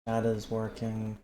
That is working.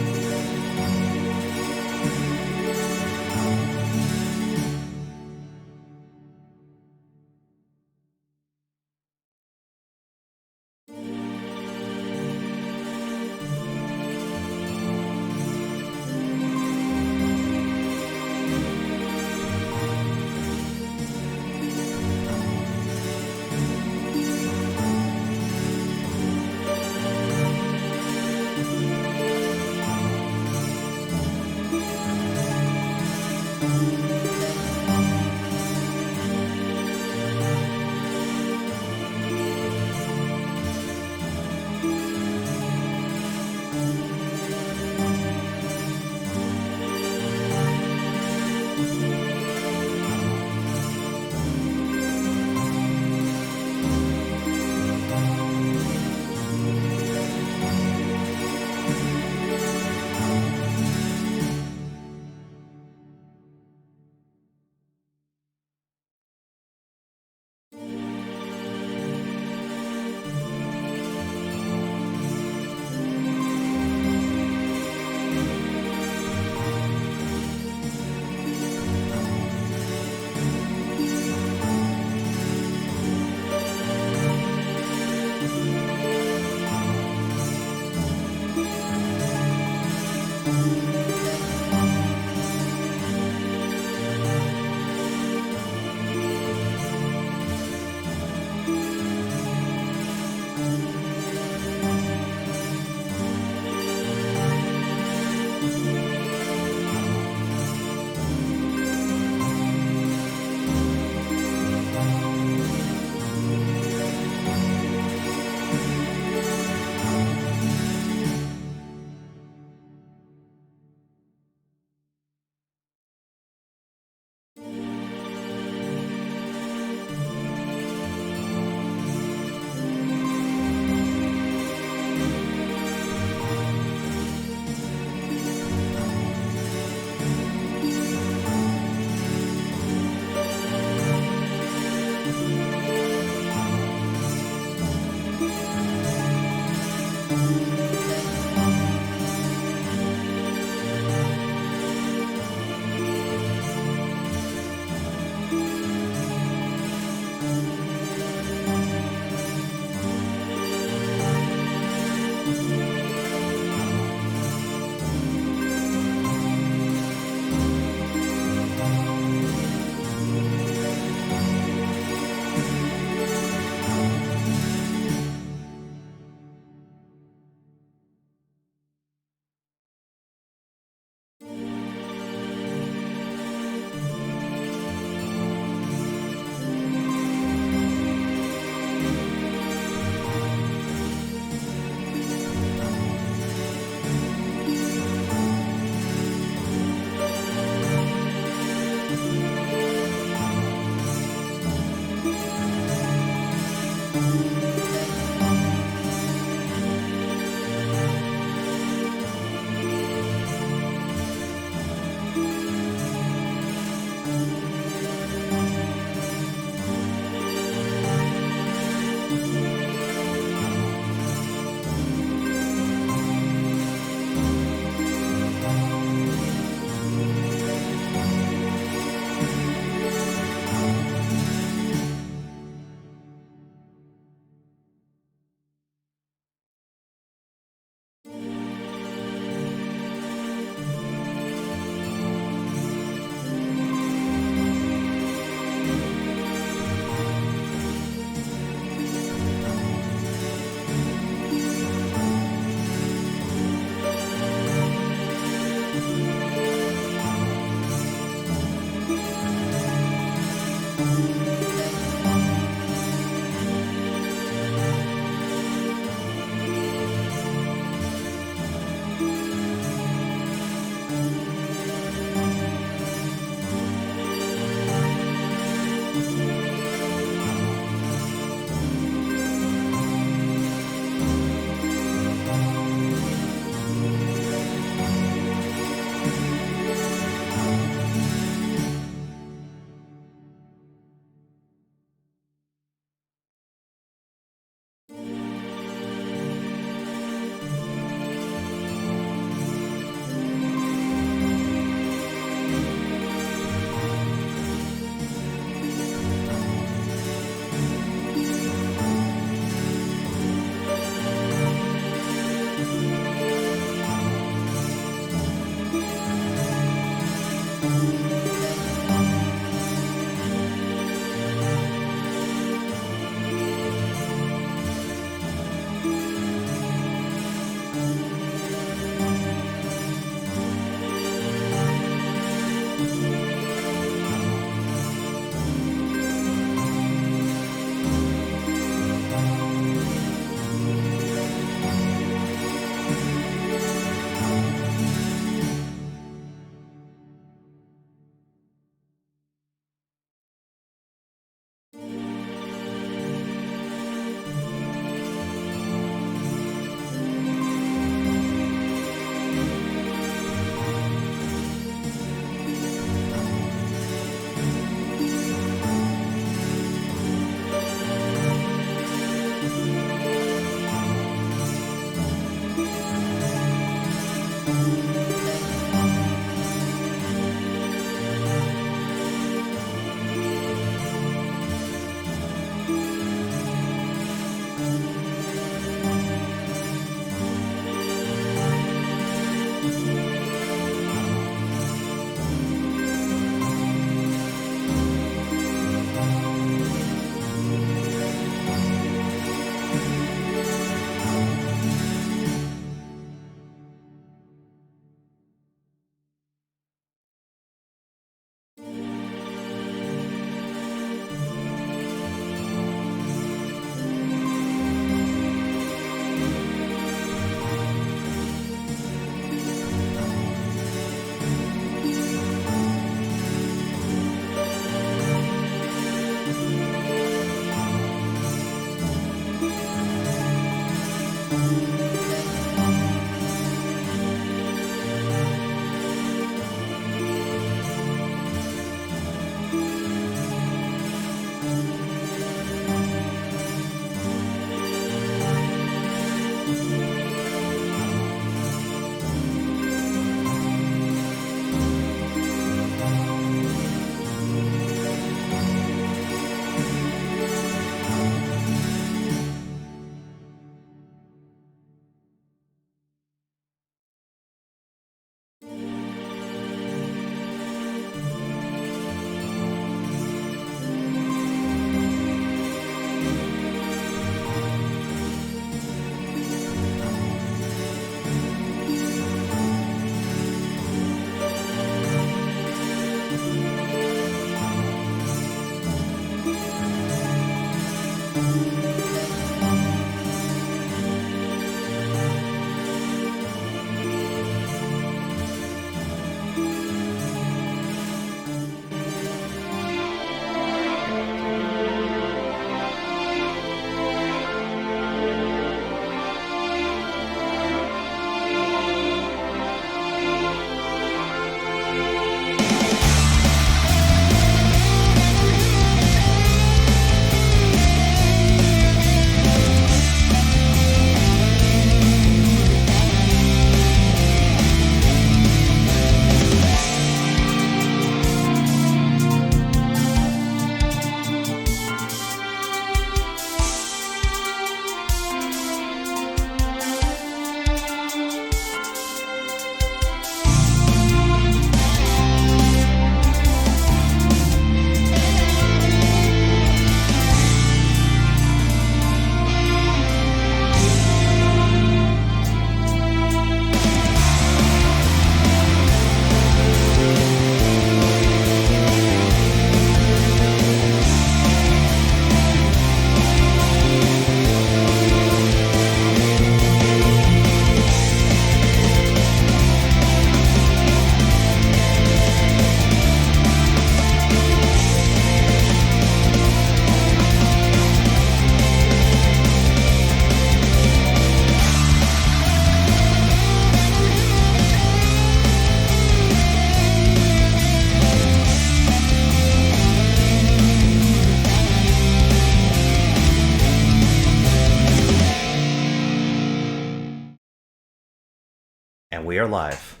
And we are live.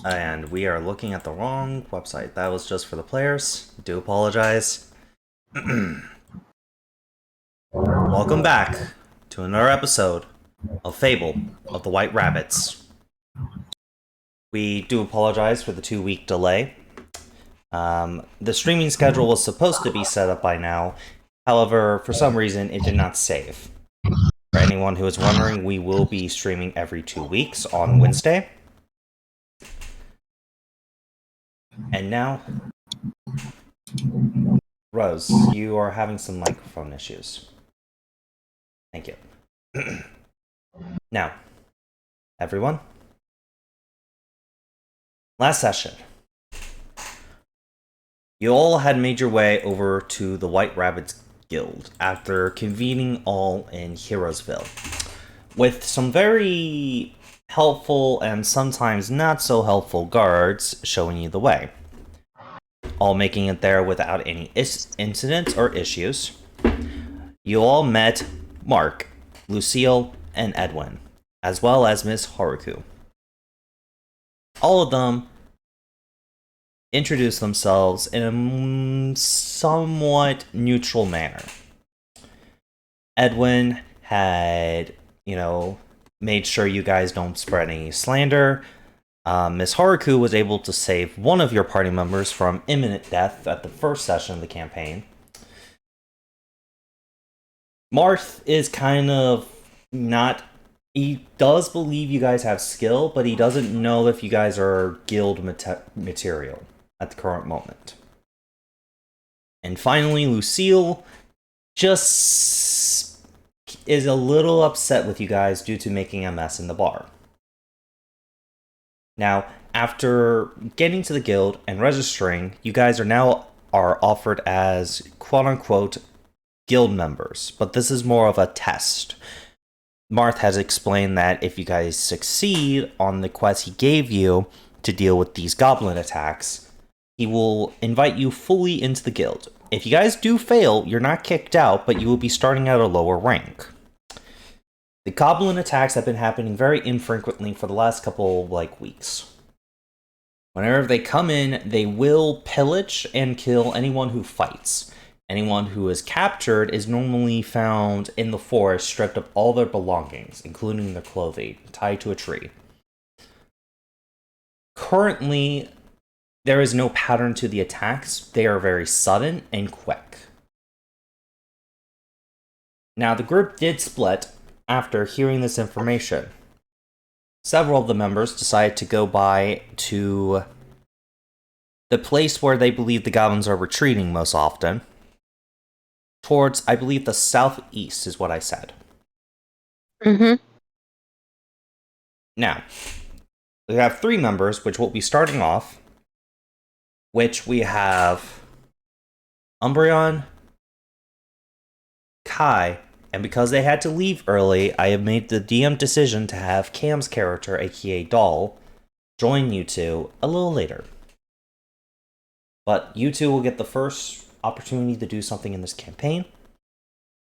And we are looking at the wrong website. That was just for the players. Do apologize. Welcome back to another episode of Fable of the White Rabbits. We do apologize for the 2-week delay. The streaming schedule was supposed to be set up by now. However, for some reason, it did not save. For anyone who is wondering, we will be streaming every 2 weeks on Wednesday. And now, Rose, you are having some microphone issues. Thank you. Now, everyone, last session, you all had made your way over to the White Rabbits Guild after convening all in Heroesville, with some very helpful and sometimes not so helpful guards showing you the way, all making it there without any incidents or issues. You all met Mark, Lucille, and Edwin, as well as Miss Haruku. All of them introduced themselves in a somewhat neutral manner. Edwin had, made sure you guys don't spread any slander. Miss Haruku was able to save one of your party members from imminent death at the first session of the campaign. Marth is kind of not... He does believe you guys have skill, but he doesn't know if you guys are guild material at the current moment. And finally, Lucille just is a little upset with you guys due to making a mess in the bar. Now, after getting to the guild and registering, you guys are offered as quote-unquote guild members, but this is more of a test. Marth has explained that if you guys succeed on the quest he gave you to deal with these goblin attacks, he will invite you fully into the guild. If you guys do fail, you're not kicked out, but you will be starting at a lower rank. The goblin attacks have been happening very infrequently for the last couple, weeks. Whenever they come in, they will pillage and kill anyone who fights. Anyone who is captured is normally found in the forest, stripped of all their belongings, including their clothing, tied to a tree. Currently, there is no pattern to the attacks. They are very sudden and quick. Now, the group did split after hearing this information. Several of the members decided to go by to the place where they believe the goblins are retreating most often. Towards, I believe, the southeast is what I said. Mm-hmm. Now, we have 3 members, which will be starting off, which we have Umbreon, Kai, and because they had to leave early, I have made the DM decision to have Cam's character, aka Doll, join you two a little later. But you two will get the first opportunity to do something in this campaign.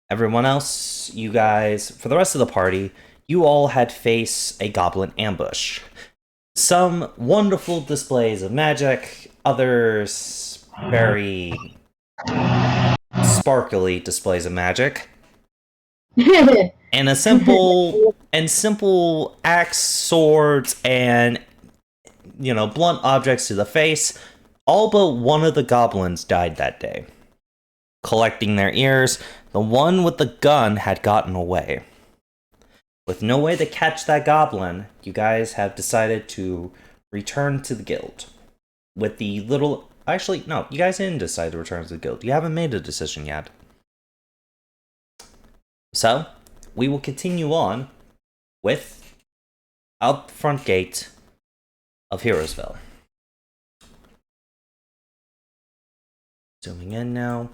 Everyone else, you guys, for the rest of the party, you all had faced a goblin ambush. Some wonderful displays of magic, others very sparkly displays of magic. And simple axe, swords, and blunt objects to the face. All but one of the goblins died that day. Collecting their ears, the one with the gun had gotten away. With no way to catch that goblin, you guys have decided to return to the guild. With the little... Actually, no, you guys didn't decide to return to the guild. You haven't made a decision yet. So, we will continue on with out the front gate of Heroesville. Zooming in now.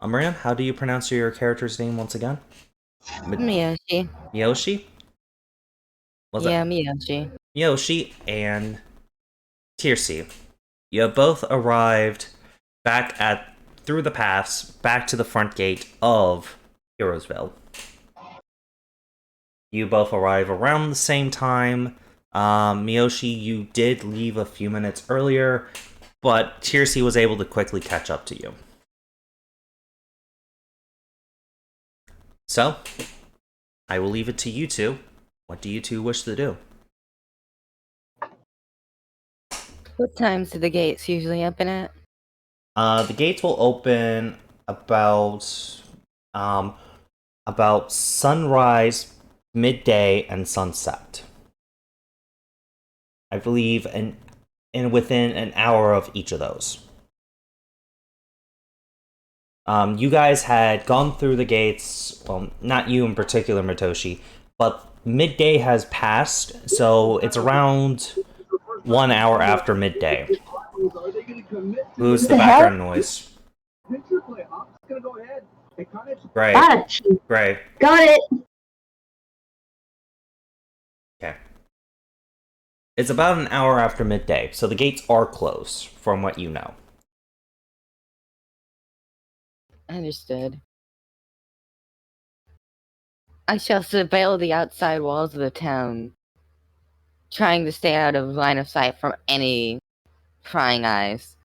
Umbreon, how do you pronounce your character's name once again? Miyoshi. Miyoshi? Miyoshi. Miyoshi and Tirsi. You have both arrived through the paths back to the front gate of Heroesville. You both arrive around the same time. Miyoshi, you did leave a few minutes earlier, but Tirsi was able to quickly catch up to you. So, I will leave it to you two. What do you two wish to do? What times do the gates usually open at? The gates will open um about sunrise, midday, and sunset. I believe, and within an hour of each of those. You guys had gone through the gates. Well, not you in particular, Matoshi, but midday has passed, so it's around 1 hour after midday. Who's the background noise? Great. Great. Got it. Okay. It's about an hour after midday, so the gates are closed, from what you know. Understood. I shall surveil the outside walls of the town, trying to stay out of line of sight from any prying eyes.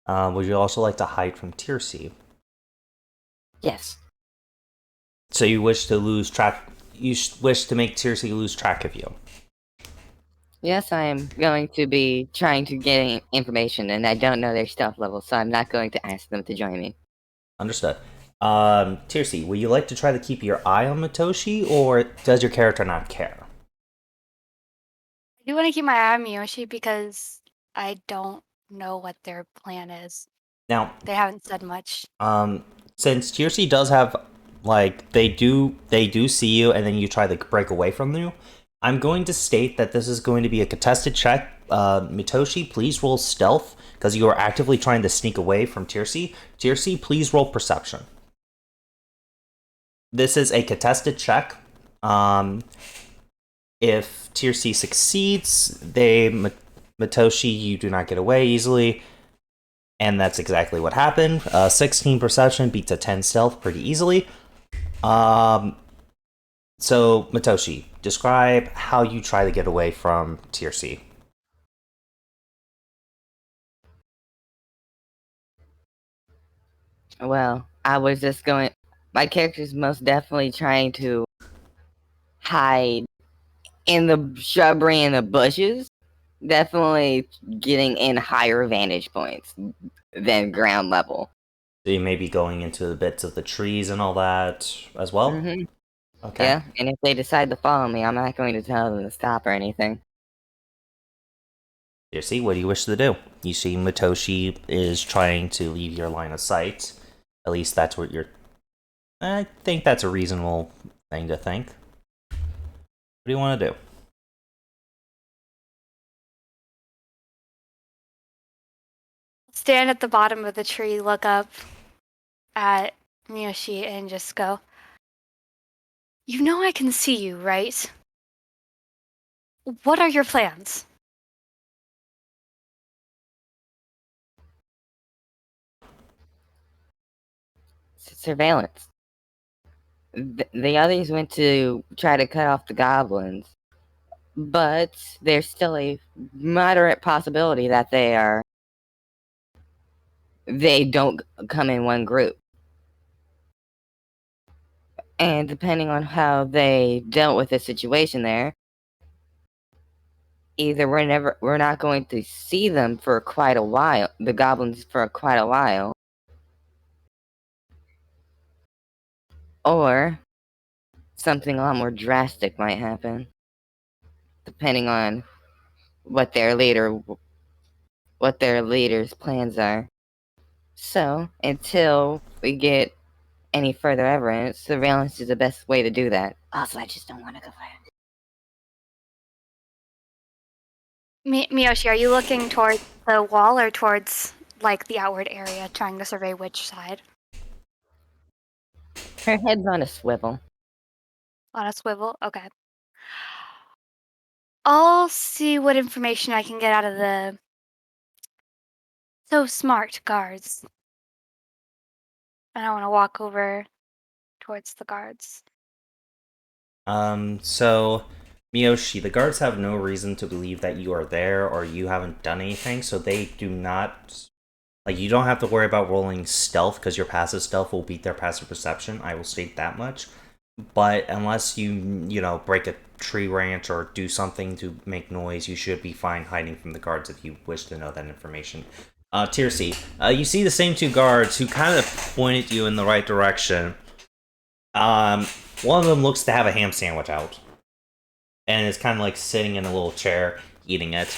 Would you also like to hide from Tirsi? Yes. So you wish to lose track. You wish to make Tirsi lose track of you. Yes, I am going to be trying to get information, and I don't know their stealth level, so I'm not going to ask them to join me. Understood. Tirsi, would you like to try to keep your eye on Matoshi, or does your character not care? I do want to keep my eye on Miyoshi because I don't know what their plan is. Now, They haven't said much. Since Tirsi does have, like, they do see you, and then you try to break away from you, I'm going to state that this is going to be a contested check. Mitoshi, please roll stealth, because you are actively trying to sneak away from Tirsi. Tirsi, please roll perception. This is a contested check. If Tirsi succeeds, Mitoshi, you do not get away easily. And that's exactly what happened. 16 perception beats a 10 stealth pretty easily. So, Matoshi, describe how you try to get away from Tirsi. Well, I was just going... My character's most definitely trying to hide in the shrubbery and the bushes. Definitely getting in higher vantage points than ground level. So you may be going into the bits of the trees and all that as well? Mm-hmm. Okay. Yeah, and if they decide to follow me, I'm not going to tell them to stop or anything. Tirsi, what do you wish to do? You see Matoshi is trying to leave your line of sight. At least that's what you're... I think that's a reasonable thing to think. What do you want to do? Stand at the bottom of the tree, look up at Miyoshi, and just go, "You know I can see you, right? What are your plans?" Surveillance. The others went to try to cut off the goblins, but there's still a moderate possibility that they don't come in one group. And depending on how they dealt with the situation there, either we're not going to see them for quite a while, the goblins for quite a while, or something a lot more drastic might happen, depending on what their leader's plans are. So, until we get any further evidence, surveillance is the best way to do that. Also, I just don't want to go fire. Miyoshi, are you looking towards the wall or towards, like, the outward area, trying to survey which side? Her head's on a swivel. On a swivel? Okay. I'll see what information I can get out of the so smart guards. And I want to walk over towards the guards. So, Miyoshi, the guards have no reason to believe that you are there or you haven't done anything, so they do not Like, you don't have to worry about rolling stealth, because your passive stealth will beat their passive perception. I will state that much. But unless you break a tree branch or do something to make noise, you should be fine hiding from the guards if you wish to know that information. Tier C. You see the same two guards who kind of pointed you in the right direction. One of them looks to have a ham sandwich out. And is kind of like sitting in a little chair, eating it.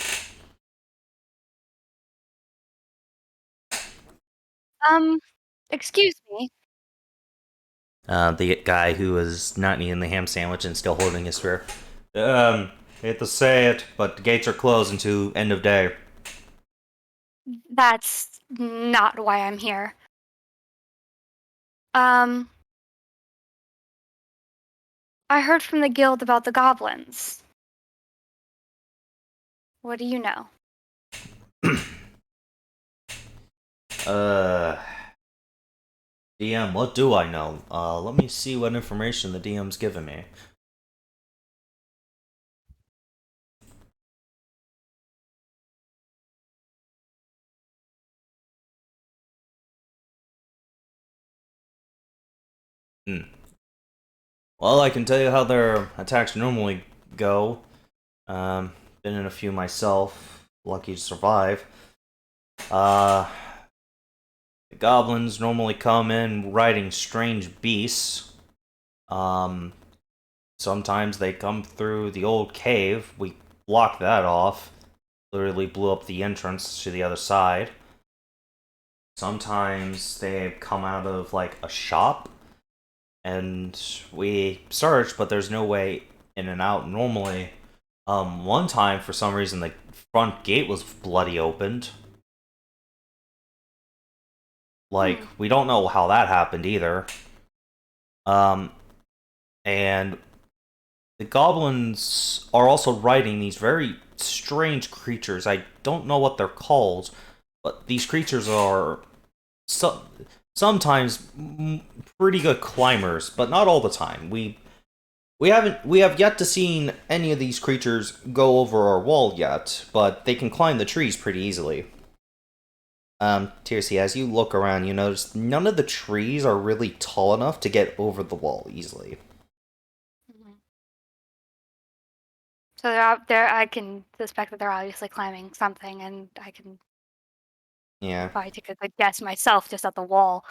Excuse me. The guy who is not eating the ham sandwich and still holding his spear. Hate to say it, but the gates are closed until end of day. That's not why I'm here. I heard from the guild about the goblins. What do you know? DM, what do I know? Let me see what information the DM's given me. Well, I can tell you how their attacks normally go. Been in a few myself. Lucky to survive. The goblins normally come in riding strange beasts. Sometimes they come through the old cave. We blocked that off. Literally blew up the entrance to the other side. Sometimes they come out of, like, a shop. And we searched, but there's no way in and out normally. One time, for some reason, the front gate was bloody opened. Like, we don't know how that happened either. And the goblins are also riding these very strange creatures. I don't know what they're called, but these creatures are sometimes pretty good climbers, but not all the time. We have yet to seen any of these creatures go over our wall yet, but they can climb the trees pretty easily. Tirsi, as you look around, you notice none of the trees are really tall enough to get over the wall easily. So they're out there. I can suspect that they're obviously climbing something, and I can probably take a good guess myself just at the wall.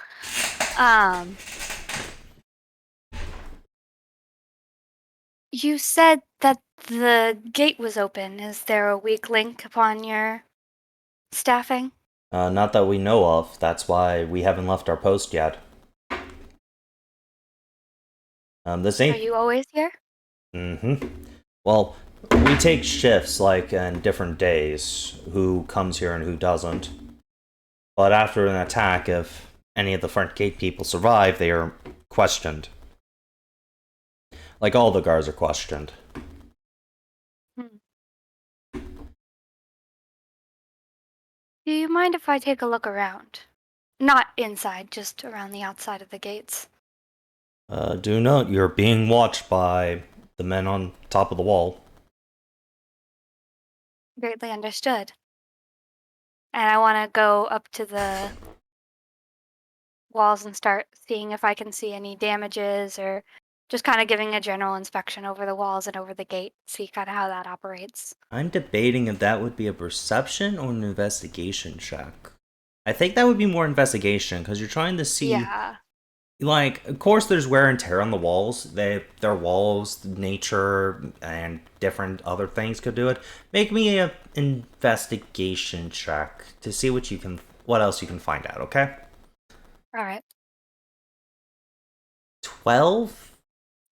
You said that the gate was open. Is there a weak link upon your staffing? Not that we know of. That's why we haven't left our post yet. This ain't... Are you always here? Mm-hmm. Well, we take shifts, like, in different days, who comes here and who doesn't. But after an attack, if any of the front gate people survive, they are questioned. Like, all the guards are questioned. Do you mind if I take a look around? Not inside, just around the outside of the gates. Do note, you're being watched by the men on top of the wall. Greatly understood. And I want to go up to the walls and start seeing if I can see any damages, or just kind of giving a general inspection over the walls and over the gate, see kind of how that operates. I'm debating if that would be a perception or an investigation check. I think that would be more investigation, because you're trying to see... Yeah. Like, of course there's wear and tear on the walls. They're walls, nature, and different other things could do it. Make me an investigation check to see what else you can find out, okay? Alright. 12?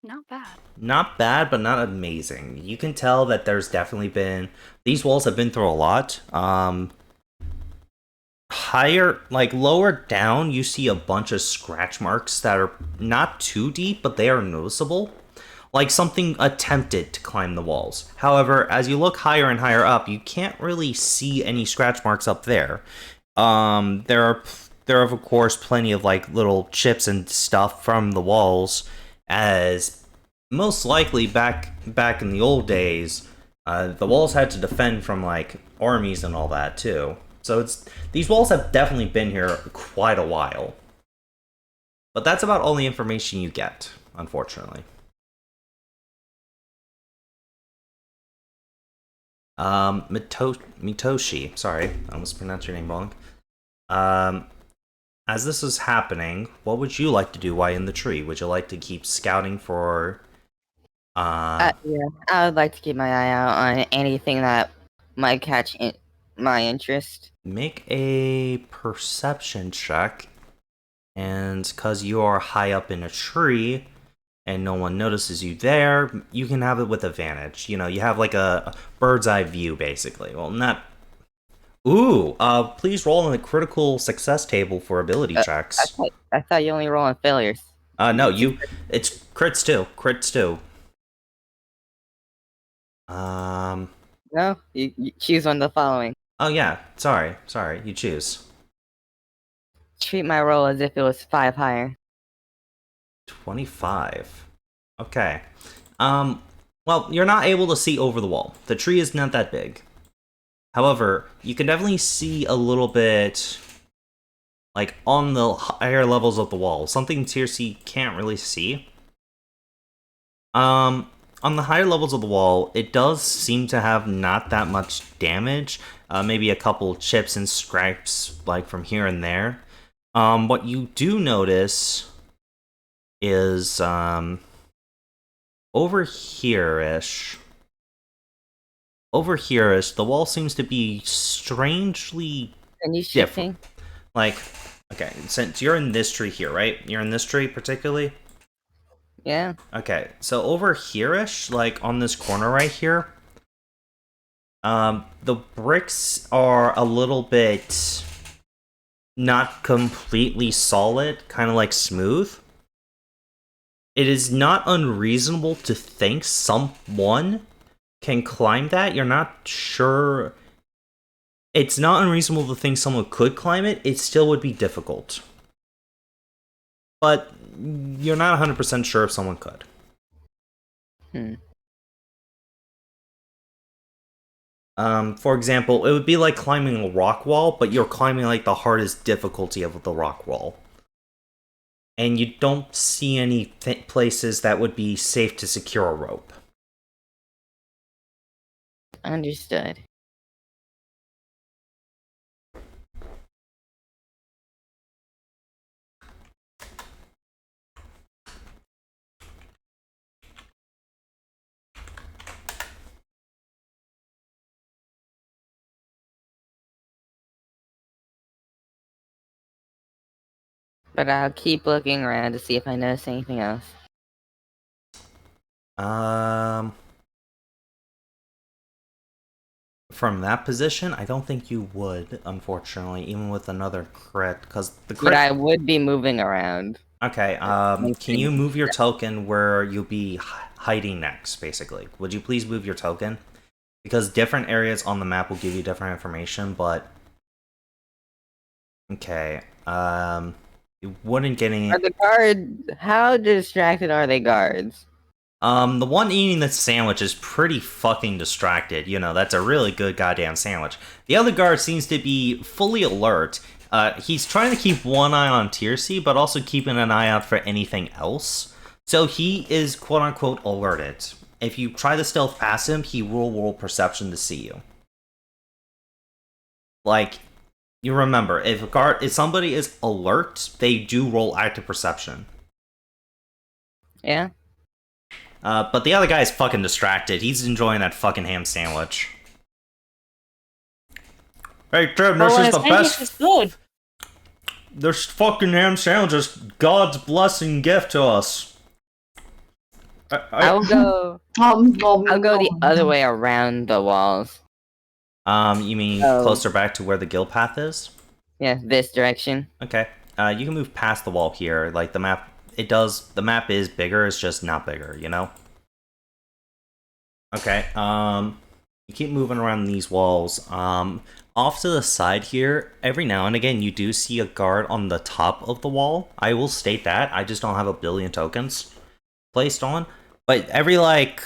Not bad. Not bad, but not amazing. You can tell that there's definitely been... These walls have been through a lot. Higher, like, lower down, you see a bunch of scratch marks that are not too deep, but they are noticeable. Like something attempted to climb the walls. However, as you look higher and higher up, you can't really see any scratch marks up there. There are, of course, plenty of, like, little chips and stuff from the walls, as most likely back in the old days, the walls had to defend from, like, armies and all that, too. So these walls have definitely been here quite a while. But that's about all the information you get, unfortunately. Mitoshi, sorry, I almost pronounced your name wrong. As this is happening, what would you like to do while in the tree? Would you like to keep scouting for... Yeah, I would like to keep my eye out on anything that might catch my interest. Make a perception check. And because you are high up in a tree and no one notices you there, you can have it with advantage. You know, you have like a bird's eye view, basically. Well, not... Ooh, please roll on the critical success table for ability checks. I thought you only roll on failures. No, it's crits too. Crits too. No, you choose one of the following. Oh yeah, sorry, you choose. Treat my roll as if it was 5 higher. 25. Okay. Well, you're not able to see over the wall. The tree is not that big. However, you can definitely see a little bit, like, on the higher levels of the wall. Something Tiercy can't really see. On the higher levels of the wall, it does seem to have not that much damage. Maybe a couple chips and scrapes, like, from here and there. What you do notice is, over here-ish, the wall seems to be strangely shifting. Like, okay, since you're in this tree here, right? You're in this tree particularly? Yeah. Okay, so over here-ish, like on this corner right here, the bricks are a little bit not completely solid, kind of like smooth. It is not unreasonable to think someone can climb that. You're not sure. It's not unreasonable to think someone could climb it. It still would be difficult. But you're not 100% sure if someone could. For example, it would be like climbing a rock wall, but you're climbing like the hardest difficulty of the rock wall. And you don't see any places that would be safe to secure a rope. Understood. But I'll keep looking around to see if I notice anything else. From that position, I don't think you would, unfortunately, even with another crit, because the crit... But I would be moving around. Okay, can you move your token where you'll be hiding next, basically? Would you please move your token? Because different areas on the map will give you different information, but... Okay, you wouldn't get any... Are the guards... How distracted are they guards? The one eating the sandwich is pretty fucking distracted. You know, that's a really good goddamn sandwich. The other guard seems to be fully alert. He's trying to keep one eye on Tiercy, but also keeping an eye out for anything else. So he is quote-unquote alerted. If you try to stealth past him, he will roll perception to see you. Like, you remember, if somebody is alert, they do roll active perception. Yeah. But the other guy is fucking distracted. He's enjoying that fucking ham sandwich. Hey, Tim, this is the best. Is good. This fucking ham sandwich is God's blessing gift to us. I'll go. I'll go the other way around the walls. You mean closer back to where the guild path is? Yeah, this direction. Okay. You can move past the wall here. Like the map. The map is bigger, it's just not bigger, you know? Okay, you keep moving around these walls. Off to the side here, every now and again, you do see a guard on the top of the wall. I will state that, I just don't have a billion tokens placed on. But every, like,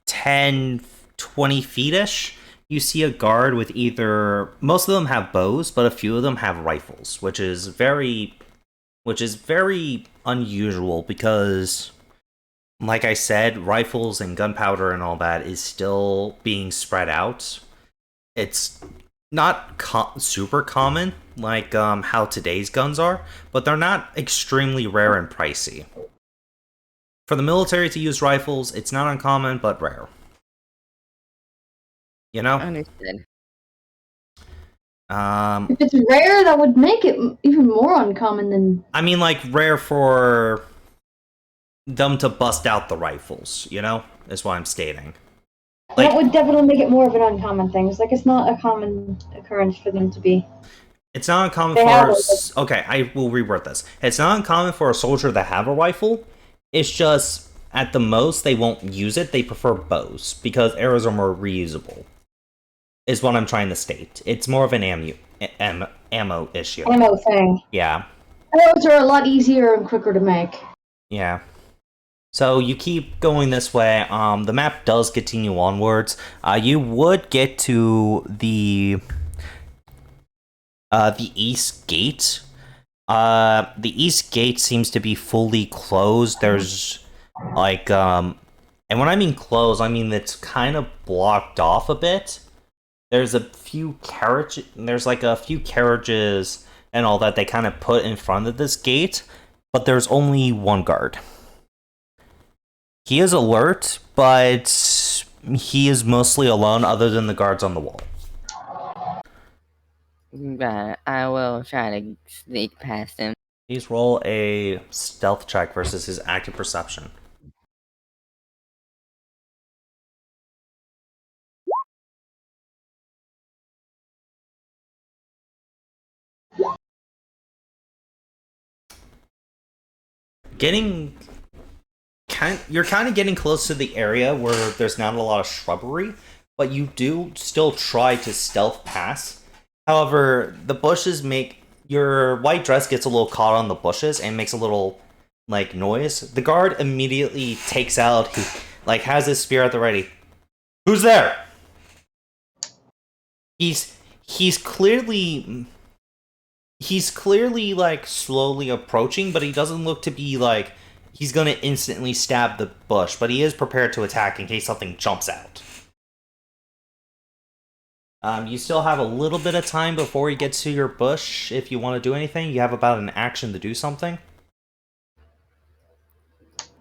10, 20 feet-ish, you see a guard with either most of them have bows, but a few of them have rifles, which is very unusual because, like I said, rifles and gunpowder and all that is still being spread out. It's not super common like how today's guns are, but they're not extremely rare and pricey. For the military to use rifles, it's not uncommon, but rare. You know? Understood. If it's rare, that would make it even more uncommon than... I mean, like, rare for them to bust out the rifles, you know? Is what I'm stating. Like, that would definitely make it more of an uncommon thing. It's like, it's not a common occurrence for them to be... It's not uncommon for... Okay, I will reword this. It's not uncommon for a soldier to have a rifle. It's just, at the most, they won't use it. They prefer bows, because arrows are more reusable. Is what I'm trying to state. It's more of an ammo issue. Ammo thing. Yeah. Arrows are a lot easier and quicker to make. Yeah. So you keep going this way. The map does continue onwards. You would get to the east gate. The east gate seems to be fully closed. There's like and when I mean closed, I mean it's kind of blocked off a bit. There's a few carriages and all that they kind of put in front of this gate, but there's only one guard. He is alert, but he is mostly alone other than the guards on the wall. But I will try to sneak past him. Please roll a stealth check versus his active perception. You're kind of getting close to the area where there's not a lot of shrubbery, but you do still try to stealth pass. However, the bushes make your white dress gets a little caught on the bushes and makes a little like noise. The guard immediately takes out, has his spear at the ready. Who's there? He's clearly like slowly approaching, but he doesn't look to be like he's gonna instantly stab the bush, but he is prepared to attack in case something jumps out. You still have a little bit of time before he gets to your bush. If you want to do anything, you have about an action to do something.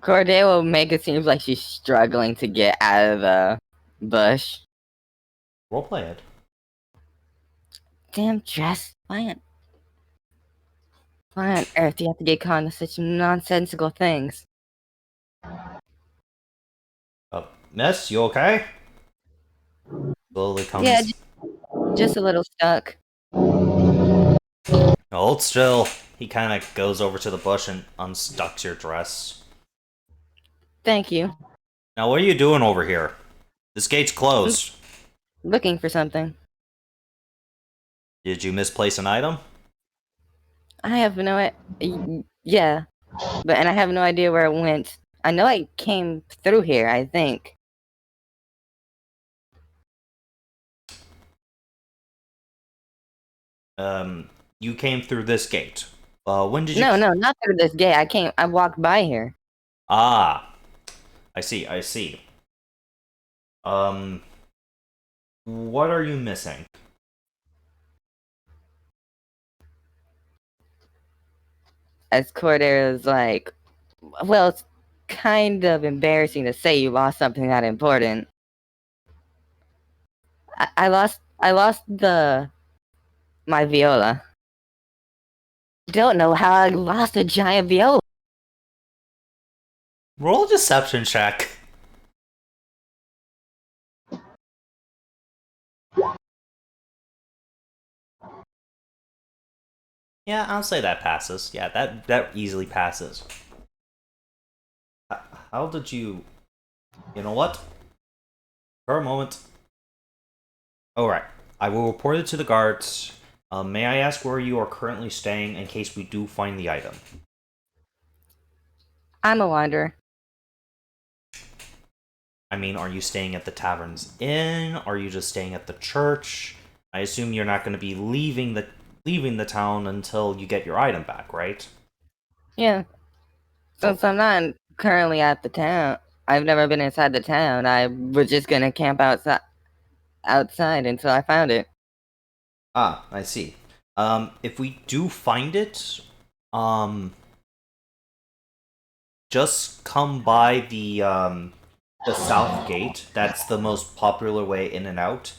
Corday will make it seem like she's struggling to get out of the bush. Roleplay it. Damn dress. Why on earth do you have to get caught into such nonsensical things? Miss, you okay? Slowly comes. Yeah, just a little stuck. Hold still. He kind of goes over to the bush and unstucks your dress. Thank you. Now, what are you doing over here? This gate's closed. Looking for something. Did you misplace an item? I have no yeah, and I have no idea where it went. I know I came through here, I think. You came through this gate. When did you... No, not through this gate. I walked by here. Ah. I see. What are you missing? As Cordair is like, well, it's kind of embarrassing to say you lost something that important. I lost my viola. Don't know how I lost a giant viola. Roll a deception check. Yeah, I'll say that passes. Yeah, that easily passes. How did you... You know what? For a moment. Alright. I will report it to the guards. May I ask where you are currently staying in case we do find the item? I'm a wanderer. I mean, are you staying at the tavern's inn? Are you just staying at the church? I assume you're not going to be leaving the town until you get your item back, right? Yeah. Since I'm not currently at the town, I've never been inside the town. I was just gonna camp outside until I found it. Ah, I see. If we do find it, just come by the south gate. That's the most popular way in and out,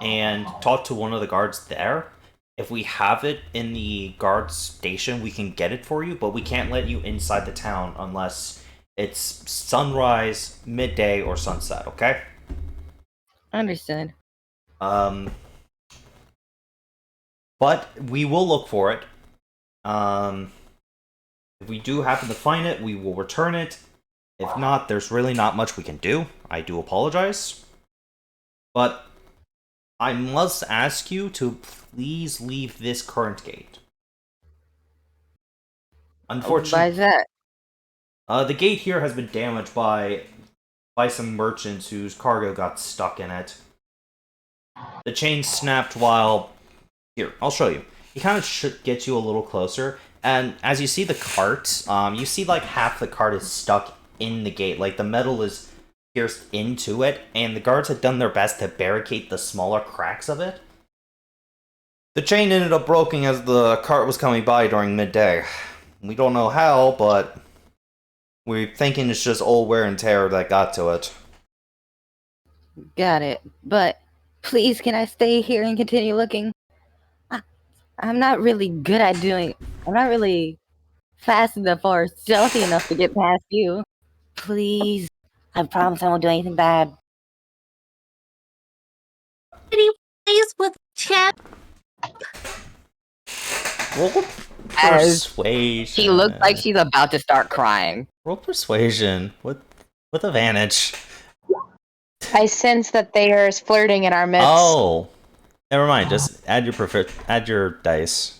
and talk to one of the guards there. If we have it in the guard station, we can get it for you, but we can't let you inside the town unless it's sunrise, midday, or sunset, okay? Understood. But we will look for it. If we do happen to find it, we will return it. If not, there's really not much we can do. I do apologize. But I must ask you to please leave this current gate. Unfortunately, Why is that? the gate here has been damaged by some merchants whose cargo got stuck in it. The chain snapped while... Here, I'll show you. He kind of gets you a little closer, and as you see the cart, you see like half the cart is stuck in the gate. Like the metal is pierced into it, and the guards had done their best to barricade the smaller cracks of it. The chain ended up broken as the cart was coming by during midday. We don't know how, but we're thinking it's just old wear and tear that got to it. Got it. But please, can I stay here and continue looking? I'm not really good at doing. I'm not really fast enough or stealthy enough to get past you. Please, I promise I won't do anything bad. Please with chat. Roll As persuasion. she looks like she's about to start crying. Roll persuasion with advantage. I sense that they are flirting in our midst. Oh, never mind. Just add your dice.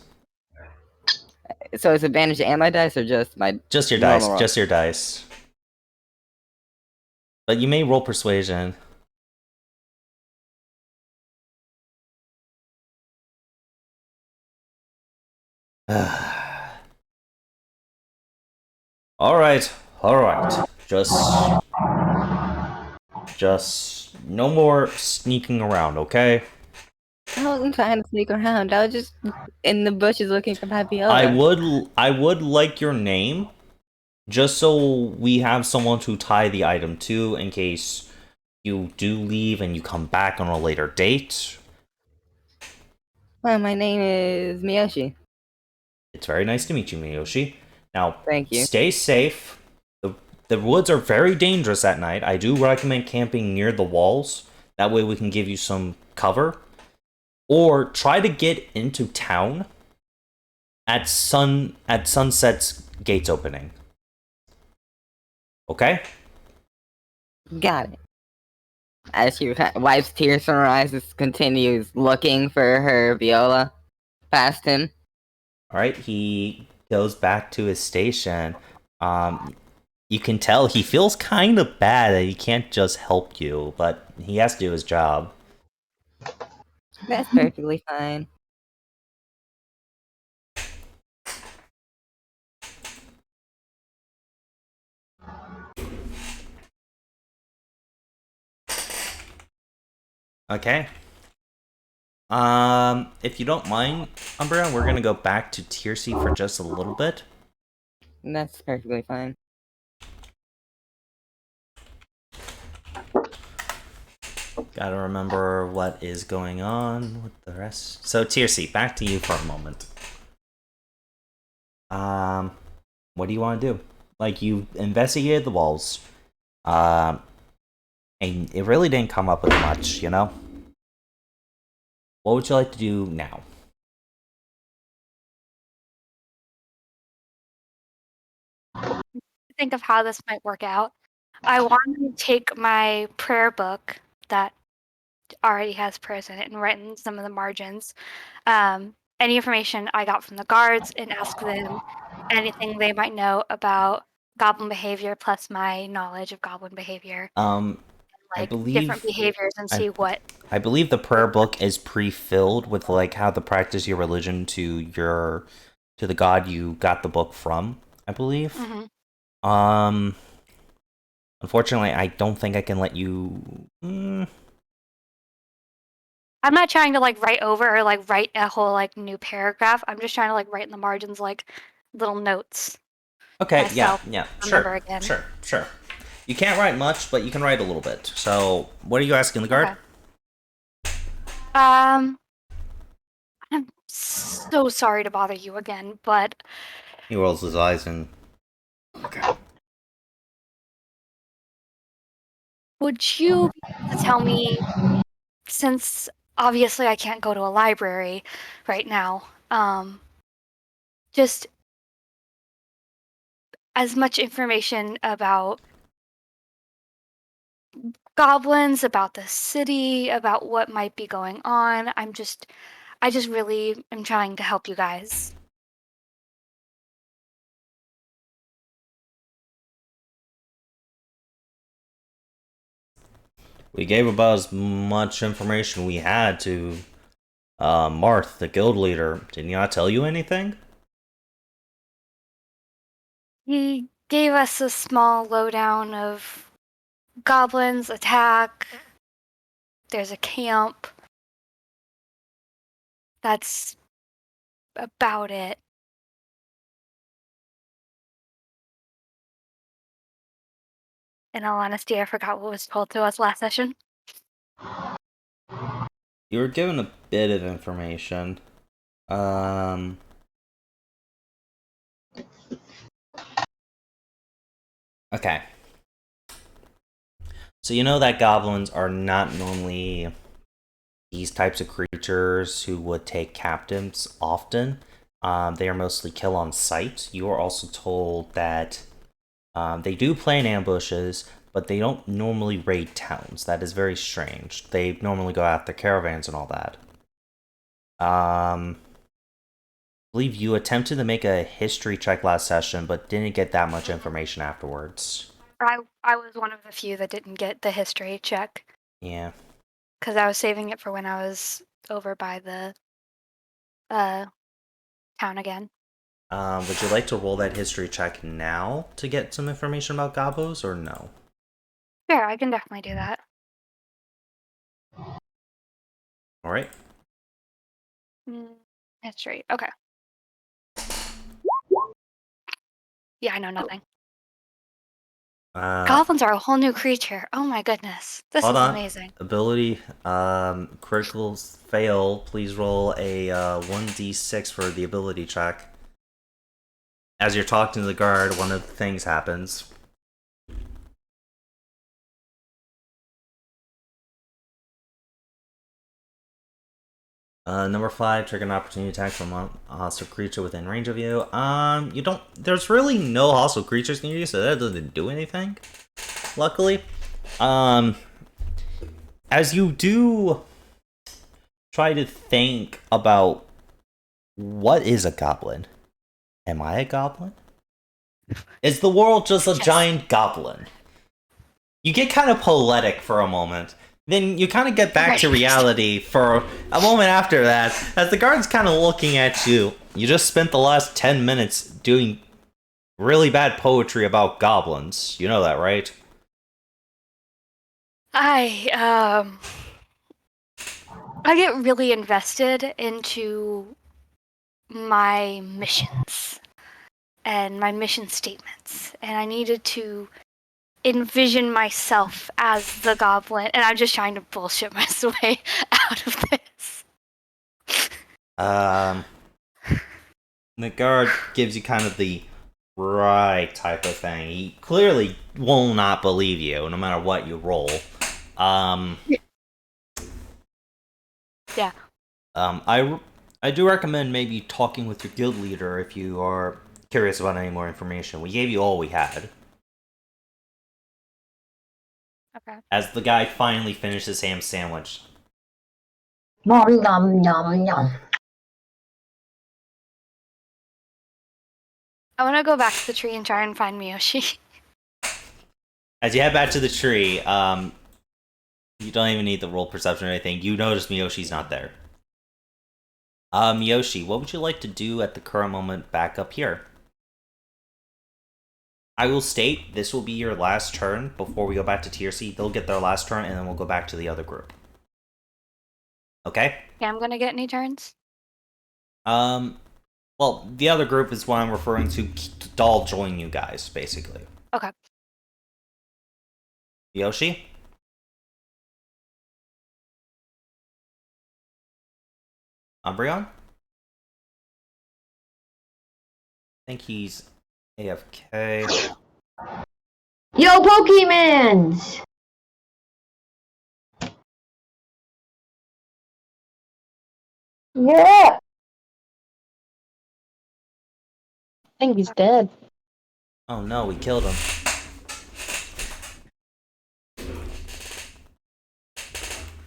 So it's advantage and my dice, or just my Just your normal dice. roll? Just your dice. But you may roll persuasion. All right. Just no more sneaking around, okay? I wasn't trying to sneak around. I was just in the bushes looking for Papiola. I would like your name, just so we have someone to tie the item to in case you do leave and you come back on a later date. Well, my name is Miyoshi. It's very nice to meet you, Miyoshi. Now, Thank you. stay safe. The woods are very dangerous at night. I do recommend camping near the walls. That way we can give you some cover. Or try to get into town at sunset's gates opening. Okay? Got it. As she wipes tears from her eyes, and continues looking for her viola past him. Alright, he goes back to his station. You can tell he feels kind of bad that he can't just help you, but he has to do his job. That's perfectly fine. Okay. If you don't mind, Umbreon, we're gonna go back to Tier C for just a little bit. That's perfectly fine. Gotta remember what is going on with the rest. So, Tier C, back to you for a moment. What do you want to do? Like, you investigated the walls. And it really didn't come up with much, you know? What would you like to do now? Think of how this might work out. I want to take my prayer book that already has prayers in it and write in some of the margins. Any information I got from the guards and ask them anything they might know about goblin behavior plus my knowledge of goblin behavior, I like believe different behaviors, and see what. I believe the prayer book is pre-filled with like how to practice your religion to the god you got the book from. I believe. Unfortunately, I don't think I can let you. I'm not trying to like write over or like write a whole like new paragraph. I'm just trying to like write in the margins like little notes. Okay, Myself, yeah, remember sure, again. sure. You can't write much, but you can write a little bit. So, what are you asking the guard? Okay. I'm so sorry to bother you again, but He rolls his eyes and. Okay. would you be able to tell me, since obviously I can't go to a library right now, just as much information about goblins, about the city, about what might be going on? I just really am trying to help you guys. We gave about as much information we had to Marth, the guild leader. Did he not tell you anything? He gave us a small lowdown of goblins attack. There's a camp. That's about it. In all honesty, I forgot what was told to us last session. You were given a bit of information. Okay. So you know that goblins are not normally these types of creatures who would take captives often. They are mostly kill on sight. You are also told that they do plan ambushes, but they don't normally raid towns. That is very strange. They normally go after caravans and all that. I believe you attempted to make a history check last session, but didn't get that much information afterwards. I was one of the few that didn't get the history check. Yeah. Because I was saving it for when I was over by the town again. Would you like to roll that history check now to get some information about gobos, or no? Sure, I can definitely do that. Alright. History, okay. Yeah, I know nothing. Goblins are a whole new creature. Oh my goodness. This is amazing. Ability, critical fail. Please roll a 1d6 for the ability check. As you're talking to the guard, one of the things happens. Number 5, trigger an opportunity attack from a hostile creature within range of you. You don't. There's really no hostile creatures near you, so that doesn't do anything. Luckily, as you do try to think about what is a goblin. Am I a goblin? Is the world just a giant goblin? You get kind of poetic for a moment. Then you kind of get back to reality for a moment after that, as the guard's kind of looking at you. You just spent the last 10 minutes doing really bad poetry about goblins. You know that, right? I get really invested into my missions and my mission statements, and I needed to envision myself as the goblin, and I'm just trying to bullshit my way out of this. The guard gives you kind of the right type of thing. He clearly will not believe you, no matter what you roll. Yeah. I do recommend maybe talking with your guild leader if you are curious about any more information. We gave you all we had. Okay. As the guy finally finishes his ham sandwich. Nom nom nom nom. I want to go back to the tree and try and find Miyoshi. As you head back to the tree, you don't even need the roll perception or anything. You notice Miyoshi's not there. Miyoshi, what would you like to do at the current moment back up here? I will state this will be your last turn before we go back to Tier C. They'll get their last turn, and then we'll go back to the other group. Okay? Yeah, I'm gonna get any turns. Well, the other group is what I'm referring to. Doll join you guys, basically. Okay. Yoshi? Umbreon? I think he's AFK. Yo, Pokemons! Yeah! I think he's dead. Oh no, we killed him.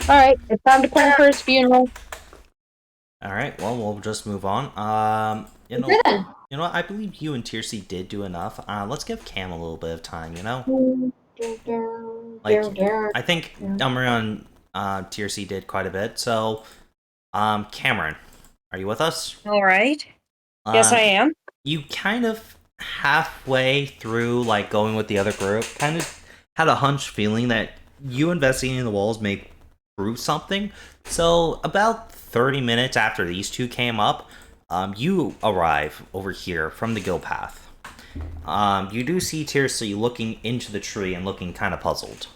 Alright, it's time to plan for his funeral. Alright, well, we'll just move on. You know, Good. you know what? I believe you and Tier C did do enough. Let's give Cam a little bit of time, you know? Like, I think Umbreon, Tier C did quite a bit, so, Cameron, are you with us? All right. Yes, I am. You kind of halfway through, like, going with the other group, kind of had a hunch feeling that you investigating the walls may prove something. So, about 30 minutes after these two came up, you arrive over here from the guild path. You do see Tier C looking into the tree and looking kind of puzzled.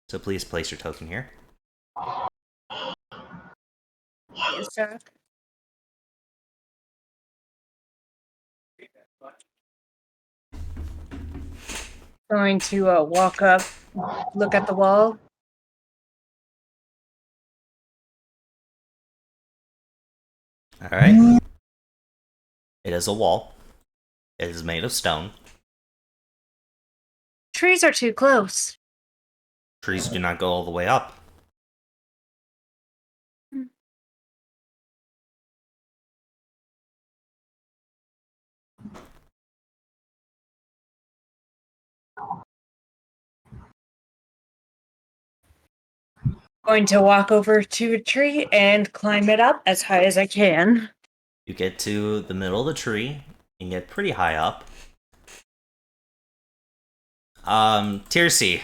So please place your token here. Yes, sir. Going to walk up, look at the wall. Alright. It is a wall. It is made of stone. Trees are too close. Trees do not go all the way up. Going to walk over to a tree and climb it up as high as I can. You get to the middle of the tree and get pretty high up. Tier C.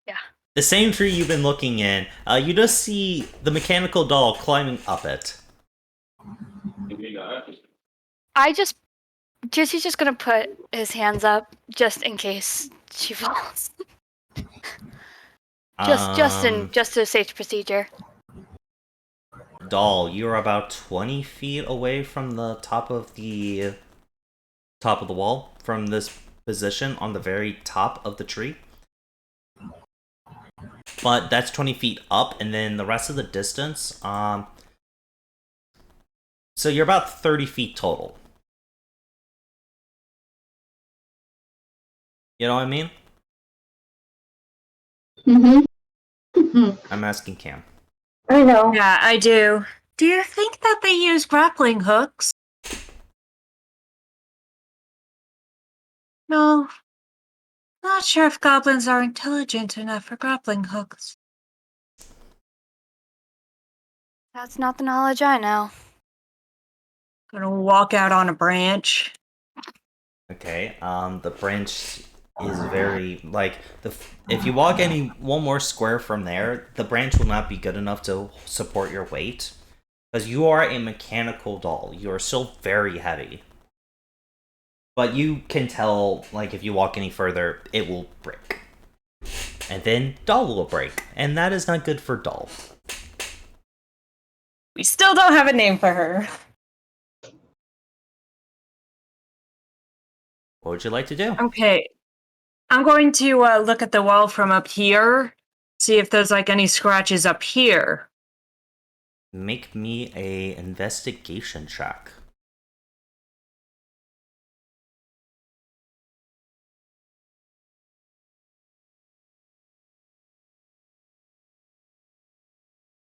Yeah. The same tree you've been looking in, you just see the mechanical doll climbing up it. Jesse's just gonna put his hands up just in case she falls. Just a safe procedure. Doll, you're about 20 feet away from the top of the wall from this position on the very top of the tree. But that's 20 feet up, and then the rest of the distance, so you're about 30 feet total. You know what I mean? Mm-hmm. I'm asking Cam. I know. Yeah, I do. Do you think that they use grappling hooks? No. Not sure if goblins are intelligent enough for grappling hooks. That's not the knowledge I know. Gonna walk out on a branch. Okay, the branch is very, like, if you walk any one more square from there, the branch will not be good enough to support your weight. Because you are a mechanical doll. You are still very heavy. But you can tell, like, if you walk any further, it will break. And then doll will break. And that is not good for doll. We still don't have a name for her. What would you like to do? Okay. I'm going to look at the wall from up here, see if there's like any scratches up here. Make me a investigation check.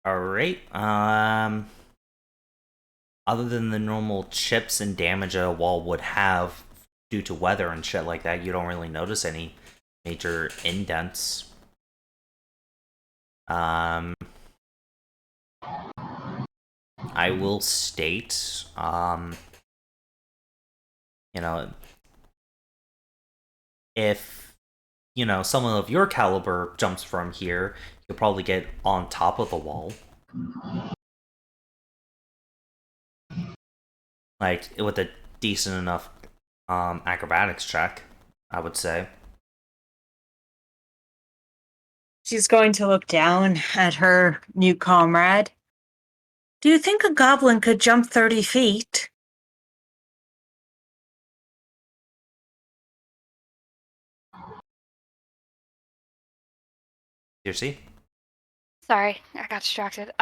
Alright, other than the normal chips and damage a wall would have due to weather and shit like that, you don't really notice any major indents. I will state, you know, if, you know, someone of your caliber jumps from here, you'll probably get on top of the wall. Like, with a decent enough acrobatics check, I would say. She's going to look down at her new comrade. Do you think a goblin could jump 30 feet? You see? Sorry, I got distracted.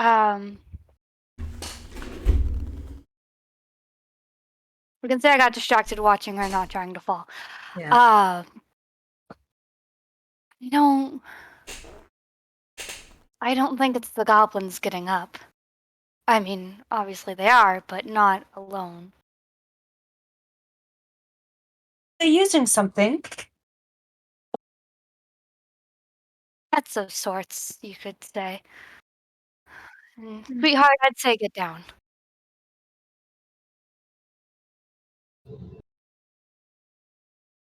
We can say I got distracted watching her not trying to fall. Yeah. You know, I don't think it's the goblins getting up. I mean, obviously they are, but not alone. They're using something. That's of sorts, you could say. Sweetheart, I'd say get down.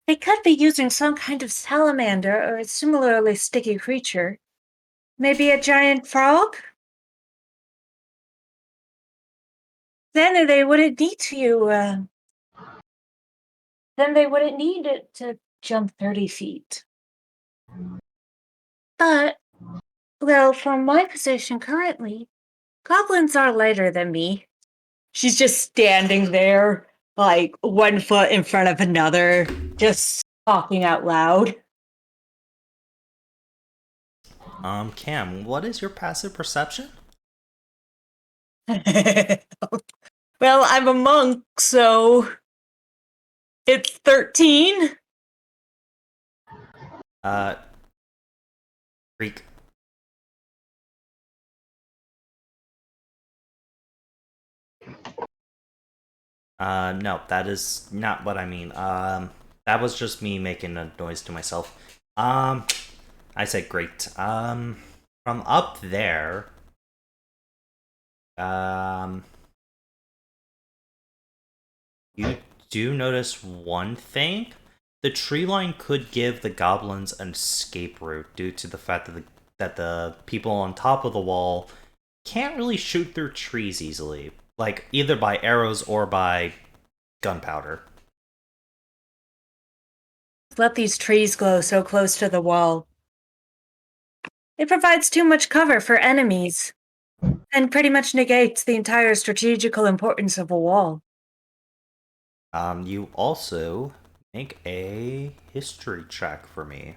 They could be using some kind of salamander or a similarly sticky creature. Maybe a giant frog? Then they wouldn't need to, then they wouldn't need it to jump 30 feet. But, well, from my position currently, goblins are lighter than me. She's just standing there, like 1 foot in front of another, just talking out loud. Cam, what is your passive perception? Well, I'm a monk, so it's 13. Greek. No, that is not what I mean. That was just me making a noise to myself. I said great. From up there, you do notice one thing. The tree line could give the goblins an escape route due to the fact that the people on top of the wall can't really shoot through trees easily, like either by arrows or by gunpowder. Let these trees grow so close to the wall. It provides too much cover for enemies, and pretty much negates the entire strategical importance of a wall. You also make a history check for me.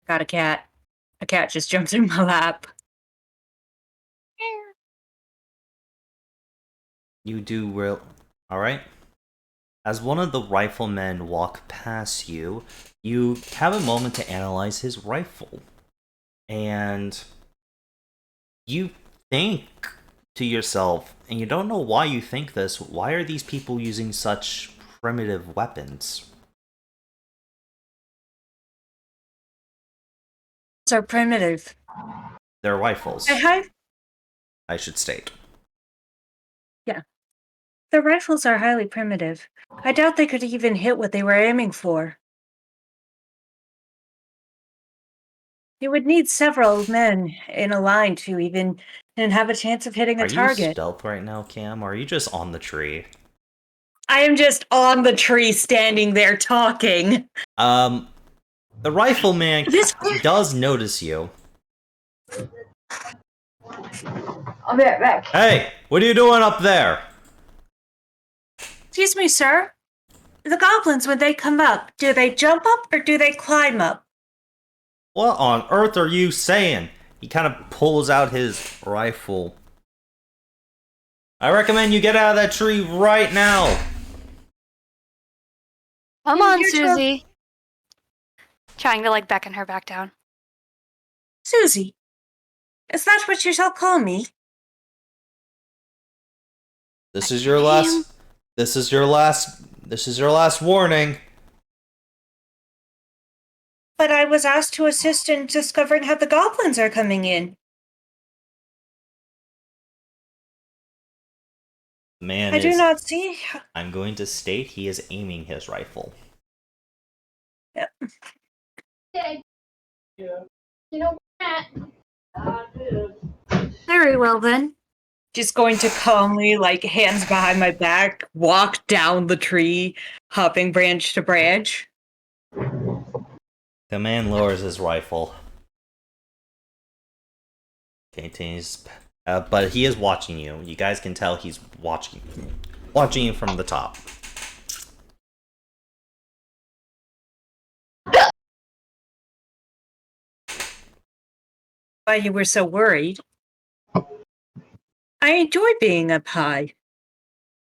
Got a cat. A cat just jumped in my lap. You do real. Alright. As one of the riflemen walk past you, you have a moment to analyze his rifle. And you think to yourself, and you don't know why you think this, why are these people using such primitive weapons? Are primitive. They're rifles, I should state. Yeah. The rifles are highly primitive. I doubt they could even hit what they were aiming for. You would need several men in a line to even and have a chance of hitting a Are you target. stealth right now, Cam, or are you just on the tree? I am just on the tree standing there talking. The rifleman This- does notice you. I'll be right back. Hey, what are you doing up there? Excuse me, sir. The goblins, when they come up, do they jump up or do they climb up? What on earth are you saying? He kind of pulls out his rifle. I recommend you get out of that tree right now. Come on, You're Susie. Trying to like beckon her back down. Susie, Is that what you shall call me? This is your last. This is your last. This is your last warning. But I was asked to assist in discovering how the goblins are coming in. The man I is. do not see. I'm going to state he is aiming his rifle. Yep. Very well then. Just going to calmly, like, hands behind my back, walk down the tree, hopping branch to branch. The man lowers his rifle. Continues, but he is watching you. You guys can tell he's watching you from the top. Why you were so worried? I enjoy being up high.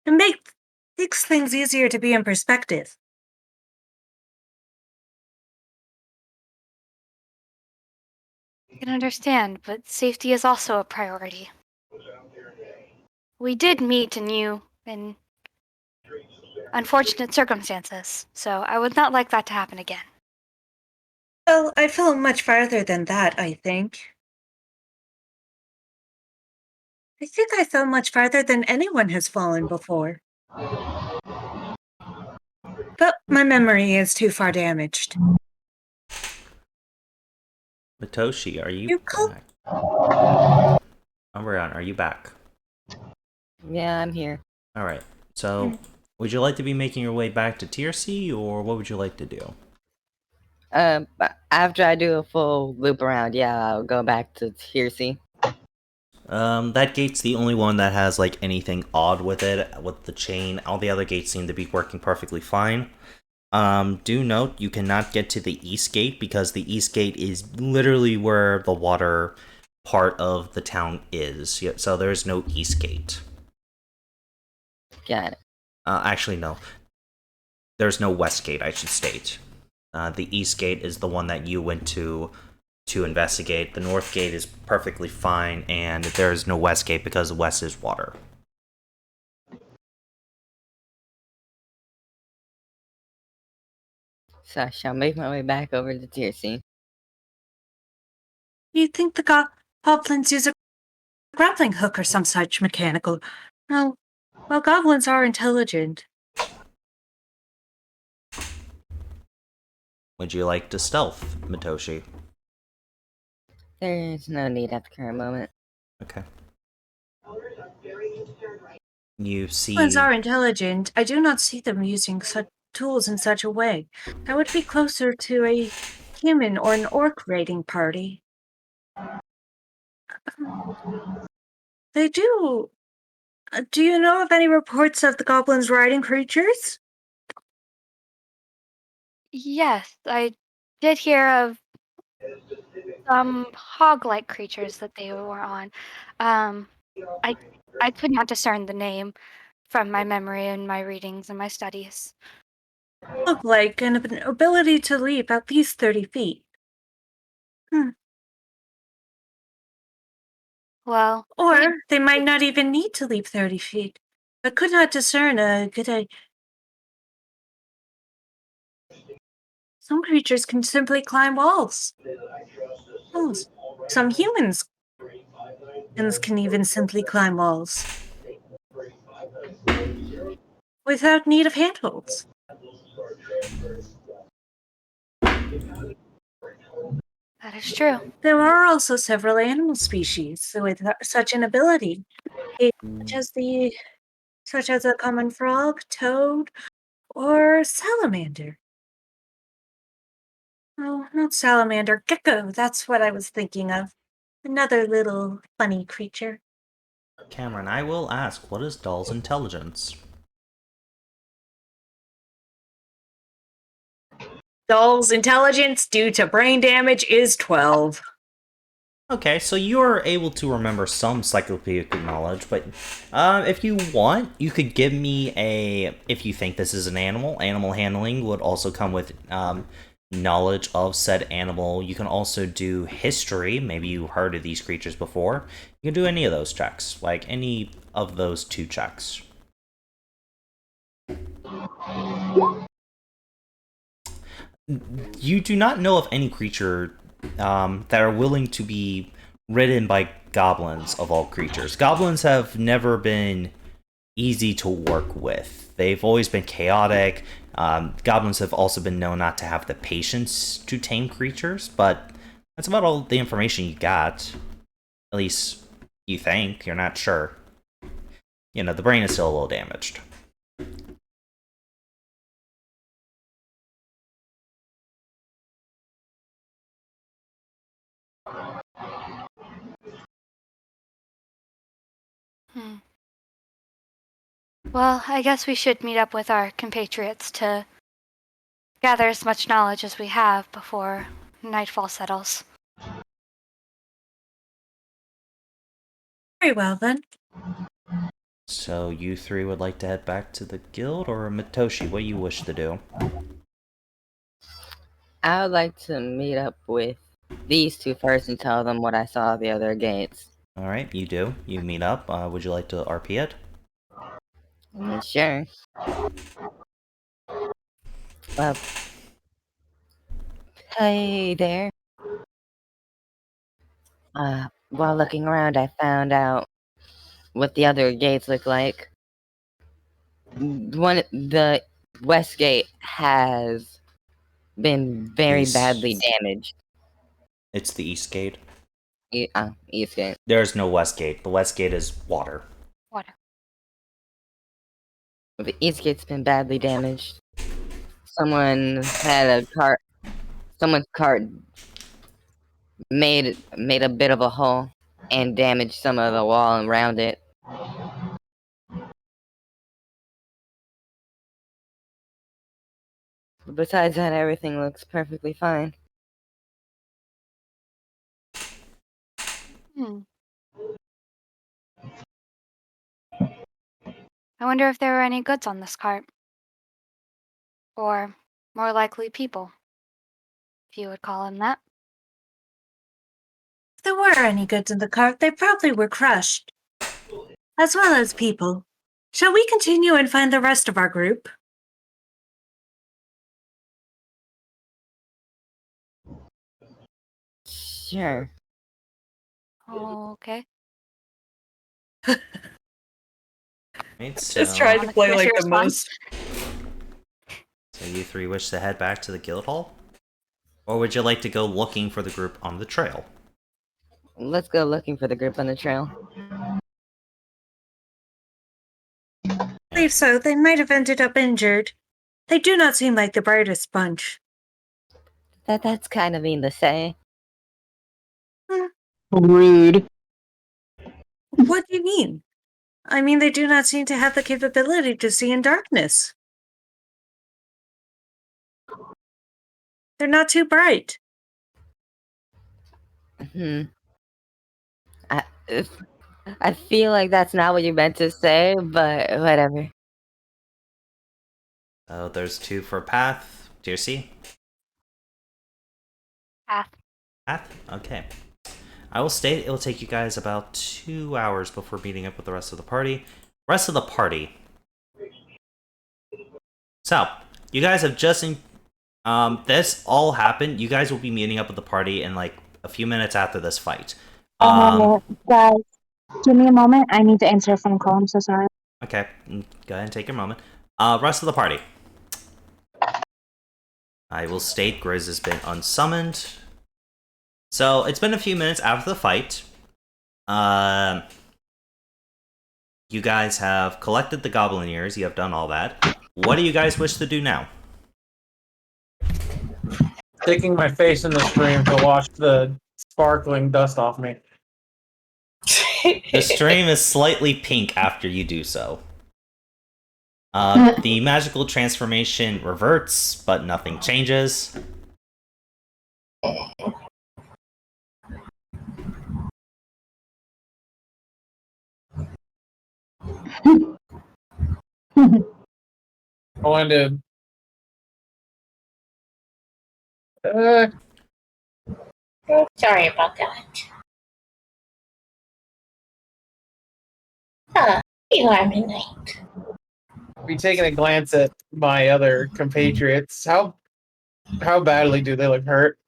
It makes things easier to be in perspective. I can understand, but safety is also a priority. We did meet in unfortunate circumstances, so I would not like that to happen again. Well, I fell much farther than that, I think. I think I fell much farther than anyone has fallen before. But my memory is too far damaged. Matoshi, are you You call- back? Umbreon, are you back? Yeah, I'm here. Alright, so would you like to be making your way back to Tier C, or what would you like to do? But after I do a full loop around, yeah, I'll go back to Tier C. That gate's the only one that has, like, anything odd with it, with the chain. All the other gates seem to be working perfectly fine. Do note, you cannot get to the east gate, because the east gate is literally where the water part of the town is. So there's no east gate. Got it. Actually, no. There's no west gate, I should state. The east gate is the one that you went to investigate. The north gate is perfectly fine, and there is no west gate because the west is water. So I shall make my way back over to Tier C. You think the goblins use a grappling hook or some such mechanical? No. Well, goblins are intelligent. Would you like to stealth, Matoshi? There's no need at the current moment. Okay. You see... Goblins are intelligent. I do not see them using such tools in such a way. That would be closer to a human or an orc raiding party. They do. Do you know of any reports of the goblins riding creatures? Yes, I did hear of some hog-like creatures that they were on. I could not discern the name from my memory and my readings and my studies. Look like an ability to leap at least 30 feet. Well, Or they might not even need to leap 30 feet. I could not discern a good idea. Some creatures can simply climb walls. Some humans can even simply climb walls without need of handholds. that is true. There are also several animal species with such an ability, such as a common frog, toad, or salamander. Oh, not salamander, gecko. That's what I was thinking of. Another little funny creature. Cameron, I will ask, what is Doll's intelligence? Doll's intelligence due to brain damage is 12. Okay, so you are able to remember some encyclopedic knowledge, but if you want, you could give me if you think this is an animal handling would also come with knowledge of said animal. You can also do history. Maybe you heard of these creatures before. You can do any of those checks, like any of those 2 checks. You do not know of any creature that are willing to be ridden by goblins of all creatures. Goblins have never been easy to work with. They've always been chaotic. Goblins have also been known not to have the patience to tame creatures, but that's about all the information you got. At least you think. You're not sure. You know, the brain is still a little damaged. Well, I guess we should meet up with our compatriots to gather as much knowledge as we have before nightfall settles. Very well, then. So you 3 would like to head back to the guild, or Mitoshi, what you wish to do? I would like to meet up with these 2 first and tell them what I saw at the other gates. Alright, you do. You meet up. Would you like to RP it? Sure. Hey there. While looking around, I found out what the other gates look like. The west gate has been very East. badly damaged. It's the east gate. East gate. There's no west gate. The west gate is water. Water. The east gate's been badly damaged. Someone had a cart. Someone's cart made a bit of a hole and damaged some of the wall around it. Besides that, everything looks perfectly fine. I wonder if there were any goods on this cart. Or, more likely, people. If you would call them that. If there were any goods in the cart, they probably were crushed. As well as people. Shall we continue and find the rest of our group? Sure. Okay. Right, so, Just trying to play like the most. So you 3 wish to head back to the guild hall? Or would you like to go looking for the group on the trail? Let's go looking for the group on the trail. I believe so. They might have ended up injured. They do not seem like the brightest bunch. That's kind of mean to say. Rude. What do you mean? I mean, they do not seem to have the capability to see in darkness. They're not too bright. I feel like that's not what you meant to say, but whatever. Oh, there's 2 for Path. Dircy? Path. Path? Okay. I will state it will take you guys about 2 hours before meeting up with the rest of the party. Rest of the party. So, you guys have just... this all happened. You guys will be meeting up with the party in like a few minutes after this fight. Guys, give me a moment. I need to answer a phone call. I'm so sorry. Okay, go ahead and take your moment. Rest of the party. I will state Grizz has been unsummoned. So, it's been a few minutes after the fight. You guys have collected the goblin ears. You have done all that. What do you guys wish to do now? Sticking my face in the stream to wash the sparkling dust off me. The stream is slightly pink after you do so. The magical transformation reverts, but nothing changes. I wanted to Sorry about that. You are midnight. Be taking a glance at my other compatriots. How badly do they look hurt?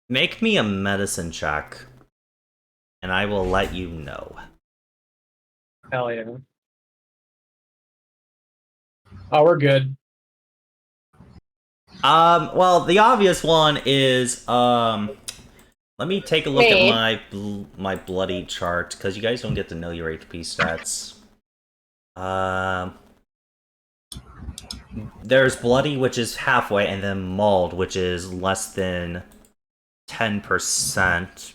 Make me a medicine check, and I will let you know. Hell yeah. Oh, we're good. Well, the obvious one is, let me take a look at my bloody chart, because you guys don't get to know your HP stats. There's bloody, which is halfway, and then mauled, which is less than 10%.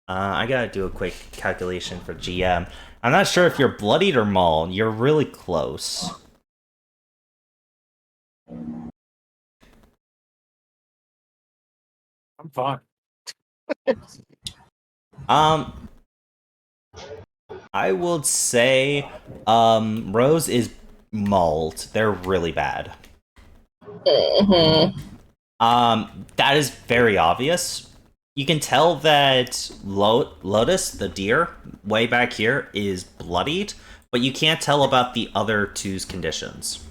I gotta do a quick calculation for GM. I'm not sure if you're bloodied or mauled. You're really close. I'm fine. I would say, Rose is mauled. They're really bad. That is very obvious. You can tell that Lotus, the deer, way back here, is bloodied, but you can't tell about the other two's conditions.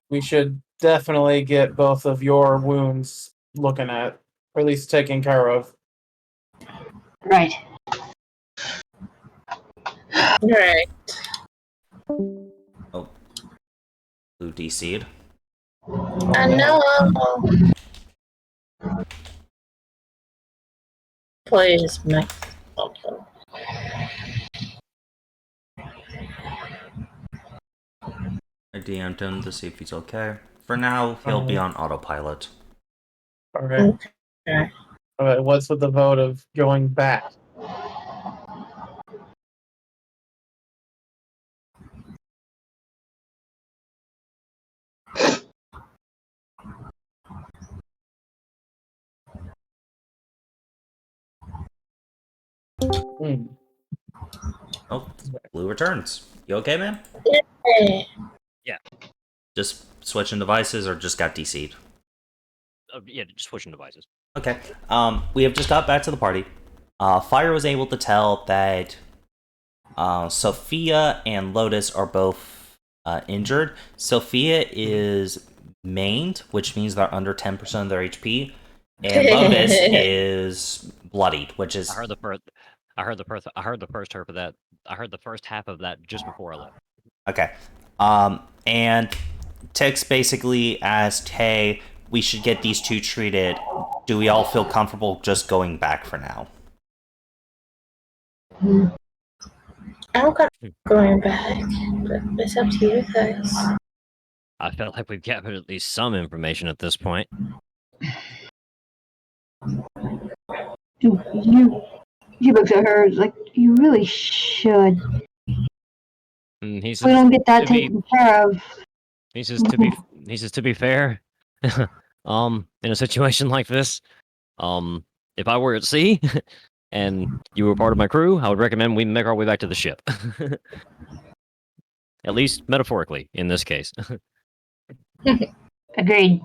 We should definitely get both of your wounds looking at, or at least taken care of. Right. Right. Oh. Who DC'd? I know. Please make something. I DM'd him to see if he's okay. For now, he'll be on autopilot. Okay. Okay. Alright, what's with the vote of going back? Oh, Blue returns. You okay, man? Yeah. Just switching devices or just got DC'd? Yeah, just switching devices. Okay. We have just got back to the party. Fire was able to tell that Sophia and Lotus are both injured. Sophia is maimed, which means they're under 10% of their HP, and Lotus is bloodied, which is. I heard the first half of that just before I left. Okay. And Tix basically asked, "Hey, we should get these two treated. Do we all feel comfortable just going back for now?" I'm going back, but it's up to you guys. I feel like we've gathered at least some information at this point. You looked at her like, you really should. He says, We don't get that taken care of. He says to be fair, in a situation like this, if I were at sea and you were part of my crew, I would recommend we make our way back to the ship. At least metaphorically, in this case. Agreed.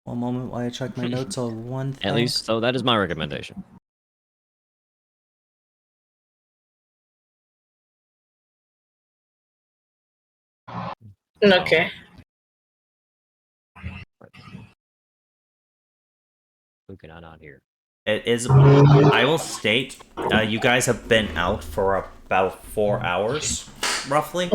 One moment while I check my notes on one thing. At least, so that is my recommendation. Okay. Who can I not hear? It is. I will state, you guys have been out for about 4 hours, roughly.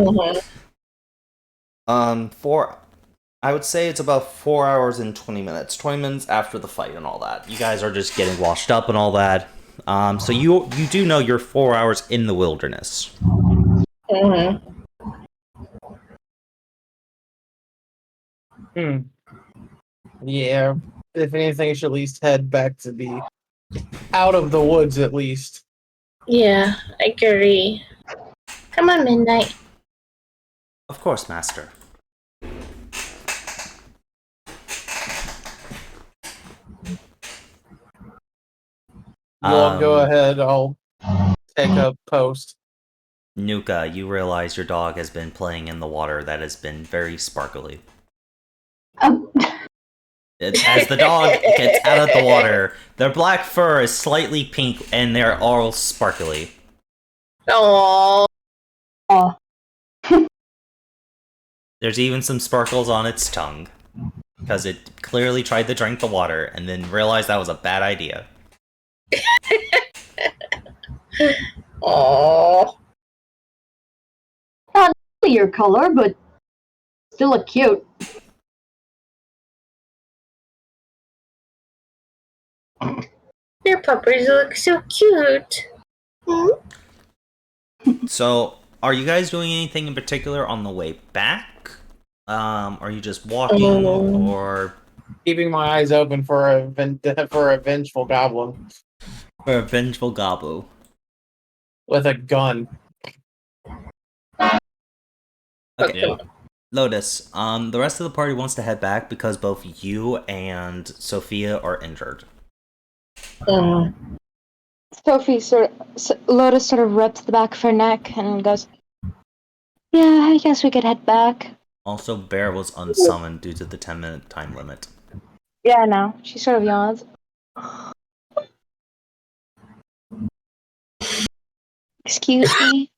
I would say it's about 4 hours and 20 minutes. 20 minutes after the fight and all that. You guys are just getting washed up and all that. So you do know you're 4 hours in the wilderness. Yeah, if anything, you should at least head back to be out of the woods at least. Yeah, I agree. Come on, Midnight. Of course, Master. Well, go ahead. I'll take a post. Nuka, you realize your dog has been playing in the water that has been very sparkly. Um, As the dog gets out of the water, their black fur is slightly pink and they're all sparkly. Oh, aw. There's even some sparkles on its tongue. Because it clearly tried to drink the water and then realized that was a bad idea. oh. Not your color, but still look cute. Your puppies look so cute. Hmm? So, are you guys doing anything in particular on the way back? Are you just walking, or Keeping my eyes open for a vengeful goblin for a vengeful Gabu? with a gun. Okay, Yeah. Lotus. The rest of the party wants to head back because both you and Sophia are injured. Lotus sort of rips the back of her neck and goes, "Yeah, I guess we could head back." Also, Bear was unsummoned due to the 10-minute time limit. Yeah, no. She sort of yawns. Excuse me.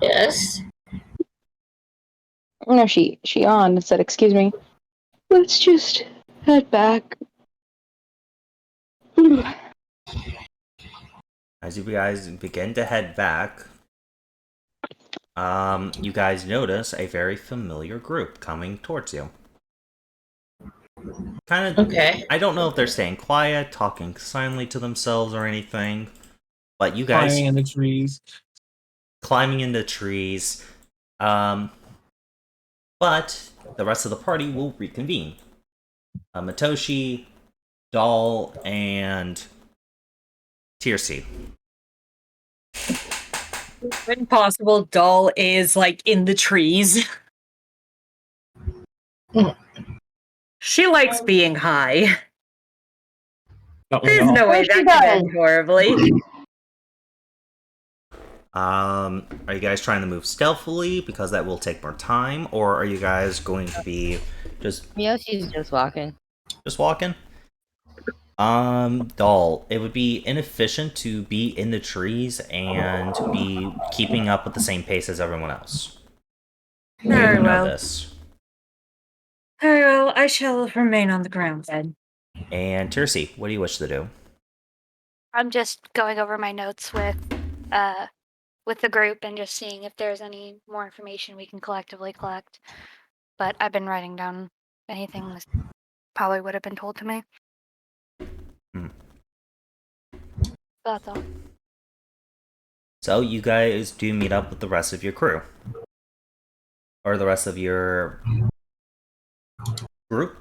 Yes. No, she yawned and said, "Excuse me. Let's just head back." As you guys begin to head back, you guys notice a very familiar group coming towards you. Kind of. Okay. I don't know if they're staying quiet, talking silently to themselves or anything, but you guys Climbing in the trees. climbing into trees. But the rest of the party will reconvene. Matoshi, Doll, and Tiercy. When possible, Doll is like in the trees. She likes being high. There's no way Of course she that could does. end horribly. Are you guys trying to move stealthily because that will take more time, or are you guys going to be just Miyoshi's just walking. walking? Doll, it would be inefficient to be in the trees and be keeping up with the same pace as everyone else. Very You know well. this. Very well, I shall remain on the ground then. And Tiercy, what do you wish to do? I'm just going over my notes with the group and just seeing if there's any more information we can collectively collect. But I've been writing down anything that probably would have been told to me. That's all. So you guys do meet up with the rest of your crew. Or the rest of your group?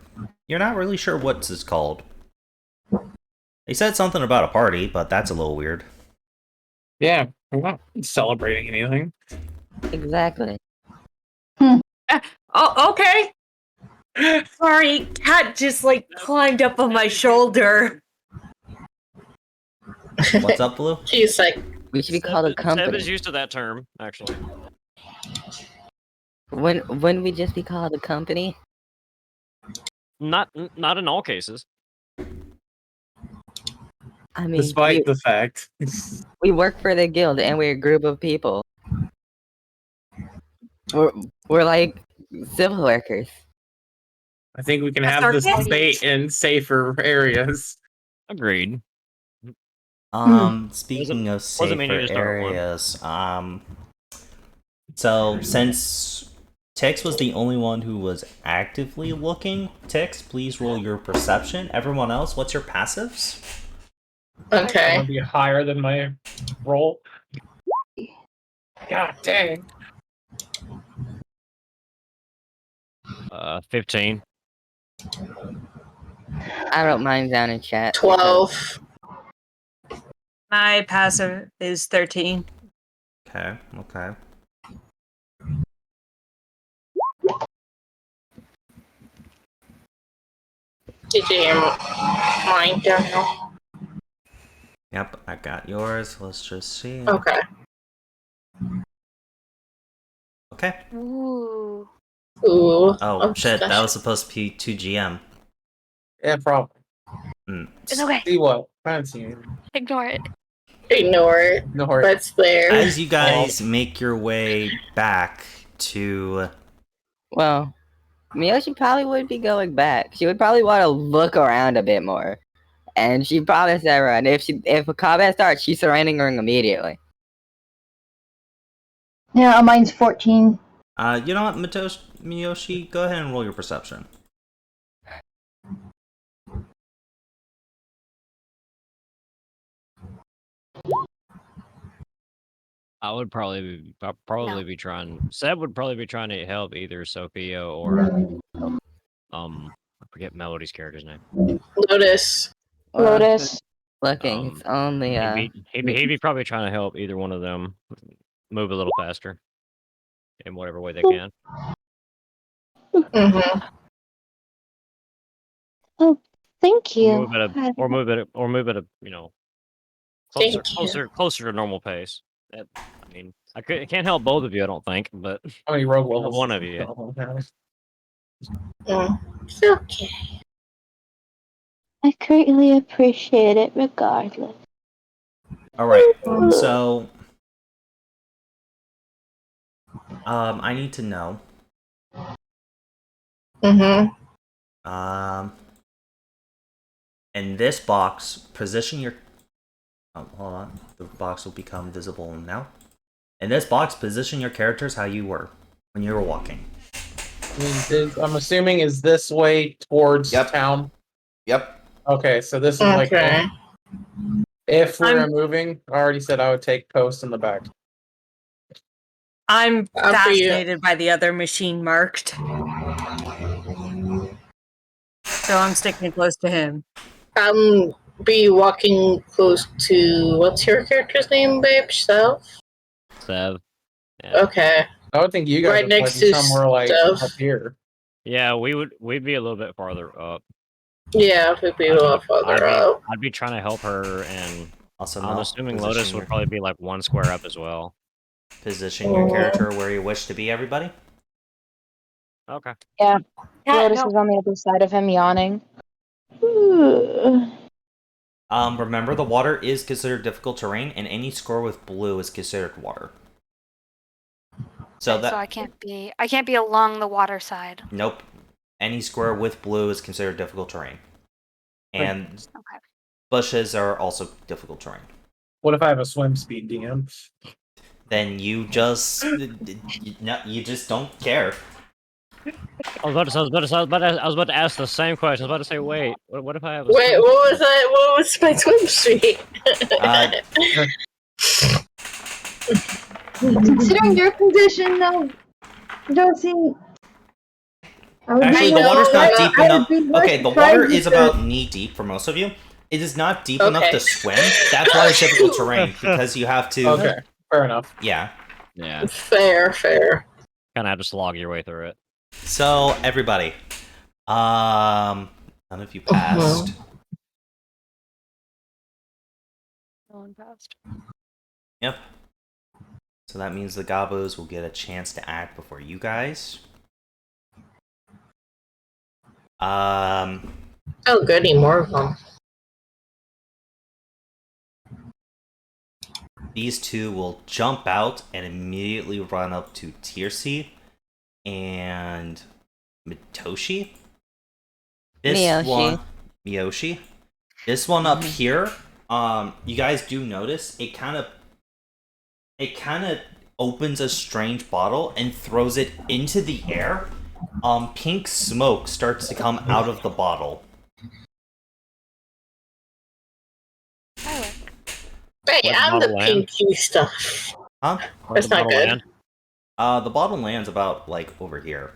You're not really sure what this is called. They said something about a party, but that's a little weird. Yeah, we're not celebrating anything. Exactly. Oh, okay. Sorry, cat just like climbed up on my shoulder. What's up, Blue? She's like, We should be called a Seb is company. used to that term, actually. Wouldn't we just be called a company? Not in all cases. I mean, Despite the fact. we work for the guild and we're a group of people. We're like civil workers. I think we can That's have this sarcastic. debate in safer areas. Agreed. Speaking of wasn't meaning safer to start one. areas, so since Tix was the only one who was actively looking, Tix, please roll your perception. Everyone else, what's your passives? I'm okay. gonna be higher than my roll. God dang. 15. I wrote mine down in chat. 12. My passive is 13. Okay. Did you hear mine, Daniel? Yep, I got yours. Let's just see. Okay. Okay. Ooh. Ooh. Oh shit, that was supposed to be 2GM. Yeah, probably. It's okay. See what? I don't see anything. Ignore it. Ignore it. Ignore it. But it's there. As you guys make your way back to... Well, Miyoshi probably would be going back. She would probably want to look around a bit more. And she probably said run. If a combat starts, she's surrendering immediately. Yeah, mine's 14. You know what, Miyoshi, go ahead and roll your perception. I would probably be trying. Seb would probably be trying to help either Sophia or I forget Melody's character's name. Lotus. Well, Lotus. looking, it's only He'd be probably trying to help either one of them move a little faster in whatever way they can. Mm-hmm. Oh, thank Or you. move at a you know Thank closer to normal pace. I mean, I can't help both of you, I don't think, but How many rogue levels? one of you. It's okay. I greatly appreciate it regardless. Alright, so... I need to know... Mm-hmm. In this box, position your... Oh, hold on. The box will become visible now. In this box, position your characters how you were when you were walking. I'm assuming is this way towards town. Yep. Okay, so this is like if we're moving. I already said I would take post in the back. I'm fascinated by the other machine marked. So I'm sticking close to him. Be walking close to what's your character's name, babe? Self? Sev. Yeah. Okay. I would think you guys Right would next be to somewhere like Steph. up here. Yeah, we'd be a little bit farther up. Yeah, we'd be a lot farther up. I'd be trying to help her, and Also, I'm assuming Lotus would probably be like one square up as well. Position your character where you wish to be, everybody. Okay. Yeah. Yeah, Lotus no. is on the other side of him, yawning. Remember, the water is considered difficult terrain, and any score with blue is considered water. So I can't be along the water side. Nope. Any square with blue is considered difficult terrain. And bushes are also difficult terrain. What if I have a swim speed, DM? Then you just... you just don't care. I was about to ask the same question. I was about to say, wait, what if I have a Wait, what was that? What was my swim speed? Considering your condition, though, Josie. Actually, the water's not deep enough. Okay, the water is about knee deep for most of you. It is not deep enough to swim. That's why it's difficult terrain, because you have to... Okay, fair enough. Yeah. Yeah. Fair. Kind of have to slog your way through it. So, everybody. None of you passed. No one passed. Yep. So that means the Gobos will get a chance to act before you guys. Oh, goody, more of them. These two will jump out and immediately run up to Tiercy and Mitoshi. Miyoshi. This one up here, you guys do notice it kind of opens a strange bottle and throws it into the air. Pink smoke starts to come out of the bottle. Hey, I'm the pinky stuff. Huh? That's not good. The bottle lands about, like, over here.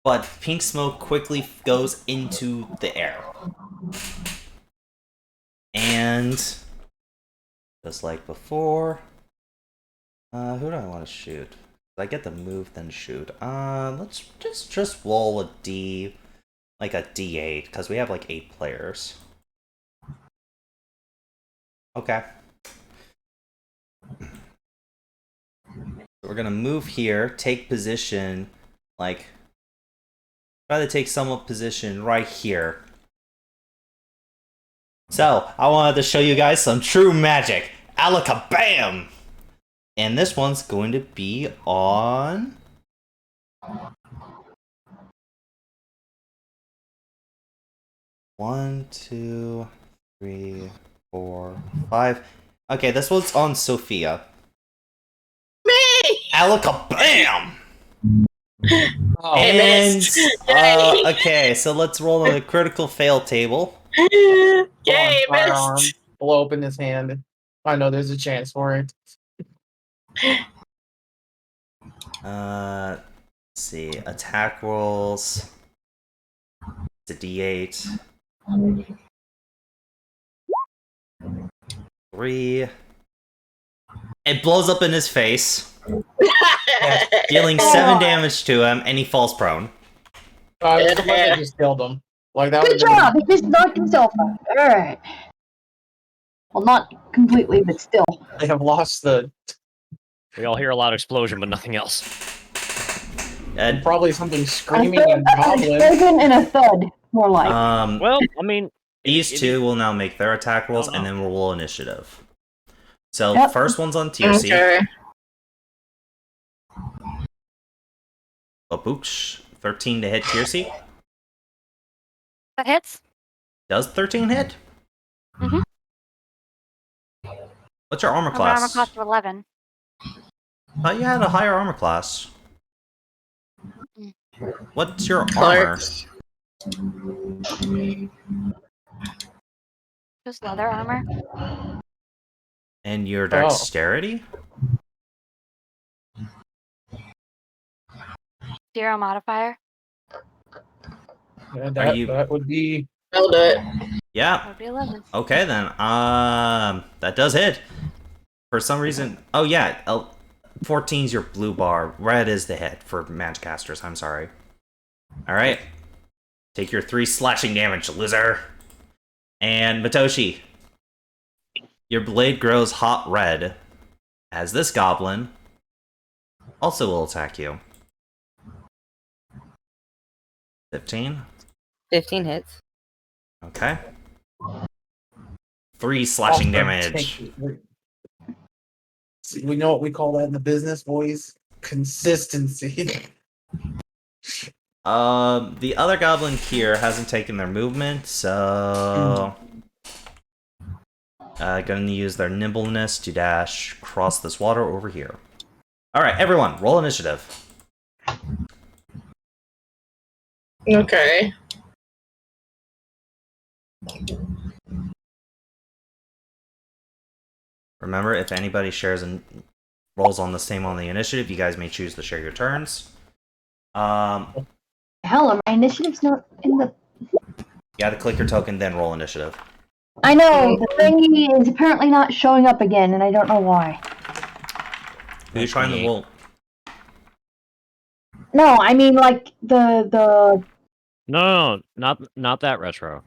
But pink smoke quickly goes into the air. And... just like before... who do I want to shoot? I get to move, then shoot. Let's just roll a D... like a D8, because we have, like, 8 players. Okay. We're gonna move here, take position, like, try to take somewhat position right here. So, I wanted to show you guys some true magic. Alakabam! And this one's going to be on... One, two, three, 4, 5. Okay, this one's on Sophia. Me! Alakabam! Oh, And missed. Yay. okay, so let's roll on the critical fail table. Yay, firearm. missed. Blow open his hand. I know there's a chance for it. Let's see, attack rolls. It's a D8. 3. It blows up in his face, dealing 7 damage to him, and he falls prone. I just killed him. Like that. Good would've been- job! He just knocked himself out. Alright. Well, not completely, but still. They have lost the We all hear a loud explosion, but nothing else. And probably something An screaming and goblin. explosion and a thud, more like. Well, I mean, these two will now make their attack rolls, and then we'll roll initiative. So, Yep. first one's on Tiercy. Okay. Oh, booch. 13 to hit Tiercy. That hits. Does 13 hit? Mhm. What's your armor Over class? armor class of 11. Thought you had a higher armor class. What's your armor? Clark's. Just leather armor. And your dexterity? 0 modifier. Yeah, Are you- that would be. I'll do it. That Yeah. would be 11. Okay then. That does hit. For some reason. Oh yeah. 14's your blue bar. Red is the hit for magicasters. I'm sorry. All right. Take your 3 slashing damage, loser. And Matoshi, your blade grows hot red, as this goblin also will attack you. 15. 15 hits. Okay. 3 slashing damage. See, we know what we call that in the business, boys. Consistency. The other goblin here hasn't taken their movement, so gonna use their nimbleness to dash across this water over here. All right, everyone, roll initiative. Okay. Remember, if anybody shares and rolls on the same on the initiative, you guys may choose to share your turns. Hell, my initiative's not in the. You gotta click your token, then roll initiative. I know, the thingy is apparently not showing up again, and I don't know why. Who are you trying to roll? No, I mean, like, the. No, not that retro.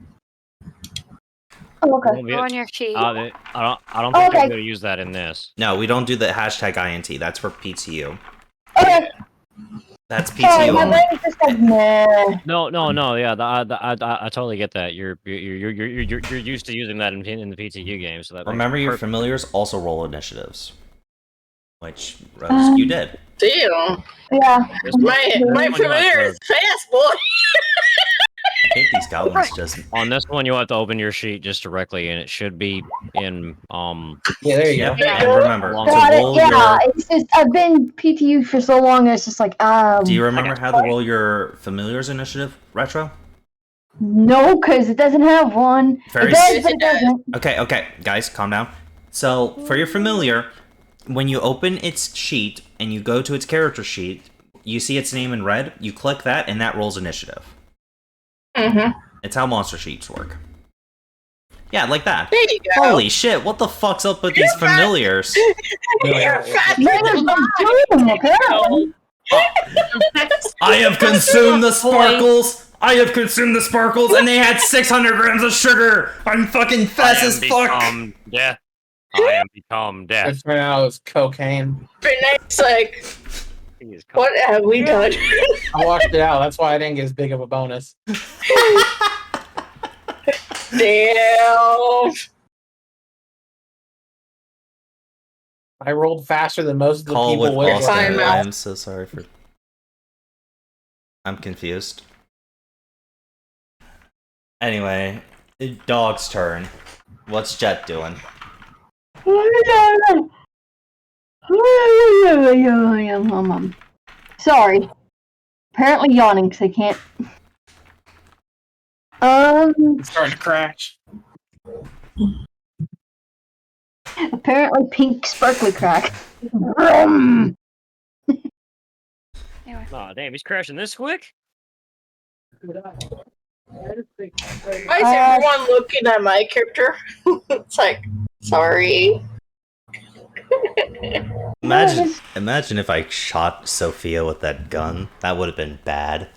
Oh, okay. Won't be- Go on your sheet. I don't think Okay. you're going to use that in this. No, we don't do the hashtag INT. That's for PTU. Okay, That's sorry, PTU my only. brain's just like, nah. No, yeah, I totally get that. You're used to using that in the PTU game, so that makes Remember, your perfect- familiars also roll initiatives, which Rose, you did. Damn. Yeah. My This one you familiar have is fast, boy. I hate these goblins just. On this one, you have to open your sheet just directly, and it should be in Yeah, there you Yep, go. and remember, Got to Got it, roll yeah, your. it's just, I've been PTU for so long, it's just like, Do you remember how to roll your familiars initiative, Retro? no, because it doesn't have one. Very It does, but it doesn't. Okay, guys, calm down. So, for your familiar, when you open its sheet and you go to its character sheet, you see its name in red, you click that, and that rolls initiative. Mm-hmm. It's how monster sheets work. Yeah, like that. There you go. Holy shit, what the fuck's up with these familiars? You're fast. Rangers from Doom, apparently. I have consumed the sparkles! I have consumed the sparkles, and they had 600 grams of sugar! I'm fucking fast as fuck! Yeah. I am become death. It's pronounced cocaine. But next, like, He is what have we done? I washed it out. That's why I didn't get as big of a bonus. Damn. I rolled faster than most of the Call with people with Austin. Fine, I Mal. am so sorry for. I'm confused. Anyway, dog's turn. What's Jet doing? Sorry. Apparently yawning because I can't. It's starting to crash. Apparently pink sparkly crack. Anyway. Aw, damn, he's crashing this quick? Why is everyone looking at my character? It's like, sorry. Imagine if I shot Sophia with that gun. That would have been bad.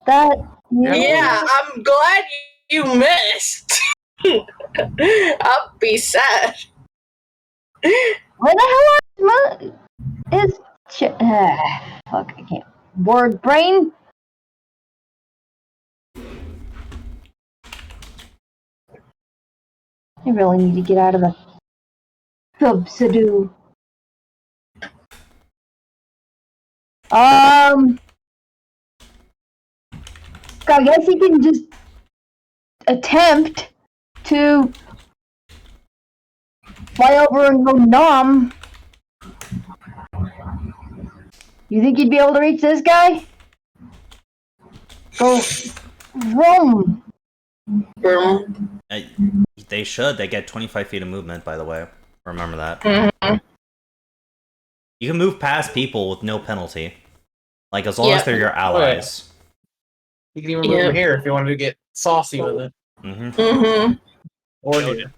That. Yeah, I'm glad you missed. I'll be sad. Where the hell is fuck, I can't. Word brain? I really need to get out of the Subsidoo. I guess he can just attempt to fly over and go nom. You think you'd be able to reach this guy? Go vroom. Boom. They should. They get 25 feet of movement, by the way. Remember that. Mhm. You can move past people with no penalty. Like, as long as they're your allies. You can even move over here if you wanted to get saucy with it. Mm-hmm. Mm-hmm. Or No, here.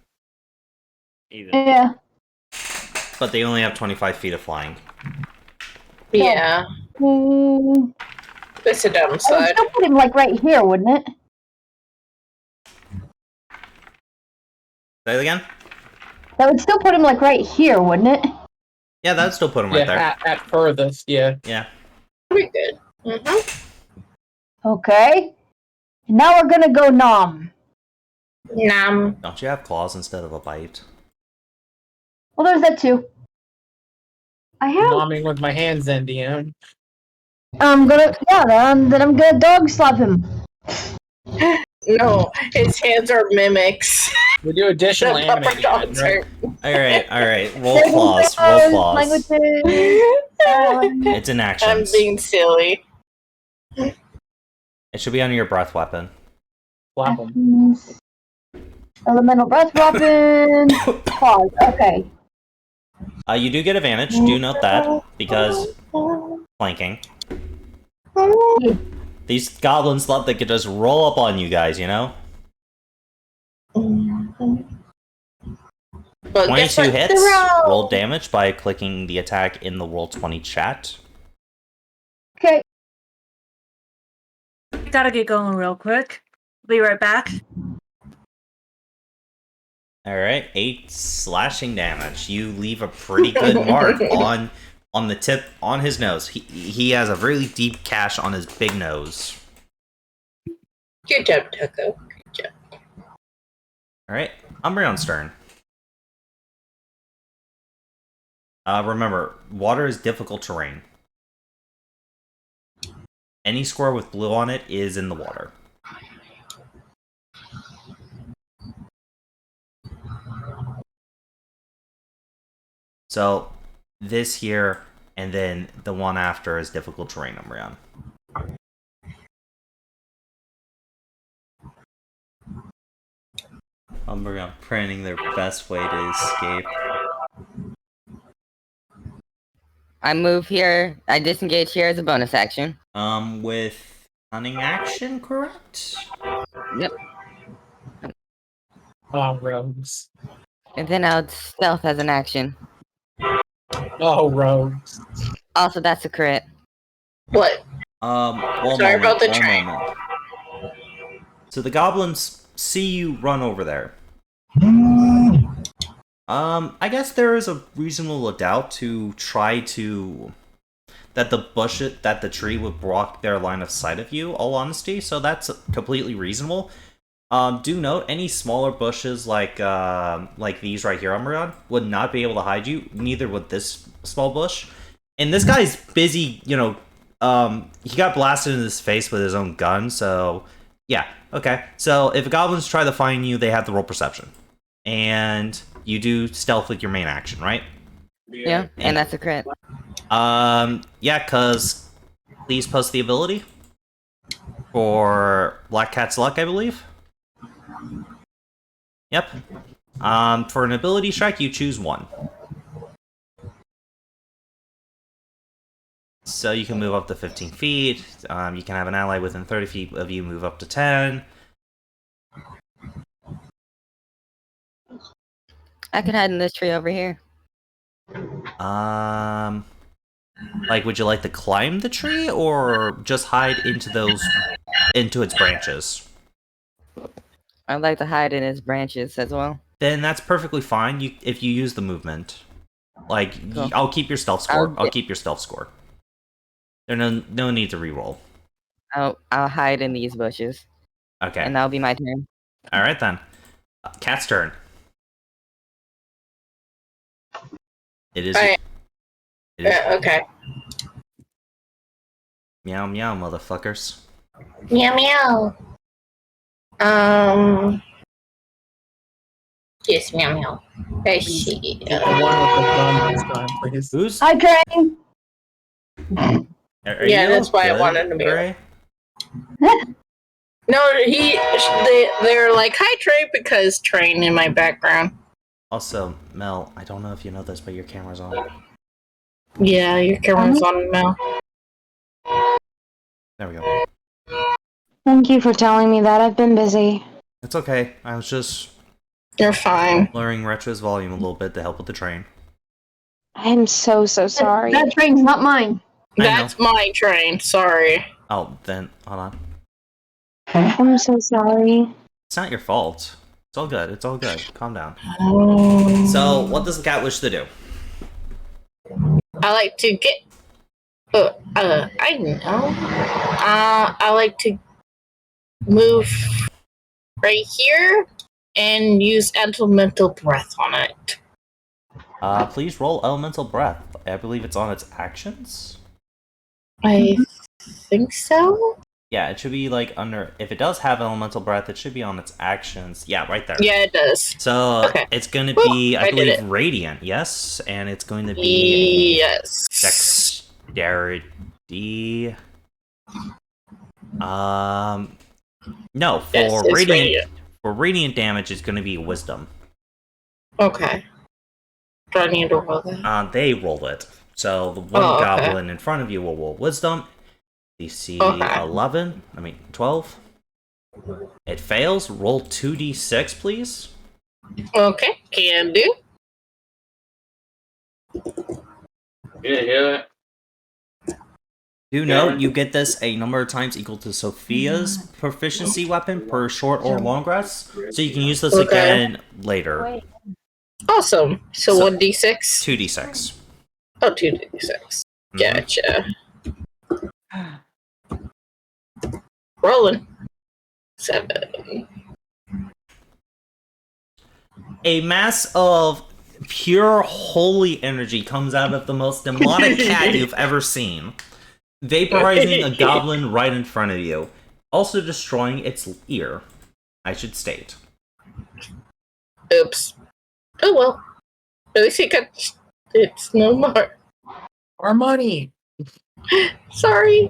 Either. Yeah. But they only have 25 feet of flying. Yeah. That's a I would downside. still put him like right here, wouldn't it? Say it again? That would still put him like right here, wouldn't it? Yeah, that'd still put him right there. At furthest, yeah. Yeah. Pretty good. Mm-hmm. Okay. Now we're gonna go nom. Nom. Don't you have claws instead of a bite? Well, there's that too. I have. Nomming with my hands then, DM. I'm gonna. Yeah, then I'm gonna dog slap him. No, his hands are mimics. We do additional The pupper animating, dogs right? are. Alright. Roll claws. Roll claws. Languages. It's in I'm actions. being silly. It should be under your breath weapon. Flap 'em. Elemental breath weapon. Pause. Okay. You do get advantage. Do note that. Because flanking. These goblins thought they could just roll up on you guys, you know? But 22 guess what? hits. They're all- Roll damage by clicking the attack in the Roll20 chat. Okay. Gotta get going real quick. Be right back. Alright, 8 slashing damage. You leave a pretty good mark on the tip, on his nose. He has a really deep gash on his big nose. Good job, Tucko. Good job. Alright, Umbreon's turn. Remember, water is difficult terrain. Any square with blue on it is in the water. So, this here, and then the one after is difficult terrain, Umbreon. Umbreon planning their best way to escape. I move here. I disengage here as a bonus action. With cunning action, correct? Yep. Oh, rogues. And then I'll stealth as an action. Oh, rogues. Also, that's a crit. What? One Sorry about the one train. moment. So the goblins see you run over there. I guess there is a reasonable doubt to try to that the tree would block their line of sight of you. All honesty, so that's completely reasonable. Do note any smaller bushes like these right here, Umbreon, would not be able to hide you. Neither would this small bush. And this guy's busy, he got blasted in his face with his own gun. So yeah, okay. So if goblins try to find you, they have to roll perception, and you do stealth with your main action, right? Yeah, and that's a crit. Yeah, cause please post the ability for Black Cat's Luck, I believe. Yep. For an ability strike, you choose one. So you can move up to 15 feet. You can have an ally within 30 feet of you move up to 10. I could hide in this tree over here. Like, would you like to climb the tree or just hide into its branches? I'd like to hide in its branches as well. Then that's perfectly fine. If you use the movement, like, Cool. I'll keep your stealth score. I'll keep your stealth score. There's no need to reroll. I'll hide in these bushes. Okay. And that'll be my turn. All right then. Cat's turn. It is. Alright. It is. Okay. Meow meow, motherfuckers. Meow meow. Yes, meow meow. I see. The one with the gun this time, please. Who's? Hi, Train. Are Yeah, you that's why I good, wanted to be- Gray? No, they're like, hi, Trey, because Train in my background. Also, Mel, I don't know if you know this, but your camera's on. Yeah, your camera's on now. There we go. Thank you for telling me that. I've been busy. It's okay. I was just You're fine. lowering Retro's volume a little bit to help with the train. I am so sorry. That train's not mine. I know. That's my Train. Sorry. Oh, then, hold on. I'm so sorry. It's not your fault. It's all good. It's all good. Calm down. Um, So, what does the cat wish to do? I like to get. I don't know. I like to move right here and use elemental breath on it. Please roll Elemental Breath. I believe it's on its actions? I think so. Yeah, it should be like under. If it does have Elemental Breath, it should be on its actions. Yeah, right there. Yeah, it does. So Okay. it's going to Woo, be, I I did believe, it. Radiant, yes? And it's going to be Yes. Dexterity. No, for Yes, it's Radiant, for Radiant damage, it's going to be Wisdom. Okay. Do I need to roll that? They rolled it. So the one okay. goblin in front of you will roll Wisdom. DC Okay. 12. It fails. Roll 2d6, please. Okay, can do. Yeah. Do note, you get this a number of times equal to Sophia's proficiency weapon per short or long rest. So you can use this Okay. again later. Awesome. So So- 1d6? 2d6. Oh, 2d6. Mhm. Gotcha. Rolling. 7. A mass of pure holy energy comes out of the most demonic cat you've ever seen, vaporizing a goblin right in front of you, also destroying its ear, I should state. Oops. Oh well. At least it got. It's no more. Our money. Sorry.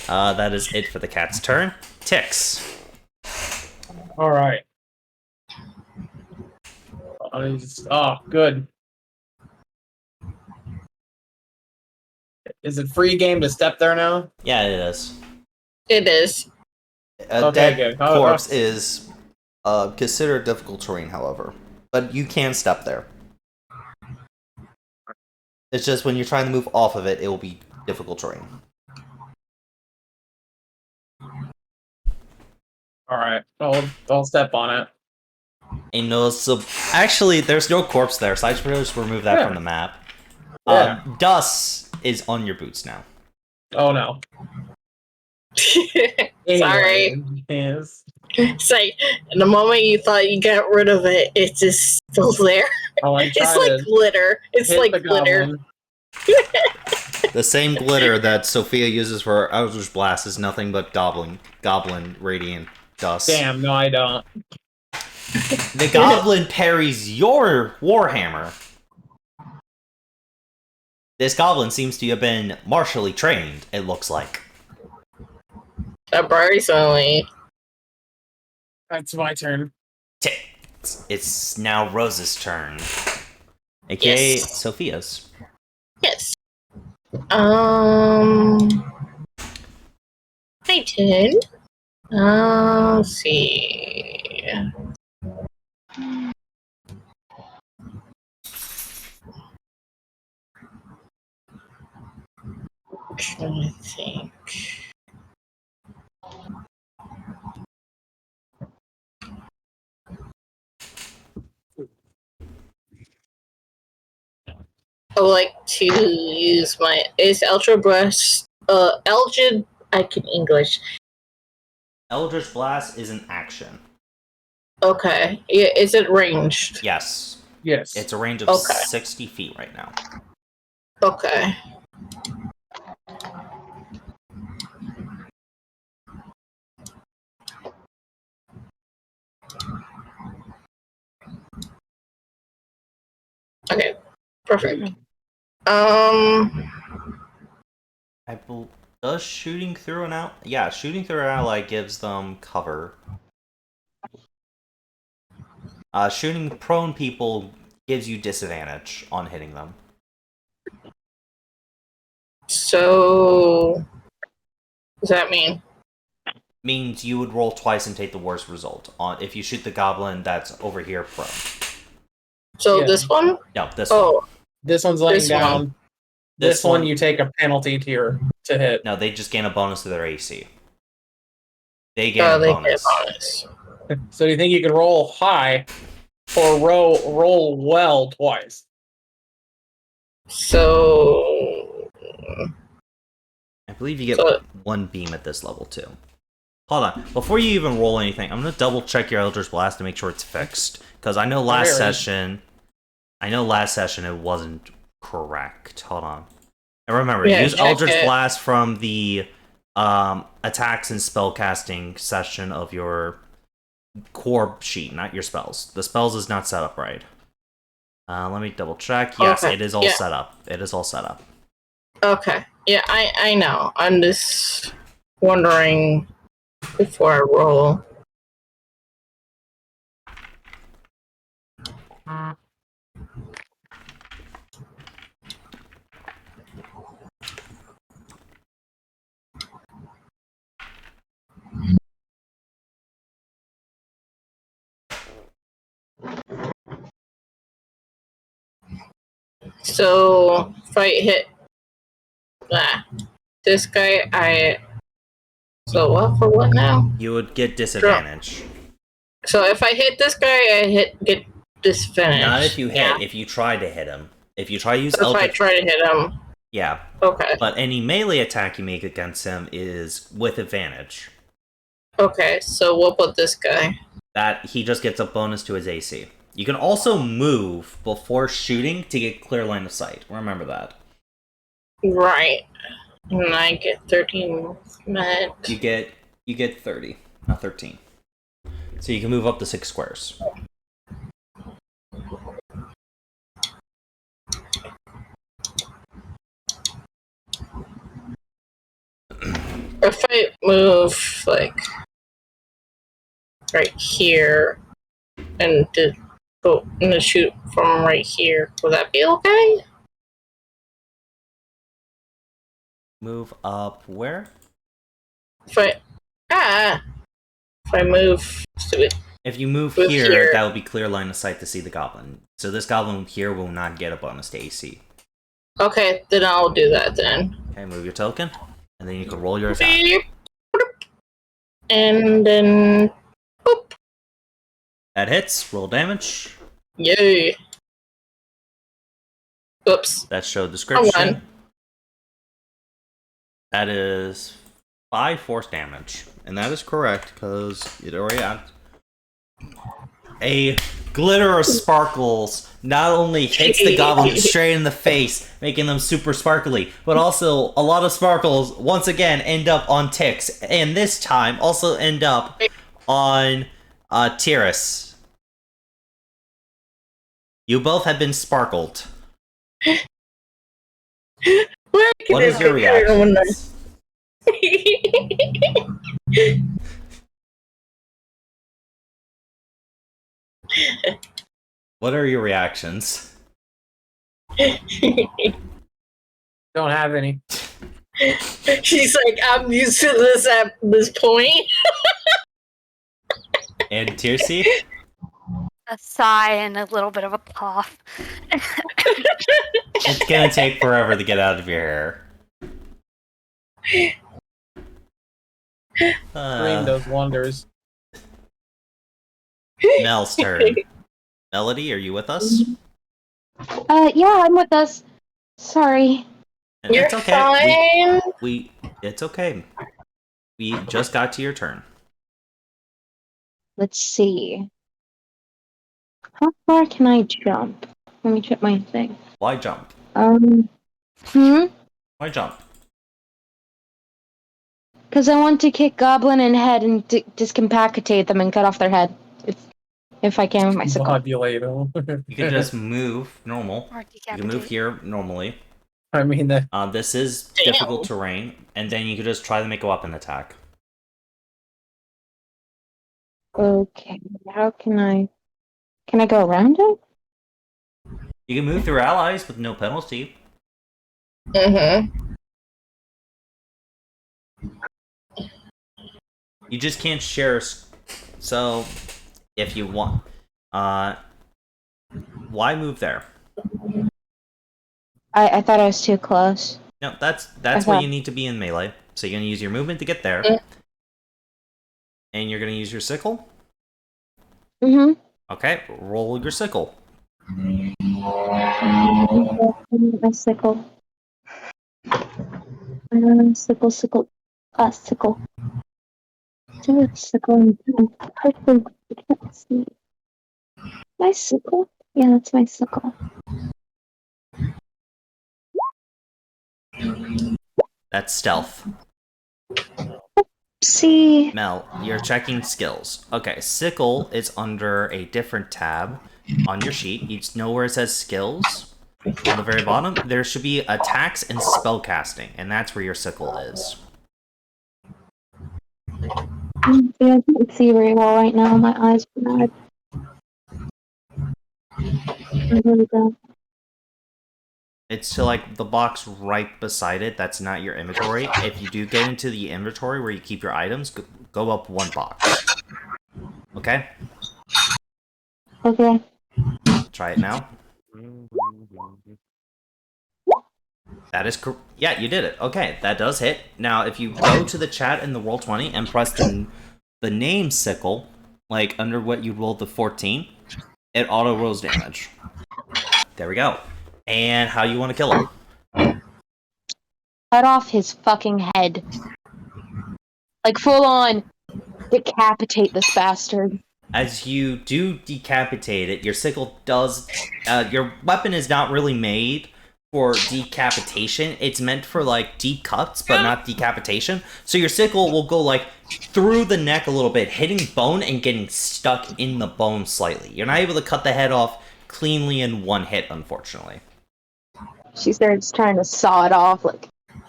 That is it for the cat's turn. Ticks. All right. Oh, good. Is it free game to step there now? Yeah, it is. It is. A Okay, dead good. corpse is considered difficult terrain, however. But you can step there. It's just when you're trying to move off of it, it will be difficult terrain. All right. I'll step on it. And no, so actually, there's no corpse there, so I just remove that from the map. Dust is on your boots now. Oh no. Sorry. Yes. It's like the moment you thought you got rid of it, it's just still there. Oh, I It's tried like to glitter. It's hit like the glitter. goblin. The same glitter that Sophia uses for her Eldritch Blast is nothing but Goblin Radiant Dust. Damn, no, I don't. The Goblin parries your Warhammer. This Goblin seems to have been martially trained, it looks like. Surprisingly. That's my turn. It's now Rose's turn. AKA Yes. Sophia's. Yes. I did. Let's see. Trying to think. I would like to use my Ultra Blast Eldritch. I can English. Eldritch Blast is an action. Okay. Yeah, is it ranged? Yes. Yes. It's a range of Okay. 60 feet right now. Okay. Okay. Perfect. Does shooting through an ally? Yeah, shooting through an ally gives them cover. Shooting prone people gives you disadvantage on hitting them. So, what does that mean? Means you would roll twice and take the worst result on if you shoot the goblin that's over here prone. So Yeah. this one? No, this one. Oh, This one's laying This down. one. This one you take a penalty to hit. No, they just gain a bonus to their AC. They gain a they get bonus. a bonus. So do you think you can roll high or roll well twice? So, I believe you get So- one beam at this level too. Hold on, before you even roll anything, I'm gonna double check your Eldritch Blast to make sure it's fixed. Because I know last session it wasn't correct. Hold on. And remember, Yeah, use check Eldritch it. Blast from the attacks and spellcasting section of your core sheet, not your spells. The spells is not set up right. Let me double check. Yes, Okay, it is all yeah. set up. It is all set up. Okay. Yeah, I know. I'm just wondering before I roll. So if I hit this guy, so what for what now? You would get disadvantage. So if I hit this guy, I get disadvantage. Not if you hit. Yeah. If you try to hit him. If you try to use So if I Eldritch, try to hit him, yeah. okay. But any melee attack you make against him is with advantage. Okay, so what about this guy? That he just gets a bonus to his AC. You can also move before shooting to get clear line of sight. Remember that. Right. And I get 13 minutes. You get 30, not 13. So you can move up to 6 squares. If I move like right here and go and shoot from right here, would that be okay? Move up where? If I move to it. If you move Move here, here. that will be clear line of sight to see the goblin. So this goblin here will not get a bonus to AC. Okay, then I'll do that then. Okay, move your token, and then you can roll your attack. Beep. And then boop. That hits. Roll damage. Yay. Oops. That show Wrong description. one. That is 5 force damage. And that is correct, because it already had a glitter of sparkles not only hits the goblin straight in the face, making them super sparkly, but also a lot of sparkles once again end up on Tix, and this time also end up on Tiris. You both have been sparkled. What is your reaction? What are your reactions? Don't have any. She's like, I'm used to this at this point. And Tirsi? A sigh and a little bit of a cough. It's gonna take forever to get out of your hair. Green does wonders. Mel's turn. Melody, are you with us? Yeah, I'm with us. Sorry. And You're it's okay. fine. It's okay. We just got to your turn. Let's see. How far can I jump? Let me check my thing. Why jump? Hmm? Why jump? Because I want to kick Goblin in head and discapacitate them and cut off their head. If I can with my sickle. Modulate them. You can just move normal. Or You can move decapitate. here normally. I mean that. This is Damn. difficult terrain, and then you can just try to make a weapon attack. Okay, how can I... Can I go around it? You can move through allies with no penalty. Mm-hmm. You just can't share. So, if you want, why move there? I thought I was too close. No, that's why you need to be in melee. So you're gonna use your movement to get there, and you're gonna use your sickle. Mm-hmm. Okay, roll your sickle. My sickle. Sickle. Sickle. Sickle. Hopefully, I can't see. My sickle? Yeah, that's my sickle. That's stealth. See. Mel, you're checking skills. Okay, sickle is under a different tab on your sheet. You know where it says skills? On the very bottom, there should be attacks and spellcasting, and that's where your sickle is. Yeah, I can't see very well right now. My eyes are bad. There we go. It's to like the box right beside it. That's not your inventory. If you do get into the inventory where you keep your items, go up one box. Okay? Okay. Try it now. That is correct. Yeah, you did it. Okay, that does hit. Now, if you go to the chat in the Roll20 and press the name sickle, like under what you rolled the 14, it auto rolls damage. There we go. And how you want to kill him? Cut off his fucking head. Like, full on decapitate this bastard. As you do decapitate it, your sickle does... your weapon is not really made for decapitation. It's meant for, like, deep cuts, but not decapitation. So your sickle will go, like, through the neck a little bit, hitting bone and getting stuck in the bone slightly. You're not able to cut the head off cleanly in one hit, unfortunately. She starts trying to saw it off, like,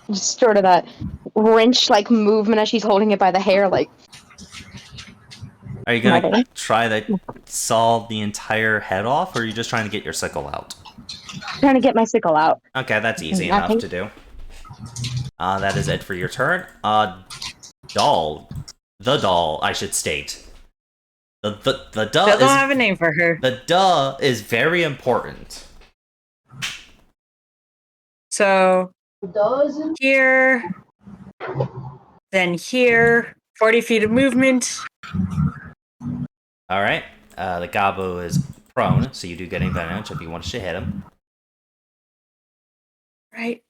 just sort of that wrench-like movement as she's holding it by the hair, like... Are you gonna try to saw the entire head off, or are you just trying to get your sickle out? Trying to get my sickle out. Okay, that's easy Nothing. enough to do. That is it for your turn. Doll. The doll, I should state. The duh Still don't have a name for her. The duh is very important. So here, then here, 40 feet of movement. Alright. The Gobbo is prone, so you do get advantage if you want to hit him. Right.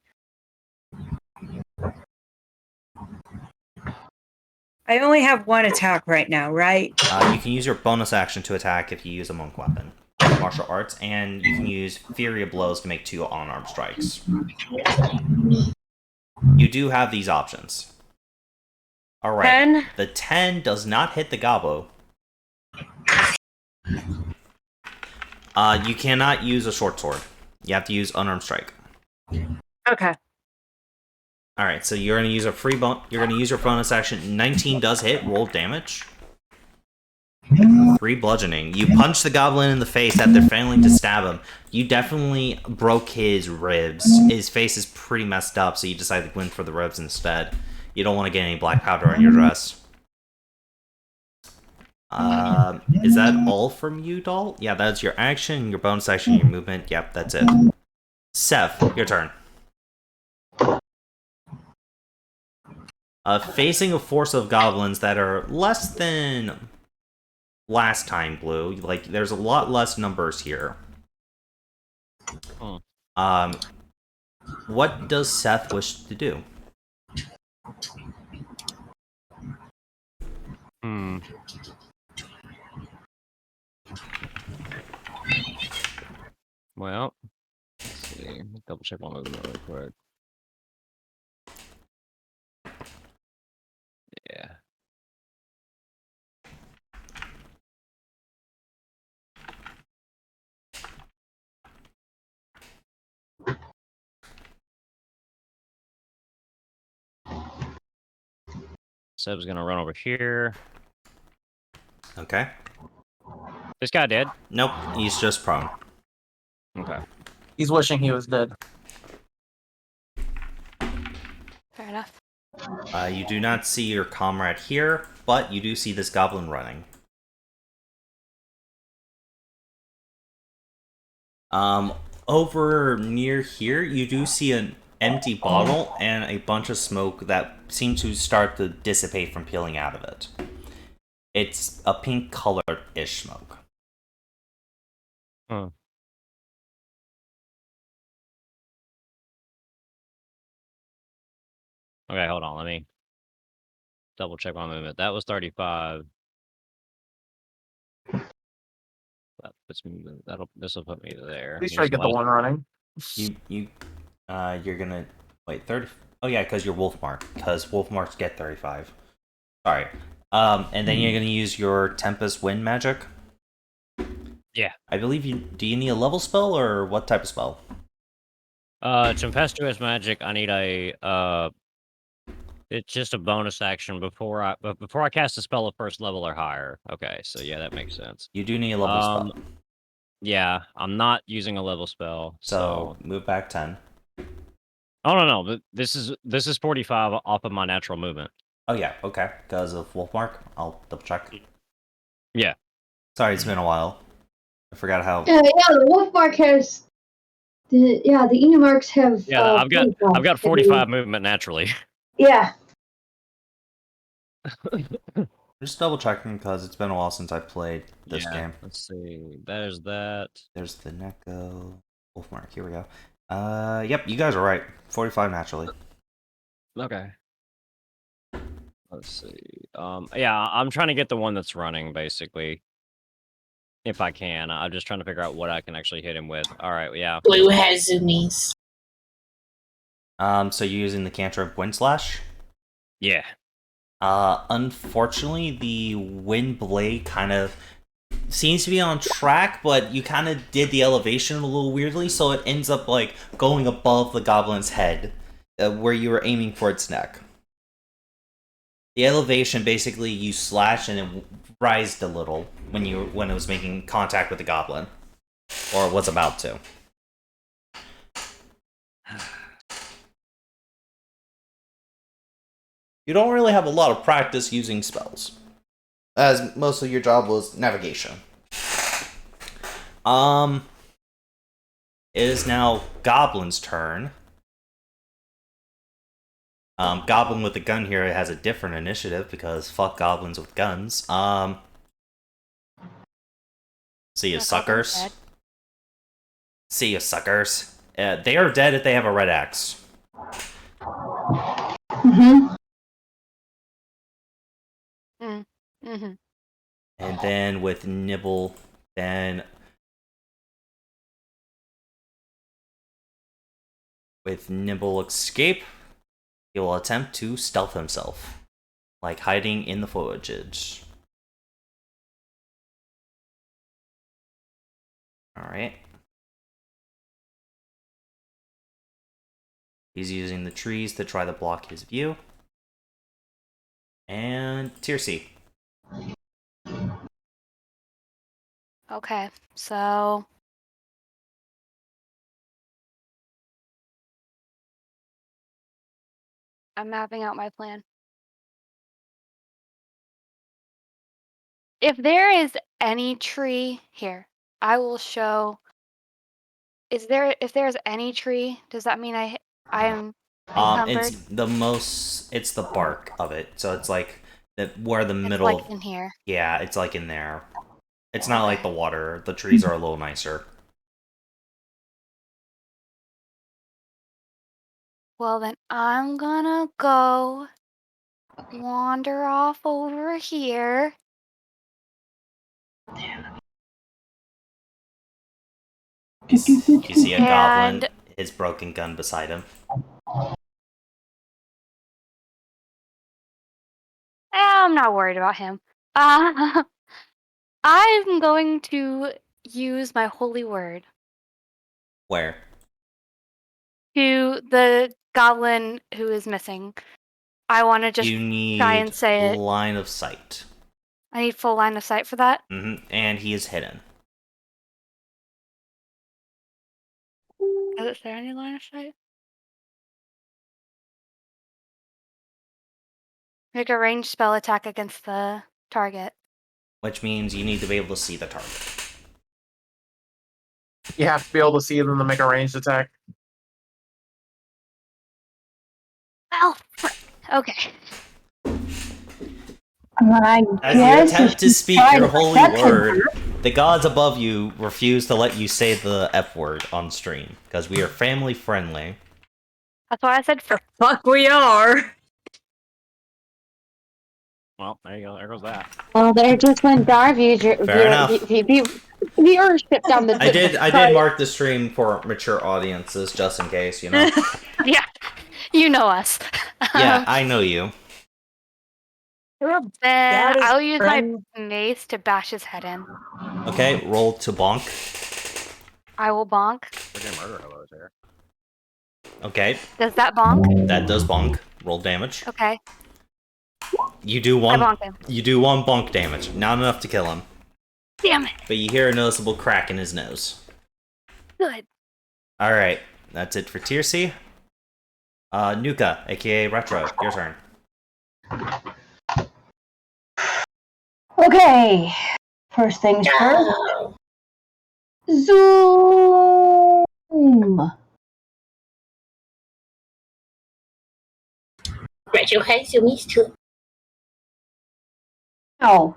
I only have one attack right now, right? You can use your bonus action to attack if you use a monk weapon, martial arts, and you can use Fury of Blows to make 2 unarmed strikes. You do have these options. Alright, 10. the 10 does not hit the Gobbo. You cannot use a short sword. You have to use unarmed strike. Okay. Alright, so you're gonna use you're gonna use your bonus action. 19 does hit, roll damage. 3 bludgeoning. You punch the goblin in the face after failing to stab him. You definitely broke his ribs. His face is pretty messed up, so you decide to go in for the ribs instead. You don't want to get any black powder on your dress. Is that all from you, doll? Yeah, that's your action, your bonus action, your movement. Yep, that's it. Seth, your turn. Facing a force of goblins that are less than last time blue, like there's a lot less numbers here. What does Seth wish to do? Well, let's see. Double check one movement really quick. Yeah. Seb's gonna run over here. Okay. This guy dead? Nope, he's just prone. Okay. He's wishing he was dead. Fair enough. You do not see your comrade here, but you do see this goblin running. Over near here, you do see an empty bottle and a bunch of smoke that seem to start to dissipate from peeling out of it. It's a pink colored-ish smoke. Huh. Okay, hold on. Let me double check my movement. That was 35. That puts me. This will put me there. At least try to get the one running. You're gonna wait 30. Oh yeah, because you're Wolfmark. Because Wolfmarks get 35. Sorry. And then you're gonna use your Tempest Wind magic. Yeah. I believe you. Do you need a level spell or what type of spell? Tempestuous magic. I need a. It's just a bonus action before I cast a spell of first level or higher. Okay, so yeah, that makes sense. You do need a level spell. Yeah, I'm not using a level spell, So move back 10. Oh no, but this is 45 off of my natural movement. Oh yeah, okay. Because of Wolfmark, I'll double check. Yeah. Sorry, it's been a while. I forgot how. Yeah, the Wolfmark has. The Enemarks have. Yeah, I've got 45 movement naturally. Yeah. Just double checking because it's been a while since I played this game. Let's see. There's that. There's the Neko. Wolfmark, here we go. Yep, you guys are right. 45 naturally. Okay. Let's see. Yeah, I'm trying to get the one that's running, basically. If I can. I'm just trying to figure out what I can actually hit him with. Alright, yeah. Blue has zoomies. So you're using the cantrip Wind Slash? Yeah. Unfortunately, the Wind Blade kind of seems to be on track, but you kind of did the elevation a little weirdly, so it ends up, like, going above the goblin's head, where you were aiming for its neck. The elevation, basically, you slash and it rised a little when it was making contact with the goblin. Or was about to. You don't really have a lot of practice using spells, as most of your job was navigation. It is now Goblin's turn. Goblin with the gun here has a different initiative because fuck goblins with guns. See you, The goblin's suckers. dead. See you, suckers. They are dead if they have a red axe. Mm-hmm. Mm-hmm. And then with Nibble, then with Nibble escape, he will attempt to stealth himself, like hiding in the foliage. Alright. He's using the trees to try to block his view. And Tiercy. Okay, so I'm mapping out my plan. If there is any tree here, I will show. If there's any tree, does that mean I am encumbered? It's the bark of it. So it's like where the It's middle. like in here. Yeah, it's like in there. It's not like the water. The trees are a little nicer. Well, then I'm gonna go wander off over here. You see a goblin, And- his broken gun beside him. I'm not worried about him. I'm going to use my holy word Where? to the goblin who is missing. I want to just You need try and say it. line of sight. I need full line of sight for that. And he is hidden. Does it say any line of sight? Make a ranged spell attack against the target. Which means you need to be able to see the target. You have to be able to see them to make a ranged attack. Well, okay. As you attempt to speak your holy word, the gods above you refuse to let you say the F word on stream, because we are family friendly. That's why I said Fuck, we are. Well, there you go. There goes that. Well, there just went our viewership down the. I did mark the stream for mature audiences, just in case, you know. Yeah, you know us. Yeah, I know you. Then I'll use my mace to bash his head in. Okay, roll to bonk. I will bonk. We're getting murder hobos here. Okay, Does that bonk? that does bonk. Roll damage. Okay. You do one. I bonk him. You do one bonk damage. Not enough to kill him, Damn it. but you hear a noticeable crack in his nose. Good. All right, that's it for Tiercy. Nuka, aka Retro, your turn. Okay. First things first. Zoom. Rachel has you missed too. Oh.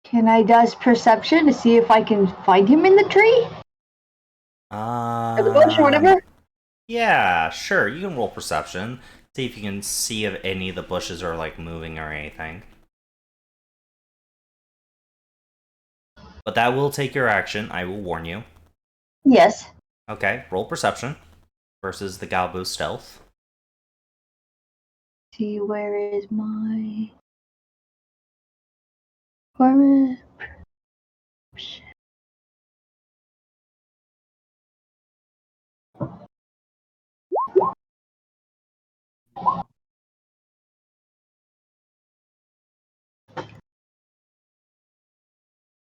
Can I does perception to see if I can find him in the tree? Or the bush or whatever? Yeah, sure. You can roll perception. See if you can see if any of the bushes are like moving or anything. But that will take your action. I will warn you. Yes. Okay, roll perception versus the Galbo stealth. See, where is my performance?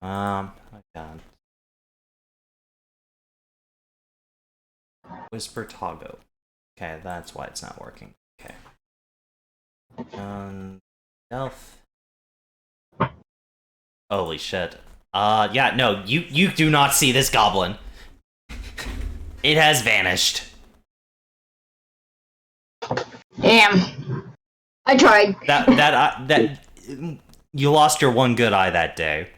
My God. Whisper Toggo. Okay, that's why it's not working. Okay. Stealth. Holy shit. Yeah, no, you do not see this goblin. It has vanished. Damn. I tried. That you lost your one good eye that day.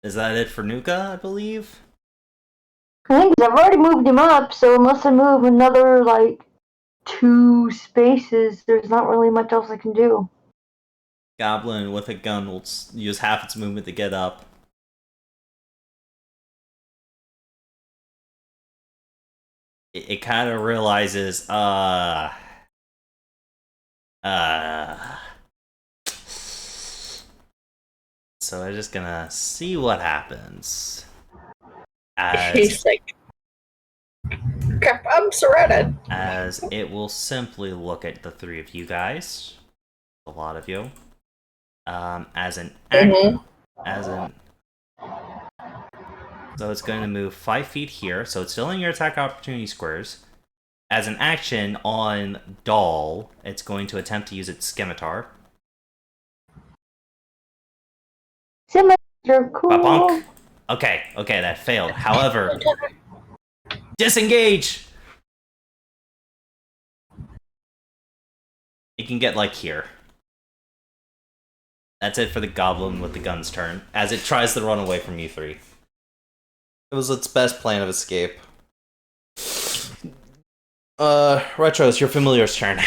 Is that it for Nuka, I believe? I think I've already moved him up, so unless I move another, like, 2 spaces, there's not really much else I can do. Goblin with a gun will use half its movement to get up. It kind of realizes, so I'm just gonna see what happens. He's like, crap, I'm surrounded. As it will simply look at the three of you guys, a lot of you, as an so it's going to move 5 feet here, so it's still in your attack opportunity squares. As an action on Doll, it's going to attempt to use its Scimitar. Scimitar, cool. Ba-bonk. Okay, that failed. However, disengage! It can get, like, here. That's it for the goblin with the gun's turn, as it tries to run away from you three. It was its best plan of escape. Retro, it's your familiar's turn.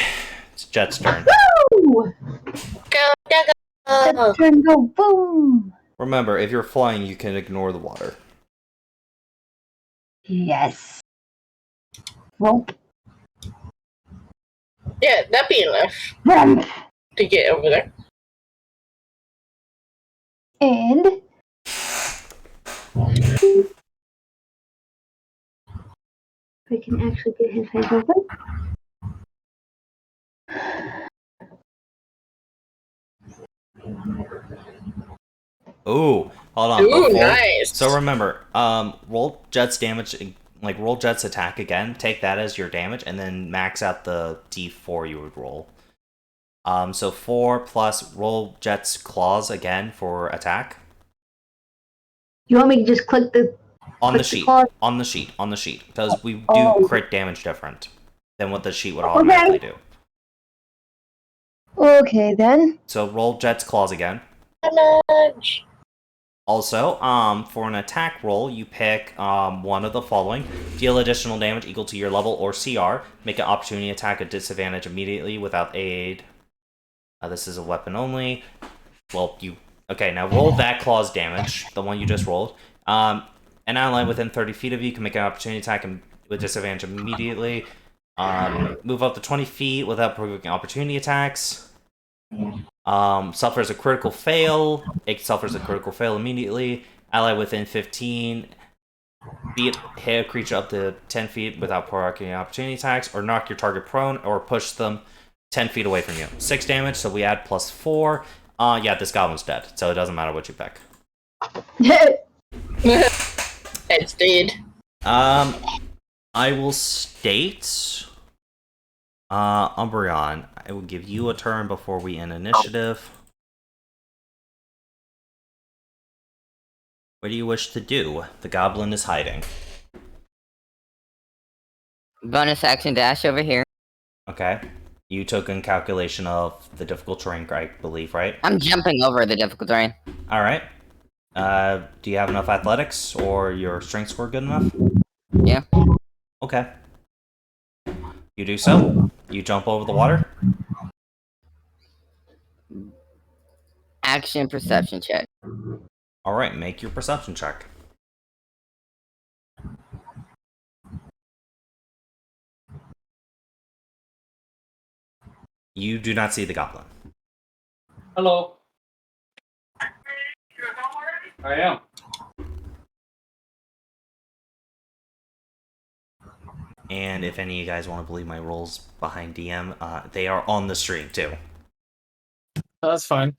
It's Jet's turn. Woo! Go. Jet's turn, go boom! Remember, if you're flying, you can ignore the water. Yes. Rump. Yeah, that'd be enough Rump. to get over there. And... I can actually get his head open. Ooh, hold on. Ooh, nice. So remember, roll Jet's damage, like roll Jet's attack again. Take that as your damage, and then max out the D4 you would roll. So 4 plus roll Jet's claws again for attack. You want me to just click the... On the sheet, because we do crit damage different than what the sheet would automatically do. Okay, then. So roll Jet's claws again. Damage. Also, for an attack roll, you pick one of the following. Deal additional damage equal to your level or CR. Make an opportunity attack at disadvantage immediately without aid. This is a weapon only. Well, okay, now roll that claw's damage, the one you just rolled. An ally within 30 feet of you can make an opportunity attack with disadvantage immediately. Move up to 20 feet without provoking opportunity attacks. Suffers a critical fail. It suffers a critical fail immediately. Ally within 15 feet, hit a creature up to 10 feet without provoking opportunity attacks, or knock your target prone, or push them 10 feet away from you. 6 damage, so we add +4. Yeah, this goblin's dead, so it doesn't matter what you pick. It's dead. I will state, Umbreon, I will give you a turn before we end initiative. What do you wish to do? The goblin is hiding. Bonus action dash over here. Okay. You took in calculation of the difficult terrain, I believe, right? I'm jumping over the difficult terrain. Alright. Do you have enough athletics, or your strength score good enough? Yeah. Okay. You do so. You jump over the water. Action perception check. Alright, make your perception check. You do not see the goblin. Hello. I am. And if any of you guys want to believe my rolls behind DM, they are on the stream too. That's fine.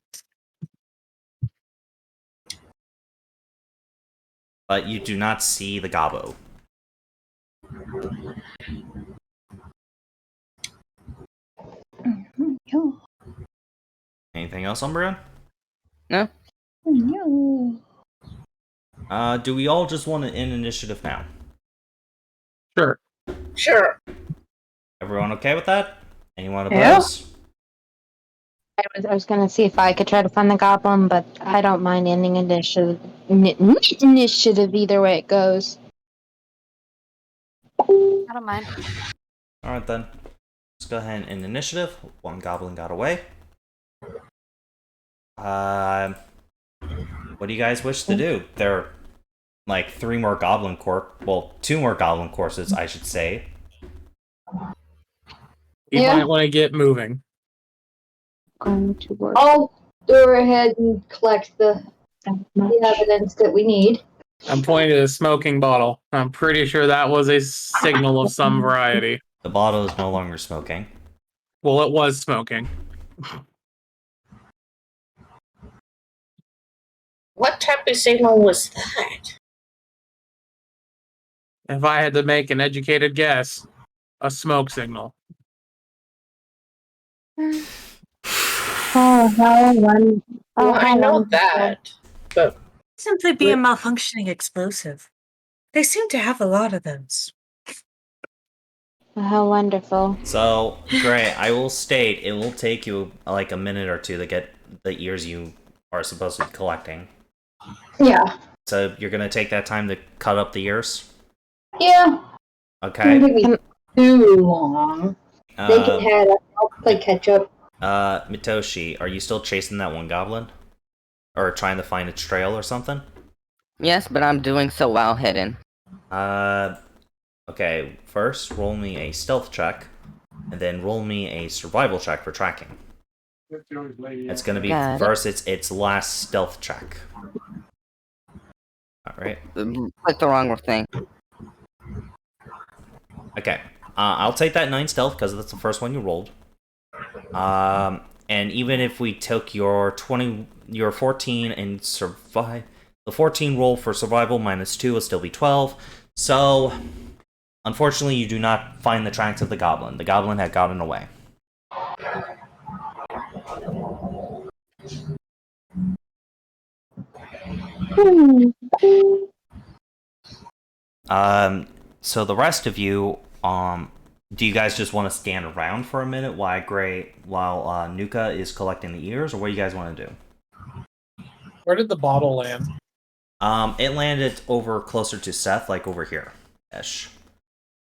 But you do not see the gobbo. Anything else, Umbreon? No. Do we all just want to end initiative now? Sure. Sure. Everyone okay with that? Anyone oppose? I was gonna see if I could try to find the goblin, but I don't mind ending initiative either way it goes. I don't mind. Alright then. Let's go ahead and end initiative. One goblin got away. What do you guys wish to do? There are like 3 more goblin well, 2 more goblin courses, I should say. You Yeah. might want to get moving. Going to work. I'll go ahead and collect the evidence that we need. I'm pointing to the smoking bottle. I'm pretty sure that was a signal of some variety. The bottle is no longer smoking. Well, it was smoking. What type of signal was that? If I had to make an educated guess, a smoke signal. Oh, Well, I know that, but Simply be a malfunctioning explosive. They seem to have a lot of those. How wonderful. So, great. I will state it will take you like a minute or 2 to get the ears you are supposed to be collecting. Yeah. So, you're gonna take that time to cut up the ears? Yeah. Okay. Don't take me too long. They can head up. I'll play catch up. Mitoshi, are you still chasing that one goblin? Or trying to find its trail or something? Yes, but I'm doing so well hidden. Okay, first roll me a stealth check, and then roll me a survival check for tracking. It's gonna be Got it. first its last stealth check. Alright. Click the wrong thing. Okay. I'll take that 9 stealth because that's the first one you rolled. And even if we took your 14 and survive, the 14 roll for survival minus 2 would still be 12. So, unfortunately, you do not find the tracks of the goblin. The goblin had gotten away. So the rest of you, do you guys just want to stand around for a minute while Nuka is collecting the ears, or what do you guys want to do? Where did the bottle land? It landed over closer to Seth, like over here-ish.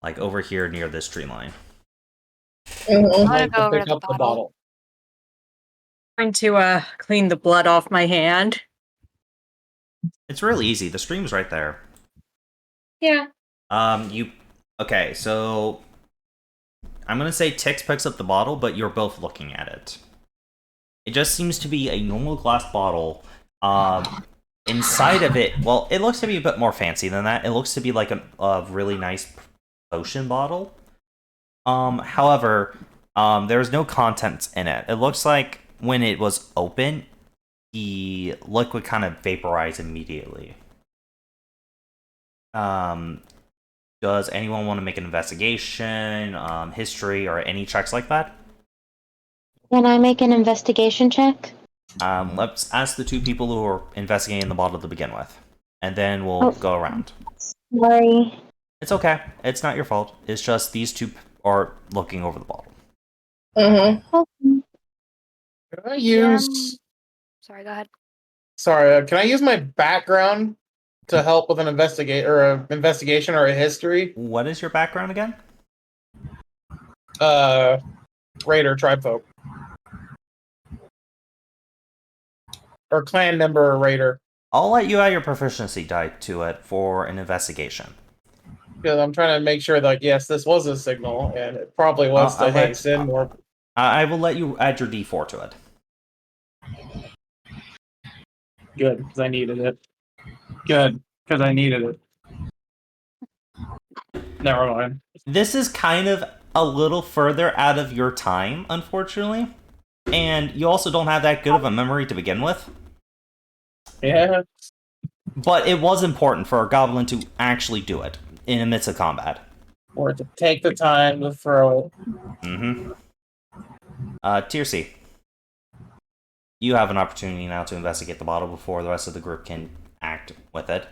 Like over here near this tree line. I'm mhm. gonna go over Pick to the up the bottle. bottle. Trying to clean the blood off my hand. It's really easy. The stream's right there. Yeah. Okay, so I'm gonna say Tix picks up the bottle, but you're both looking at it. It just seems to be a normal glass bottle. Inside of it, well, it looks to be a bit more fancy than that. It looks to be like a really nice potion bottle. However, there's no contents in it. It looks like when it was open, the liquid kind of vaporized immediately. Does anyone want to make an investigation, history, or any checks like that? Can I make an investigation check? Let's ask the 2 people who are investigating the bottle to begin with, and then we'll go around. Sorry. It's okay. It's not your fault. It's just these 2 are looking over the bottle. Mhm. Can I use? Sorry, go ahead. Sorry, can I use my background to help with an investigation or a history? What is your background again? Raider tribe folk. Or clan member or raider. I'll let you add your proficiency die to it for an investigation. Because I'm trying to make sure that, yes, this was a signal, and it probably was to hasten or... I will let you add your d4 to it. Good, because I needed it. Good, because I needed it. Never mind. This is kind of a little further out of your time, unfortunately. And you also don't have that good of a memory to begin with. Yeah. But it was important for a goblin to actually do it in the midst of combat. Or to take the time to throw it. Mm-hmm. Tier C. You have an opportunity now to investigate the bottle before the rest of the group can act with it.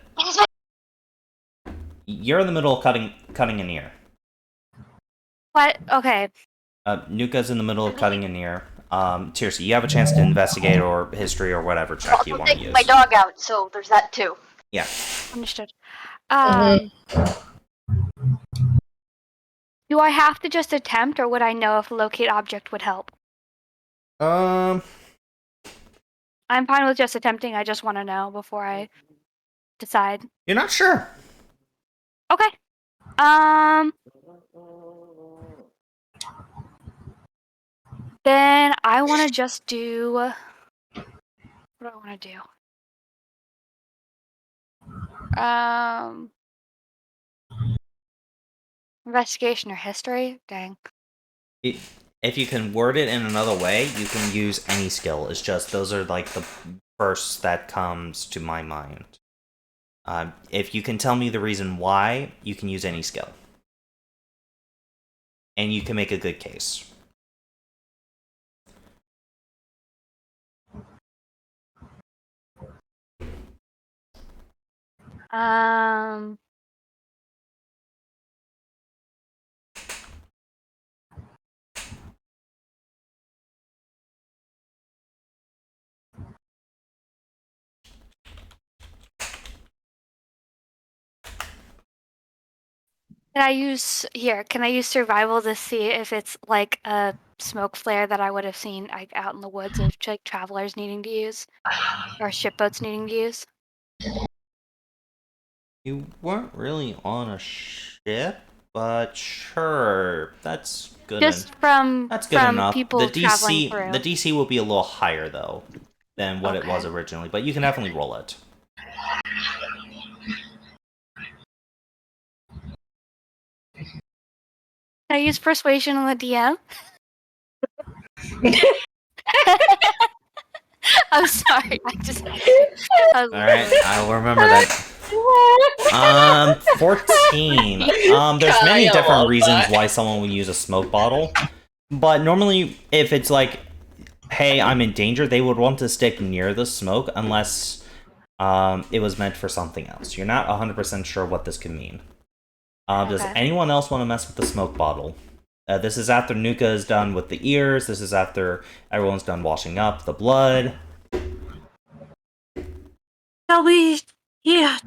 You're in the middle of cutting an ear. What? Okay. Nuka's in the middle of cutting an ear. Tirsi, you have a chance to investigate or history or whatever check you I'm want to taking use. my dog out, so there's that too. Yeah. Understood. Mhm. Do I have to just attempt, or would I know if locate object would help? Um. I'm fine with just attempting. I just want to know before I decide. You're not sure. Okay. Then I want to just do. What do I want to do? Investigation or history? Dang. If you can word it in another way, you can use any skill. It's just those are like the first that comes to my mind. If you can tell me the reason why, you can use any skill. And you can make a good case. Can I use here? Can I use survival to see if it's like a smoke flare that I would have seen like out in the woods of like travelers needing to use or shipboats needing to use? You weren't really on a ship, but sure, that's good. Just from That's good from enough. people traveling through. The DC will be a little higher though than what it was Okay. originally, but you can definitely roll it. Can I use persuasion on the DM? I'm sorry. All right, I'll remember that. 14. There's many Kyle, different love reasons that. why someone would use a smoke bottle, but normally, if it's like, hey, I'm in danger, they would want to stick near the smoke unless it was meant for something else. You're not 100% sure what this could mean. Does Okay. anyone else want to mess with the smoke bottle? This is after Nuka is done with the ears. This is after everyone's done washing up the blood. Shall we,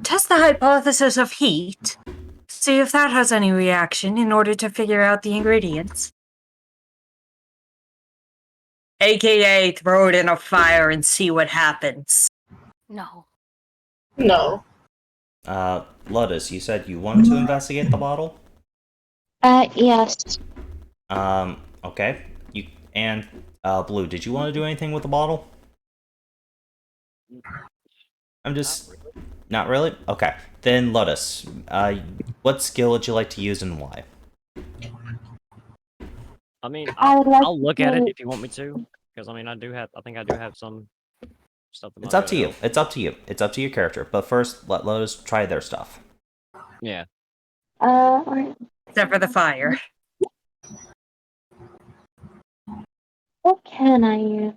test the hypothesis of heat? See if that has any reaction in order to figure out the ingredients. AKA, throw it in a fire and see what happens. No. No. Lotus, you said you wanted to investigate the bottle? Yes. Okay. Blue, did you want to do anything with the bottle? I'm just... Not really? Okay. Then Lotus, what skill would you like to use and why? I mean, I would like I'll look at it to- if you want me to, because I mean, I think I do have some stuff. That It's up to you. It's up to you. It's up to your character. But first, let Lotus try their stuff. Yeah. Alright. Except for the fire. What can I use?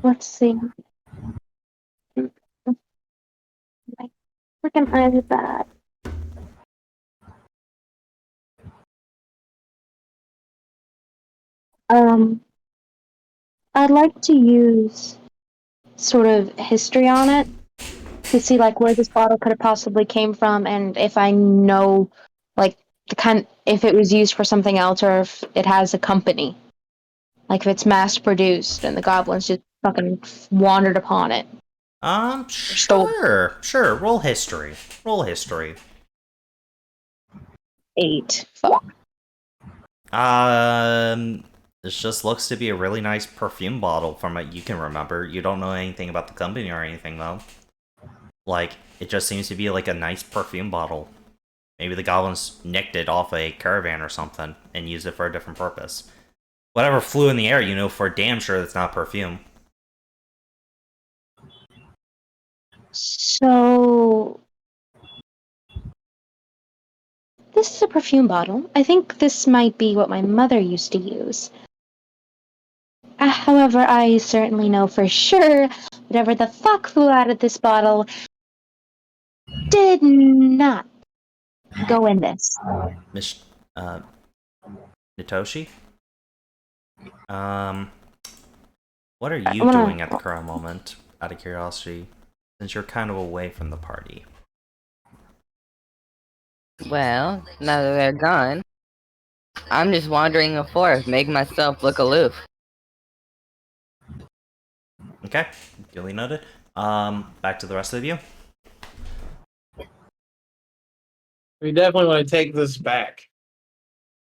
Let's see. My freaking eyes are bad. I'd like to use sort of history on it to see like where this bottle could have possibly came from, and if I know like if it was used for something else or if it has a company. Like if it's mass produced and the goblins just fucking wandered upon it. Sure. Roll history. Roll history. 8. Fuck. This just looks to be a really nice perfume bottle from what you can remember. You don't know anything about the company or anything, though. Like, it just seems to be like a nice perfume bottle. Maybe the goblins nicked it off a caravan or something and used it for a different purpose. Whatever flew in the air, you know for damn sure that's not perfume. So this is a perfume bottle. I think this might be what my mother used to use. However, I certainly know for sure whatever the fuck flew out of this bottle did not go in this. Miss, Nitoshi? What are you doing at the current moment, out of curiosity, since you're kind of away from the party? Well, now that they're gone, I'm just wandering the forest, making myself look aloof. Okay, duly noted. Back to the rest of you. We definitely want to take this back.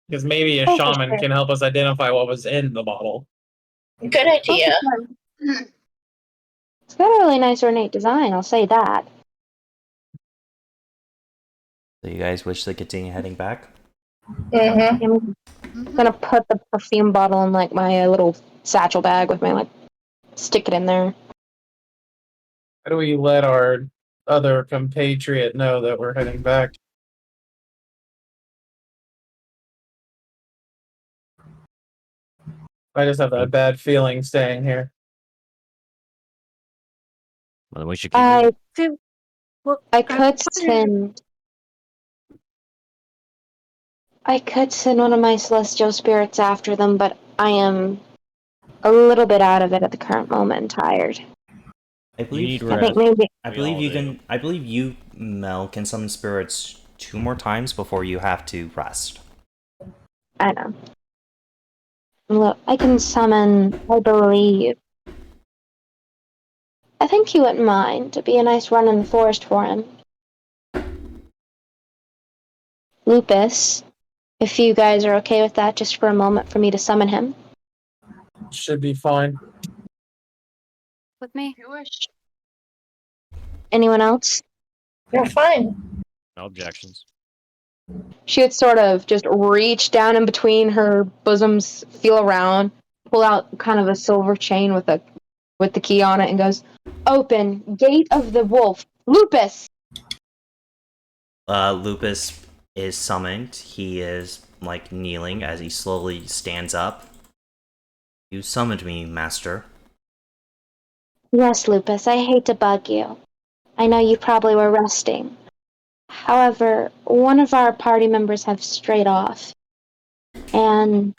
Because maybe a Oh, for shaman sure. can help us identify what was in the bottle. Good idea. It's got a really nice ornate design, I'll say that. So you guys wish to continue heading back? Mm-hmm. I'm gonna put the perfume bottle in like my little satchel bag with my like stick it in there. How do we let our other compatriot know that we're heading back? I just have a bad feeling staying here. Well, then we should keep moving. I could send one of my celestial spirits after them, but I am a little bit out of it at the current moment and tired. I You believe need I rest. think maybe I We believe all you do. can. I believe you, Mel, can summon spirits 2 more times before you have to rest. I know. Look, I can summon, I believe. I think he wouldn't mind. It'd be a nice run in the forest for him. Lupus, if you guys are okay with that, just for a moment for me to summon him. Should be fine. With me? Anyone else? You're fine. No objections. She would sort of just reach down in between her bosoms, feel around, pull out kind of a silver chain with the key on it, and goes, "Open, Gate of the Wolf, Lupus." Lupus is summoned. He is like kneeling as he slowly stands up. You summoned me, Master. Yes, Lupus, I hate to bug you. I know you probably were resting. However, one of our party members have strayed off, and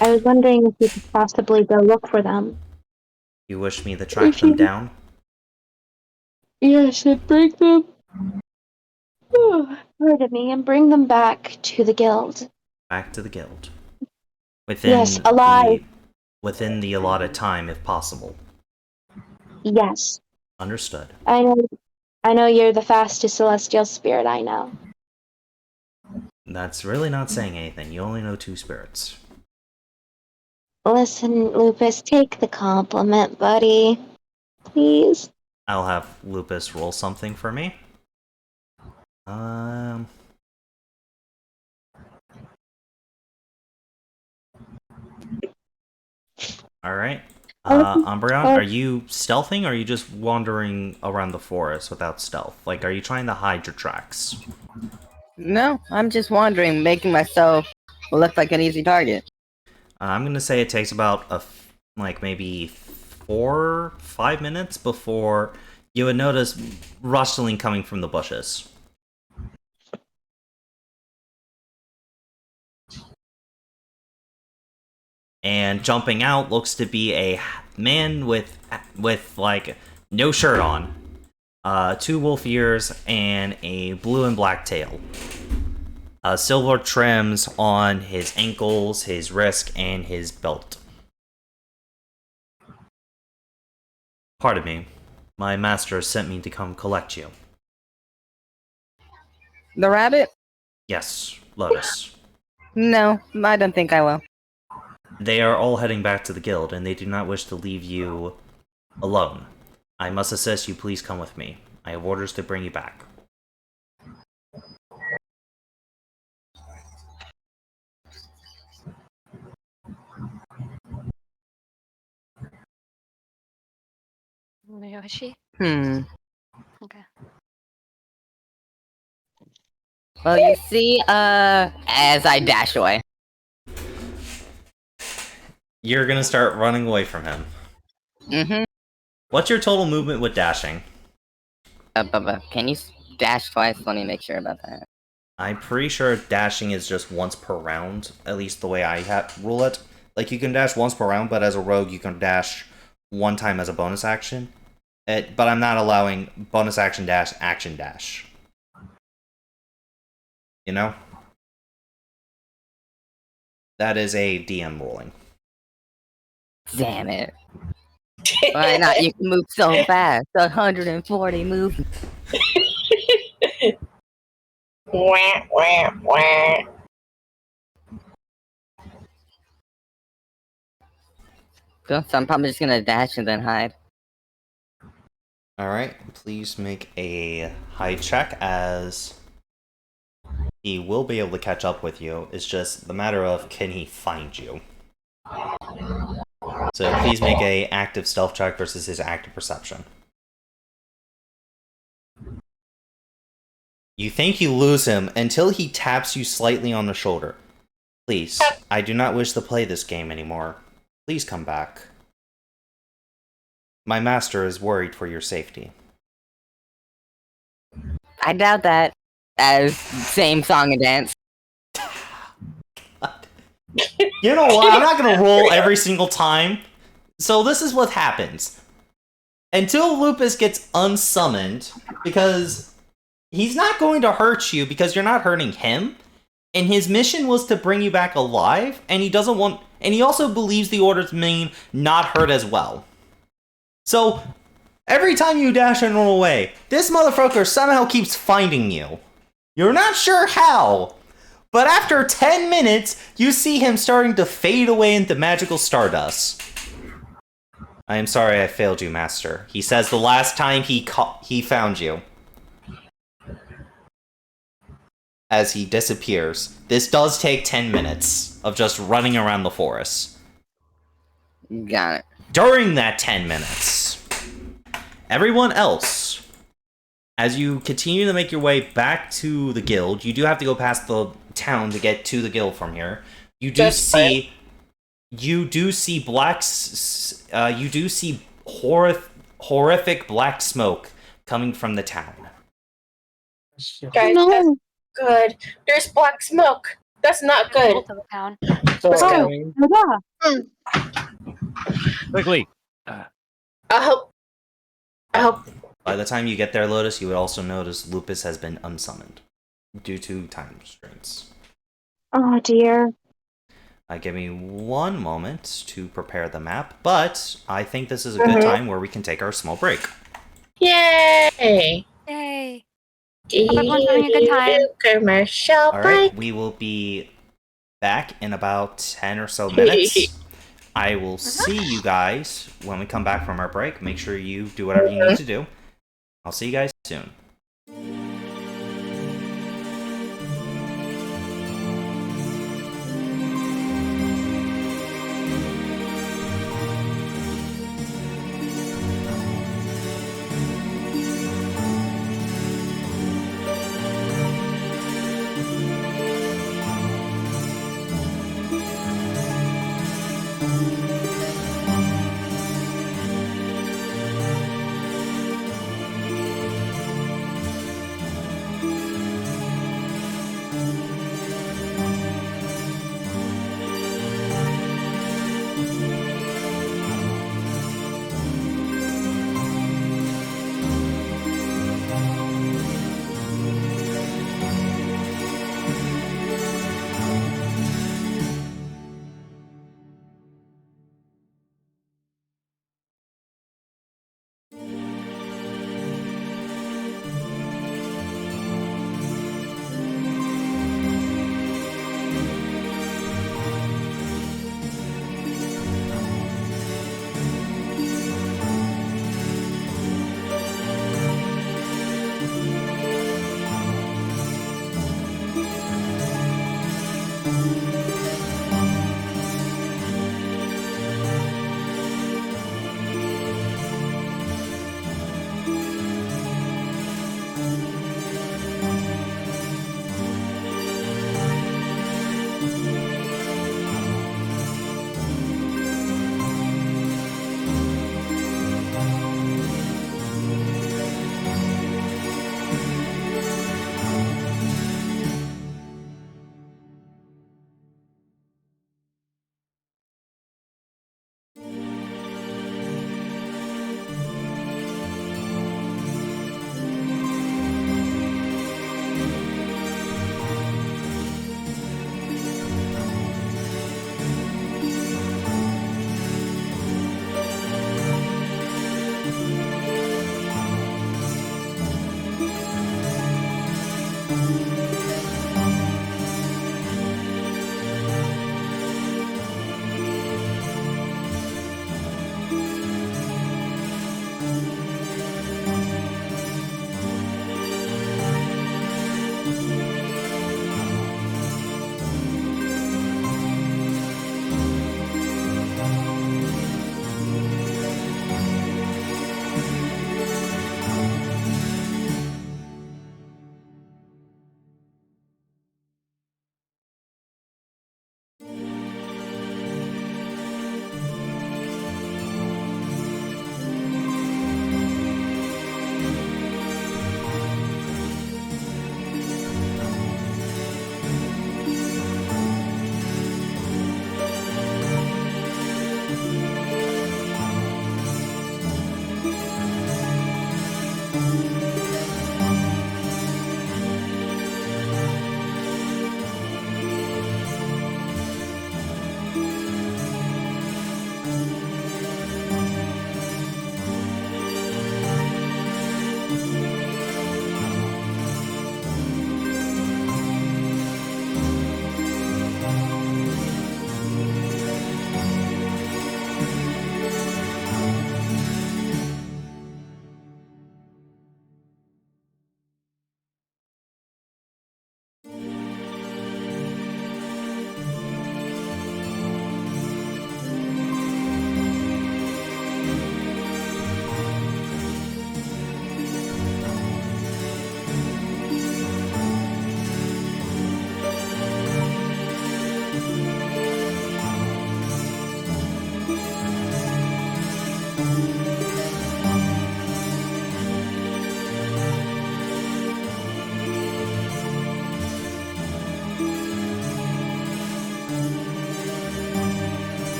I was wondering if you could possibly go look for them. You wish me to track them down? Yes, and bring them. Pardon me, and bring them back to the guild. Back to the guild. Yes, alive. Within the allotted time, if possible. Yes, Understood. I know you're the fastest celestial spirit I know. That's really not saying anything. You only know 2 spirits. Listen, Lupus, take the compliment, buddy. Please. I'll have Lupus roll something for me. Alright. Umbreon, are you stealthing, or are you just wandering around the forest without stealth? Like, are you trying to hide your tracks? No, I'm just wandering, making myself look like an easy target. I'm gonna say it takes about maybe 4-5 minutes before you would notice rustling coming from the bushes. And jumping out looks to be a man with like no shirt on, 2 wolf ears, and a blue and black tail. Silver trims on his ankles, his wrist, and his belt. Pardon me, my master sent me to come collect you. The rabbit? Yes, Lotus. No, I don't think I will. They are all heading back to the guild, and they do not wish to leave you alone. I must assist you, please come with me. I have orders to bring you back. Yoshi? Hmm. Okay. Well, you see, as I dash away. You're gonna start running away from him. Mm-hmm. What's your total movement with dashing? Can you dash twice? Let me make sure about that. I'm pretty sure dashing is just once per round, at least the way I rule it. Like, you can dash once per round, but as a rogue, you can dash one time as a bonus action. But I'm not allowing bonus action dash, action dash. You know? That is a DM ruling. Damn it. Why not? You can move so fast. 140 moves. Wah, wah, wah. So I'm probably just gonna dash and then hide. Alright, please make a hide check, as he will be able to catch up with you. It's just the matter of, can he find you? So please make a active stealth check versus his active perception. You think you lose him until he taps you slightly on the shoulder. Please, I do not wish to play this game anymore. Please come back. My master is worried for your safety. I doubt that. As same song and dance. You know what? I'm not gonna roll every single time. So this is what happens. Until Lupus gets unsummoned, because he's not going to hurt you because you're not hurting him. And his mission was to bring you back alive, and he doesn't want, and he also believes the orders mean not hurt as well. So every time you dash and run away, this motherfucker somehow keeps finding you. You're not sure how, but after 10 minutes, you see him starting to fade away into magical stardust. I am sorry I failed you, Master. He says the last time he found you. As he disappears. This does take 10 minutes of just running around the forest. Got it. During that 10 minutes, everyone else, as you continue to make your way back to the guild, you do have to go past the town to get to the guild from here. You do see horrific black smoke coming from the town. Guys, that's good. There's black smoke. That's not good. Both of the town. What's Oh, going? yeah. Quickly. I hope. By the time you get there, Lotus, you would also notice Lupus has been unsummoned due to time restraints. Oh dear. Give me one moment to prepare the map, but I think this is a good time where we can take our small break. Yay! Yay. Hope everyone's having a good time. Commercial All break. right, we will be back in about 10 or so minutes. I will see you guys when we come back from our break. Make sure you do whatever you need to do. I'll see you guys soon.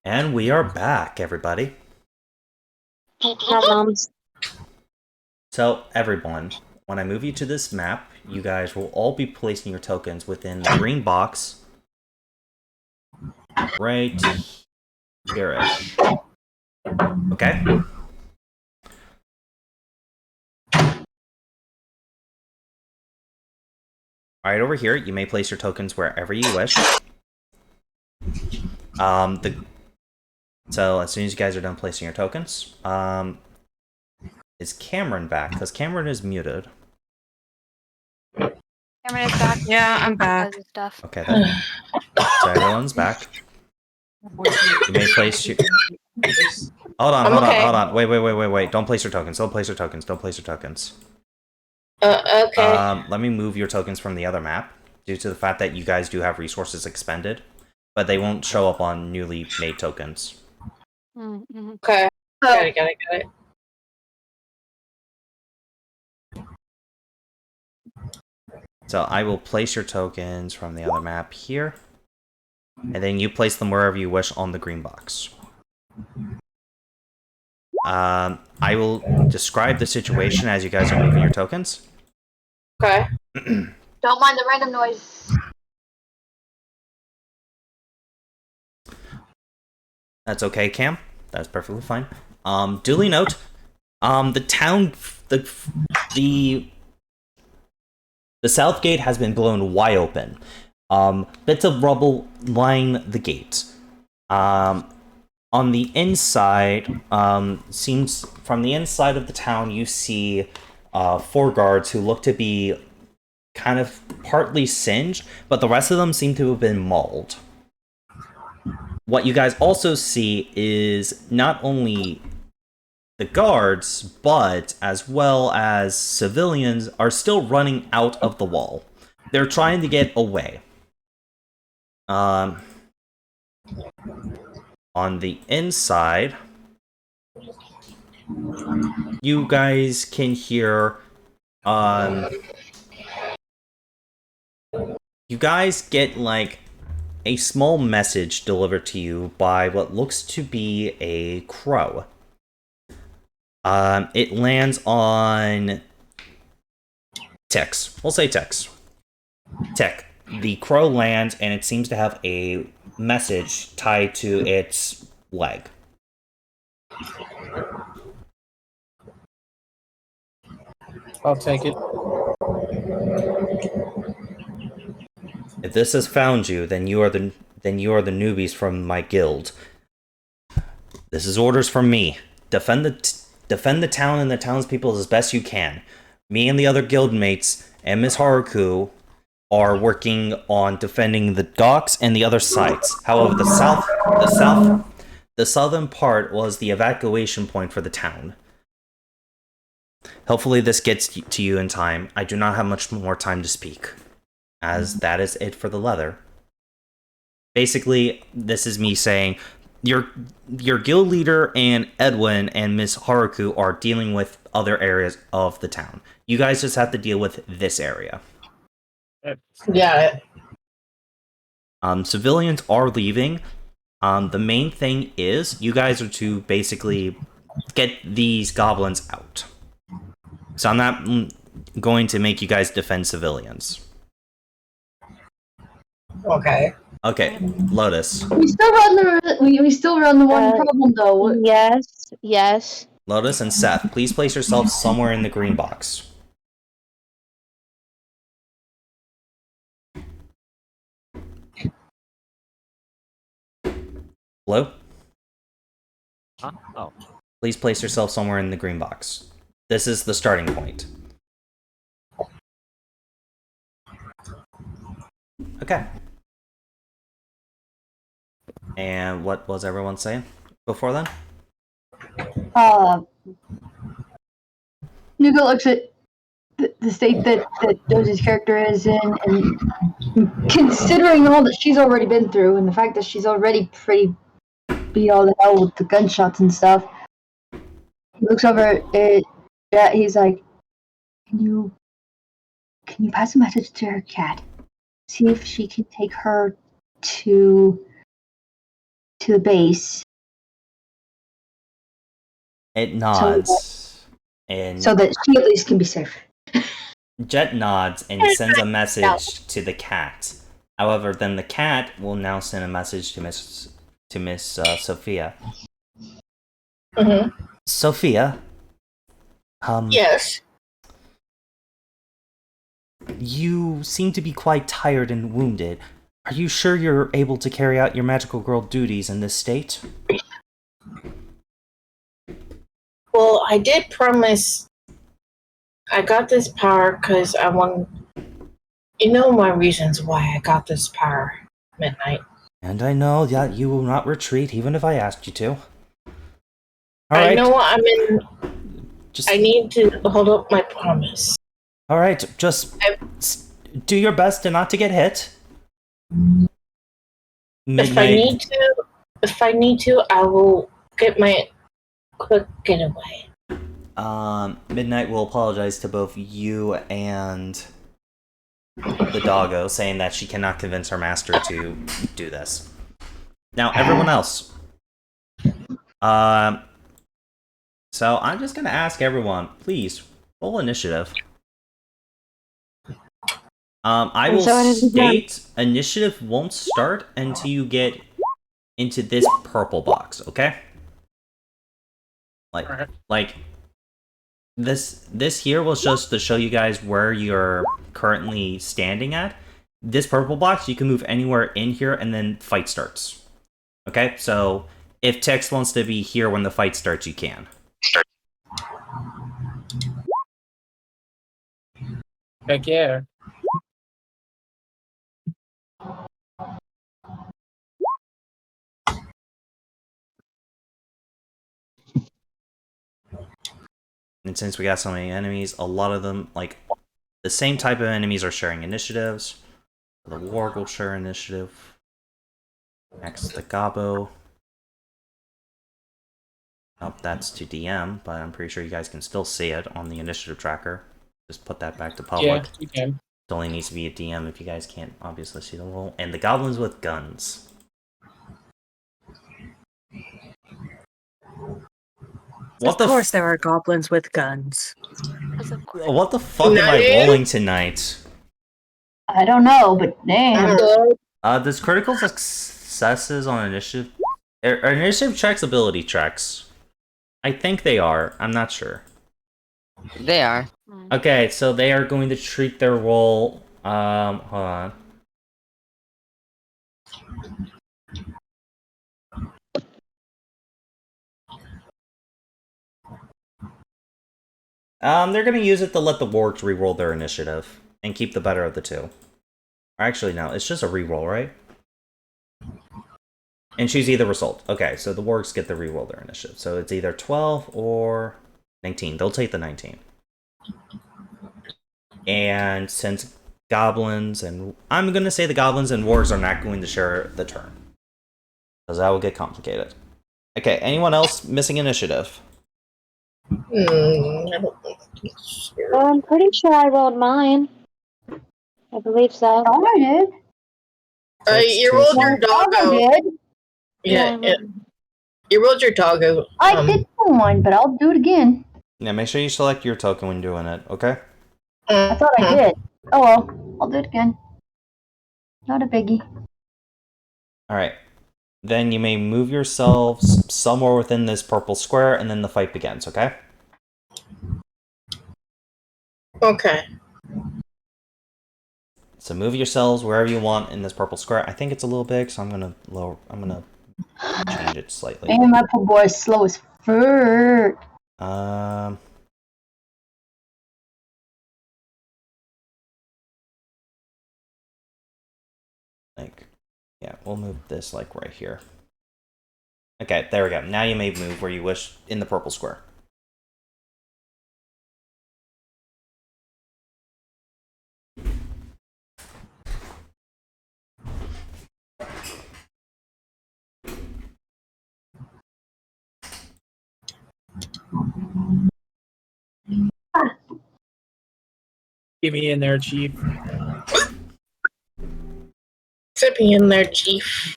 And we are back, everybody. Moms. So, everyone, when I move you to this map, you guys will all be placing your tokens within the green box. Right here-ish. Okay? Alright, over here, you may place your tokens wherever you wish. So, as soon as you guys are done placing your tokens, is Cameron back? Because Cameron is muted. Cameron is back. Yeah, I'm back. Does his Stuff. Okay, then. So everyone's back. You may place your... Hold on. Wait. Don't place your tokens. Don't place your tokens. Okay. Let me move your tokens from the other map, due to the fact that you guys do have resources expended, but they won't show up on newly made tokens. Mm-hmm. Okay. Got it. So I will place your tokens from the other map here, and then you place them wherever you wish on the green box. I will describe the situation as you guys are moving your tokens. Okay. Don't mind the random noise. That's okay, Cam. That's perfectly fine. Duly note, the town, the south gate has been blown wide open. Bits of rubble line the gate. On the inside, seems from the inside of the town, you see 4 guards who look to be kind of partly singed, but the rest of them seem to have been mauled. What you guys also see is not only the guards, but as well as civilians are still running out of the wall. They're trying to get away. On the inside, you guys can hear, you guys get, like, a small message delivered to you by what looks to be a crow. It lands on Tex. We'll say Tex. Tech. The crow lands, and it seems to have a message tied to its leg. I'll take it. If this has found you, then you are the newbies from my guild. This is orders from me. Defend the town and the townspeople as best you can. Me and the other guildmates and Miss Haruku are working on defending the docks and the other sites. However, the southern part was the evacuation point for the town. Hopefully this gets to you in time. I do not have much more time to speak, as that is it for the leather. Basically, this is me saying, your guild leader and Edwin and Miss Haruku are dealing with other areas of the town. You guys just have to deal with this area. Got it. Civilians are leaving. The main thing is, you guys are to basically get these goblins out. So I'm not going to make you guys defend civilians. Okay. Okay, Lotus. We still run the one problem though. Yes. Lotus and Seth, please place yourselves somewhere in the green box. Hello? Huh? Oh. Please place yourself somewhere in the green box. This is the starting point. Okay. And what was everyone saying before then? Nuka looks at the state that Dozi's character is in, and considering all that she's already been through, and the fact that she's already pretty beat all the hell with the gunshots and stuff, he looks over at Jet. He's like, "Can you pass a message to her cat? See if she can take her to to the base It nods, and so that she at least can be safe. Jet nods and sends a message to the cat. However, then the cat will now send a message to Miss Sophia. Mm-hmm. Sophia, Yes. you seem to be quite tired and wounded. Are you sure you're able to carry out your magical girl duties in this state? Well, I did promise. I got this power because I want. You know my reasons why I got this power, Midnight. And I know that you will not retreat even if I asked you to. All I right. know I'm in. Just, I need to hold up my promise. all right, just do your best to not to get hit. If I need to, I will get my quick getaway. Midnight will apologize to both you and the doggo, saying that she cannot convince her master to do this. Now, everyone else. So I'm just gonna ask everyone, please roll initiative. I will state initiative won't start until you get into this purple box, okay? Like this here was just to show you guys where you're currently standing at. This purple box, you can move anywhere in here and then fight starts. Okay, so if Tex wants to be here when the fight starts, you can. Heck yeah. And since we got so many enemies, a lot of them, like, the same type of enemies are sharing initiatives. The Warg will share initiative. Next, the Gobbo. Oh, that's to DM, but I'm pretty sure you guys can still see it on the initiative tracker. Just put that back to public. Yeah, you can. It only needs to be a DM if you guys can't obviously see the roll. And the goblins with guns. Of course, there are goblins with guns. What the fuck am I rolling tonight? I don't know, but damn. Does critical successes on initiative... Are initiative checks ability checks? I think they are. I'm not sure. They are. Okay, so they are going to treat their roll... hold on. They're going to use it to let the wargs re-roll their initiative and keep the better of the two. Or actually, no, it's just a re-roll, right? And choose either result. Okay, so the wargs get to re-roll their initiative. So it's either 12 or 19. They'll take the 19. And since goblins and... I'm going to say the goblins and wargs are not going to share the turn. Because that will get complicated. Okay, anyone else missing initiative? I don't think so. Well, I'm pretty sure I rolled mine. I believe so. Oh, I did. You rolled your doggo. I did. Yeah, you rolled your doggo. I did one, but I'll do it again. Yeah, make sure you select your token when doing it, okay? I thought I did. Oh well, I'll do it again. Not a biggie. Alright. Then you may move yourselves somewhere within this purple square, and then the fight begins, okay? Okay. So move yourselves wherever you want in this purple square. I think it's a little big, so I'm gonna change it slightly. Man, my poor boy is slow as fuck. Like, yeah, we'll move this like right here. Okay, there we go. Now you may move where you wish in the purple square. Get me in there, Chief. Sit me in there, Chief.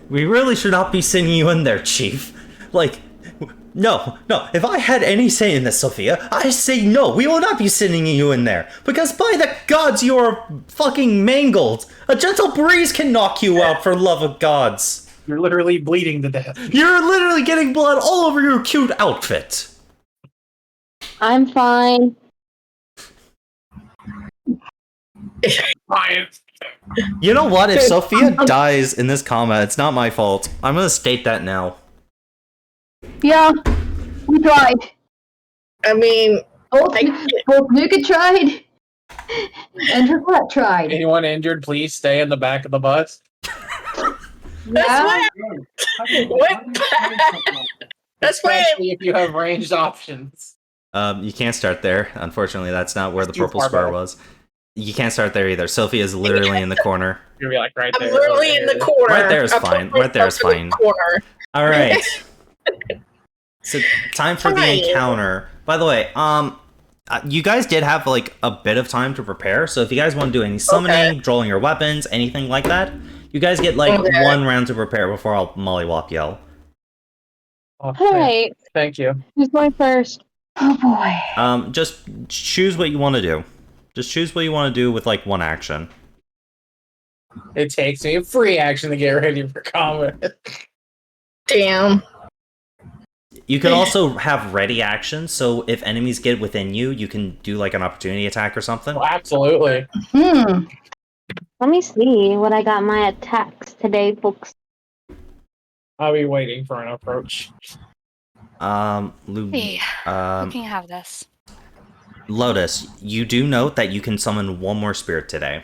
We really should not be sending you in there, Chief. Like, no. If I had any say in this, Sophia, I say no. We will not be sending you in there. Because by the gods, you are fucking mangled. A gentle breeze can knock you out, for love of gods. You're literally bleeding to death. You're literally getting blood all over your cute outfit. I'm fine. Fine. You know what? If Sophia dies in this combat, it's not my fault. I'm gonna state that now. Yeah, we tried. I mean, Both Nuka tried, and her cat tried. Anyone injured, please stay in the back of the bus. Yeah. That's why. Especially if you have ranged options. You can't start there. Unfortunately, that's not where the Too purple far square back. was. You can't start there either. Sophia is literally in the corner. You're gonna be like right I'm there. literally in the corner. Right there is I fine. put Right there is myself in fine. the corner. All right. So time for the Fine. encounter. By the way, you guys did have like a bit of time to prepare. So if you guys want to do any summoning, drawing your weapons, anything like that, you guys get like Okay. 1 round to prepare before I'll mollywop yell. Oh, Alright, thank you. who's going first? Oh boy. Just choose what you want to do. Just choose what you want to do with like 1 action. It takes me a free action to get ready for combat. Damn. You can also have ready actions, so if enemies get within you, you can do like an opportunity attack or something. Well, absolutely. Let me see what I got my attacks today, folks. I'll be waiting for an approach. Hey, you can have this. Lotus, you do note that you can summon 1 more spirit today.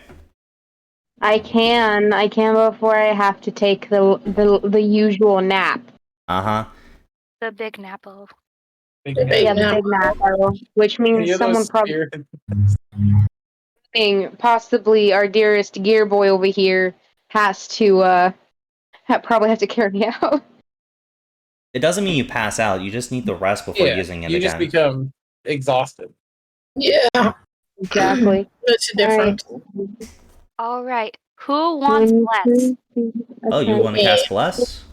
I can before I have to take the usual nap. Uh-huh. The big Napo. Big The big Yeah, the nap. big nap, which means You're someone those probably, spirit- possibly our dearest gear boy over here, has to probably have to carry me out. It doesn't mean you pass out, you just need the rest before Yeah, using it you again. just become exhausted. Yeah, Exactly. that's different. All right. Who wants bless? Oh, you want to cast Bless?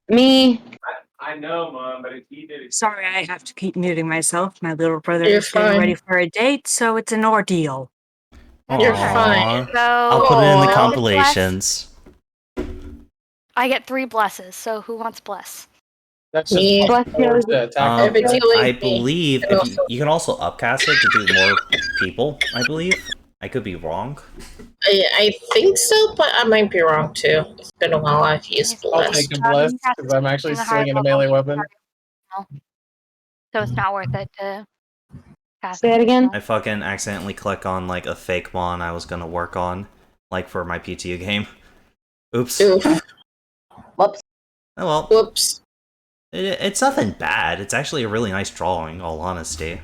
Me. I know, Mom, but he did it. Sorry, I have to keep muting myself. My little brother You're is getting fine. ready for a date, so it's an ordeal. You're Aw. fine. So I'll put it in the Aw. compilations. I get 3 blesses. So who wants bless? That's just Me. Bless forward you. to attack. If it's you, I leave me. believe And if also- you can also upcast it to do more people, I believe. I could be wrong. I think so, but I might be wrong too. It's been a while I've used I'll bless. take a bless because I'm actually swinging a melee weapon. So it's not worth it to cast. Say it again? I fucking accidentally click on like a fake one I was gonna work on, like for my PTU game. Oops. Oof. Whoops. Oh well. Whoops. It's nothing bad. It's actually a really nice drawing, all honesty.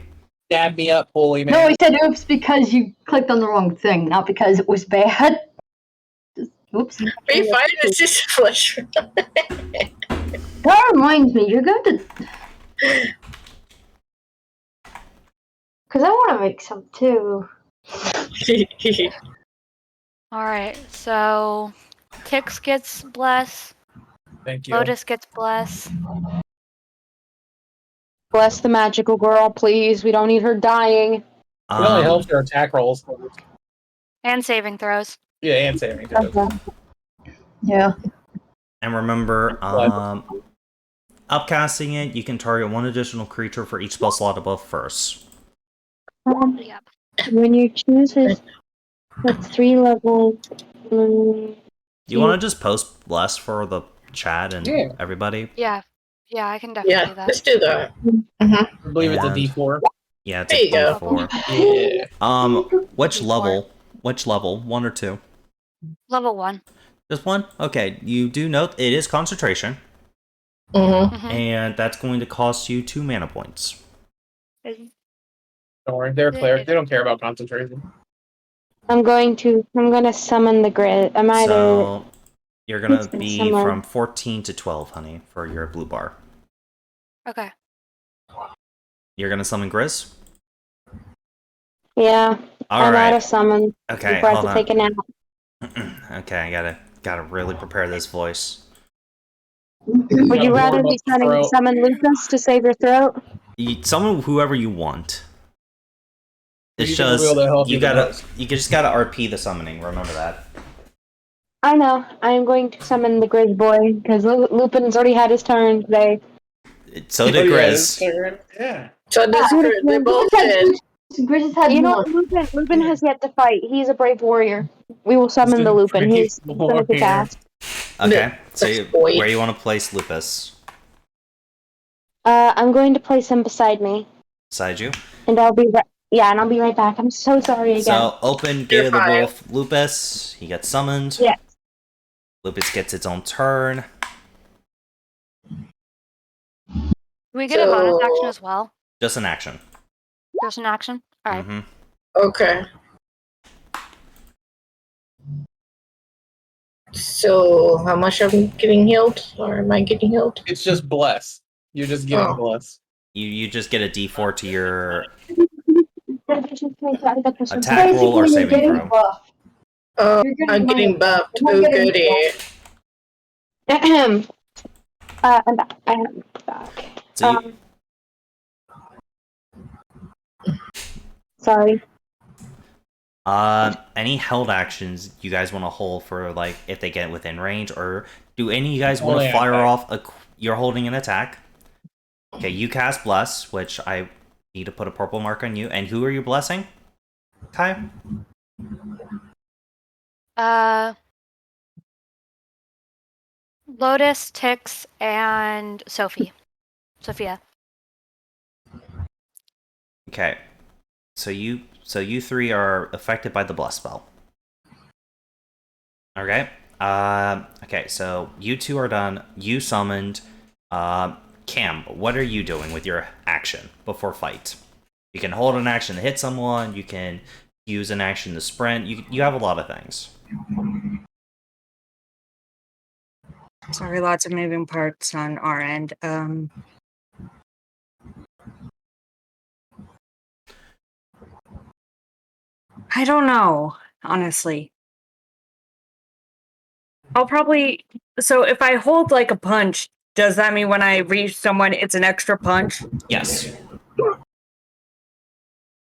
Stab me up, holy man. No, he said oops because you clicked on the wrong thing, not because it was bad. Just, oops. Are you fine? It's just flesh. That reminds me, you're going to. Because I want to make some too. All right. So Tix gets bless. Thank you. Lotus gets bless. Bless the magical girl, please. We don't need her dying. It only helps your attack rolls. And saving throws. Yeah, and saving throws. Yeah. And remember, upcasting it, you can target 1 additional creature for each spell slot above first. Yep. When you choose his 3 levels. You want to just post Bless for the chat and Yeah. everybody? Yeah. Yeah, I can definitely do Yeah, that. let's do that. I believe it's a And- D4. Yeah, it's There you a go. D4. Yeah. Which level? Which level? 1 or 2? Level 1. Just 1? Okay, you do note it is concentration, Mm-hmm. Mhm. and that's going to cost you 2 mana points. Don't worry, they're cleric. They don't care about concentration. I'm gonna summon the grid. I'm either So you're gonna It's be somewhere. from 14 to 12, honey, for your blue bar. Okay. You're gonna summon Grizz? I'm out Alright. of summon Okay, before I have hold to take a nap. on. Okay, I gotta Gotta really prepare this voice. Would Gotta you rather warm be up the throat. summon Lucas to save your throat? You summon whoever you want. It's You can just will to help you you the gotta most. you just gotta RP the summoning. Remember that. I know. I am going to summon the Grizz boy because Lupin's already had his turn today. So did Grizz. Yeah. So this Yeah. they both did. Grizz has You know, one. Lupin has yet to fight. He's a brave warrior. We will summon the Lupin. He's gonna kick ass. Okay, so That's boy. where you want to place Lupus? I'm going to place him beside me, Beside you. and I'll be and I'll be right back. I'm so sorry again. So open Gate You're of the fine. Wolf. Lupus. He gets summoned. Yeah. Lupus gets its own turn. Do we get a bonus action as well? Just an action. Just an action? Alright. Mm-hmm. Okay. So how much I'm getting healed, or am I getting healed? It's just bless. You're just getting Oh. bless. You just get a D4 to your Attack attack roll or Basically, you're saving getting throw. buffed. Oh, You're getting I'm getting buffed. You're Oh, not getting goody. I'm back. I am back. So you, Sorry. any held actions you guys want to hold for like if they get within range, or do any of you guys want Only to fire attack. off a? You're holding an attack. Okay, you cast bless, which I need to put a purple mark on you. And who are you blessing? Kai? Lotus, Tix, and Sophia. Okay. So you three are affected by the bless spell. Okay. Okay, so you two are done. You summoned. Cam, what are you doing with your action before fight? You can hold an action to hit someone. You can use an action to sprint. You have a lot of things. Sorry, lots of moving parts on our end. I don't know, honestly. I'll probably. So if I hold like a punch, does that mean when I reach someone, it's an extra punch? Yes.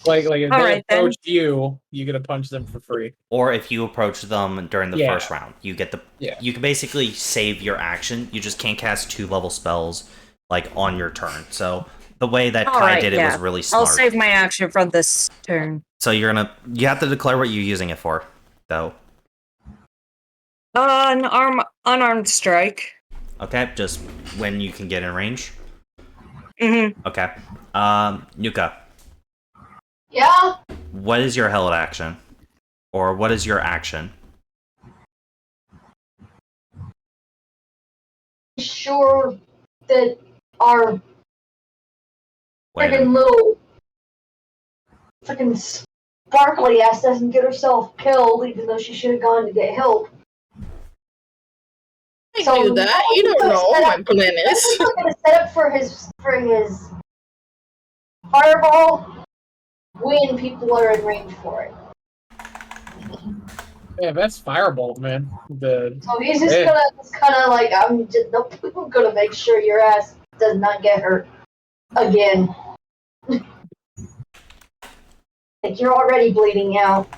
Like if All they right, then. approach you, you get to punch them for free. Or if you approach them during the Yeah. first round, you get the. Yeah. You can basically save your action. You just can't cast 2-level spells like on your turn. So the way that All Kai right, did it yeah. was really smart. I'll save my action for this turn. So you have to declare what you're using it for, though. An unarmed strike. Okay, just when you can get in range. Mm-hmm. Okay. Nuka, Yeah? what is your held action? Or what is your action? Sure that our Wait a freaking minute. little freaking sparkly ass doesn't get herself killed, even though she should have gone to get help. I So, do that. You don't know what my plan is. I'm gonna set up for his fireball when people are in range for it. Yeah, that's firebolt, man. So he's just kind of like, I'm gonna make sure your ass does not get hurt again. Like, you're already bleeding out.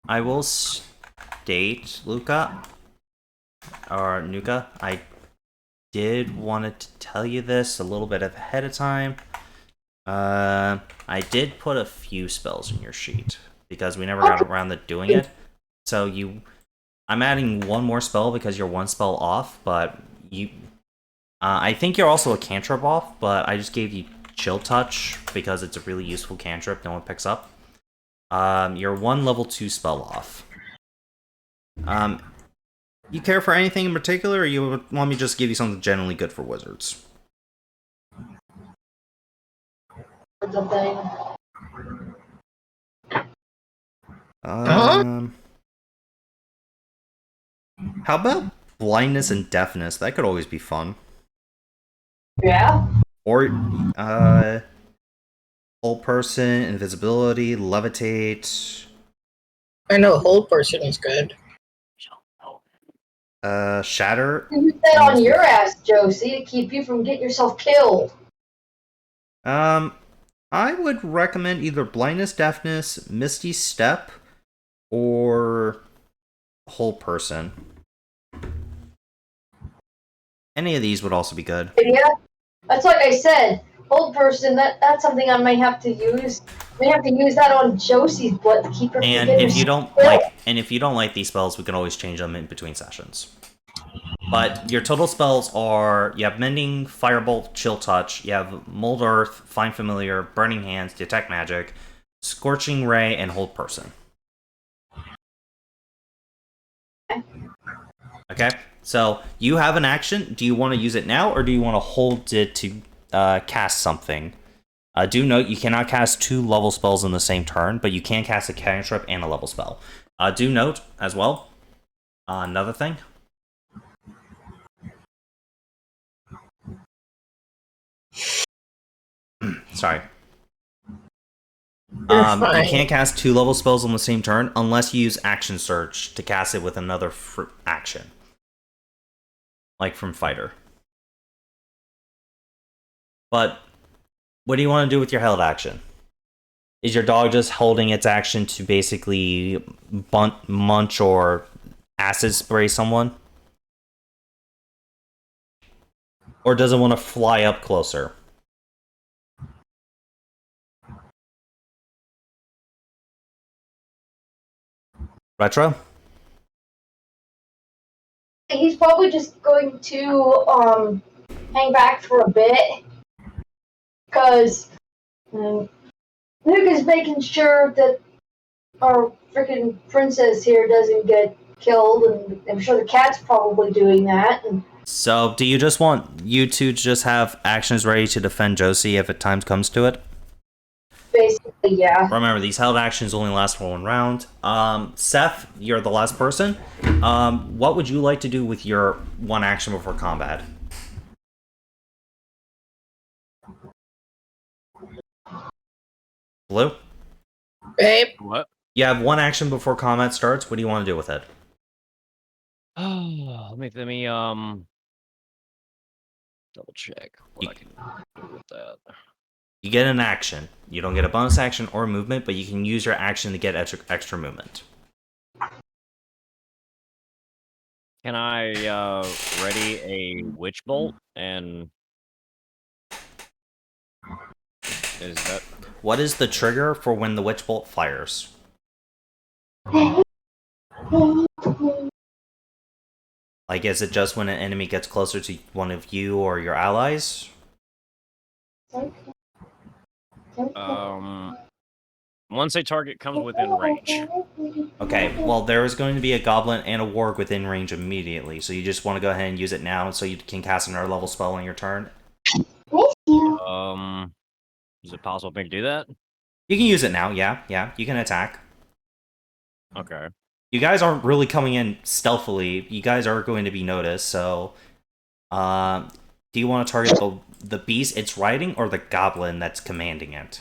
I will state, Luca, or Nuka, I did want to tell you this a little bit ahead of time. I did put a few spells in your sheet because we never got around to doing it. So I'm adding one more spell because you're one spell off, but I think you're also a cantrip off, but I just gave you Chill Touch because it's a really useful cantrip no one picks up. You're one level 2 spell off. You care for anything in particular, or you want me to just give you something generally good for wizards? How about blindness and deafness? That could always be fun. Yeah? Or, whole person, invisibility, levitate, I know whole person is good. shatter. You use that on your ass, Josie, to keep you from getting yourself killed. I would recommend either blindness, deafness, misty step, or whole person. Any of these would also be good. Yeah, that's like I said. Old person, that's something I may have to use. May have to use that on Josie's butt to keep her from And getting if you herself don't killed. like these spells, we can always change them in between sessions. But your total spells are, you have Mending, Firebolt, Chill Touch, you have Mold Earth, Find Familiar, Burning Hands, Detect Magic, Scorching Ray, and Hold Person. Okay, so you have an action. Do you want to use it now, or do you want to hold it to cast something? Do note you cannot cast 2 level spells in the same turn, but you can cast a cantrip and a level spell. Do note as well, another thing. Sorry. You can't cast 2 level spells on the same turn unless you use Action Surge to cast it with another action. Like from Fighter. But what do you want to do with your held action? Is your dog just holding its action to basically munch or acid spray someone? Or does it want to fly up closer? Retro? He's probably just going to hang back for a bit because Luke is making sure that our freaking princess here doesn't get killed, and I'm sure the cat's probably doing that. And so, do you just want you two to just have actions ready to defend Josie if time comes to it? basically, yeah. Remember, these held actions only last for 1 round. Seth, you're the last person. What would you like to do with your 1 action before combat? Blue? Babe? What? You have 1 action before combat starts. What do you want to do with it? Oh, let me double check what I can do with that. You get an action. You don't get a bonus action or movement, but you can use your action to get extra movement. Can I ready a witch bolt and is that What is the trigger for when the witch bolt fires? Like, is it just when an enemy gets closer to one of you or your allies? once a target comes within range? Okay, well, there is going to be a goblin and a warg within range immediately, so you just want to go ahead and use it now so you can cast another level spell on your turn? Is it possible for me to do that? You can use it now, yeah, you can attack. Okay. You guys aren't really coming in stealthily. You guys are going to be noticed, so... do you want to target the beast it's riding, or the goblin that's commanding it?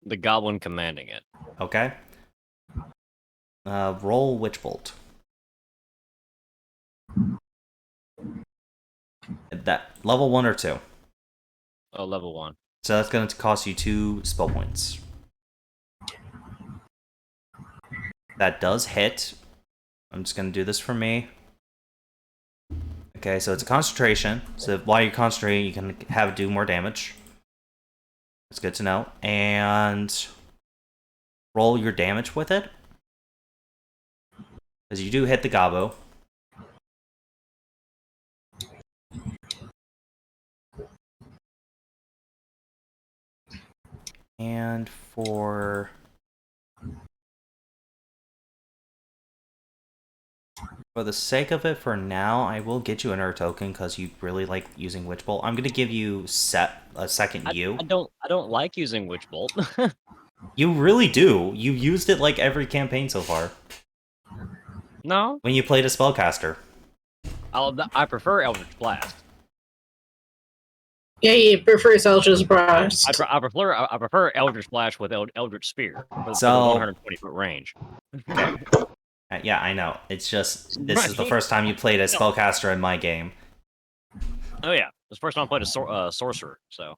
The goblin commanding it. Okay. Roll Witch Bolt. That level 1 or 2? Oh, level 1. So that's going to cost you 2 spell points. That does hit. I'm just going to do this for me. Okay, so it's a concentration. So while you're concentrating, you can have it do more damage. That's good to know. And roll your damage with it. Because you do hit the gobbo. And for the sake of it for now, I will get you another token because you really like using Witch Bolt. I'm gonna give you a second I don't like using Witch Bolt. You really do. You used it like every campaign so far. No. When you played a spellcaster. I prefer Eldritch Blast. Yeah, he prefers Eldritch Blast. I prefer Eldritch Splash with Eldritch Spear for the So- 120-foot range. Okay. Yeah, I know. It's just this Right. is the first time you played a spellcaster in my game. Oh yeah, this first time I played a sorcerer, so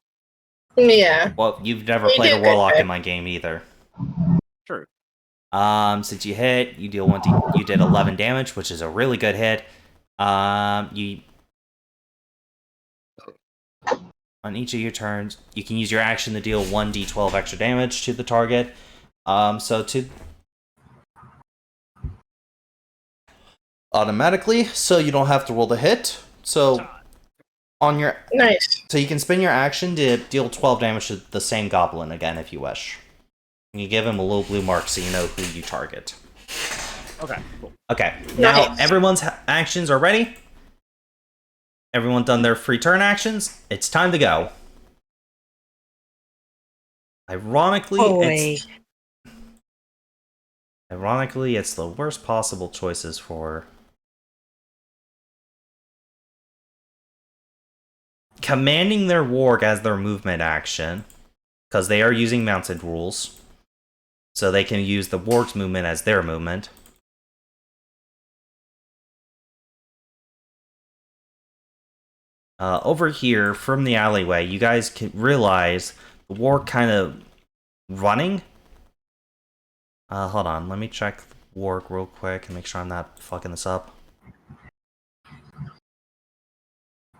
Yeah. Well, you've never You played a did good, warlock right? in my game either. true. Since you hit, you deal you did 11 damage, which is a really good hit. You on each of your turns, you can use your action to deal 1d12 extra damage to the target. Automatically, so you don't have to roll the hit. So on your Nice. So you can spend your action to deal 12 damage to the same goblin again if you wish. You give him a little blue mark so you know who you target. Okay, cool. Okay, now Nice. everyone's actions are ready. Everyone done their free turn actions. It's time to go. Ironically, it's the worst possible choices for commanding their warg as their movement action, because they are using mounted rules, so they can use the warg's movement as their movement. Over here, from the alleyway, you guys can realize the warg kind of running. Hold on, let me check the warg real quick and make sure I'm not fucking this up.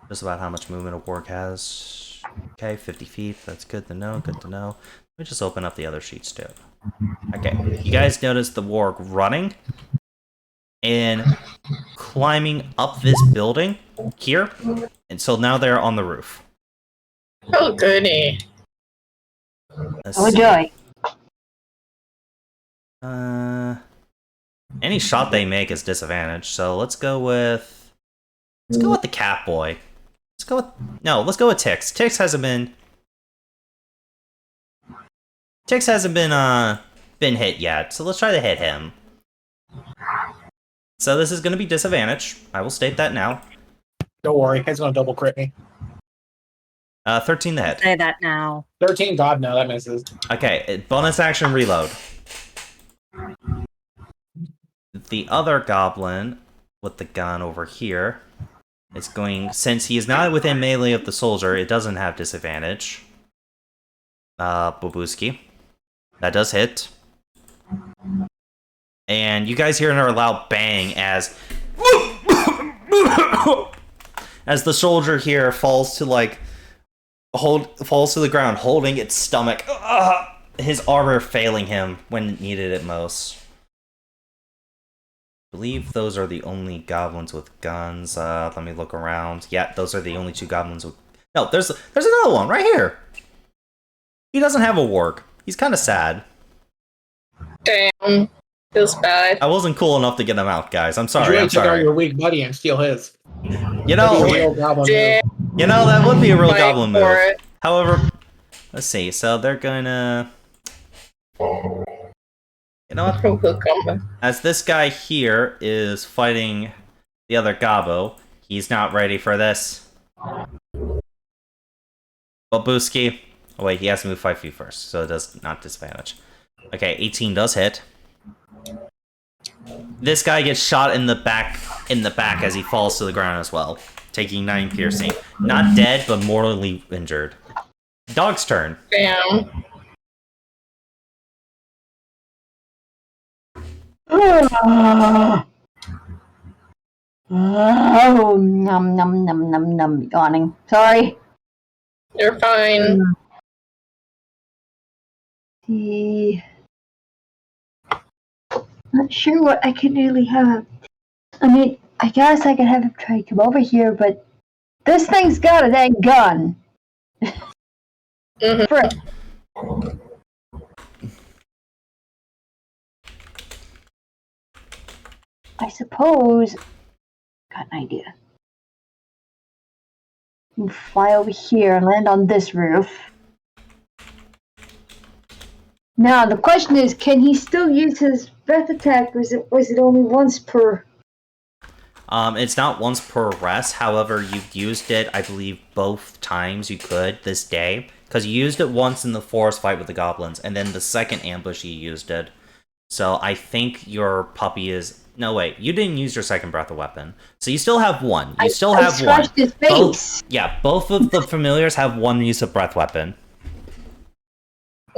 Just about how much movement a warg has. Okay, 50 feet. That's good to know. Good to know. Let me just open up the other sheets too. Okay, you guys notice the warg running and climbing up this building here, and so now they're on the roof. Oh, goody. Let's Oh see. joy. Any shot they make is disadvantaged. So let's go with the cat boy. Let's go with Tix. Tix hasn't been hit yet, so let's try to hit him. So this is going to be disadvantage. I will state that now. Don't worry, it's gonna double crit me. 13 to hit. Say that now. 13, God no, that misses. Okay, bonus action reload. The other goblin with the gun over here is going, since he is not within melee of the soldier, it doesn't have disadvantage. Babuski. That does hit. And you guys hear another loud bang as the soldier here falls to the ground, holding its stomach. His armor failing him when it needed it most. I believe those are the only goblins with guns. Let me look around. Yeah, those are the only two goblins with... No, there's another one right here. He doesn't have a warg. He's kind of sad. Damn. Feels bad. I wasn't cool enough to get him out, guys. I'm You sorry. really I'm take out sorry. your weak buddy and steal his. You know, That'd be a real goblin Damn. that would be a real Fight goblin for move. it. However, let's see. So they're gonna... You know what? As this guy here is fighting the other Gobbo, he's not ready for this. Babuski. Oh wait, he has to move 5 feet first, so it does not disadvantage. Okay, 18 does hit. This guy gets shot in the back as he falls to the ground as well, taking 9 piercing. Not dead, but mortally injured. Dog's turn. Damn. Oh, num num num num num. Yawning. Sorry. You're fine. Not sure what I can really have. I mean, I guess I could have him try to come over here, but this thing's got a dang gun. Mhm. Frick. I suppose. Got an idea. We'll fly over here and land on this roof. Now the question is, can he still use his breath attack, or is it only once per? It's not once per rest. However, you've used it, I believe, both times you could this day. Because you used it once in the forest fight with the goblins, and then the second ambush you used it. So I think your puppy is... No, wait. You didn't use your second breath of weapon. So you still have one. You still have one. I scratched his face. Both of the familiars have one use of breath weapon.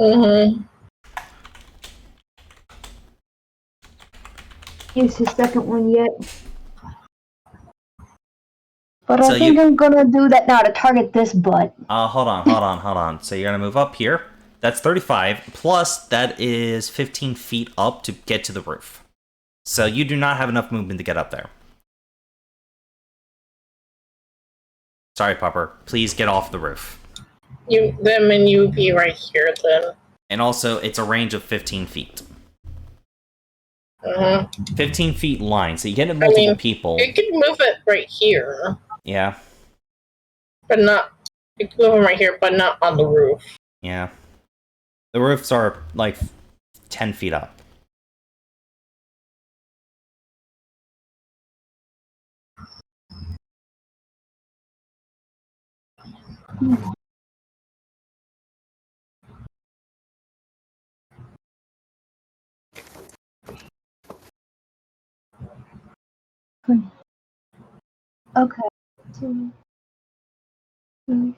Mm-hmm. Use his second one yet. But So I think I'm gonna do that now to target this butt. Hold on. So you're gonna move up here. That's 35, plus that is 15 feet up to get to the roof. So you do not have enough movement to get up there. Sorry, Pupper. Please get off the roof. You be right here then. And also, it's a range of 15 feet. Mm-hmm. 15 feet line, so you get multiple people. You can move it right here. Yeah. But not... You can move it right here, but not on the roof. Yeah. The roofs are, like, 10 feet up. Okay. 2, 3.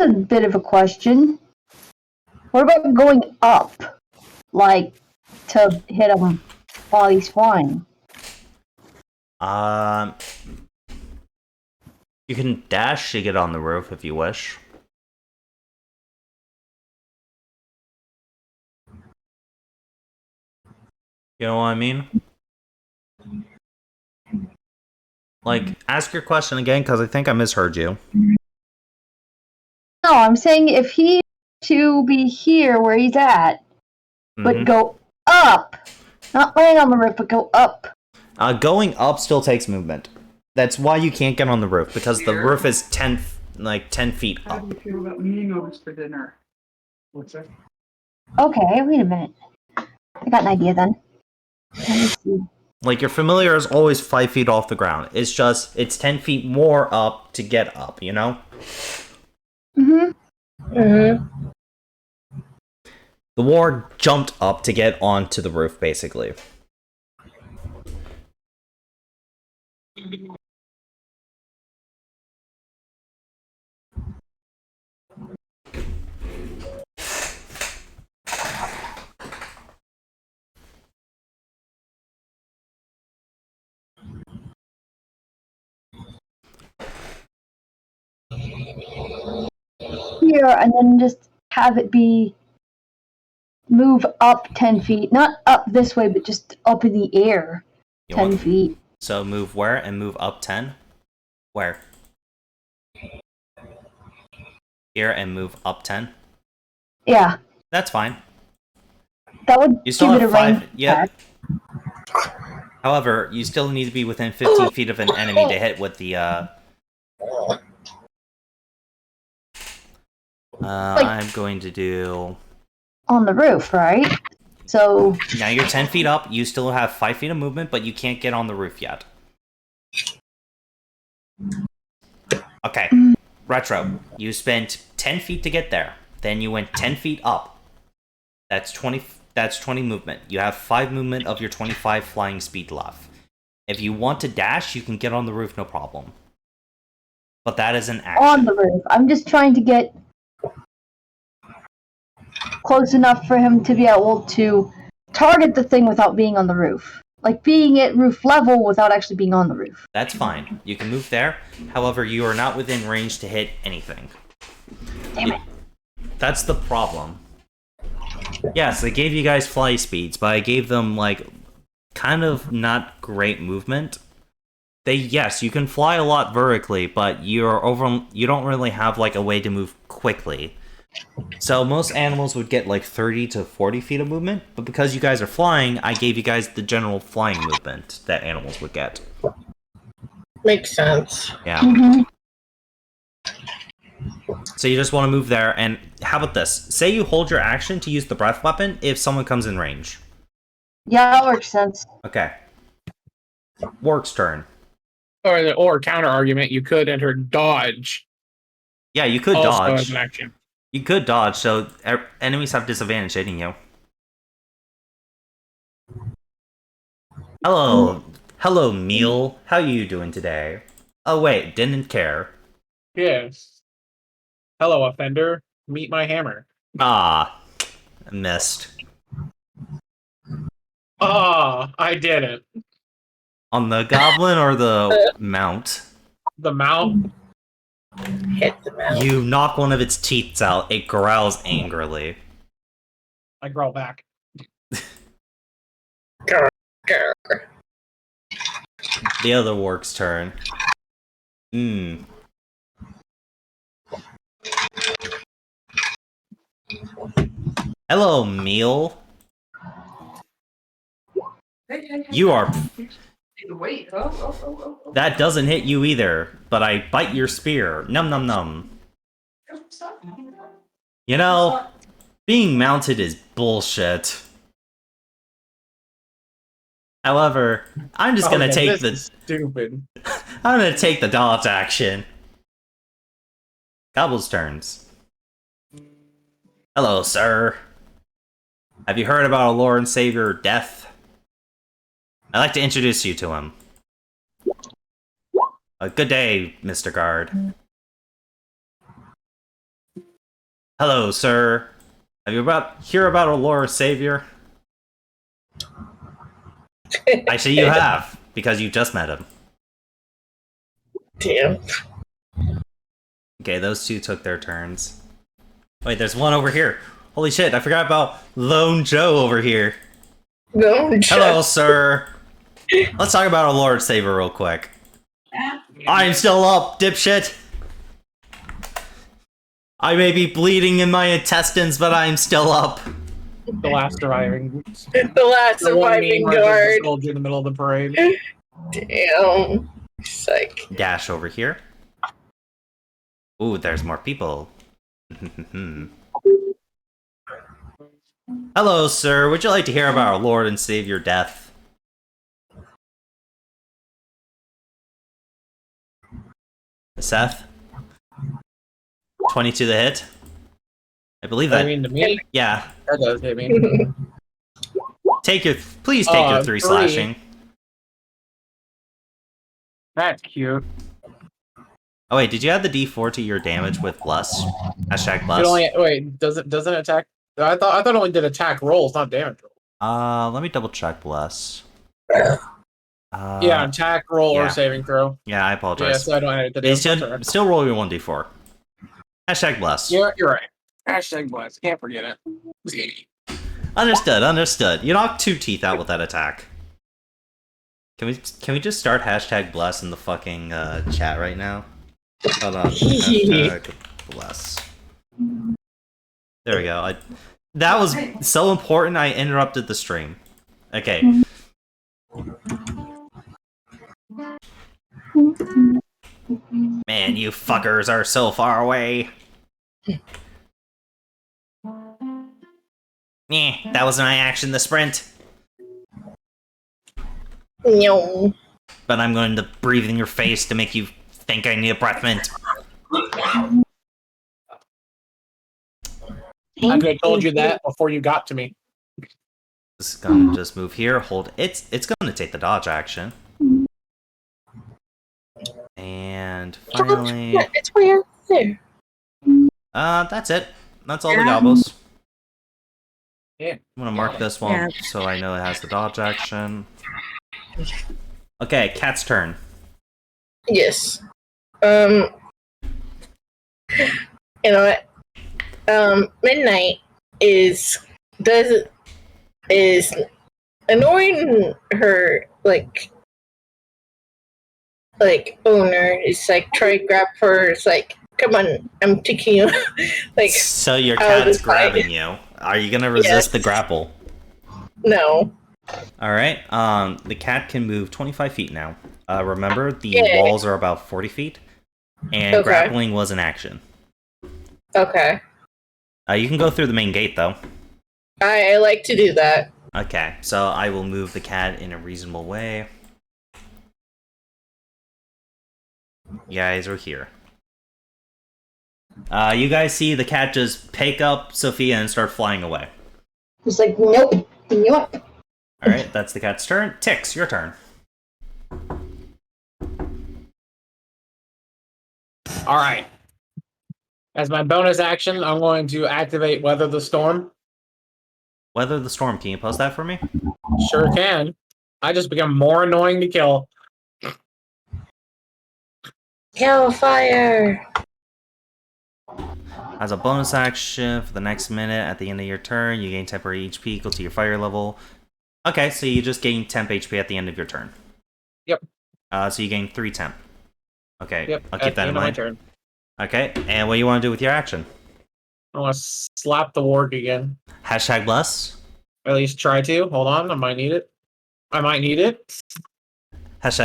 A bit of a question. What about going up? Like, to hit him while he's flying? You can dash to get on the roof if you wish. You know what I mean? Like, ask your question again, because I think I misheard you. No, I'm saying if he to be here where he's at, but go up. Not laying on the roof, but go up. Going up still takes movement. That's why you can't get on the roof, because the roof is 10 feet How up. do you feel about meeting over for dinner? What's that? Okay, wait a minute. I got an idea then. Let me see. Like, your familiar is always 5 feet off the ground. It's just, it's 10 feet more up to get up, you know? Mm-hmm. The ward jumped up to get onto the roof, basically. Here, and then just have it be move up 10 feet. Not up this way, but just up in the air 10 feet. So move where and move up 10? Where? Here and move up 10? Yeah. That's fine. That would You still give it have a 5. range. Yep. However, you still need to be within 15 feet of an enemy to hit with the, I'm going to do... On the roof, right? So... Now you're 10 feet up, you still have 5 feet of movement, but you can't get on the roof yet. Okay. Retro, you spent 10 feet to get there. Then you went 10 feet up. That's 20 movement. You have 5 movement of your 25 flying speed left. If you want to dash, you can get on the roof, no problem. But that is an action. On the roof. I'm just trying to get close enough for him to be able to target the thing without being on the roof. Like being at roof level without actually being on the roof. That's fine. You can move there. However, you are not within range to hit anything. Damn it. That's the problem. Yes, I gave you guys fly speeds, but I gave them, like, kind of not great movement. Yes, you can fly a lot vertically, but you don't really have, like, a way to move quickly. So most animals would get like 30 to 40 feet of movement, but because you guys are flying, I gave you guys the general flying movement that animals would get. Makes sense. Yeah. Mhm. So you just want to move there, and how about this? Say you hold your action to use the breath weapon if someone comes in range. Yeah, that works sense. Okay. Work's turn. Or counter argument, you could enter dodge. Yeah, you could Also as dodge. an action. You could dodge, so enemies have disadvantage hitting you. Hello, meal. How you doing today? Oh wait, didn't care. Yes. Hello, offender. Meet my hammer. Ah, missed. Ah, I did it. On the goblin or the mount? The mount. Hit the mouth. You knock one of its teeth out. It growls angrily. I growl back. Grr. The other work's turn. Hello, meal. You are. Wait. That doesn't hit you either, but I bite your spear. Num num num. Stop. You know, being mounted is bullshit. However, I'm just gonna take the stupid. I'm gonna take the dodge action. Gobble's turns. Hello, sir. Have you heard about our Lord and Savior, Death? I'd like to introduce you to him. Good day, Mr. Guard. Hello, sir. Have you hear about our Lord and Savior? Actually, you have, because you just met him. Damn. Okay, those two took their turns. Wait, there's one over here. Holy shit, I forgot about Lone Joe over here. No. Hello, sir. Let's talk about our Lord Savior real quick. I am still up, dipshit. I may be bleeding in my intestines, but I am still up. The last surviving. The last surviving guard. Soldier in the middle of the parade. Damn. Psych. Dash over here. Ooh, there's more people. Hello, sir. Would you like to hear about our Lord and Savior, Death? Seth? 22 the hit? I believe that. I mean, to me, Yeah. that does hit me. Please take your 3 3. slashing. That's cute. Oh wait, did you add the D4 to your damage with bless? Hashtag It bless. only wait. Doesn't attack? I thought it only did attack rolls, not damage rolls. Let me double check bless. Yeah, attack roll yeah. or saving throw. Yeah, I apologize. Yeah, so I don't add it to It's damage. still roll your 1d4. Hashtag bless. You're right. Hashtag bless. Can't forget it. Understood. You knocked 2 teeth out with that attack. Can we just start hashtag bless in the fucking chat right now? Hold on. Hashtag bless. There we go. That was so important I interrupted the stream. Okay. Man, you fuckers are so far away. That was my action, the sprint. No. But I'm going to breathe in your face to make you think I need a breath mint. I could have told you that before you got to me. This is gonna just move here, hold it's gonna take the dodge action. And finally It's way out there. that's it. That's all the gobos. Yeah. I'm gonna mark this one so I know it has the dodge action. Okay, Cat's turn. Yes. You know what? Midnight is annoying her like owner. It's like try to grab her. It's like Come on, I'm taking you. Like, So your out of cat's the fight. grabbing you. Are you gonna resist the grapple? No. Alright, the cat can move 25 feet now. Remember, the Yay. walls are about 40 feet, and Okay. grappling was an action. Okay. You can go through the main gate, though. I like to do that. Okay, so I will move the cat in a reasonable way. You guys are here. You guys see the cat just pick up Sophia and start flying away. It's like, nope, nope. Alright, that's the cat's turn. Tix, your turn. All right. As my bonus action, I'm going to activate Weather the Storm. Weather the Storm, can you post that for me? Sure can. I just become more annoying to kill. Hellfire. As a bonus action, for the next minute, at the end of your turn, you gain temporary HP equal to your fire level. Okay, so you just gain temp HP at the end of your turn. Yep. So you gain 3 temp. Okay, Yep. I'll keep that in mind. Turn. Okay, and what do you want to do with your action? I want to slap the warg again. Hashtag bless. At least try to. Hold on, I might need it. Hashtag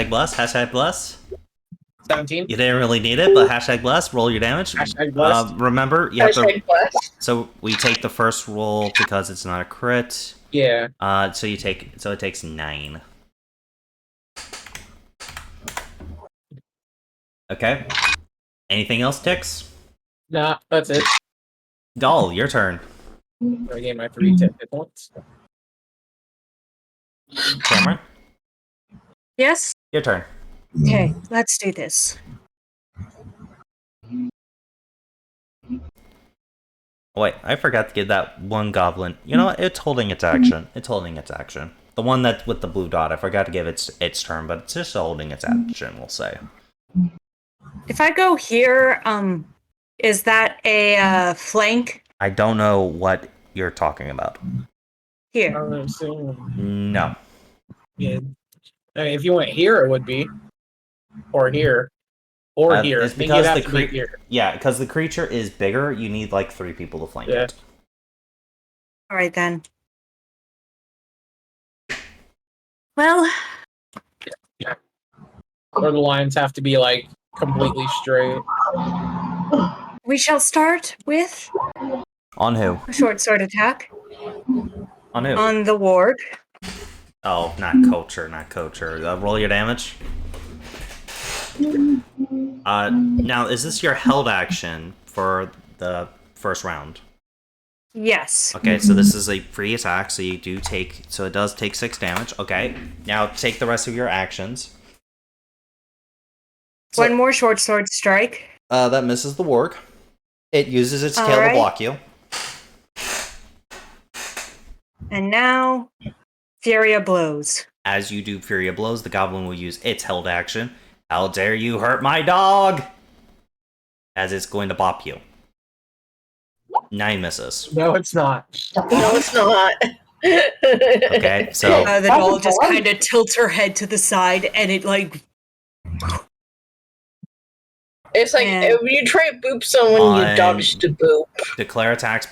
bless. Hashtag bless. 17. You didn't really need it, but hashtag bless. Roll your damage. Hashtag blessed. Remember, you have to. Hashtag blessed. So we take the first roll because it's not a crit. Yeah. So it takes 9. Okay. Anything else, Tix? Nah, that's it. Doll, your turn. I gained my 3 hit points. Cameron, Yes? your turn. Okay, let's do this. Wait, I forgot to give that one goblin. You know what? It's holding its action. It's holding its action. The one that with the blue dot. I forgot to give its turn, but it's just holding its action. We'll say. If I go here, is that a flank? I don't know what you're talking about. Here. No. Yeah. I mean, if you went here, it would be. Or here. Or here. It's I think because you'd have the to be here. yeah, because the creature is bigger. You need like 3 people to flank Yeah. it. All right, then. Well, Or the lines have to be like completely straight. we shall start with On who? a short sword attack On who? on the ward. Oh, not culture, not culture. Roll your damage. Now, is this your held action for the first round? Yes. Okay, so this is a free attack, so you do take, so it does take 6 damage. Okay, now take the rest of your actions. So, One more short sword strike. that misses the warg. It uses its tail to Alright. block you. And now, Furia blows. As you do Furia Blows, the goblin will use its held action. How dare you hurt my dog! As it's going to bop you. 9 misses. No, it's not. No, it's not. Okay, so The doll just kind of tilts her head to the side, and it like. It's like And- if you try to boop someone, you dodge the boop. declare attacks,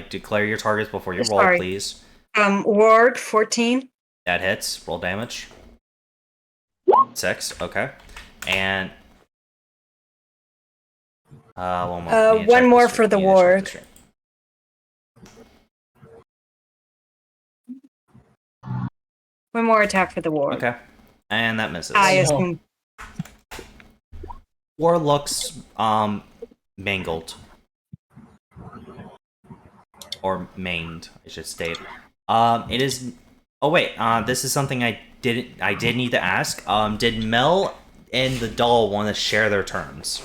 declare your targets before you roll, Sorry. please. Ward 14. That hits. Roll damage. 6. Okay. And one more. Need to check One more this- for the need to check ward. this here. One more attack for the ward. Okay. And that misses. I assume. War looks mangled. Or maimed, I should state. It is. Oh wait, this is something I did need to ask. Did Mel and the doll want to share their turns?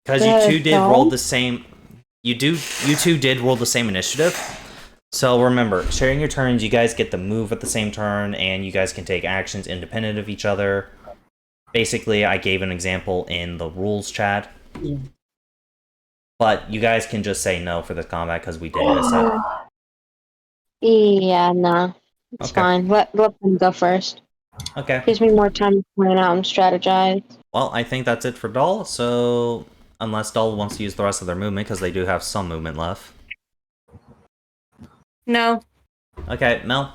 Because you two did roll the same. You two did roll the same initiative. So remember, sharing your turns, you guys get to move at the same turn, and you guys can take actions independent of each other. Basically, I gave an example in the rules chat. But you guys can just say no for this combat because we did miss it. Yeah, nah. It's Okay. fine. Let them go first. Okay. Gives me more time to plan out and strategize. Well, I think that's it for Doll, so unless Doll wants to use the rest of their movement, because they do have some movement left. No. Okay, Mel.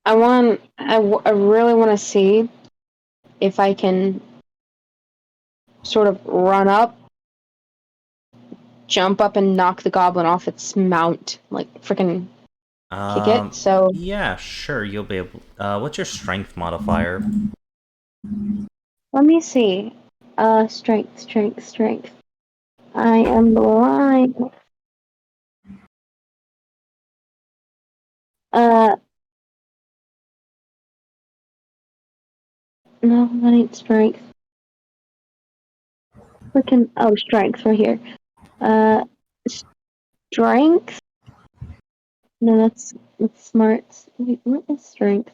I really want to see if I can sort of run up, jump up, and knock the goblin off its mount, like freaking kick it. So Yeah, sure, you'll be able. What's your strength modifier? let me see. Strength. I am blind. No, that ain't strength. Freaking strength right here. Strength. No, that's smarts. Wait, what is strength?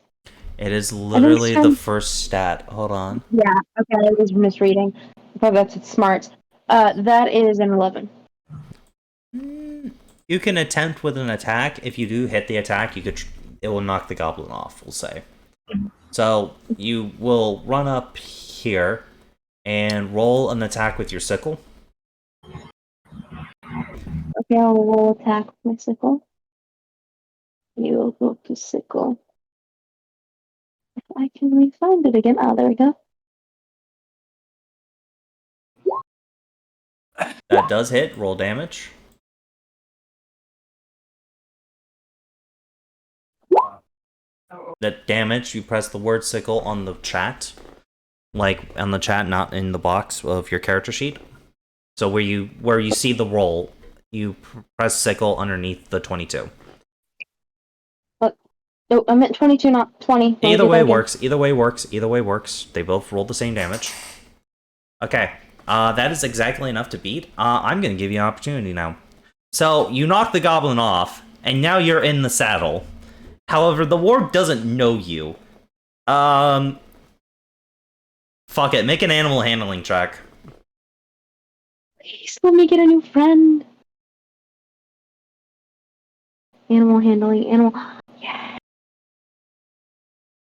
It is literally the first stat. Hold on. Yeah, okay, I was misreading. I thought that's its smarts. That is an 11. You can attempt with an attack. If you do hit the attack, it will knock the goblin off, we'll say. So you will run up here and roll an attack with your sickle. Okay, I'll roll attack with my sickle. You will go to sickle. If I can re-find it again. Oh, there we go. That does hit. Roll damage. That damage, you press the word sickle on the chat. Like, on the chat, not in the box of your character sheet. So where you see the roll, you press sickle underneath the 22. No, I meant 22, not 20. Either way works. Either way works. They both roll the same damage. Okay. That is exactly enough to beat. I'm gonna give you an opportunity now. So, you knock the goblin off, and now you're in the saddle. However, the warg doesn't know you. Fuck it, make an animal handling check. Please let me get a new friend. Animal handling, Yeah.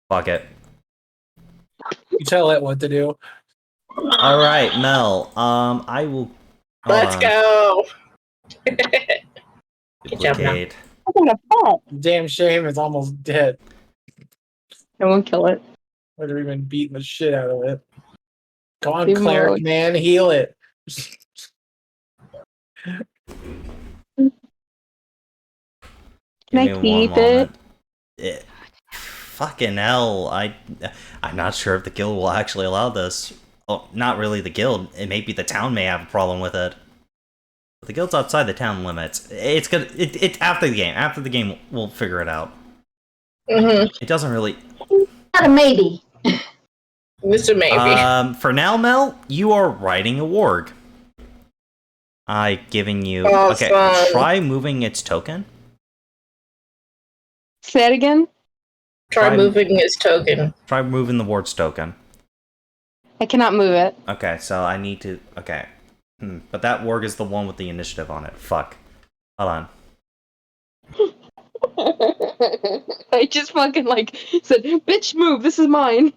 Fuck it. You tell it what to do. Alright, Mel, I will... Let's go. Good job, Mel. Duplicate. I got a pet. Damn shame it's almost dead. I won't kill it. Would have even beaten the shit out of it. Come on, Leave him cleric alone. man, heal it. Can I Give me one keep it? moment. Fucking hell, I'm not sure if the guild will actually allow this. Oh, not really the guild. It may be the town may have a problem with it. But the guild's outside the town limits. It's gonna. It's after the game. After the game, we'll figure it out. It doesn't really. Not a maybe. Mr. Maybe. For now, Mel, you are riding a warg. Giving you. Awesome. Okay, try moving its token. Say it again. Try moving his token. Try moving the warg's token. I cannot move it. Okay, so I need to. Okay. But that warg is the one with the initiative on it. Fuck. Hold on. I just fucking said, bitch move, this is mine.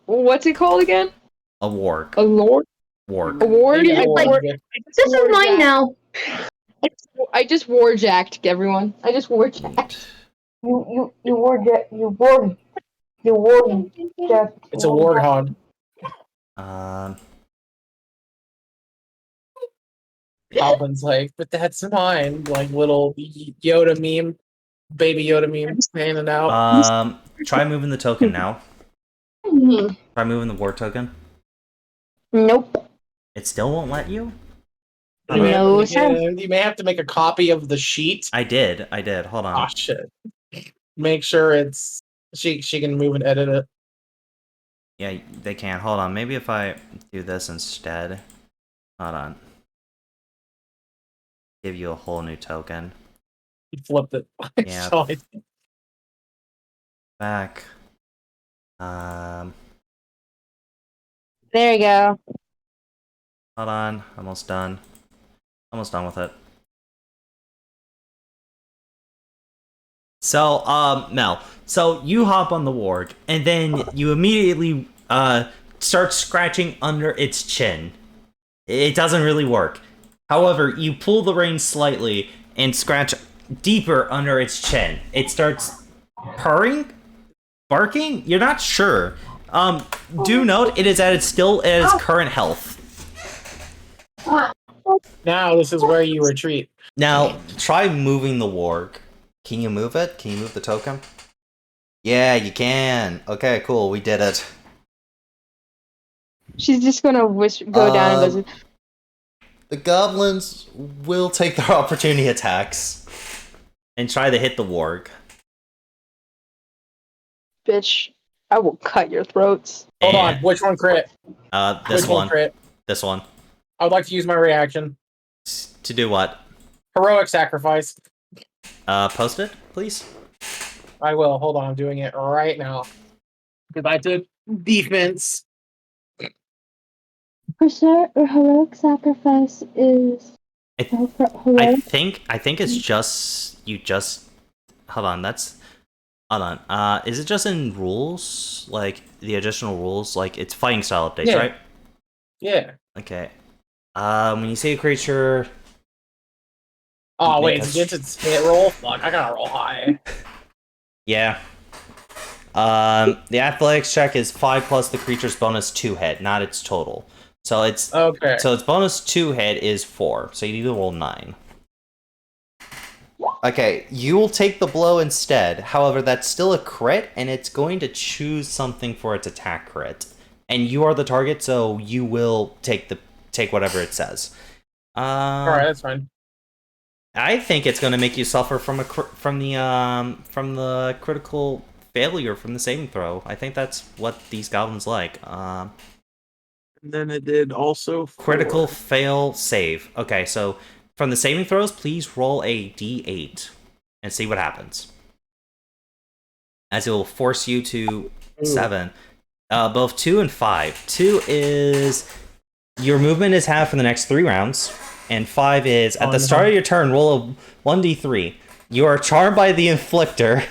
What's it called again? A warg. A lord? Warg. A ward? Maybe a warg. This is mine now. I just warjacked everyone. I just warjacked. You warjacked. It's a warthog. Goblin's like, but that's mine. Like little Yoda meme, baby Yoda meme, handing out. Try moving the token now. Try moving the war token. Nope. It still won't let you? No, You may have to make a copy of the sheet. I did. Hold on. Oh shit. Make sure it's she can move and edit it. Yeah, they can. Hold on. Maybe if I do this instead. Hold on. Give you a whole new token. You flipped it. Yeah. So I- Back. there you go. Hold on. Almost done. Almost done with it. So, Mel. So you hop on the warg, and then you immediately start scratching under its chin. It doesn't really work. However, you pull the rein slightly and scratch deeper under its chin. It starts purring, barking. You're not sure. Do note it is still at its current health. Now this is where you retreat. Now try moving the warg. Can you move it? Can you move the token? Yeah, you can. Okay, cool. We did it. She's just gonna go down and go. The goblins will take their opportunity attacks and try to hit the warg. Bitch, I will cut your throats. Hold on, which one crit? This Which one. crit? This one. I would like to use my reaction. To do what? Heroic sacrifice. Post it, please. I will. Hold on, I'm doing it right now. Because I did defense. Heroic sacrifice is. I think it's just you just hold on, hold on. Is it just in rules? Like the additional rules? Like it's fighting style updates, Yeah. right? Yeah. Okay. When you see a creature. Oh wait, it's its hit roll? Fuck, I gotta roll high. Yeah. The athletics check is 5 plus the creature's bonus 2 hit, not its total. So it's okay. So its bonus 2 hit is 4. So you need to roll 9. Okay, you will take the blow instead. However, that's still a crit, and it's going to choose something for its attack crit. And you are the target, so you will take whatever it says. Alright, that's fine. I think it's going to make you suffer from the critical failure from the saving throw. I think that's what these goblins like. And then it did also Critical fail save. Okay, so from the saving throws, please roll a d8 and see what happens. As it will force you to 7. Both 2 and 5. 2 is your movement is half for the next 3 rounds. And 5 is, at the start of your turn, roll a 1d3. You are charmed by the Inflictor.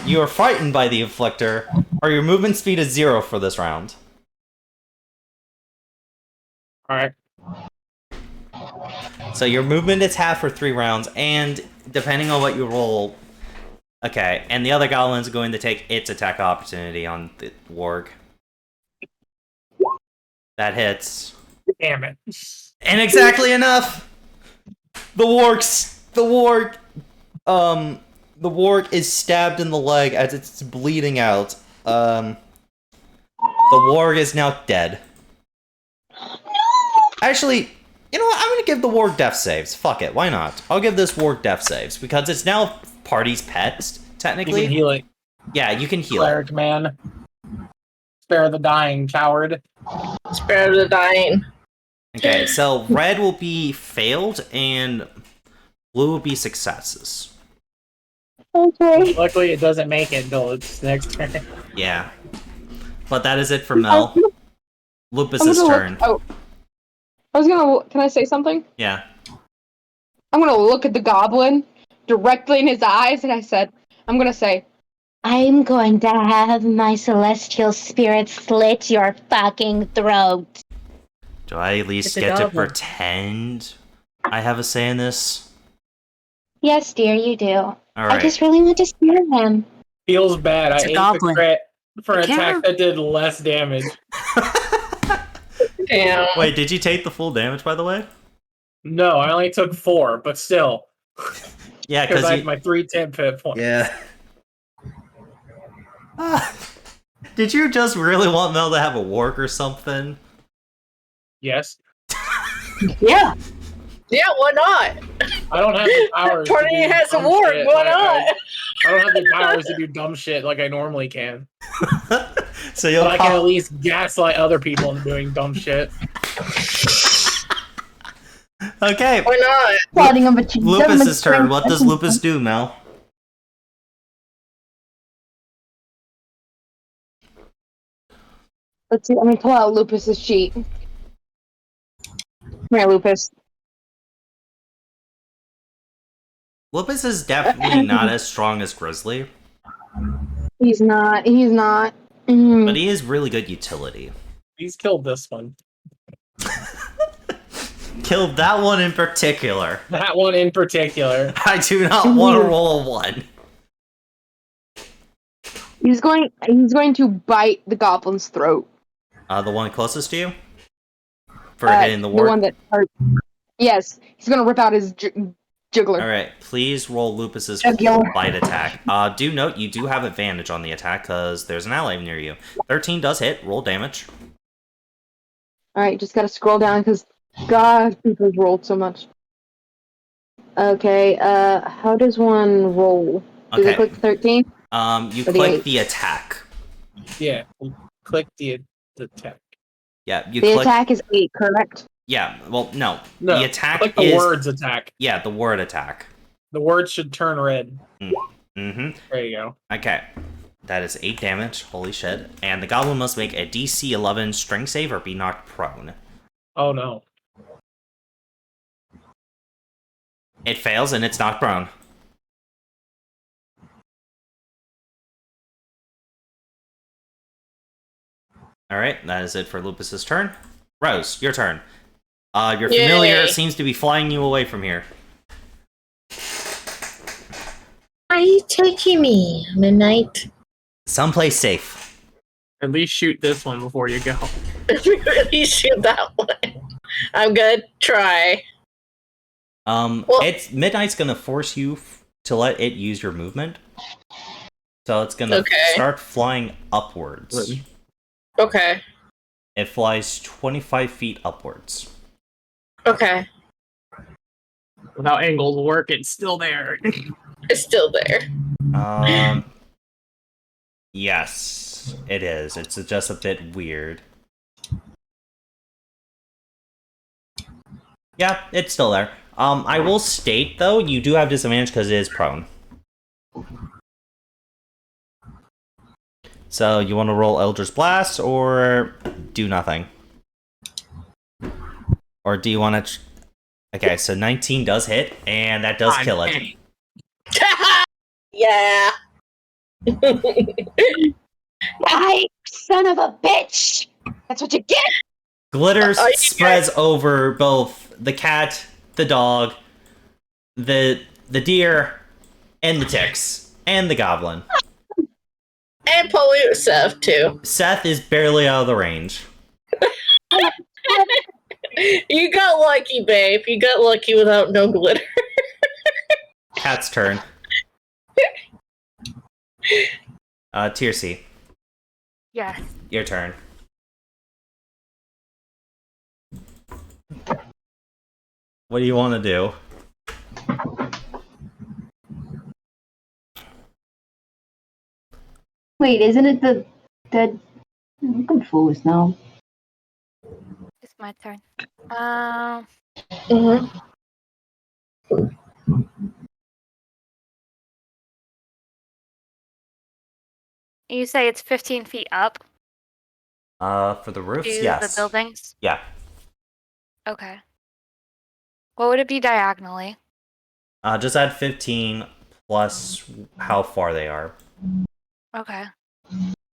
You are frightened by the Inflictor, or your movement speed is 0 for this round. Alright. So your movement is half for 3 rounds, and depending on what you roll... Okay, and the other goblin's going to take its attack opportunity on the warg. That hits. Damn it. And exactly enough! The warg is stabbed in the leg as it's bleeding out. The warg is now dead. Actually, you know what? I'm gonna give the warg death saves. Fuck it, why not? I'll give this warg death saves, because it's now party's pet, technically. You can heal it. Yeah, you can heal Cleric man. Spare the dying, coward. Spare the dying. Okay, so red will be failed, and blue will be successes. Okay. Luckily, it doesn't make it until its next turn. Yeah. But that is it for Mel. Lupus's turn. Can I say something? Yeah. I'm gonna look at the goblin directly in his eyes, and I'm gonna say, I'm going to have my celestial spirit slit your fucking throat. Do I at least get to pretend I have a say in this? Yes, dear, you do. All right. I just really want to scare him. Feels bad. It's I a ate goblin. the crit for an I can't attack that did less damage. Damn. Wait, did you take the full damage, by the way? No, I only took 4, but still. Yeah, Because because I had my 3 temp hit points. Yeah. Did you just really want Mel to have a warg or something? Yes. Yeah. Yeah, why not? I don't have the powers. Tornado has a dumb warg, shit why like not? I don't have the powers to do dumb shit like I normally can. So you'll But I can at least gaslight other people into doing dumb shit. Okay. Why not? Plotting of a ch- Lupus's turn. What does Lupus do, Mel? let's see, let me pull out Lupus's sheet. Come here, Lupus. Lupus is definitely not as strong as Grizzly, He's not. He's not. but he is really good utility. He's killed this one. Killed that one in particular. That one in particular. I do not want to roll a 1. He's going to bite the goblin's throat. The one closest to you? For hitting the ward? The one that hurt. Yes, he's gonna rip out his juggler. Alright, please roll Lupus's Jugular. bite attack. Do note you do have advantage on the attack because there's an ally near you. 13 does hit, roll damage. Alright, just gotta scroll down because, God, people rolled so much. Okay, how does one roll? Do they Okay. click 13? You Or the click 8? the attack. Yeah. Click the attack. Yeah, you The click... attack is 8, correct? Yeah, well, no. No, The attack click the is... words attack. Yeah, the word attack. The words should turn red. Mm-hmm. There you go. Okay. That is 8 damage. Holy shit. And the goblin must make a DC 11 strength save or be knocked prone. Oh no. It fails and it's knocked prone. Alright, that is it for Lupus's turn. Rose, your turn. Your familiar Yay. seems to be flying you away from here. Where are you taking me, Midnight? Someplace safe. At least shoot this one before you go. Really shoot that one. I'm gonna try. It's Midnight's gonna force you to let it use your movement. So it's gonna start flying upwards. Okay. It flies 25 feet upwards. Okay. Without angled work, it's still there. It's still there. Yes, it is. It's just a bit weird. Yeah, it's still there. I will state, though, you do have disadvantage because it is prone. So, you want to roll Eldritch Blast, or do nothing? Or do you want to... Okay, so 19 does hit, and that does kill it. Yeah. Die, son of a bitch! That's what you get! Glitter spreads over both the cat, the dog, the deer, and the ticks, and the goblin. And probably Seth, too. Seth is barely out of the range. You got lucky, babe. You got lucky without no glitter. Cat's turn. Tiercy, Yes. your turn. What do you want to do? Wait, isn't it the dead? I'm confused now. It's my turn. Mm-hmm. You say it's 15 feet up For the roofs, to yes. the buildings? Yeah. Okay. What would it be diagonally? Just add 15 plus how far they are. Okay.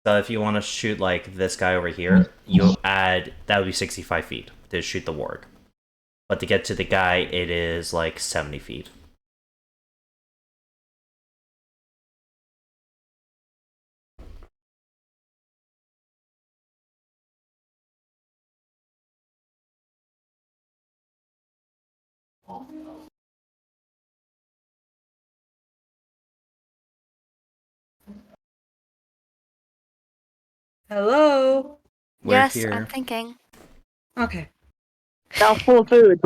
So if you want to shoot like this guy over here, you'll add, that would be 65 feet to shoot the warg. But to get to the guy, it is like 70 feet. Hello. We're yes, here. I'm thinking. Okay. Now full of food.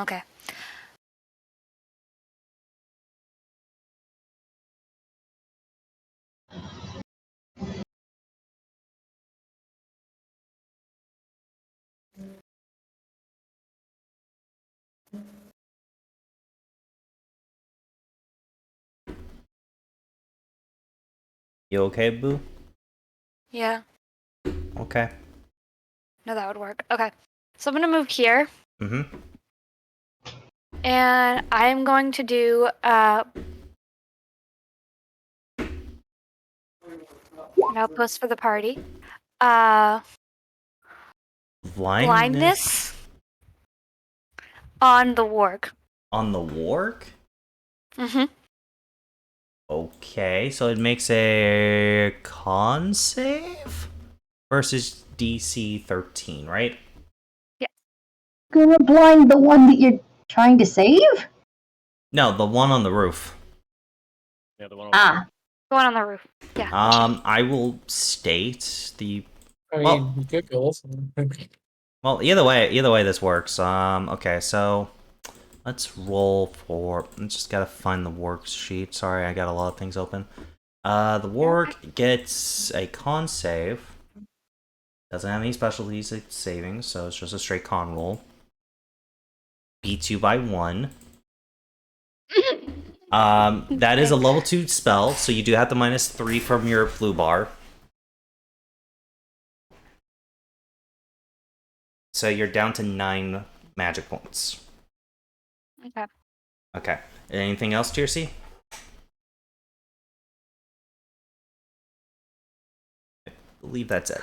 Okay. You okay, Boo? Yeah. Okay. No, that would work. Okay. So I'm gonna move here. Mm-hmm. And I'm going to do an outpost for the party. Blindness on the warg. On the warg? Mm-hmm. Okay, so it makes a con save versus DC 13, right? Yeah. Gonna blind the one that you're trying to save? No, the one on the roof. Yeah, the one on Ah. The one on the roof. Yeah. I will state the. I mean, Well- you could go listen. Well, either way, this works. Okay, so let's roll for. I just gotta find the worksheet. Sorry, I got a lot of things open. The warg gets a con save. Doesn't have any specialties savings, so it's just a straight con roll. Beats you by 1. That is a level 2 spell, so you do have to -3 from your blue bar. So you're down to 9 magic points. Okay. Okay. Anything else, Tiercy? I believe that's it.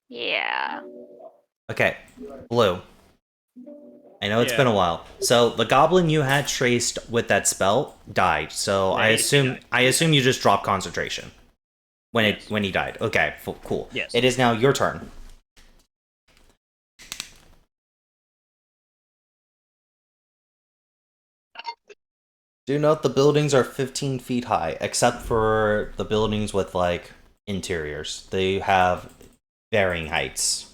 Yeah. Okay, Blue. I know it's Yeah. been a while. So the goblin you had traced with that spell died. So I Yeah, he assume you just dropped concentration when he died. Okay, cool. Yes. It is now your turn. Do note the buildings are 15 feet high, except for the buildings with like interiors. They have varying heights.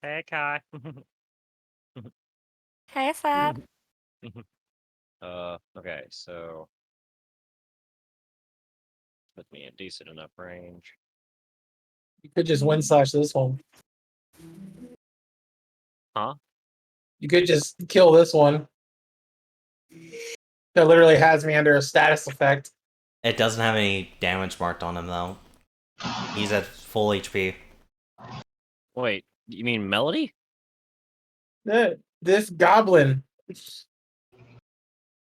Hey, Kai. Hey, Sad. Okay, so put me in decent enough range. You could just win slash this one. Huh? You could just kill this one. That literally has me under a status effect. It doesn't have any damage marked on him though. He's at full HP. Wait, you mean Melody? This goblin.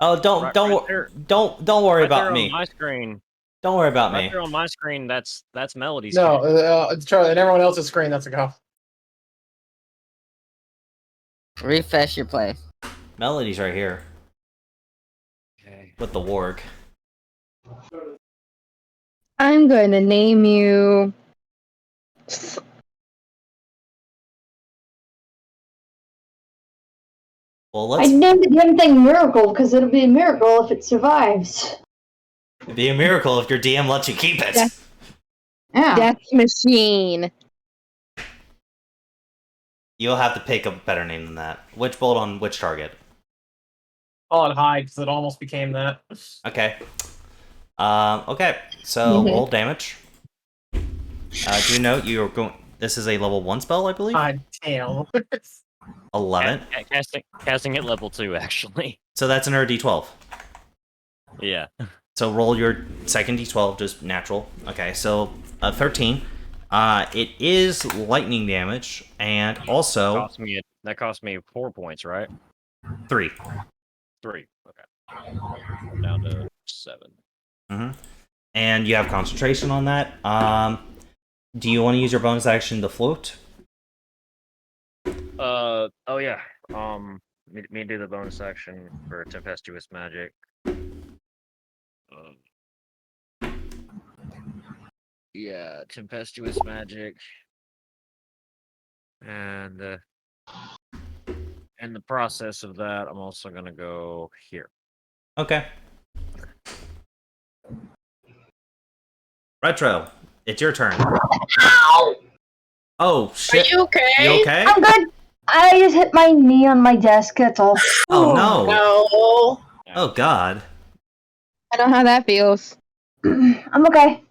Oh, don't Right worry there about on me. my screen. Don't worry about Right me. there on my screen, that's Melody's. No, it's Charlie. And everyone else's screen, that's a go. Refresh your play. Melody's right here Okay. with the warg. I'm going to name you. Well, I'd name the damn thing Miracle because it'll be a miracle if it survives. It'd be a miracle if your DM lets you keep it. Yeah. Death Machine. You'll have to pick a better name than that. Which bolt on which target? Call it high because it almost became that. Okay. Okay. So roll damage. Do note you're going. This is a level 1 spell, I believe. God damn. 11. Casting at level 2, actually. So that's another D12. Yeah. So roll your second D12, just natural. Okay, so 13. It is lightning damage, and also That cost me 4 points, right? 3. 3. Okay. Down to 7. Mm-hmm. And you have concentration on that. Do you want to use your bonus action to float? Oh yeah. Me do the bonus action for tempestuous magic. Yeah, tempestuous magic, and in the process of that, I'm also gonna go here. Okay. Retro, it's your turn. Ow! Oh shit! Are you okay? You okay? I'm good. I just hit my knee on my desk. That's all. Oh no! No. Oh God. I know how that feels. I'm okay.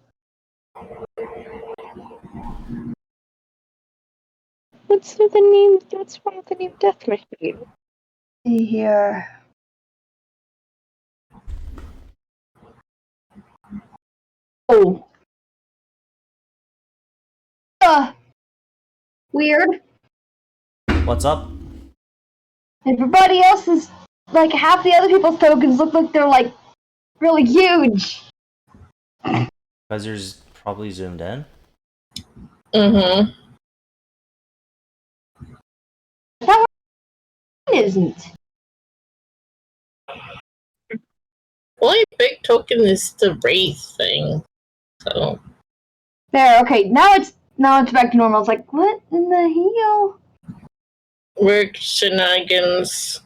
What's with the name? What's wrong with the name Death Machine? See here. Oh. Weird. What's up? Everybody else's, like, half the other people's tokens look like they're, like, really huge. Because you're probably zoomed in. Mm-hmm. That one isn't. Only big token is the wraith thing. So There, okay, now it's back to normal. It's like, what in the hell? weird shenanigans.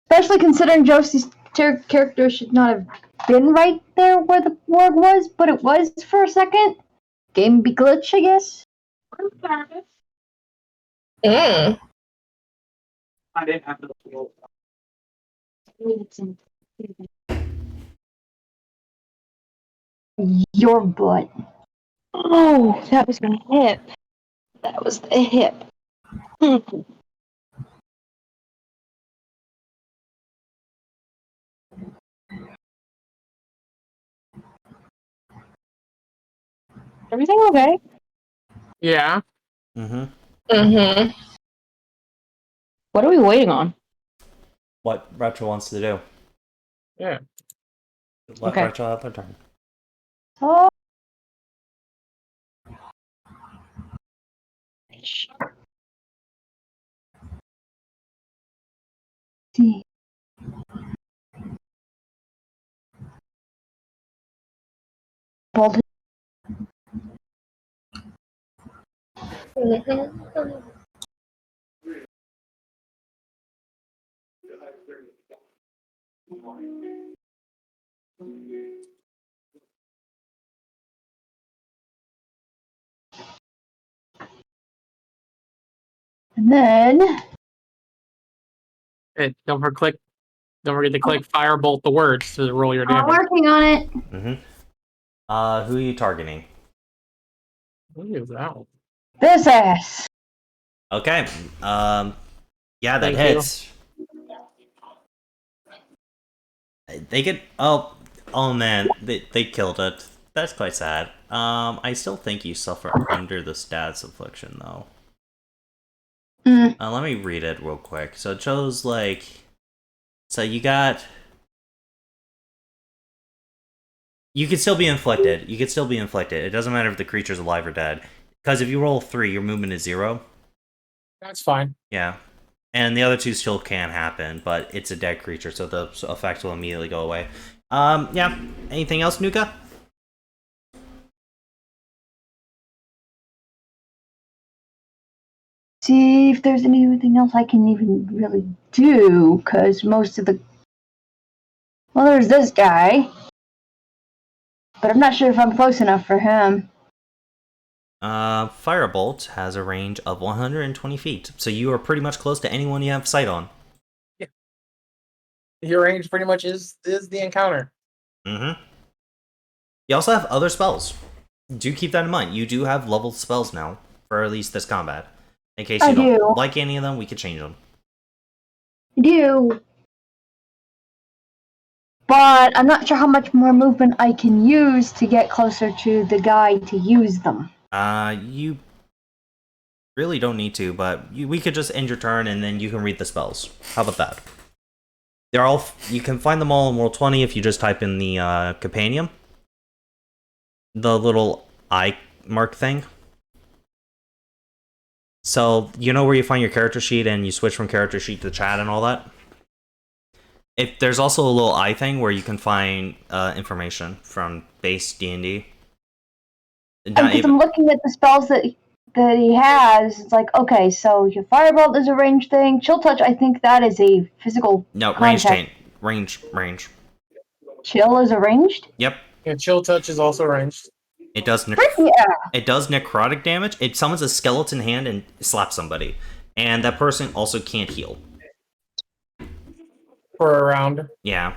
Especially considering Josie's character should not have been right there where the org was, but it was for a second. Game be glitch, I guess. Mm. I didn't have the field. Your butt. Oh, that was my hip. That was the hip. Everything okay? Yeah. Mm-hmm. Mm-hmm. What are we waiting on? What Retro wants to do. Yeah. Let Okay. Retro have their turn. Oh. See. Bald. Mm-hmm. And then Hey, don't forget to click firebolt the words to roll your I'm damage. working on it. Mm-hmm. Who are you targeting? What is that? This ass. Okay. Yeah, that Thank hits. They get oh man, they killed it. That's quite sad. I still think you suffer under the stats affliction though. Let me read it real quick. So it shows like, so you got. You can still be inflicted. You can still be inflicted. It doesn't matter if the creature's alive or dead. Because if you roll 3, your movement is 0. That's fine. Yeah. And the other two still can happen, but it's a dead creature, so the effect will immediately go away. Yeah. Anything else, Nuka? See if there's anything else I can even really do, because most of the... Well, there's this guy. But I'm not sure if I'm close enough for him. Firebolt has a range of 120 feet, so you are pretty much close to anyone you have sight on. Yeah. Your range pretty much is the encounter. Mm-hmm. You also have other spells. Do keep that in mind. You do have leveled spells now, for at least this combat. In case you don't like any of them, we could change them. I do. But I'm not sure how much more movement I can use to get closer to the guy to use them. You really don't need to, but we could just end your turn and then you can read the spells. How about that? They're all you can find them all in World 20 if you just type in the Companion. The little eye mark thing. So, you know where you find your character sheet and you switch from character sheet to chat and all that? If there's also a little eye thing where you can find information from base D&D. Because I'm looking at the spells that he has. It's like, okay, so your Firebolt is a range thing. Chill Touch, I think that is a physical range change. Range. Chill is a ranged? Yep. Yeah, Chill Touch is also ranged. It does it does necrotic damage. It summons a skeleton hand and slaps somebody. And that person also can't heal. for a round. Yeah.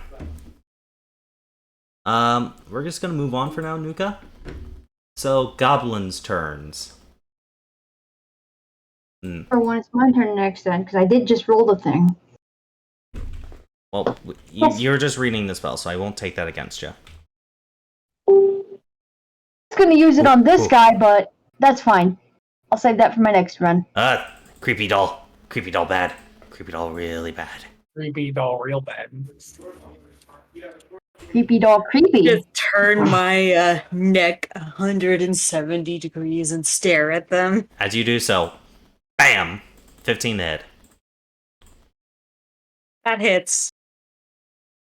We're just gonna move on for now, Nuka. So, goblins' turns. For when it's my turn next then, because I did just roll the thing. Well, you're just reading the spell, so I won't take that against you. It's gonna use it on this guy, but that's fine. I'll save that for my next run. Creepy doll. Creepy doll bad. Creepy doll really bad. Creepy doll, real bad. Creepy doll, creepy. Just turn my neck 170 degrees and stare at them. As you do so, bam! 15 to hit. That hits.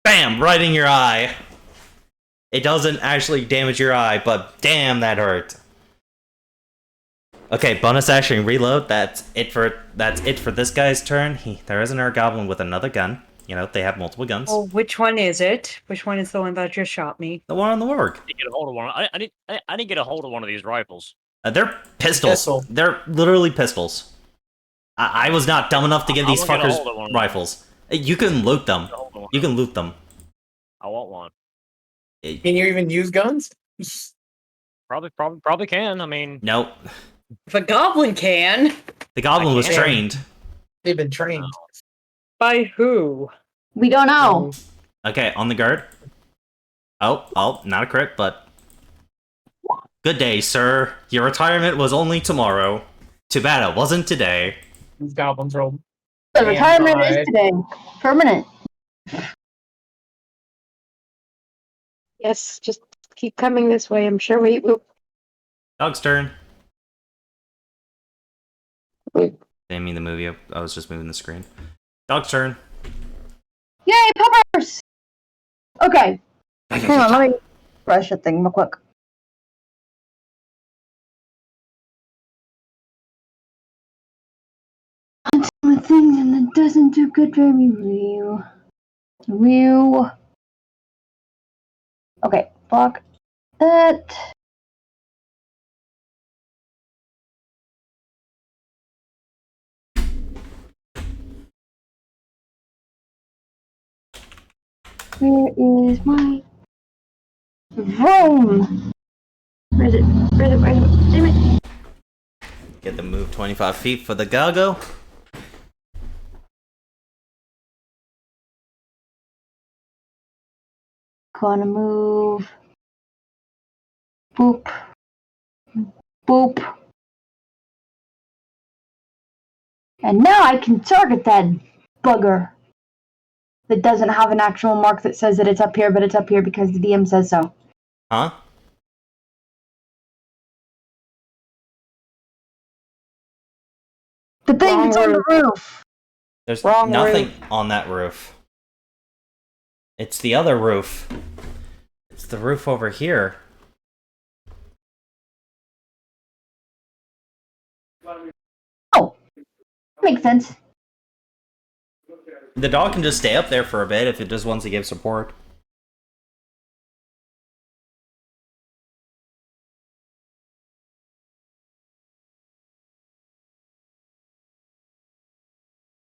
Bam! Right in your eye. It doesn't actually damage your eye, but damn, that hurt. Okay, bonus action reload. That's it for this guy's turn. There is another goblin with another gun. You know, they have multiple guns. Oh, which one is it? Which one is the one that just shot me? The one on the warg. I didn't get a hold of one. I didn't get a hold of one of these rifles. They're pistols. Pistol. They're literally pistols. I was not dumb enough to give these I'm gonna get a fuckers hold of one. rifles. You can loot them. You can loot them. I want one. Can you even use guns? Probably can. I mean, Nope. If a goblin can. The goblin was can't. trained. They've been trained. By who? We don't know. Okay, on the guard. Oh, not a crit, but... Good day, sir. Your retirement was only tomorrow. Too bad it wasn't today. These goblins rolled. The retirement Damn, is today. Permanent. Yes, just keep coming this way. I'm sure we will. Dog's turn. Wait. Didn't mean to move you. I was just moving the screen. Dog's turn. Yay, puppers! Okay. Hang on, let me brush a thing real quick. Hunting with things and that doesn't do good for me. Real. Okay, block that. Where is my Vroom? Where is it? Where is it? Where is it? Damn it. Get the move 25 feet for the Gago. Gonna move. Boop. Boop. And now I can target that bugger. That doesn't have an actual mark that says that it's up here, but it's up here because the DM says so. Huh? The thing that's on the roof. There's Wrong nothing on that roof. It's the other roof. It's the roof over here. Oh, makes sense. The dog can just stay up there for a bit if it just wants to give support.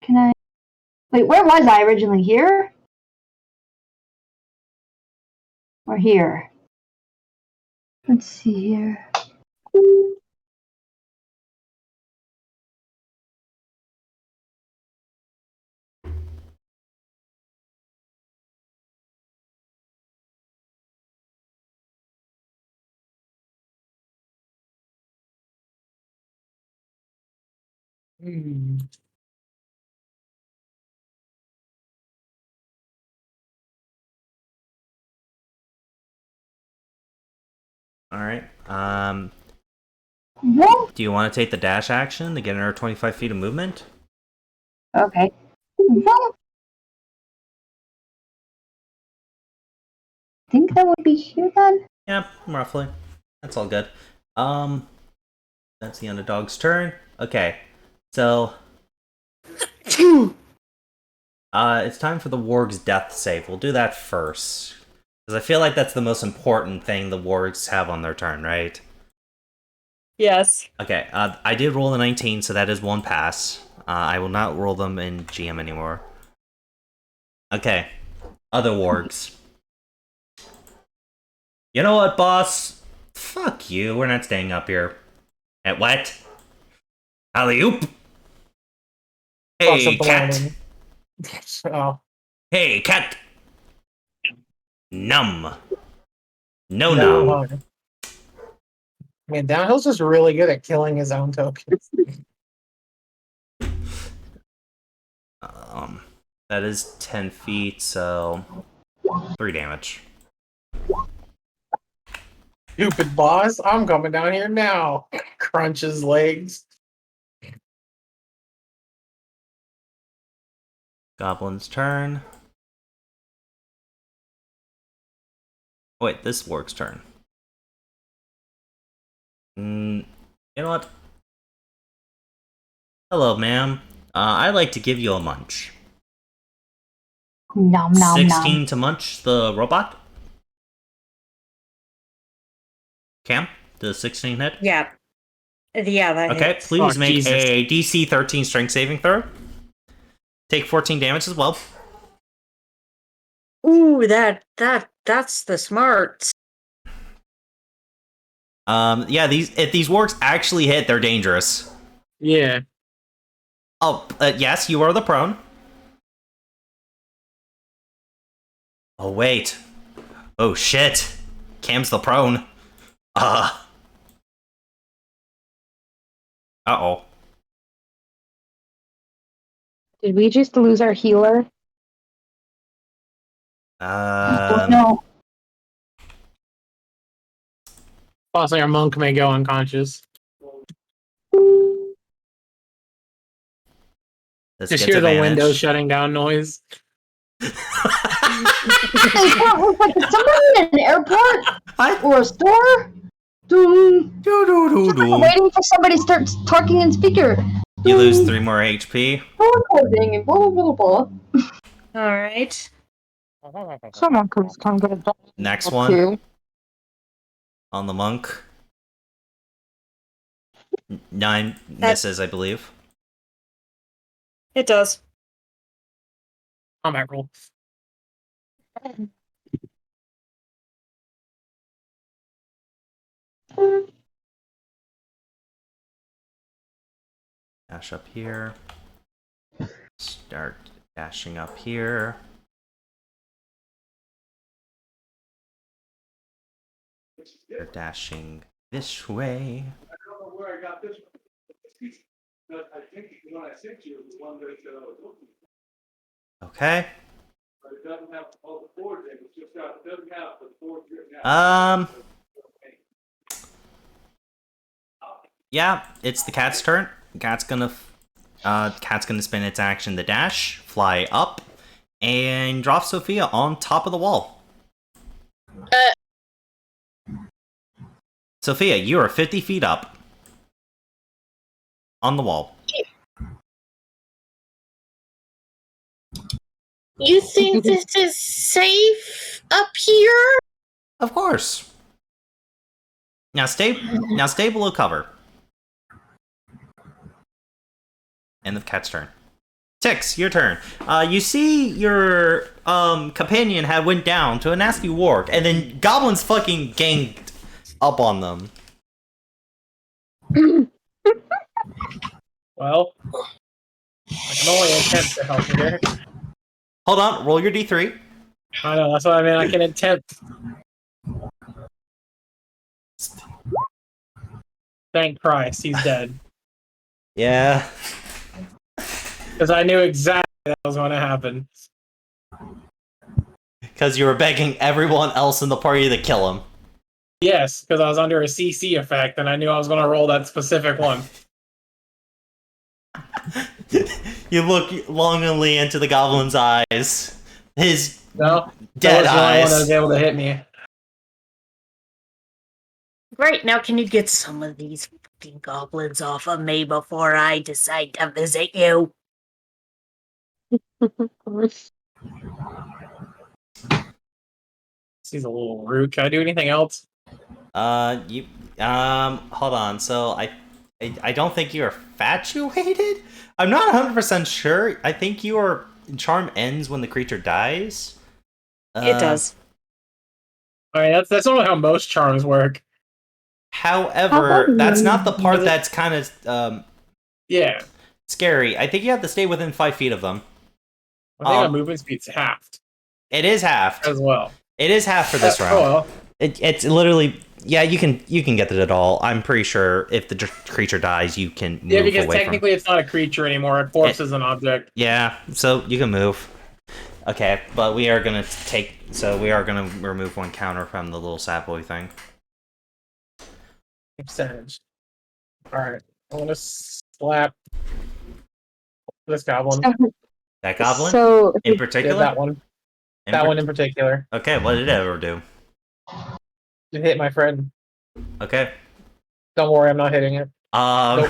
Can I... Wait, where was I originally? Here? Or here? Let's see here. Alright. What? Do you want to take the dash action to get another 25 feet of movement? Okay. What? I think that would be here then? Yeah, roughly. That's all good. That's the underdog's turn. Okay. So it's time for the warg's death save. We'll do that first. Because I feel like that's the most important thing the wargs have on their turn, right? Yes. Okay, I did roll a 19, so that is one pass. I will not roll them in GM anymore. Okay. Other wargs. You know what, boss? Fuck you. We're not staying up here. At what? Alley-oop! Fucks Hey, up the cat! landing. Oh, Hey, cat! Num. No, no. num. Man, Downhill's just really good at killing his own tokens. That is 10 feet, so 3 damage. Stupid boss, I'm coming down here now. Crunch his legs. Goblin's turn. Wait, this warg's turn. You know what? Hello, ma'am. I'd like to give you a munch. Nom nom 16 nom. to munch the robot? Cam? Does 16 hit? Yeah. Yeah, that Okay, hits. please Oh, make Jesus. a DC 13 strength saving throw. Take 14 damage as well. Ooh, that's the smarts. Yeah, if these wargs actually hit, they're dangerous. Yeah. Oh, yes, you are the prone. Oh, wait. Oh, shit. Cam's the prone. Uh-oh. Did we just lose our healer? No. Possibly our monk may go unconscious. This Just gets hear the advantage. window shutting down noise. Like somebody in an airport or a store. Waiting for somebody to start talking in speaker. You lose 3 more HP. Coding and blah blah blah blah. All right. Someone please come get a dog. Next one. On the monk. 9 misses, I believe. It does. Combat roll. Dash up here. Start dashing up here. They're dashing this way. I don't know where I got this one. But I think the one I sent you was the one that I was looking for. Okay. But it doesn't have all the boards in it. It's just got, it doesn't have the boards written out. Yeah, it's the cat's turn. Cat's gonna spin its action to dash, fly up, and drop Sophia on top of the wall. Sophia, you are 50 feet up. On the wall. You think this is safe up here? Of course. Now stay below cover. End of cat's turn. Tix, your turn. You see your companion had went down to a nasty warg, and then goblins fucking ganged up on them. Well, I can only attempt to help you there. Hold on, roll your d3. I know, that's what I mean. I can attempt. Thank Christ, he's dead. Yeah. Because I knew exactly that was going to happen. Because you were begging everyone else in the party to kill him. Yes, because I was under a CC effect, and I knew I was going to roll that specific one. You look longingly into the goblin's eyes. His No, dead that was the only one that eyes. was able to hit me. Great. Now, can you get some of these fucking goblins off of me before I decide to visit you? He's a little rude. Can I do anything else? Hold on. So I don't think you are infatuated. I'm not 100% sure. I think you are charm ends when the creature dies. It does. All right, that's not how most charms work. However, that's not the part that's kind of Yeah, scary. I think you have to stay within 5 feet of them. I think our movement speed's halved It is halved as well. It is half for this round. Oh well. It's literally you can get it at all. I'm pretty sure if the creature dies, you can move Yeah, because away technically it's not a creature anymore. A corpse is an object. Yeah, so you can move. Okay, but we are gonna remove 1 counter from the little sad boy thing. Percentage. All right, I'm gonna slap this goblin. That goblin? So In particular? Yeah, that one. That one in particular. Okay, what did it ever do? It hit my friend. Okay. Don't worry, I'm not hitting it. Nope.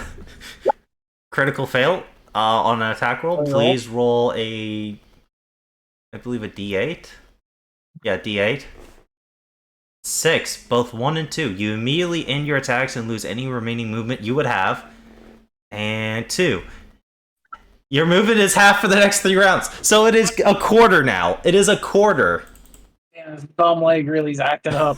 Critical fail on an attack roll. Please roll I believe a D8. Yeah, D8. 6, both 1 and 2. You immediately end your attacks and lose any remaining movement you would have. And 2. Your movement is half for the next 3 rounds. So it is a quarter now. It is a quarter. Yeah, his bum leg really's acting up.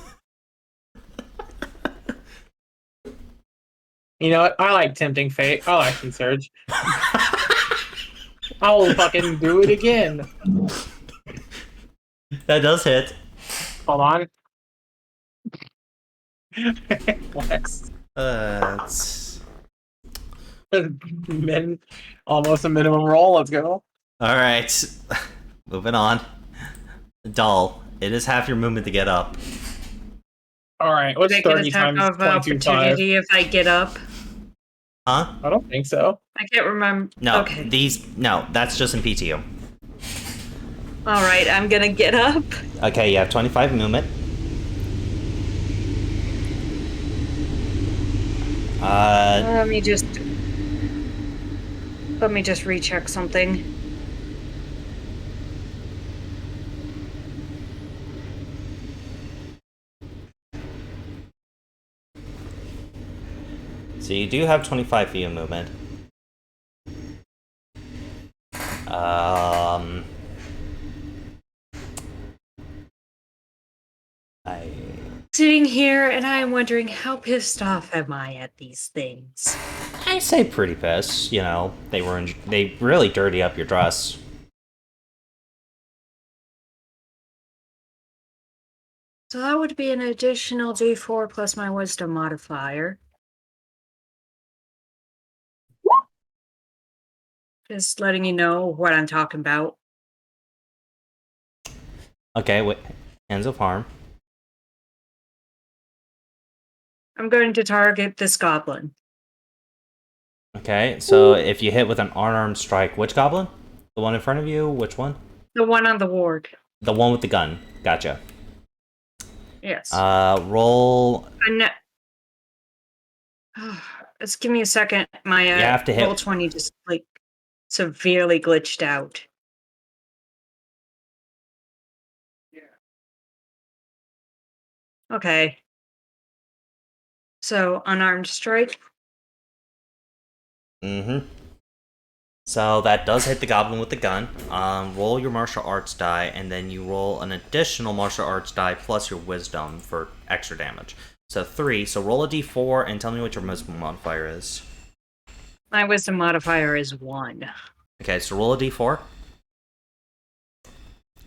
You know what? I like tempting fate. I like you, Surge. I will fucking do it again. That does hit. Hold on. Flex. It's Almost a minimum roll. Let's go. all right. Moving on. Doll. It is half your movement to get up. All right. What's Make an 30 attack times of 0.25? opportunity if I get up. Huh? I don't think so. I can't remember. No, Okay. that's just in PTU. All right, I'm gonna get up. Okay, you have 25 movement. Let me just recheck something. So you do have 25 feet of movement. Sitting here and I am wondering how pissed off am I at these things. I say pretty pissed. You know, they really dirty up your dress. So that would be an additional D4 plus my wisdom modifier. Just letting you know what I'm talking about. Okay, wait. Hands of harm. I'm going to target this goblin. Okay, so if you hit with an unarmed strike, which goblin? The one in front of you? Which one? The one on the ward. The one with the gun. Gotcha. Yes. Roll. Just give me a second. My You have to hit. roll 20 just like severely glitched out. Okay. So unarmed strike. Mm-hmm. So that does hit the goblin with the gun. Roll your martial arts die, and then you roll an additional martial arts die plus your wisdom for extra damage. So 3. So roll a d4 and tell me what your wisdom modifier is. My wisdom modifier is 1. Okay, so roll a d4.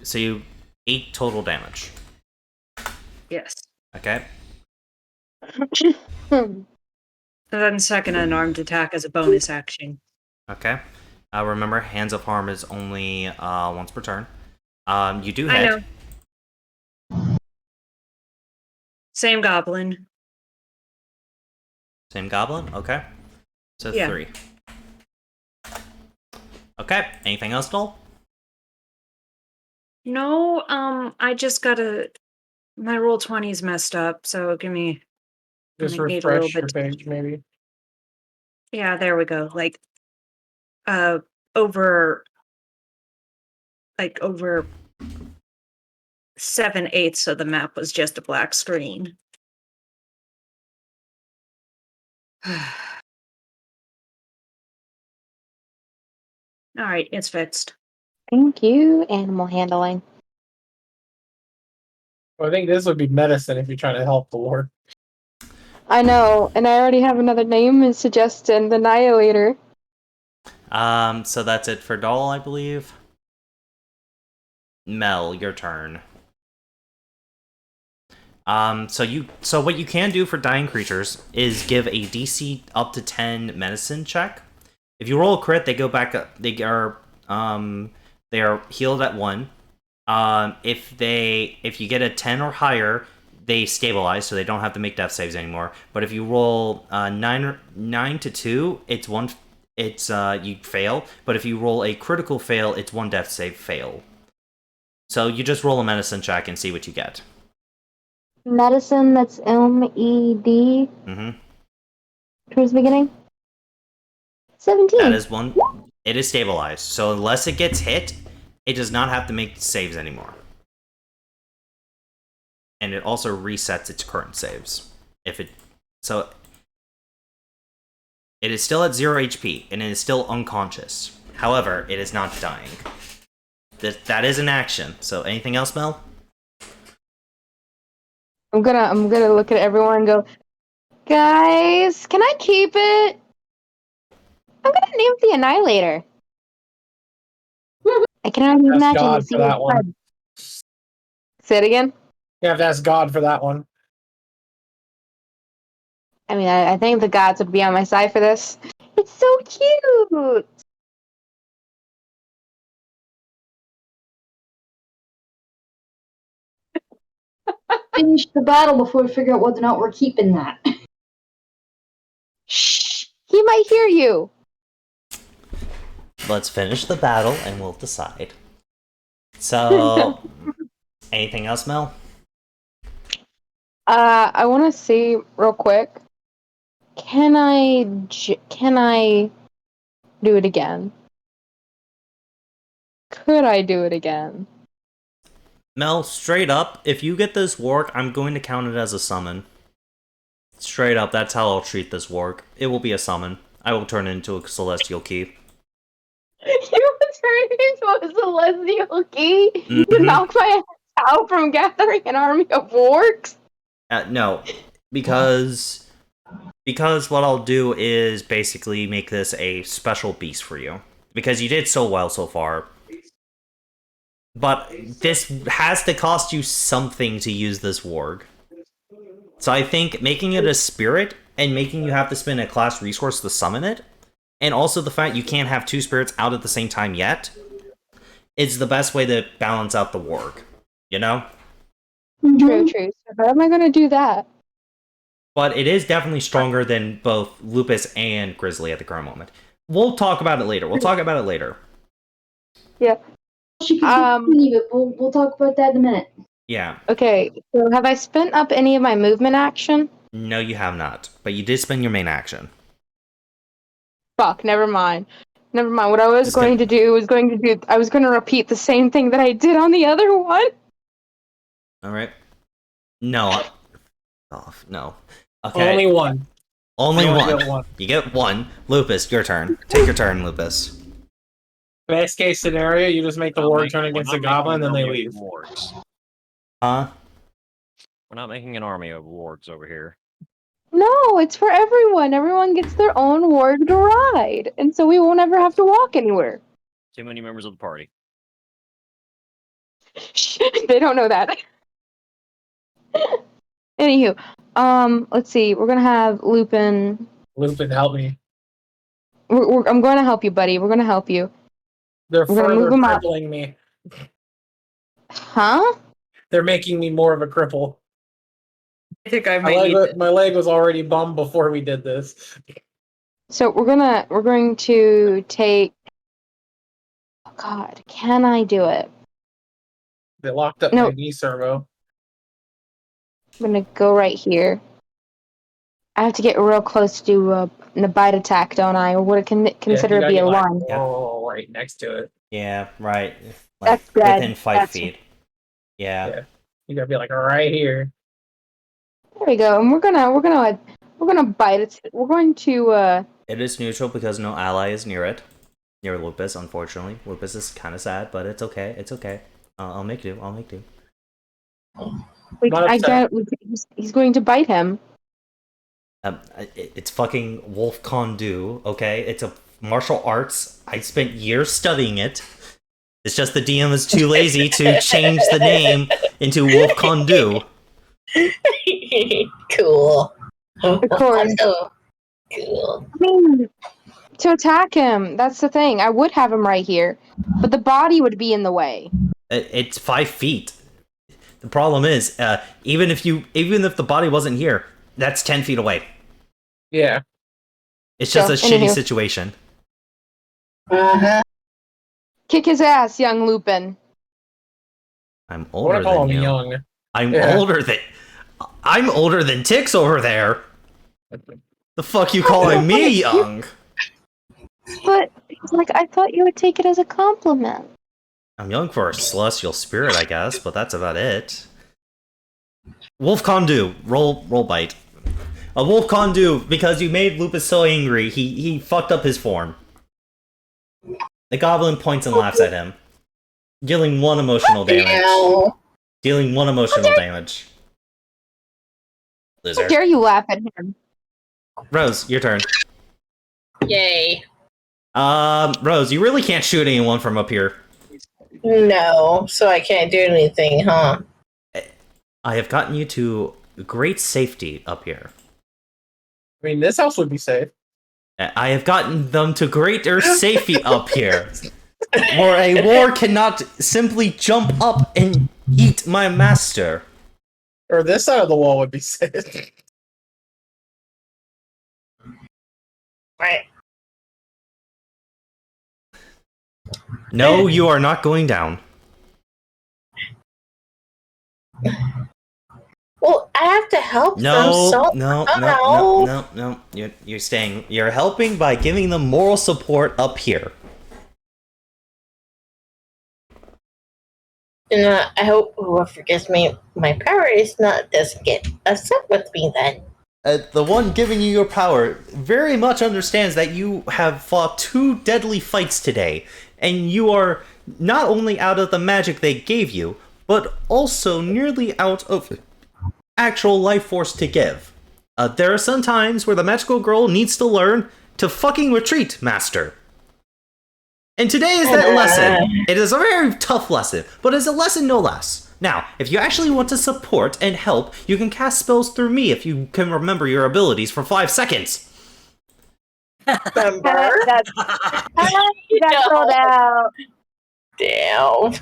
So you 8 total damage. Yes. Okay. And then second unarmed attack as a bonus action. Okay. Remember, Hands of Harm is only once per turn. You do I hit. know. Same goblin. Same goblin? Okay. So Yeah. 3. Okay. Anything else, Dol? No, I just gotta. My roll 20 is messed up, so give me. Just I need a little refresh your bit. page, maybe. Yeah, there we go. Over 7/8 of the map was just a black screen. All right, it's fixed. Thank you, animal handling. I think this would be medicine if you're trying to help the Lord. I know, and I already have another name and suggestion, the Annihilator. So that's it for Doll, I believe. Mel, your turn. So what you can do for dying creatures is give a DC up to 10 medicine check. If you roll a crit, they go back up. They are healed at 1. If you get a 10 or higher, they stabilize, so they don't have to make death saves anymore. But if you roll 9 to 2, you fail. But if you roll a critical fail, it's 1 death save fail. So you just roll a medicine check and see what you get. Medicine, that's MED. Towards the beginning. 17. That is 1. It is stabilized. So unless it gets hit, it does not have to make saves anymore. And it also resets its current saves. So it is still at 0 HP, and it is still unconscious. However, it is not dying. That is an action. So anything else, Mel? I'm gonna look at everyone and go, guys, can I keep it? I'm gonna name it the Annihilator. I can already Ask imagine God the for scene that one. inside. Say it again. You have to ask God for that one. I mean, I think the gods would be on my side for this. It's so cute. Finish the battle before we figure out whether or not we're keeping that. Shh. He might hear you. Let's finish the battle, and we'll decide. So, anything else, Mel? I want to see real quick. Can I do it again? Could I do it again? Mel, straight up, if you get this warg, I'm going to count it as a summon. Straight up, that's how I'll treat this warg. It will be a summon. I will turn it into a celestial key. You turned into a celestial key to knock my ass out from gathering an army of wargs? No, because what I'll do is basically make this a special beast for you. Because you did so well so far. But this has to cost you something to use this warg. So I think making it a spirit and making you have to spend a class resource to summon it, and also the fact you can't have 2 spirits out at the same time yet, is the best way to balance out the warg. You know? True. So how am I going to do that? But it is definitely stronger than both Lupus and Grizzly at the current moment. We'll talk about it later. Yeah. She can leave it. We'll talk about that in a minute. Yeah. Okay, so have I spent up any of my movement action? No, you have not. But you did spend your main action. Fuck, never mind. What I was going to do I was going to repeat the same thing that I did on the other one. Alright. No. No. Okay. Only one. Only You only one. get one. You get one. Lupus, your turn. Take your turn, Lupus. Best case scenario, you just make the warg turn against a goblin, then they leave. Huh? We're not making an army of wargs over here. No, it's for everyone. Everyone gets their own warg to ride, and so we won't ever have to walk anywhere. Too many members of the party. They don't know that. Anywho, let's see. We're gonna have Lupin. Lupin, help me. I'm going to help you, buddy. We're gonna help you. They're We're gonna move further them up. crippling me. Huh? They're making me more of a cripple. I think I might need My leg was already bummed before we did this. So we're going to take. Oh God, can I do it? They locked up No. my knee servo. I'm gonna go right here. I have to get real close to do a bite attack, don't I? Or would it consider it be a line? Oh, right next to it. Yeah, right. That's dead. Within 5 feet. Yeah. You gotta be like right here. There we go. And we're gonna bite it. We're going to It is neutral because no ally is near it. near Lupus, unfortunately. Lupus is kind of sad, but it's okay. It's okay. I'll make do. I'll make do. Like, Not I upset. get he's going to bite him. It's fucking Wolf Kondu, okay? It's a martial arts. I spent years studying it. It's just the DM is too lazy to change the name into Wolf Kondu. Cool. Of course. Cool. I mean, to attack him, that's the thing. I would have him right here, but the body would be in the way. It's 5 feet. The problem is, even if the body wasn't here, that's 10 feet away. Yeah. It's just a So, shitty anywho. situation. Uh-huh. Kick his ass, young Lupin. I'm I want older to call than him you. young. I'm older than Tix over there. The fuck you calling me young? But like, I thought you would take it as a compliment. I'm young for a celestial spirit, I guess, but that's about it. Wolf Kondu, roll bite. A Wolf Kondu, because you made Lupus so angry, he fucked up his form. The goblin points and laughs at him, dealing 1 emotional damage. Ow. Dealing 1 emotional damage. How Loser. dare you laugh at him? Rose, your turn. Yay. Rose, you really can't shoot anyone from up here. No, so I can't do anything, huh? I have gotten you to great safety up here. I mean, this house would be safe. I have gotten them to greater safety up here. Where a war cannot simply jump up and eat my master. Or this side of the wall would be safe. Right. No, you are not going down. Well, I have to help them, so... No. You're staying. You're helping by giving them moral support up here. And I hope whoever forgives me my power is not doesn't get upset with me then. The one giving you your power very much understands that you have fought 2 deadly fights today, and you are not only out of the magic they gave you, but also nearly out of actual life force to give. There are some times where the magical girl needs to learn to fucking retreat, master. And today is that lesson. It is a very tough lesson, but it's a lesson no less. Now, if you actually want to support and help, you can cast spells through me if you can remember your abilities for 5 seconds. Remember? That's sold out. Damn.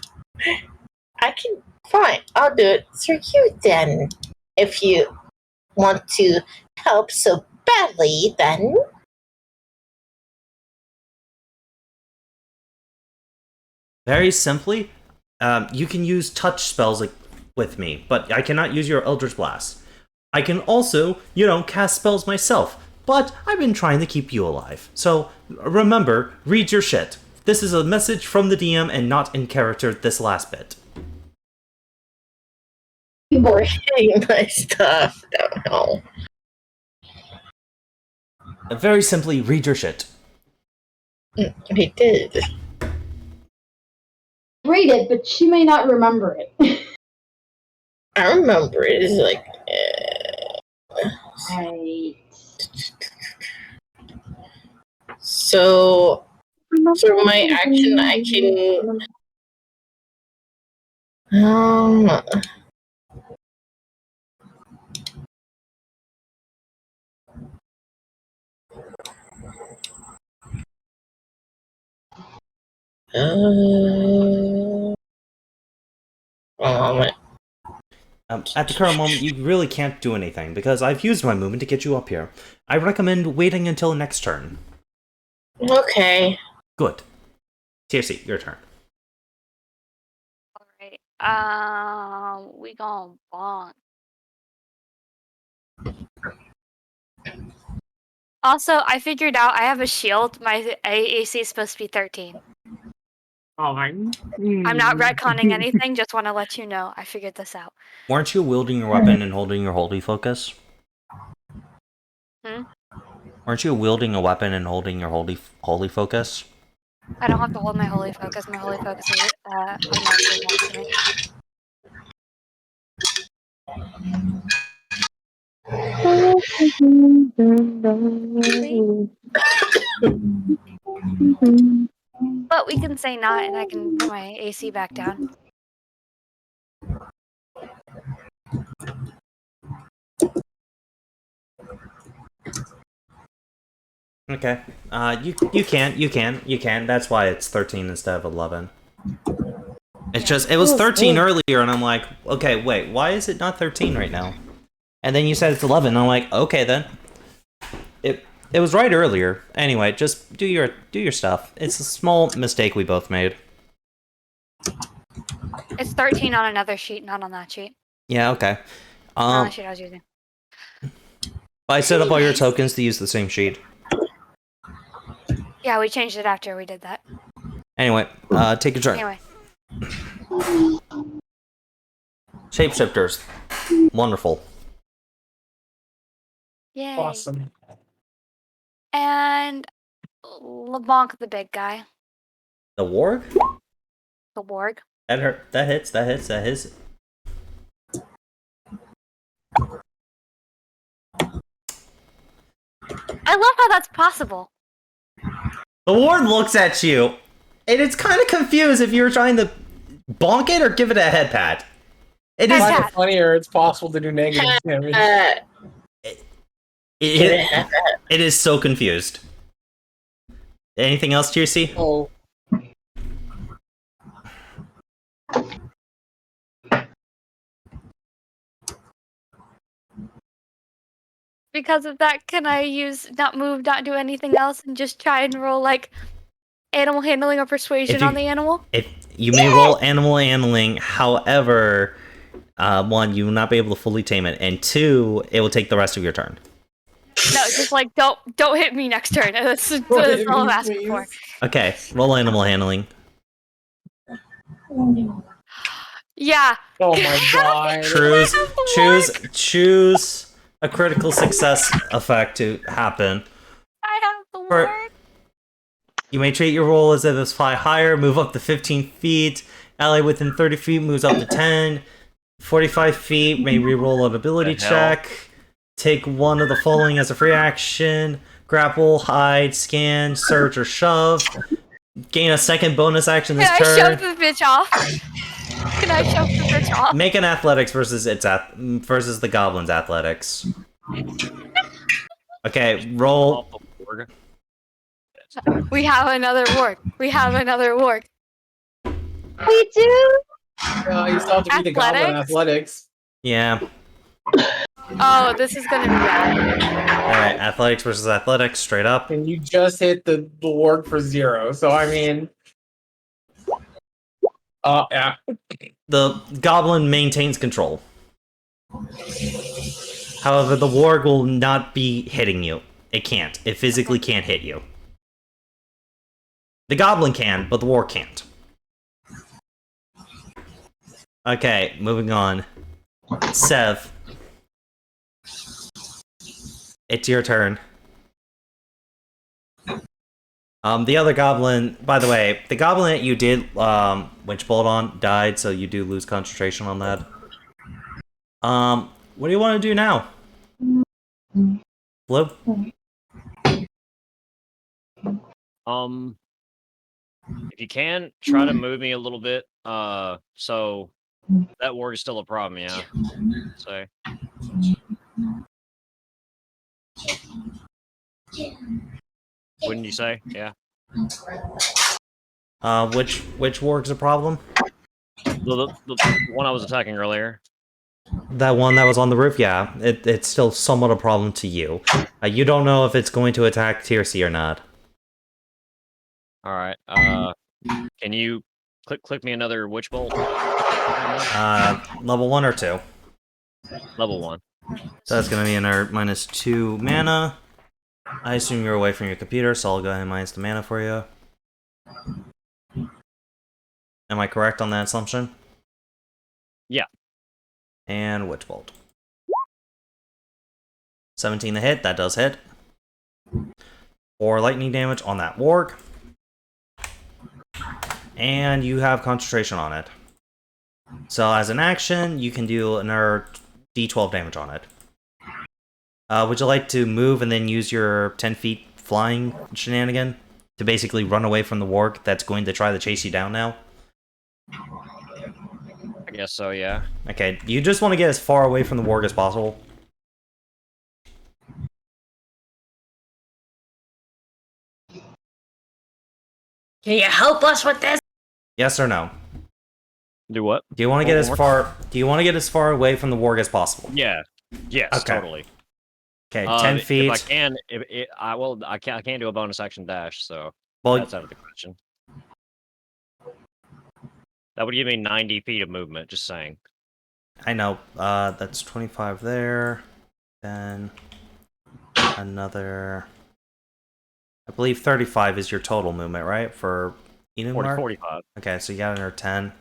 I can... Fine, I'll do it for you then. If you want to help so badly, then... Very simply, you can use touch spells like with me, but I cannot use your Eldritch Blast. I can also, cast spells myself, but I've been trying to keep you alive. So remember, read your shit. This is a message from the DM and not in character this last bit. Reading my stuff. Don't know. Very simply, read your shit. He did. Read it, but she may not remember it. I remember it. It's like... Right. So... For my action, I can... At the current moment, you really can't do anything, because I've used my movement to get you up here. I recommend waiting until next turn. Okay. Good. TFC, your turn. Alright. We gon' bonk. Also, I figured out I have a shield. My AC is supposed to be 13. Oh my. I'm not retconning anything, just want to let you know. I figured this out. Weren't you wielding your weapon and holding your holy focus? Hmm? Weren't you wielding a weapon and holding your holy focus? I don't have to hold my holy focus. My holy focus is automatically next to me. But we can say not, and I can put my AC back down. Okay. You can. That's why it's 13 instead of 11. It's just it was 13 earlier, and I'm like, okay, wait, why is it not 13 right now? And then you said it's 11. And I'm like, okay then. It was right earlier. Anyway, just do your stuff. It's a small mistake we both made. It's 13 on another sheet, not on that sheet. Yeah. Okay. On the sheet I was using. I set up all your tokens to use the same sheet. Yeah, we changed it after we did that. Anyway, take your turn. Anyway. Shapeshifters. Wonderful. Yay. Awesome. And LeBlanc, the big guy. The warg? The warg. That hurt. That hits. That hits. That hits. I love how that's possible. The ward looks at you, and it's kind of confused if you're trying to bonk it or give it a head pat. It is kind of funnier. It's possible to do negative damage. It is so confused. Anything else, Juicy? Oh. Because of that, can I use not move, not do anything else, and just try and roll like animal handling or persuasion on the animal? If you may roll animal handling, however, one, you will not be able to fully tame it, and two, it will take the rest of your turn. No, just like don't hit me next turn. That's all I'm asking for. Okay, roll animal handling. Yeah. Oh my god. Choose a critical success effect to happen. I have the word. You may treat your roll as if it's fly higher, move up to 15 feet. Ally within 30 feet moves up to 10. 45 feet may reroll an ability check. Take one of the following as a free action. Grapple, hide, scan, surge, or shove. Gain a second bonus action this turn. Can I shove the bitch off? Can I shove the bitch off? Make an athletics versus the goblin's athletics. Okay, roll. We have another warg. We have another warg. We do. You still have to be the goblin athletics. Yeah. Oh, this is gonna be bad. Alright, athletics versus athletics, straight up. And you just hit the warg for 0, so I mean... yeah. The goblin maintains control. However, the warg will not be hitting you. It can't. It physically can't hit you. The goblin can, but the warg can't. Okay, moving on. Sev. It's your turn. The other goblin, by the way, the goblin that you did Winch Bolt on died, so you do lose concentration on that. What do you want to do now? Blue? If you can, try to move me a little bit. So that warg is still a problem, yeah. So. Wouldn't you say? Yeah. Which warg's a problem? The one I was attacking earlier. That one that was on the roof, yeah. It's still somewhat a problem to you. You don't know if it's going to attack Tier C or not. Alright, can you click me another Witch Bolt? Level 1 or 2? Level 1. So that's gonna be another -2 mana. I assume you're away from your computer, so I'll go ahead and minus the mana for you. Am I correct on that assumption? Yeah. And Witch Bolt. 17 to hit, that does hit. 4 lightning damage on that warg. and you have concentration on it. So as an action, you can do another d12 damage on it. Would you like to move and then use your 10 feet flying shenanigan to basically run away from the warg that's going to try to chase you down now? I guess so, yeah. Okay, you just want to get as far away from the warg as possible. Can you help us with this? Yes or no? Do what? Do you want to get as far? Do you want to get as far away from the warg as possible? Yeah. Yes, Okay. totally. Okay, 10 feet. If I can, I can't do a bonus action dash, so Well, that's out of the question. That would give me 90 feet of movement, just saying. I know. That's 25 there. Then another. I believe 35 is your total movement, right? For Inumar? 45. Okay, so you got another 10.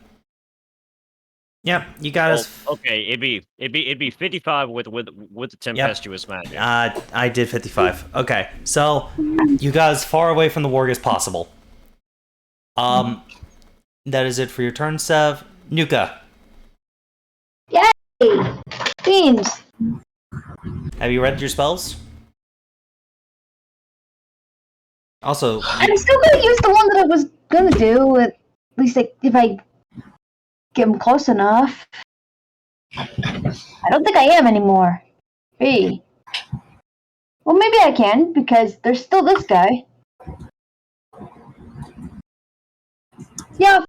Yep, you got us. Okay, it'd be 55 with the tempestuous magic. I did 55. Okay, so you got as far away from the warg as possible. That is it for your turn, Sev. Nuka, Yay! Beans! have you read your spells? Also, I'm still gonna use the one that I was gonna do, at least if I get him close enough. I don't think I am anymore. Hey. Well, maybe I can, because there's still this guy. Yeah.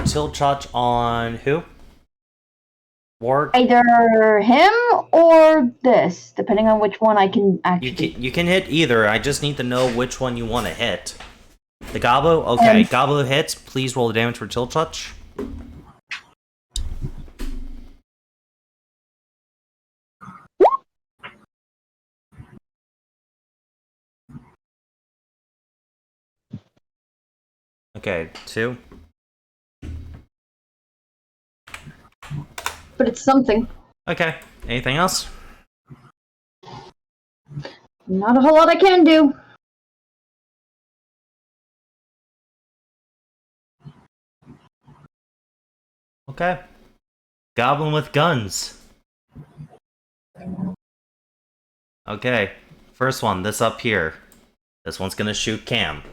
tilt touch on who? Warg? Either him or this, depending on which one I can actually. You can hit either. I just need to know which one you want to hit. The Gobbo? Okay, Gobbo hits. Please roll the damage for tilt touch. Okay, 2. But it's something. Okay, anything else? Not a whole lot I can do. Okay. Goblin with guns. Okay, first one, this up here. This one's gonna shoot Cam.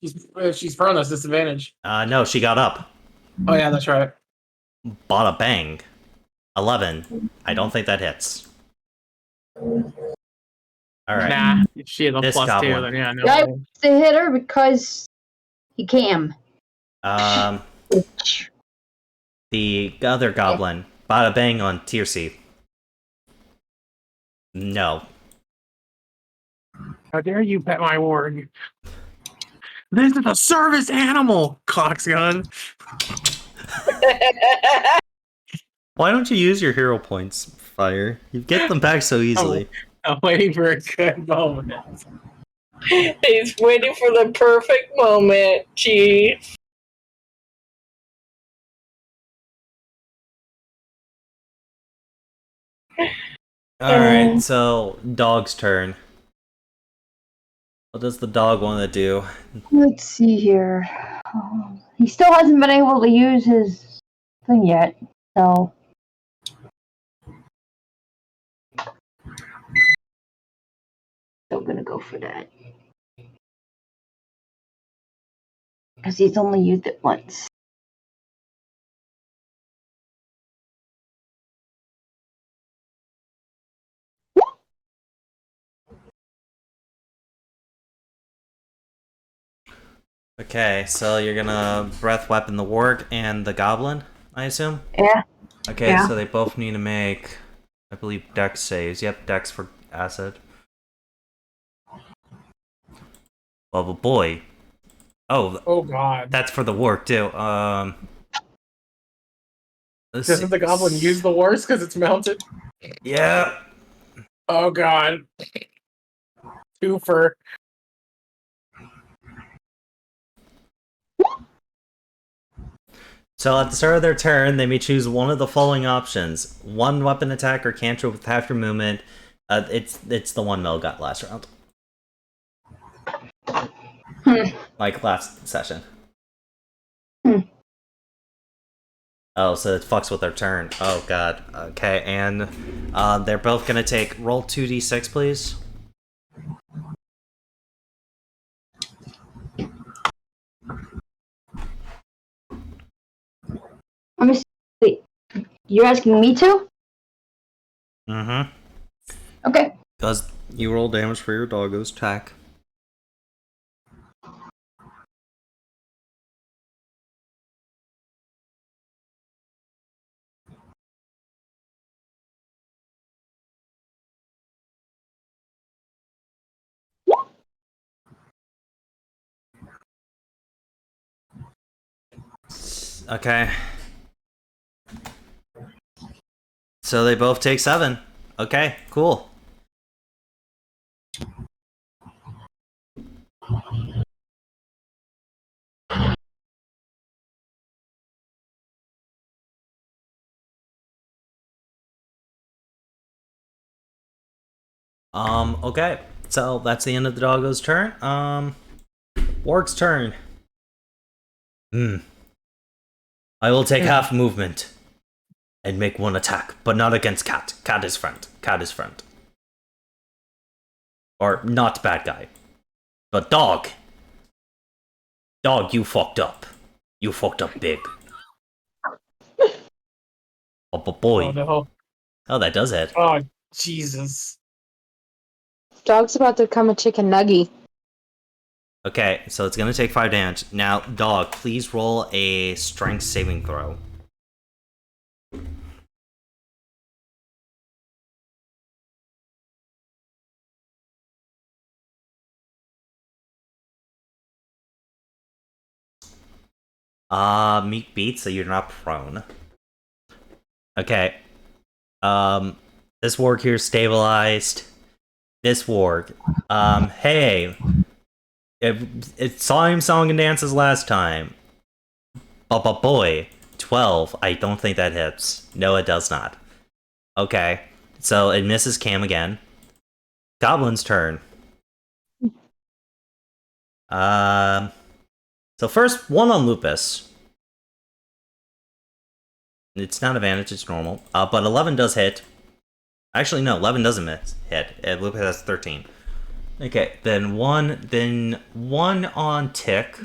She's prone. That's disadvantage. No, she got up. Oh yeah, that's right. Bada bang. 11. I don't think that hits. Alright. Nah, if she has a This plus 2, goblin. then yeah, no. I want to hit her because he can. The other goblin. Bada bang on Tiercy. No. How dare you pet my warg? This is a service animal, Coxgun. Why don't you use your hero points, Fire? You get them back so easily. I'm waiting for a good moment. He's waiting for the perfect moment. Gee. Alright, so dog's turn. What does the dog want to do? Let's see here. He still hasn't been able to use his thing yet, so. Still gonna go for that. Because he's only used it once. Okay, so you're gonna breath weapon the warg and the goblin, I assume? Yeah. Okay, Yeah. so they both need to make, I believe, dex saves. Yep, dex for acid. Oh boy. Oh, Oh god. that's for the work too. Let's Doesn't see. the goblin use the worst because it's mounted? Yeah. Oh god. Twofer. So at the start of their turn, they may choose one of the following options: one weapon attack or cantrip with half your movement. It's the one Mel got last round. Like last session. Oh, so it fucks with their turn. Oh god. Okay, and they're both gonna take roll 2d6, please. Let me see. Wait, you're asking me to? Mm-hmm. Okay. Because you roll damage for your doggo's attack. Okay. So they both take 7. Okay, cool. Okay. So that's the end of the doggo's turn. Warg's turn. I will take half movement and make one attack, but not against Cat. Cat is friend. Cat is friend. Or not bad guy. But dog. Dog, you fucked up. You fucked up big. Oh, but boy. Oh no. Oh, that does it. Oh Jesus. Dog's about to become a chicken nugget. Okay, so it's gonna take 5 damage. Now, dog, please roll a strength saving throw. Meat beats, so you're not prone. Okay. This warg here stabilized. This warg. Hey. It saw him song and dances last time. But boy, 12. I don't think that hits. No, it does not. Okay. So it misses Cam again. Goblin's turn. So first, one on Lupus. It's not advantage, it's normal. But 11 does hit. Actually, no, 11 doesn't hit. Lupus has 13. Okay, then one on Tick.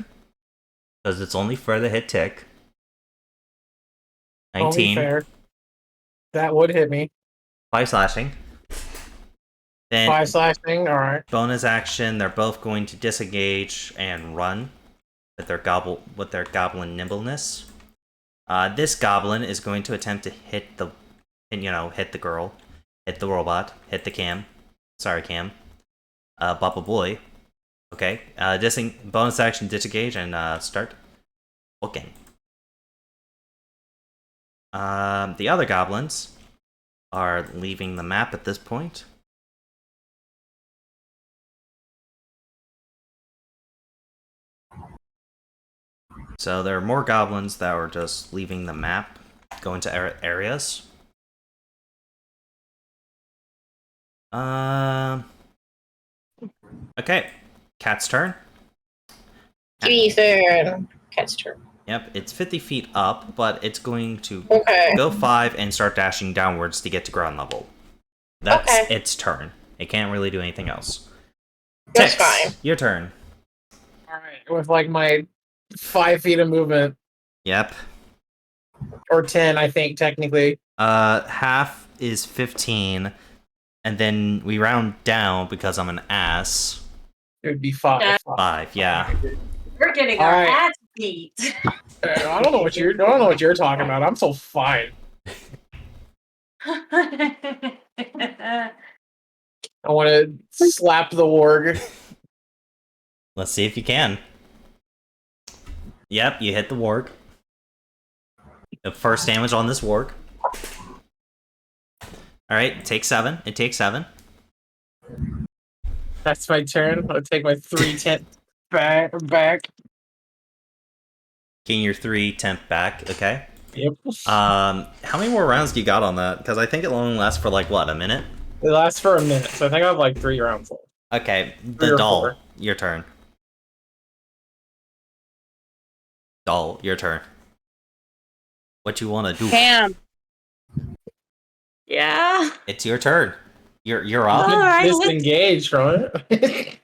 Because it's only fair to hit Tick. 19. Only fair. That would hit me. 5 slashing. Then 5 slashing, alright. bonus action, they're both going to disengage and run with their goblin nimbleness. This goblin is going to attempt to hit the girl, hit the robot, hit the Cam. Sorry, Cam. Baba boy. Okay. Bonus action disengage and start looking. The other goblins are leaving the map at this point. So there are more goblins that were just leaving the map, going to areas. Okay, Cat's turn. Kitty's turn. Cat's turn. Yep, it's 50 feet up, but it's going to Okay. go 5 and start dashing downwards to get to ground level. That's its turn. It can't really do anything else. That's Tix, fine. your turn. Alright, with like my 5 feet of movement. Yep. Or 10, I think, technically. Half is 15, and then we round down because I'm an ass. It would be 5. 5, yeah. We're getting All our right. ass beat. I don't know what you're talking about. I'm so fine. I want to slap the warg. Let's see if you can. Yep, you hit the warg. The first damage on this warg. Alright, take 7. It takes 7. That's my turn. I'll take my 3 temp back. Gain your 3 temp back, okay? Yep. How many more rounds do you got on that? Because I think it only lasts for like, what, a minute? It lasts for a minute, so I think I have like 3 rounds left. Okay, 3 the or doll. 4. Your turn. Doll, your turn. What you want to do? Cam. Yeah. It's your turn. You're up. All right, Disengage from it.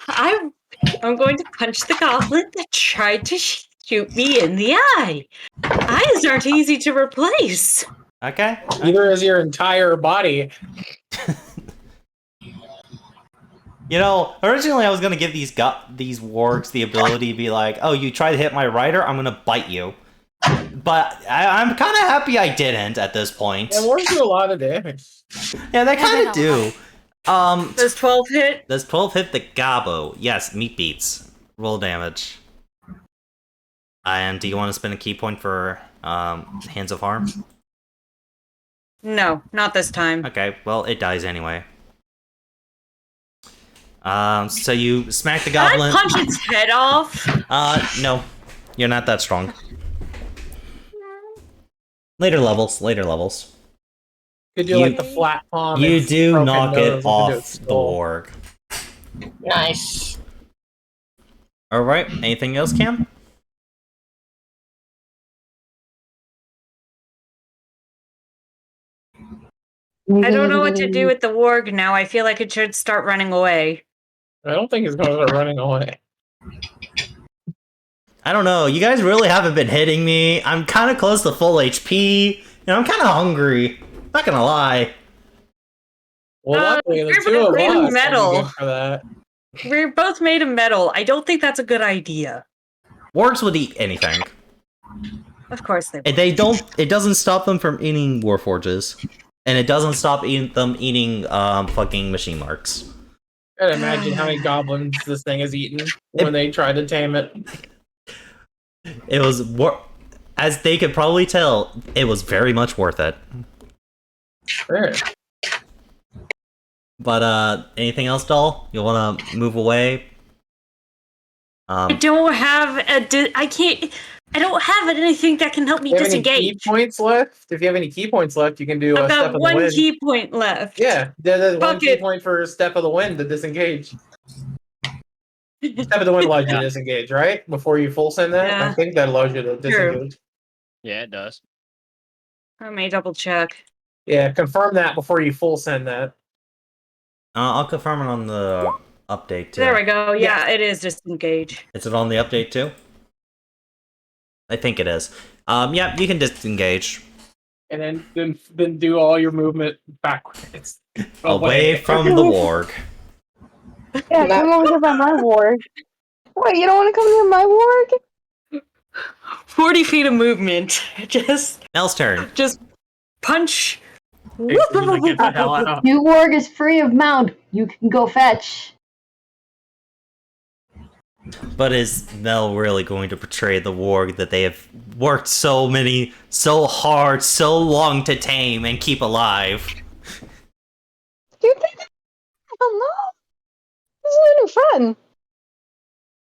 I'm going to punch the goblin that tried to shoot me in the eye. Eyes aren't easy to replace. Okay. Either is your entire body. You know, originally I was gonna give these wargs the ability to be like, oh, you try to hit my rider, I'm gonna bite you. But I'm kind of happy I didn't at this point. Yeah, wargs do a lot of damage. Yeah, they kind of do. Does 12 hit? Does 12 hit the gobbo? Yes, meat beats. Roll damage. And do you want to spend a key point for Hands of Harm? No, not this time. Okay, well, it dies anyway. So you smack the goblin. Can I punch its head off? No. You're not that strong. Later levels. Could do like the flat palm. You and do broken knock nose, it off the skull. warg. Nice. Alright, anything else, Cam? I don't know what to do with the warg now. I feel like it should start running away. I don't think it's going to start running away. I don't know. You guys really haven't been hitting me. I'm kind of close to full HP. And I'm kind of hungry. Not gonna lie. Well, luckily, the we're two of made of us metal. will be good for that. We're both made of metal. I don't think that's a good idea. Wargs would eat anything. Of course they They don't. It doesn't stop them from eating warforges, and it doesn't stop them eating fucking machine marks. I gotta imagine how many goblins this thing has eaten when they tried to tame it. It was as they could probably tell, it was very much worth it. Sure. But anything else, doll? You want to move away? I don't have I don't have anything that can help me Do you have any disengage. key points left? If you have any key points left, you can do a I've step got of the one wind. key point left. Yeah, there's one Fuck key it. point for step of the wind to disengage. Step of the wind allows you to disengage, right? Before you full send that? Yeah. I think that allows you to disengage. Yeah, it does. Let me double check. Yeah, confirm that before you full send that. I'll confirm it on the update too. There we go. Yeah, it is disengage. Is it on the update too? I think it is. Yeah, you can disengage. And then do all your movement backwards. Away from the warg. Yeah, come over by my ward. Wait, you don't want to come near my ward? 40 feet of movement. Nell's turn. Just punch. Get the hell out. New warg is free of mount. You can go fetch. But is Nell really going to portray the warg that they have worked so hard, so long to tame and keep alive? You think that? Oh no! This is a new friend.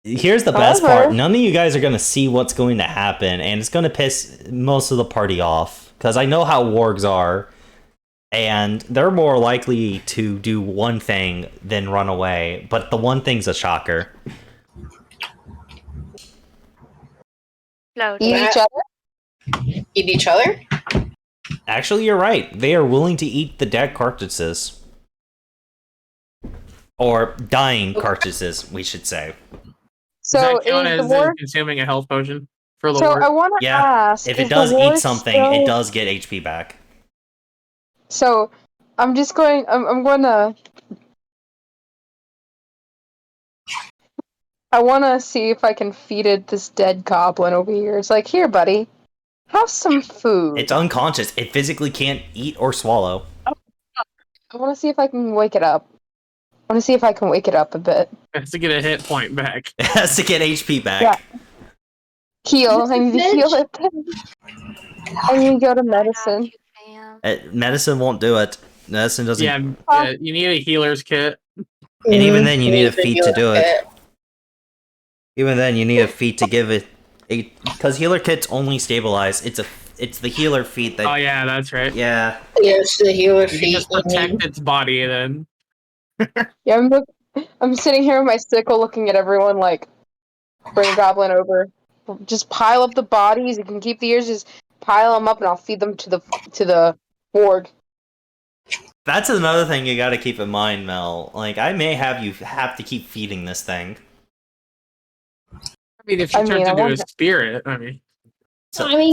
Here's the best However- part. None of you guys are going to see what's going to happen, and it's going to piss most of the party off. Because I know how wargs are, and they're more likely to do one thing than run away. But the one thing's a shocker. Load. Eat each other? Eat each other? Actually, you're right. They are willing to eat the dead carcasses. Or dying carcasses, we should say. So Does that count is the as ward? consuming a health potion for the So ward? I want to Yeah, ask. if is it does the eat ward something, still... it does get HP back. So I'm just going. I'm going to. I want to see if I can feed it this dead goblin over here. It's like, here, buddy, have some food. It's unconscious. It physically can't eat or swallow. I want to see if I can wake it up. want to see if I can wake it up a bit. Has to get a hit point back. It has to get HP back. Yeah. Heal. I need to heal it. I need to go to medicine. Medicine won't do it. Medicine doesn't. Yeah, you need a healer's kit. And even then, you need a feat to do it. Even then, you need a feat to give it because healer kits only stabilize. It's the healer feat that. Oh yeah, that's right. Yeah. Yeah, it's the healer You can feat. just protect its body then. Yeah, I'm sitting here with my sickle looking at everyone like, bring a goblin over. Just pile up the bodies. You can keep the ears, just pile them up and I'll feed them to the ward. That's another thing you gotta keep in mind, Mel. Like, I may have to keep feeding this thing. I mean, if she turns into a spirit, I mean.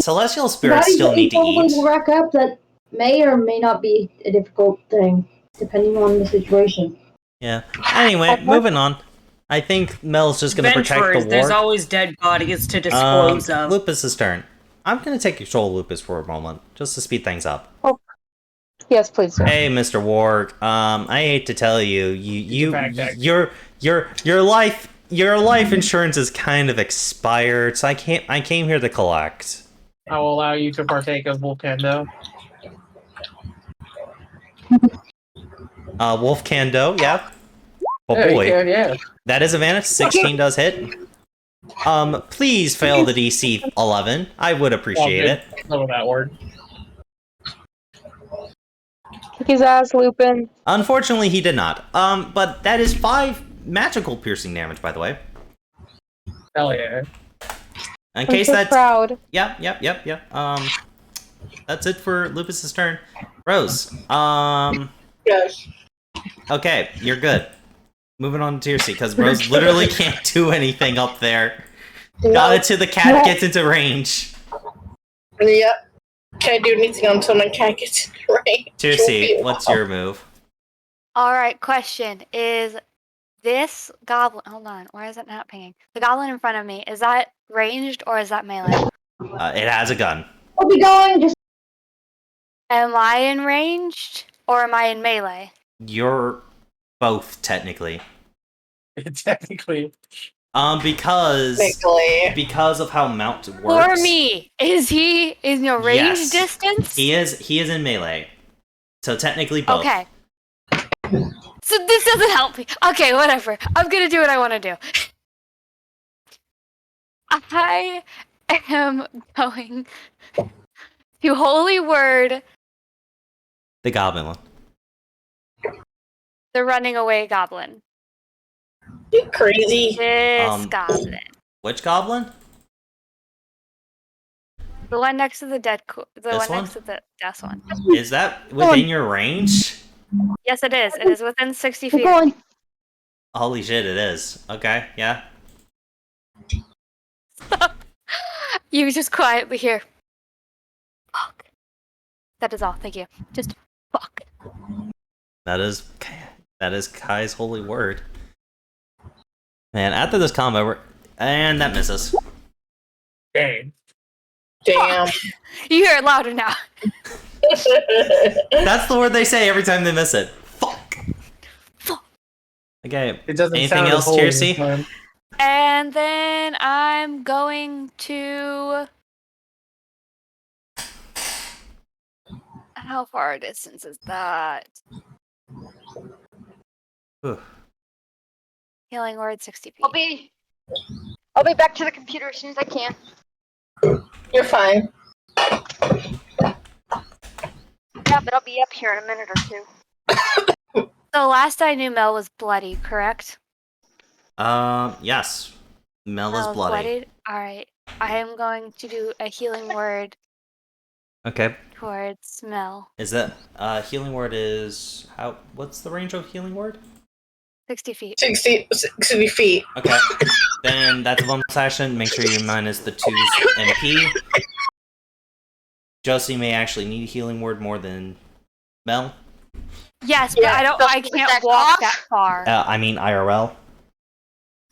Celestial spirits still need to eat. Will rack up that may or may not be a difficult thing, depending on the situation. Yeah. Anyway, moving on. I think Mel's just gonna protect the ward. There's always dead bodies to dispose of. Lupus's turn. I'm gonna take control of Lupus for a moment, just to speed things up. Oh. Yes, please. Sir. Hey, Mr. Warg. I hate to tell you, your life insurance is kind of expired, so I came here to collect. I will allow you to partake of Volcano. Wolf Kando, yeah. Oh Yeah, boy. you can, yeah. That is advantage. 16 does hit. Please fail the DC 11. I would appreciate it. Know that word. Kick his ass, Lupin. Unfortunately, he did not. But that is 5 magical piercing damage, by the way. Hell yeah. In case so that's proud. Yep. That's it for Lupus's turn. Rose. Yes. Okay, you're good. Moving on to your seat, because Rose literally can't do anything up there. Got it till the cat gets into range. Yep. Can't do anything until my cat gets in range. Tirsi, what's your move? Alright, question. Is this goblin... Hold on, why is it not pinging? The goblin in front of me, is that ranged or is that melee? It has a gun. I'll be going. Just Am I in ranged or am I in melee? You're both, technically. Technically. Because of how mount works. For me, is he in a range Yes. distance? He is in melee. So technically both. Okay. So this doesn't help me. Okay, whatever. I'm gonna do what I want to do. I am going to Holy Word The goblin one. the running away goblin. You crazy. This goblin. Which goblin? The one next to the dead the This one one? next to the death one. Is that within your range? Yes, it is. It is within 60 feet. going. Holy shit, it is. Okay, yeah. You just quietly hear. Fuck. That is all. Thank you. Just fuck. That is Kai's holy word. Man, after this combo, and that misses. Dang. Damn. You hear it louder now. That's the word they say every time they miss it. Fuck. Okay. It doesn't Anything sound else, as holy Tirsi? this time. And then I'm going to. How far a distance is that? Whew. Healing word 60 feet. I'll be back to the computer as soon as I can. You're fine. Yeah, but I'll be up here in a minute or two. So last I knew Mel was bloody, correct? Yes. Mel is Mel was bloody. bloodied? Alright. I am going to do a healing word Okay. towards Mel. Is that healing word is how? What's the range of healing word? 60 feet. 60 feet. Okay. Then that's a bonus action. Make sure you minus the 2's MP. Josie may actually need healing word more than Mel. Yes, but I can't walk that far. I mean IRL.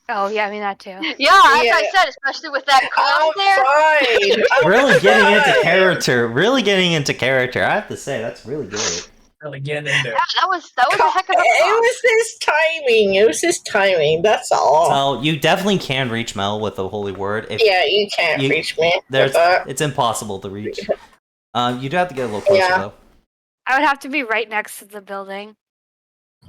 Oh yeah, I mean that too. Yeah, as I said, especially with that cross there. Really getting into character. Really getting into character. I have to say that's really good. Really getting into it. That was a heck of a It call. was his timing. It was his timing. That's all. So you definitely can reach Mel with the holy word. If Yeah, you can't reach me with that. it's impossible to reach. You do have to get a little closer though. I would have to be right next to the building.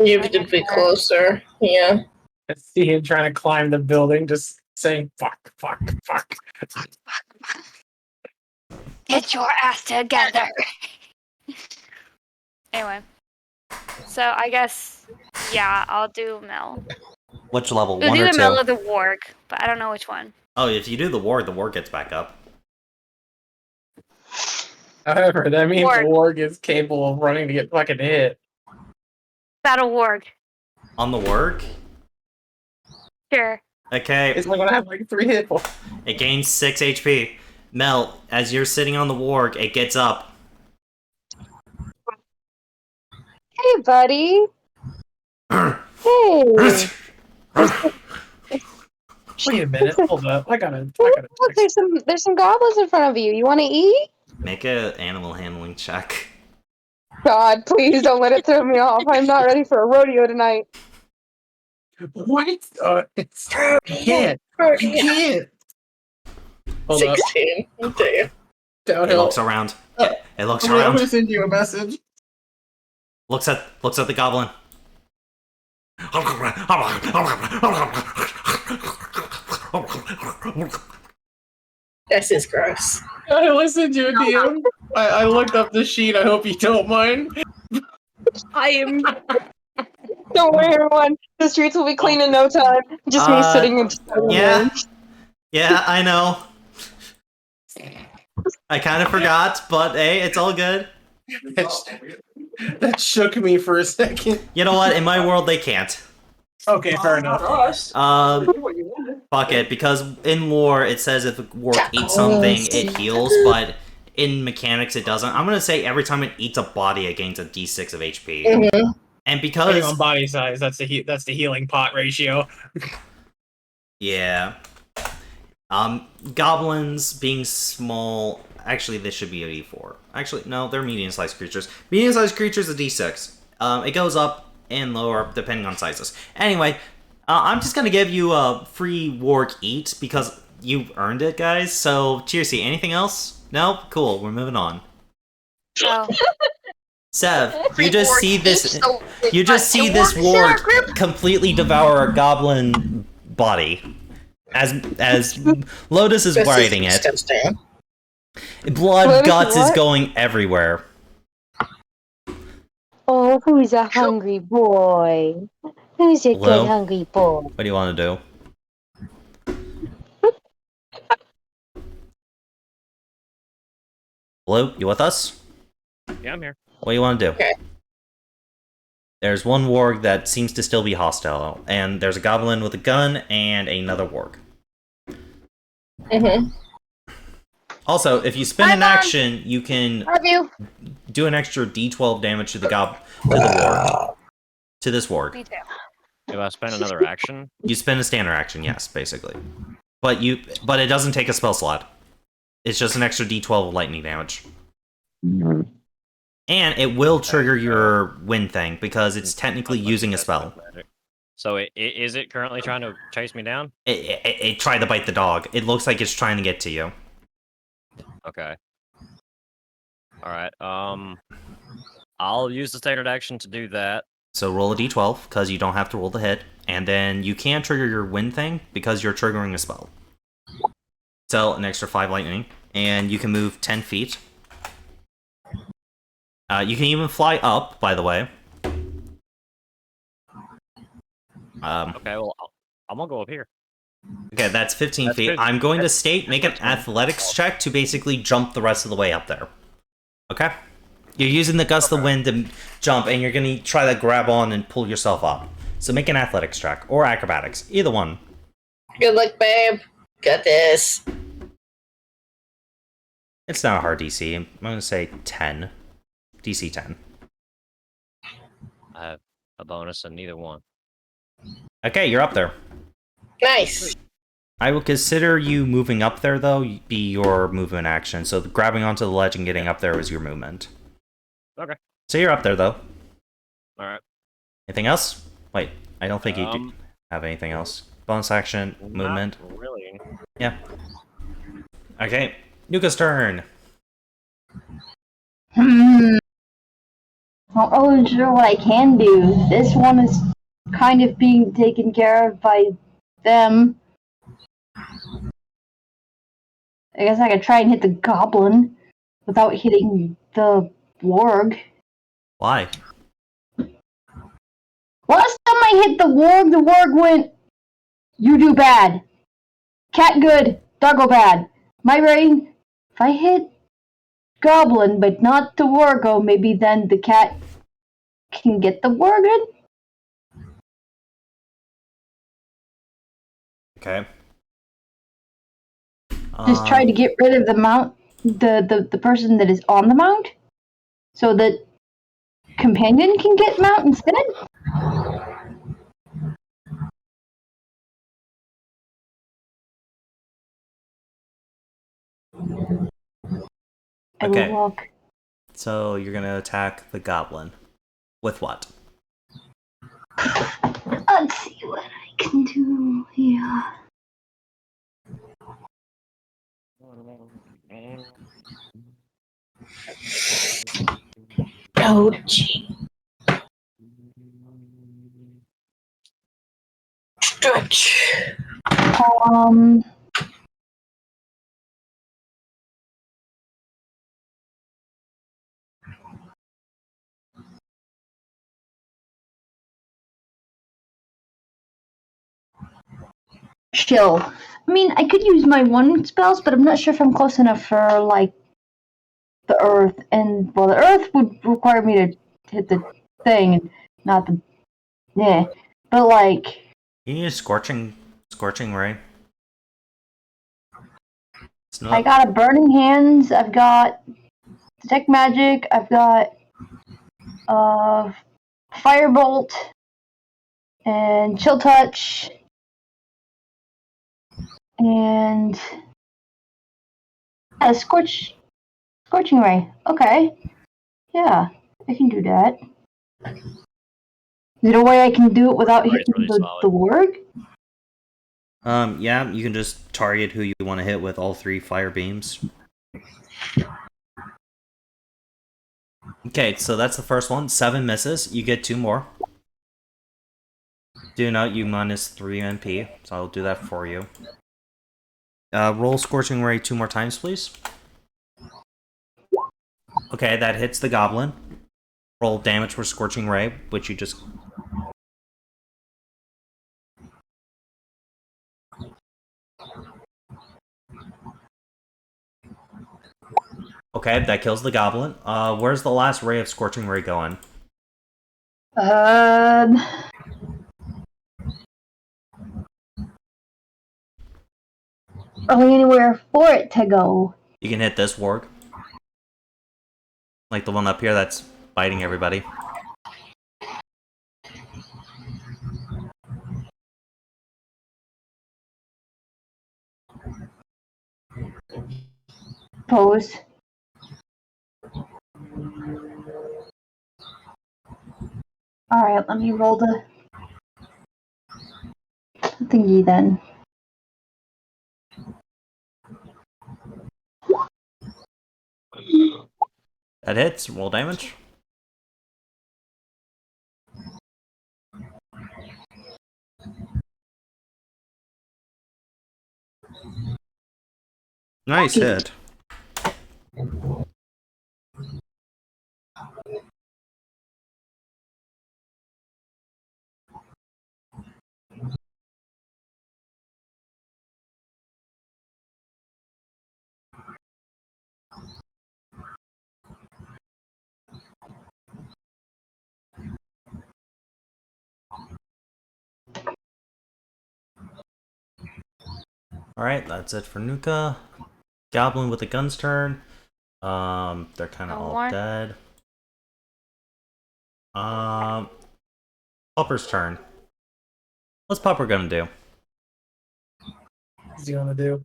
You have to be closer. Yeah. I see him trying to climb the building, just saying fuck, fuck, fuck. Get your ass together. Anyway, so I guess I'll do Mel. Which level? We'll 1 do or the 2? Mel or the Warg, but I don't know which one. Oh, if you do the warg gets back up. However, that means Warg. the warg is capable of running to get fucking hit. Battle Warg. On the warg? Sure. Okay. It's gonna have like 3 hit points. It gains 6 HP. Mel, as you're sitting on the warg, it gets up. Hey, buddy. Hey. Wait a minute, hold up. I gotta. Look, there's some goblins in front of you. You want to eat? Make a animal handling check. God, please don't let it throw me off. I'm not ready for a rodeo tonight. What? It's you can't. You can't. Hold 16. Okay. It Downhill. looks around. It looks I'm around. gonna send you a message. Looks at the goblin. This is gross. I listened to a DM. I looked up the sheet. I hope you don't mind. I am. Don't worry, everyone. The streets will be clean in no time. Just me sitting in. Yeah, I know. I kind of forgot, but hey, it's all good. That shook me for a second. You know what? In my world, they can't. Okay, fair enough. Fuck it, because in lore it says if a warg eats something, it heals, but in mechanics it doesn't. I'm gonna say every time it eats a body, it gains a d6 of HP. Mm-hmm. And Depending because on body size, that's the healing pot ratio. yeah, goblins being small. Actually, this should be a d4. Actually, no, they're medium-sized creatures. Medium-sized creatures a d6. It goes up and lower depending on sizes. Anyway, I'm just gonna give you a free warg eat because you've earned it, guys. So, cheers. Anything else? No? Cool. We're moving on. Oh. Sev, you just see this. You just see this warg completely devour a goblin body, as Lotus is writing it. Blood Lotus, guts is what? going everywhere. Oh, who's a hungry boy? Who's a Hello? good hungry boy? What do you want to do? Hello, you with us? Yeah, I'm here. What do you want to do? Okay. There's one warg that seems to still be hostile, and there's a goblin with a gun and another warg. Mm-hmm. Also, if you spend an action, you can Love you. do an extra d12 damage to the warg. To this warg. Me too. If I spend another action, You spend a standard action, yes, basically. But it doesn't take a spell slot. It's just an extra d12 of lightning damage. And it will trigger your wind thing, because it's technically using a spell. So is it currently trying to chase me down? It tried to bite the dog. It looks like it's trying to get to you. Okay. All right. I'll use the standard action to do that. So roll a d12, because you don't have to roll the hit. And then you can trigger your wind thing, because you're triggering a spell. So an extra 5 lightning. And you can move 10 feet. You can even fly up, by the way. Okay, well, I'm gonna go up here. Okay, that's 15 That's feet. good. I'm going to state, make an athletics check to basically jump the rest of the way up there. Okay? You're using the gust of wind to jump, and you're going to try to grab on and pull yourself up. So make an athletics check, or acrobatics, either one. Good luck, babe. Got this. It's not a hard DC. I'm going to say 10. DC 10. I have a bonus in neither one. Okay, you're up there. Nice. I will consider you moving up there, though, be your movement action. So grabbing onto the ledge and getting up there is your movement. Okay. So you're up there, though. Alright. Anything else? Wait, I don't think you do have anything else. Bonus action, movement. Not really. Yeah. Okay, Nuka's turn. Not really sure what I can do. This one is kind of being taken care of by them. I guess I could try and hit the goblin without hitting the warg. Why? Last time I hit the warg went, you do bad. Cat good, doggo bad. My brain, if I hit goblin but not the wargo, maybe then the cat can get the warg. Okay. Just try to get rid of the mount, the person that is on the mount, so that companion can get mount instead. I will walk. So you're gonna attack the goblin. With what? Let's see what I can do here. Oh, gee. Stretch. Chill. I mean, I could use my one spells, but I'm not sure if I'm close enough for, like, the earth. And, well, the earth would require me to hit the thing, and not the... Yeah. But, like... You need a scorching ray. I got a Burning Hands, I've got Detect Magic, I've got Firebolt, and Chill Touch, and Scorching Ray. Okay. Yeah, I can do that. Is there a way I can do it without hitting the warg? Yeah, you can just target who you want to hit with all 3 fire beams. Okay, so that's the first one. 7 misses. You get 2 more. Do note you minus 3 MP, so I'll do that for you. Roll Scorching Ray 2 more times, please. Okay, that hits the goblin. Roll damage for Scorching Ray, which you just... Okay, that kills the goblin. Where's the last ray of Scorching Ray going? Probably anywhere for it to go. You can hit this warg. Like the one up here that's biting everybody. Pose. Alright, let me roll the thingy then. That hits. Roll damage. Nice hit. Alright, that's it for Nuka. Goblin with the gun's turn. They're kind of all dead. Pupper's turn. What's Pupper gonna do? What's he gonna do?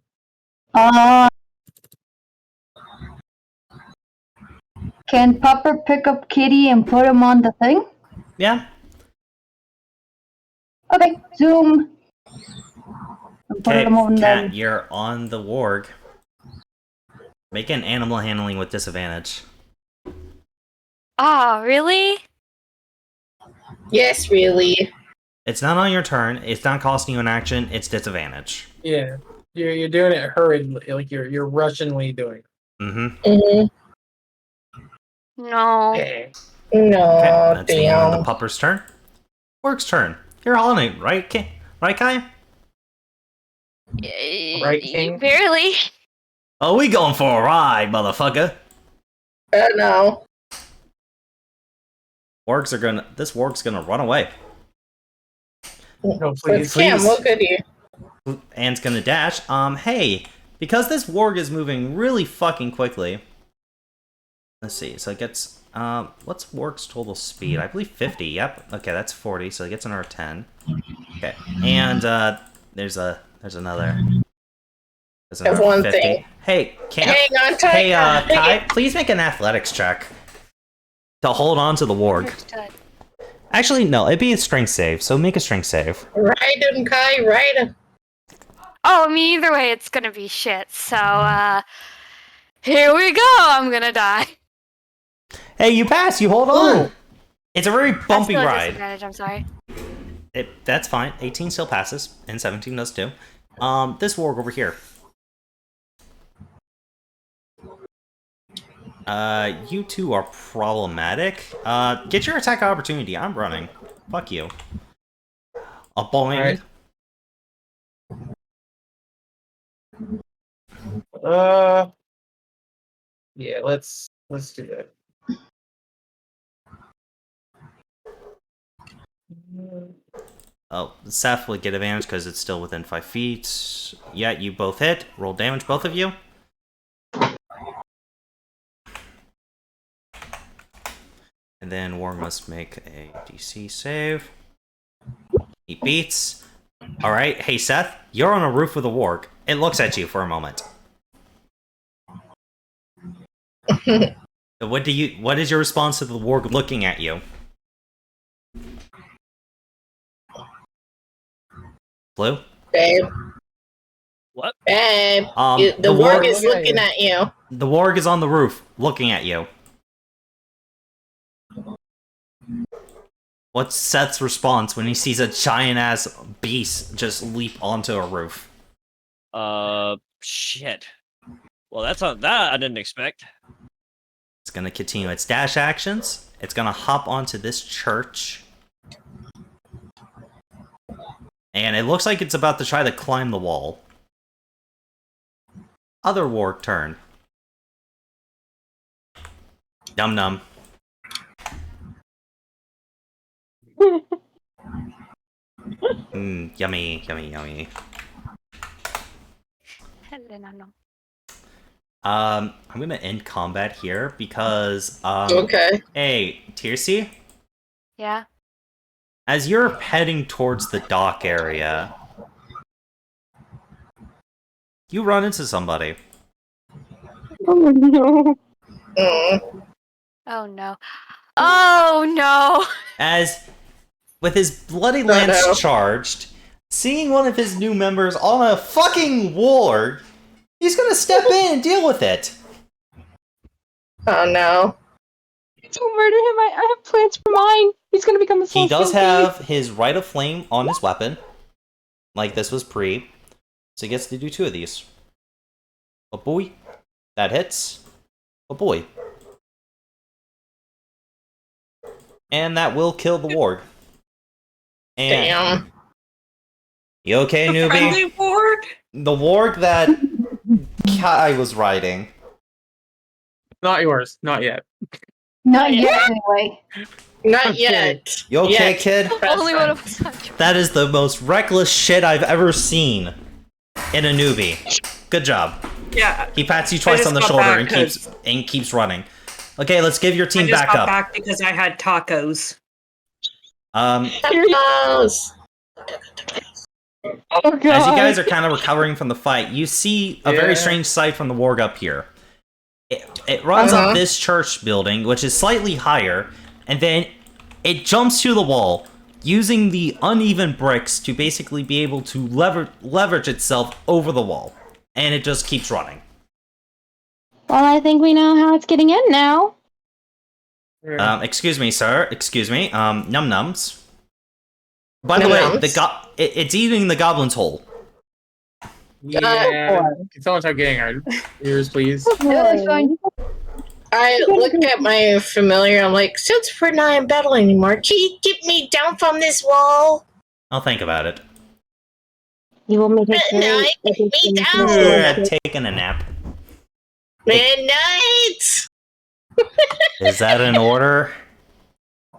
Can Pupper pick up Kitty and put him on the thing? Yeah. Okay, zoom. And put Okay, him on Cat, the... you're on the warg. Make an animal handling with disadvantage. Ah, really? Yes, really. It's not on your turn. It's not costing you an action. It's disadvantage. Yeah, you're doing it hurriedly, like you're rushingly doing. Mm-hmm. Mm-hmm. No. Yeah. No, Okay, that's the end of the damn. pupper's turn. Warg's turn. You're on it, right, right, Kai? Right, King? Barely. Oh, we going for a ride, motherfucker. No. This warg's gonna run away. No, please. Cam, look at you. And it's gonna dash. Hey, because this warg is moving really fucking quickly. Let's see, so it gets, what's warg's total speed? I believe 50, yep. Okay, that's 40, so it gets another 10. Okay, and, there's another There's one 50. thing. Hey, Hang on tight. Hey, Kai, please make an athletics check to hold on to the warg. Understood. Actually, no, it'd be a strength save, so make a strength save. Right, Kai, right. Oh, I mean, either way, it's gonna be shit. So, here we go. I'm gonna die. Hey, you pass, you hold on. It's a very bumpy That's still a ride. disadvantage, I'm sorry. That's fine. 18 still passes, and 17 does too. This warg over here. You two are problematic. Get your attack opportunity. I'm running. Fuck you. A boing. Right. Yeah, let's do that. Oh, Seth will get advantage because it's still within 5 feet. Yeah, you both hit. Roll damage, both of you. And then War must make a DC save. He beats. Alright, hey Seth, you're on a roof with a warg. It looks at you for a moment. What is your response to the warg looking at you? Blue? Babe. What? Babe. The the warg warg is looking at you. The warg is on the roof, looking at you. What's Seth's response when he sees a giant-ass beast just leap onto a roof? Shit. Well, that's that I didn't expect. It's gonna continue its dash actions. It's gonna hop onto this church. And it looks like it's about to try to climb the wall. Other warg turn. Num num. Yummy, yummy, yummy. I'm gonna end combat here because Okay. Hey, Tiercy? Yeah? As you're heading towards the dock area, you run into somebody. Oh no. Oh no. Oh no! As with his bloody lance no. charged, seeing one of his new members on a fucking warg, he's gonna step in and deal with it. Oh no. Don't murder him. I have plans for mine. He's gonna become a He does Celestial have his Rite of Flame on his weapon, like this was pre, so he gets to do 2 of these. Oh boy, that hits. Oh boy. And that will kill the warg. And Damn. you okay, newbie? Friendly warg? The warg that Kai was riding. Not yours. Not yet. Not yet, anyway. Not yet. You okay, Yet. kid? Only one of us. That is the most reckless shit I've ever seen in a newbie. Good job. Yeah. He pats you twice just on the got shoulder back and keeps running. Okay, let's give your I team just back got up. back because I had tacos. Tacos. Oh god. As you guys are kind of recovering from the fight, you see a very Yeah. strange sight from the warg up here. It runs Uh-huh. up this church building, which is slightly higher, and then it jumps to the wall, using the uneven bricks to basically be able to leverage itself over the wall. And it just keeps running. Well, I think we know how it's getting in now. Excuse me, sir. Excuse me. Num-nums. By the way, it's eating the goblin's hole. Yeah. Can someone start getting our ears, please? Yeah, that's fine. I look at my familiar. I'm like, since we're not in battle anymore, can you get me down from this wall? I'll think about it. You will make it No, great. get me down. Taking a nap. Midnight! Is that an order?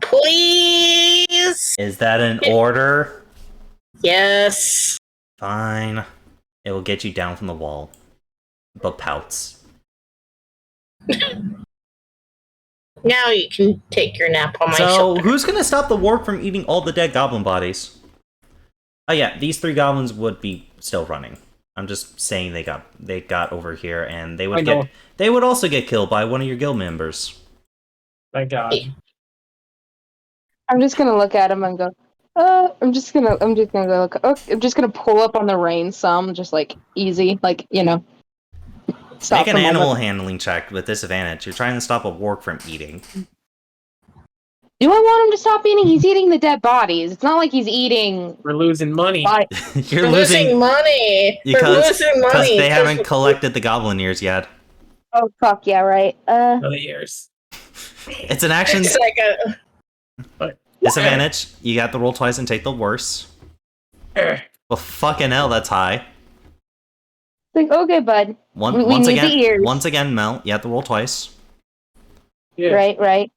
Please! Is that an order? Yes. Fine. It will get you down from the wall. But pouts. Now you can take your nap on my So, shoulder. who's gonna stop the warg from eating all the dead goblin bodies? Oh yeah, these 3 goblins would be still running. I'm just saying they got over here, and they would also get killed by one of your guild members. Thank God. I'm just gonna look at him and go. I'm just gonna go look. Okay, I'm just gonna pull up on the rein some, just like easy, like Stop Make an for a animal moment. handling check with disadvantage. You're trying to stop a warg from eating. Do I want him to stop eating? He's eating the dead bodies. It's not like he's eating. We're losing money. You're We're losing money. because We're losing money. they haven't collected the goblin ears yet. Oh fuck yeah, right. Another years. It's an action. It's like a Disadvantage. You got to roll twice and take the worst. Well, fucking hell, that's high. Like okay, bud. We Once need the ears. once again, Mel, you have to roll twice. Yeah. Right.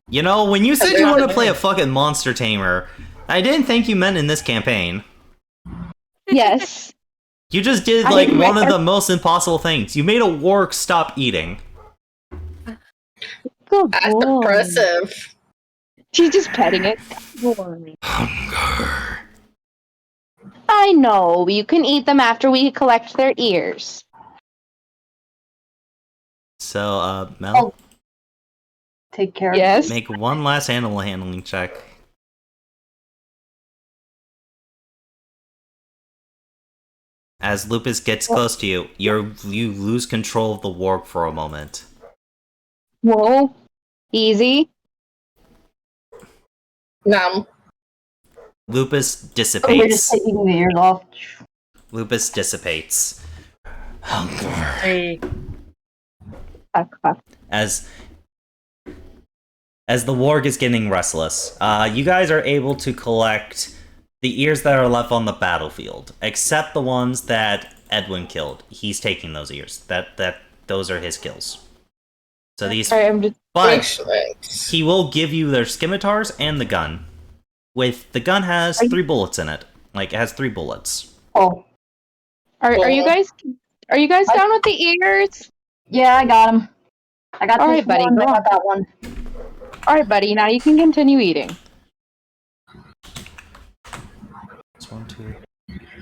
You know, when you said you want to play a fucking monster tamer, I didn't think you meant in this campaign. Yes. You just did like one of the most impossible things. You made a warg stop eating. Good That's boy. impressive. She's just petting it. Hunger. I know. You can eat them after we collect their ears. So, Mel, Take care. Yes. make one last animal handling check. As Lupus gets close to you, you lose control of the warg for a moment. Whoa. Easy. Numb. Lupus We're just dissipates. taking the ears off. Lupus dissipates. Hunger. Hey. Fuck. As the warg is getting restless, you guys are able to collect the ears that are left on the battlefield, except the ones that Edwin killed. He's taking those ears. Those are his kills. So these, Sorry, I'm just. but he will give you their scimitars and the gun. With the gun has 3 bullets in it. Like it has 3 bullets. Oh. Are you guys down with the ears? Yeah, I got him. I got All this right, buddy, one. I go got that one. All right, buddy. Now you can continue eating. That's 1, 2.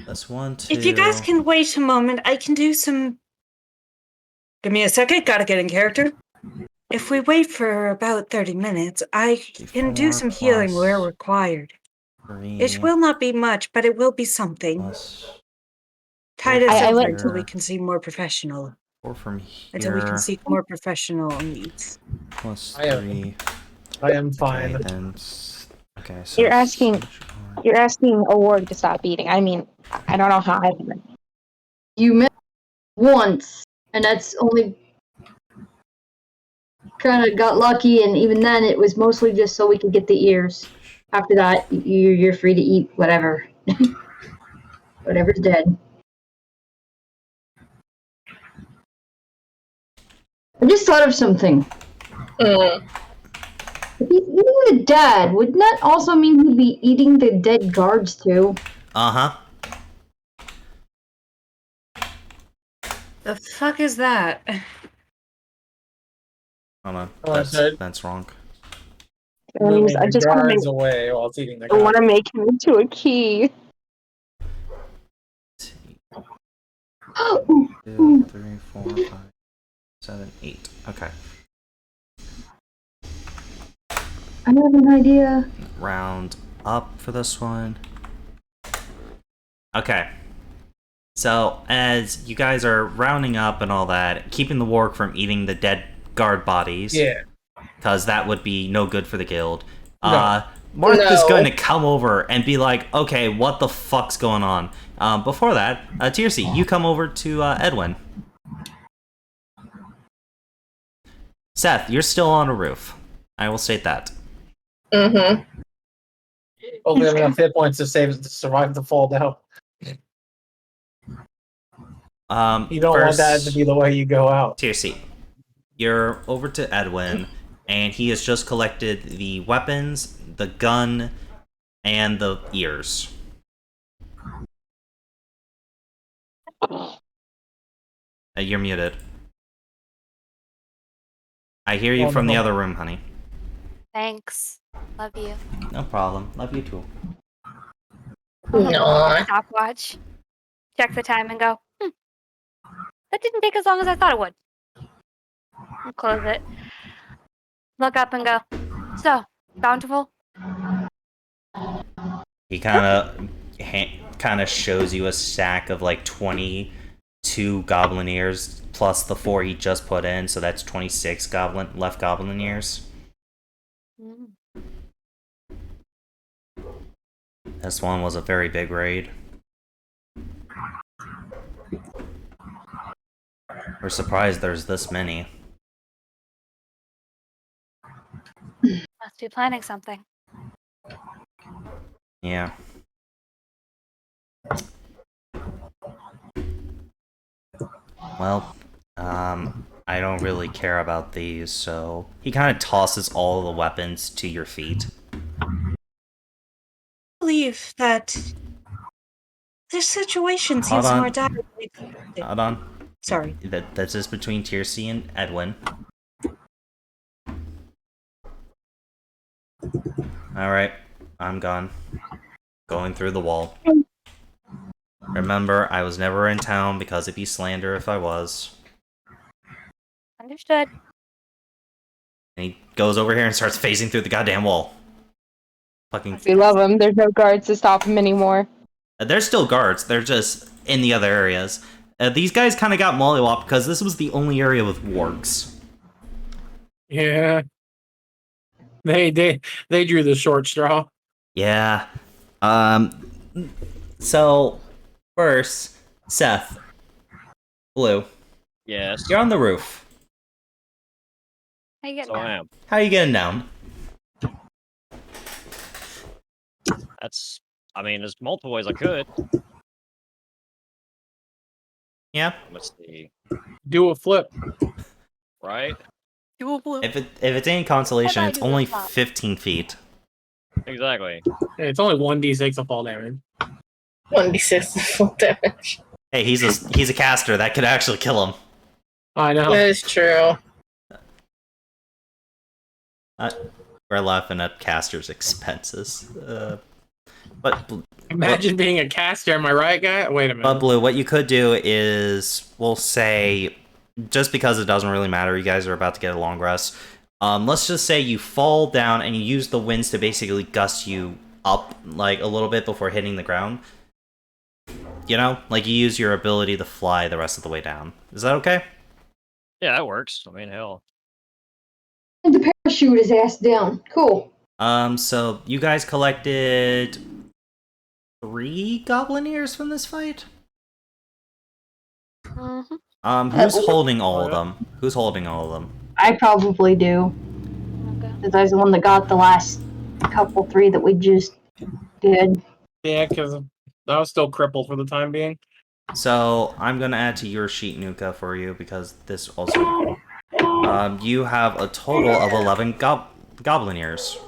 That's 1, 2. If you guys can wait a moment, I can do some. Give me a second, gotta get in character. If we wait for about 30 minutes, I can do some healing where required. 3 It will not be much, but it will be something. plus Tide us I over went until we can see more professional. 4 from here. Until we can seek more professional needs. Plus I am 3. I am fine. Okay, then okay, so You're asking a warg to stop eating. I mean, I don't know how I can. You missed once, and that's only kind of got lucky, and even then, it was mostly just so we could get the ears. After that, you're free to eat whatever. Whatever's dead. I just thought of something. If he's eating the dead, wouldn't that also mean he'd be eating the dead guards too? Uh-huh. The fuck is that? Hold on. Oh, That's wrong. Moving I the just want to guards make. away while it's eating the I want guards. to make him into a key. 2, 3, 4, 5, 7, 8. Okay. I have an idea. Round up for this one. Okay. So, as you guys are rounding up and all that, keeping the warg from eating the dead guard bodies. Yeah. Because that would be no good for the guild. No. Mark is No. going to come over and be like, okay, what the fuck's going on? Before that, Tiercy, you come over to Edwin. Seth, you're still on a roof. I will state that. Mm-hmm. Only have enough hit points to survive the fall down. You don't want that to be the way you go out. Tiercy, you're over to Edwin, and he has just collected the weapons, the gun, and the ears. You're muted. I hear you from the other room, honey. Thanks. Love you. No problem. Love you too. No. Stopwatch. Check the time and go, that didn't take as long as I thought it would. I'll close it. Look up and go, so, Bountiful? He kind of shows you a stack of like 22 goblin ears plus the 4 he just put in, so that's 26 left goblin ears. Mm. This one was a very big raid. We're surprised there's this many. Must be planning something. Yeah. Well, I don't really care about these, so he kind of tosses all the weapons to your feet. I believe that this situation Hold seems on. more dire. Hold on. Sorry. That's just between Tiercy and Edwin. Alright, I'm gone. Going through the wall. Remember, I was never in town because it'd be slander if I was. Understood. And he goes over here and starts phasing through the goddamn wall. Fucking. We love him. There's no guards to stop him anymore. There's still guards. They're just in the other areas. These guys kind of got mollywopped because this was the only area with wargs. Yeah. They drew the short straw. Yeah. So, first, Seth. Blue. Yes. You're on the roof. How you getting So I down? am. How are you getting down? I mean, there's multiple ways I could. Yeah. Let's see. Do a flip. Right? If it's any consolation, How about it's I do only a flop? 15 feet. Exactly. Hey, it's only 1d6 of fall damage. 1d6 full damage. Hey, he's a caster. That could actually kill him. I know. That is true. We're laughing at caster's expenses. But Imagine being a caster, am I right, guy? Wait a minute. But Blue, what you could do is, we'll say, just because it doesn't really matter, you guys are about to get a long rest. Let's just say you fall down and you use the winds to basically gust you up like a little bit before hitting the ground. You know, like you use your ability to fly the rest of the way down. Is that okay? Yeah, that works. I mean, hell. And the parachute his ass down. Cool. So you guys collected 3 goblin ears from this fight? Mm-hmm. Who's holding all of them? Who's holding all of them? I probably do. Okay. Because I was the one that got the last couple 3 that we just did. Yeah, because I was still crippled for the time being. So I'm gonna add to your sheet, Nuka, for you because this also. You have a total of 11 goblin ears.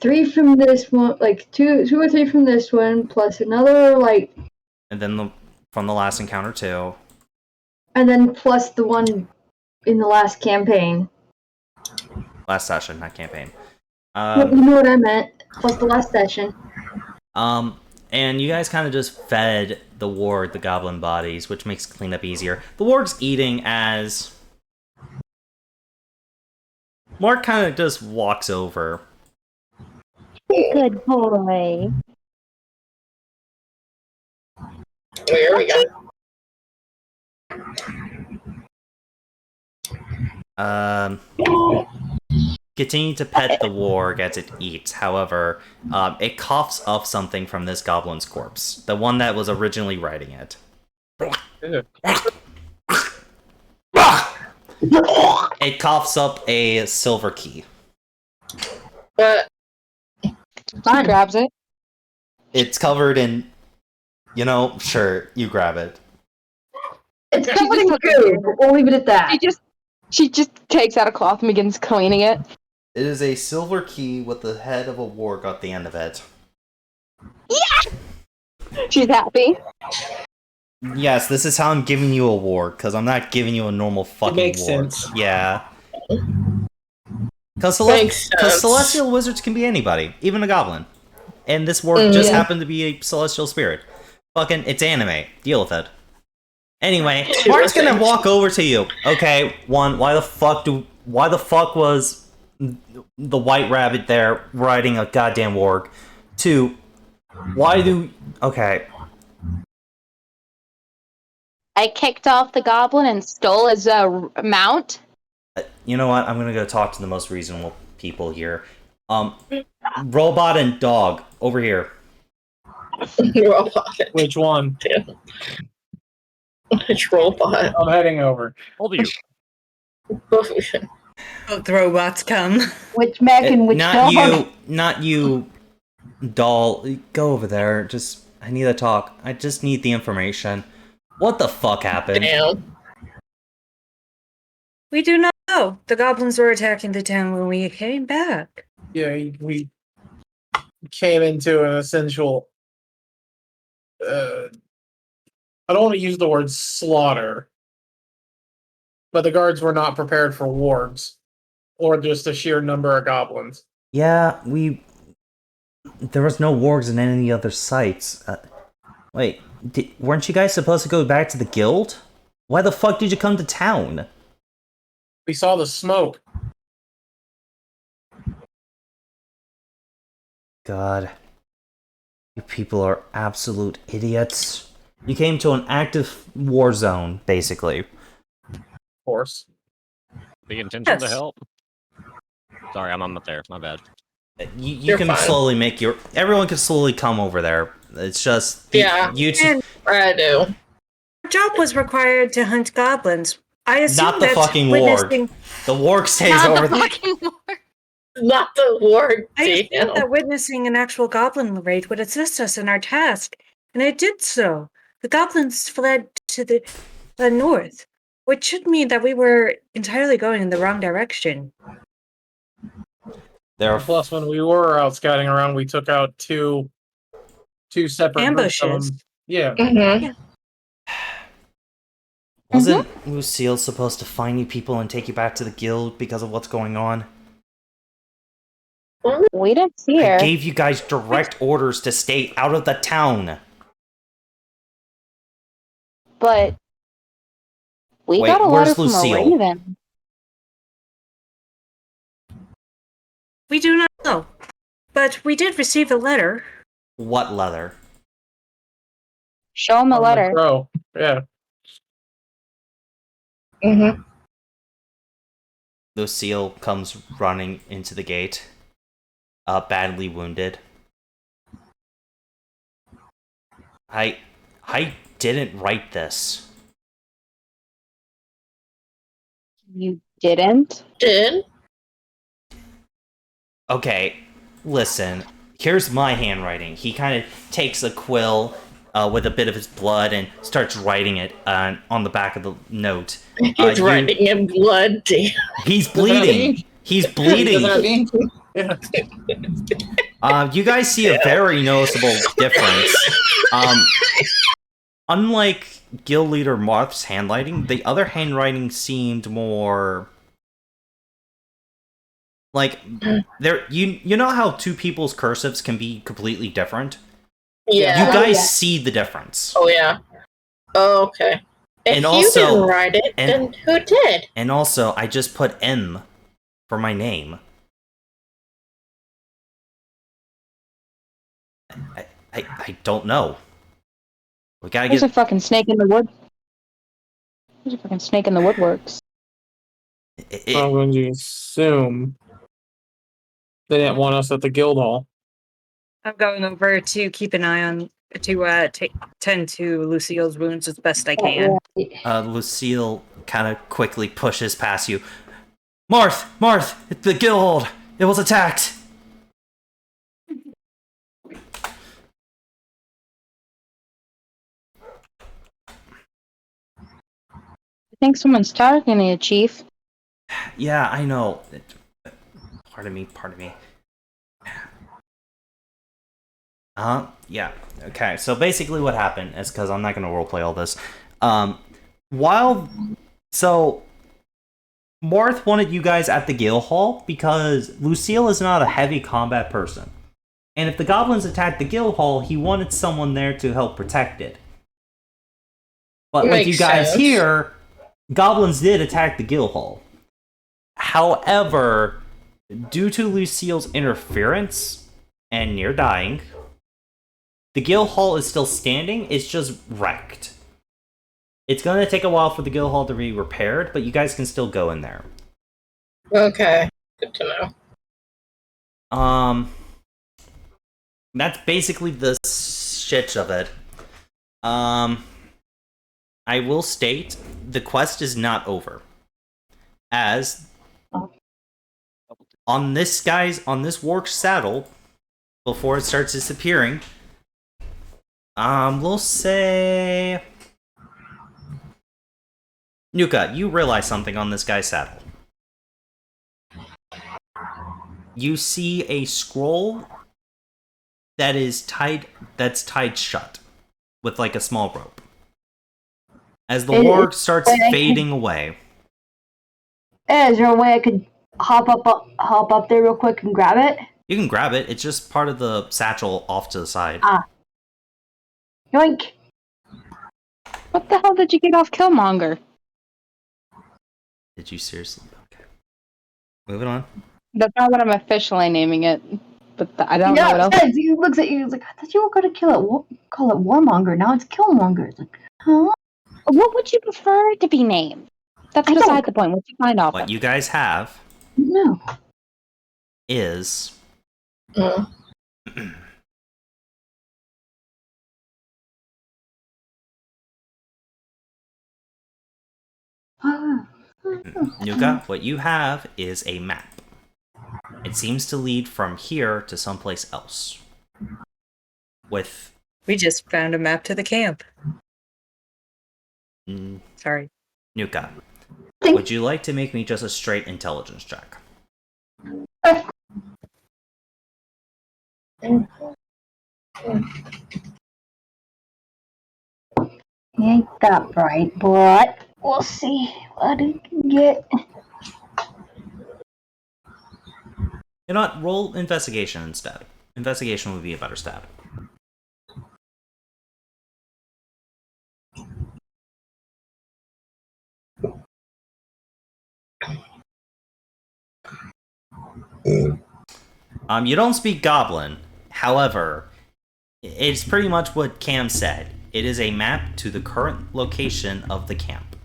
3 from this one, like two or 3 from this one, plus another like, And then from the last encounter too. and then plus the one in the last campaign. Last session, not campaign. You know what I meant? Plus the last session. And you guys kind of just fed the warg the goblin bodies, which makes cleanup easier. The warg's eating as Mark kind of just walks over. Good boy. Here we go. Continue to pet the warg as it eats. However, it coughs up something from this goblin's corpse. The one that was originally riding it. It coughs up a silver key. But He grabs it. It's covered in... sure, you grab it. It's covered in goo. We'll leave it at that. She just takes out a cloth and begins cleaning it. It is a silver key with the head of a warg at the end of it. Yeah! She's happy. Yes, this is how I'm giving you a warg, because I'm not giving you a normal fucking makes warg. sense. Yeah. Because Makes sense. celestial wizards can be anybody, even a goblin. And this warg just happened to be a celestial spirit. Fucking, it's anime. Deal with it. Anyway, Mark's gonna walk over to you. Okay, one, why the fuck was the white rabbit there riding a goddamn warg? Two, okay. I kicked off the goblin and stole his mount. You know what? I'm gonna go talk to the most reasonable people here. Robot and dog, over here. Robot. Which one? Which robot? I'm heading over. Hold you. Both the robots come. Which mech and which dog? Not you, doll. Go over there. I need to talk. I just need the information. What the fuck happened? Damn. We do not know. The goblins were attacking the town when we came back. Yeah, we came into an essential. I don't want to use the word slaughter, but the guards were not prepared for wargs, or just a sheer number of goblins. Yeah, there was no wargs in any other sites. Wait, weren't you guys supposed to go back to the guild? Why the fuck did you come to town? We saw the smoke. God. You people are absolute idiots. You came to an active war zone, basically. Of course. The intention to help. Sorry, I'm not there. My bad. You can slowly make everyone can slowly come over there. It's just you two. I do. Our job was required to hunt goblins. I assume Not the that fucking witnessing... warg. The warg stays Not over the there. fucking warg. Not the warg. I assumed that witnessing an actual goblin raid would assist us in our task, and it did so. The goblins fled to the north, which should mean that we were entirely going in the wrong direction. Plus, when we were out scouting around, we took out two separate groups of ambushes. them. Yeah. Mm-hmm. Wasn't Lucille supposed to find you people and take you back to the guild because of what's going on? We didn't see her. I gave you guys direct orders to stay out of the town. But we Wait, got a where's letter from a Lucille? raven. We do not know, but we did receive a letter. What letter? Show him a letter. Oh, yeah. Mm-hmm. Lucille comes running into the gate, badly wounded. I didn't write this. You didn't? Did? Okay, listen. Here's my handwriting. He kind of takes a quill with a bit of his blood and starts writing it on the back of the note. He's writing in blood. Damn. He's bleeding. He's bleeding. Yeah. You guys see a very noticeable difference. Unlike Guild Leader Moth's handwriting, the other handwriting seemed more like there. You know how two people's cursives can be completely different. Yeah. You guys yeah. see the difference. Oh yeah. Oh, okay. If And you also- didn't write it, then who did? And also, I just put M for my name. I don't know. We gotta There's a get. fucking snake in the wood. There's a fucking snake in the woodworks. I'm going to assume they didn't want us at the guild hall. I'm going over to keep an eye on to tend to Lucille's wounds as best I can. Lucille kind of quickly pushes past you. Marth, the guild, it was attacked. I think someone's targeting you, Chief. Yeah, I know. Pardon me. Yeah. Okay, so basically what happened is, because I'm not going to roleplay all this, Marth wanted you guys at the guild hall because Lucille is not a heavy combat person. And if the goblins attacked the guild hall, he wanted someone there to help protect it. But with you guys sense. here, goblins did attack the guild hall. However, due to Lucille's interference and near dying, the guild hall is still standing, it's just wrecked. It's going to take a while for the guild hall to be repaired, but you guys can still go in there. Okay. Good to know. That's basically the shit of it. I will state, the quest is not over. As on this warg saddle, before it starts disappearing, we'll say Nuka, you realize something on this guy's saddle. You see a scroll that's tied shut with like a small rope. As the warg starts fading away. Is there a way I could hop up there real quick and grab it? You can grab it, it's just part of the satchel off to the side. Yoink! What the hell did you get off Killmonger? Did you seriously? Okay. Moving on. That's not what I'm officially naming it, but I don't know what else. Yeah, he looks at you. He's like, I thought you were going to call it Warmonger. Now it's Killmonger. It's like, huh? What would you prefer to be named? That's beside the point. What you find off What of? you guys have No. is Nuka, what you have is a map. It seems to lead from here to someplace else. We just found a map to the camp. Sorry. Nuka, would you like to make me just a straight intelligence check? He ain't that bright, but we'll see what he can get. You know what? Roll investigation instead. Investigation would be a better stat. You don't speak Goblin. However, it's pretty much what Cam said. It is a map to the current location of the camp.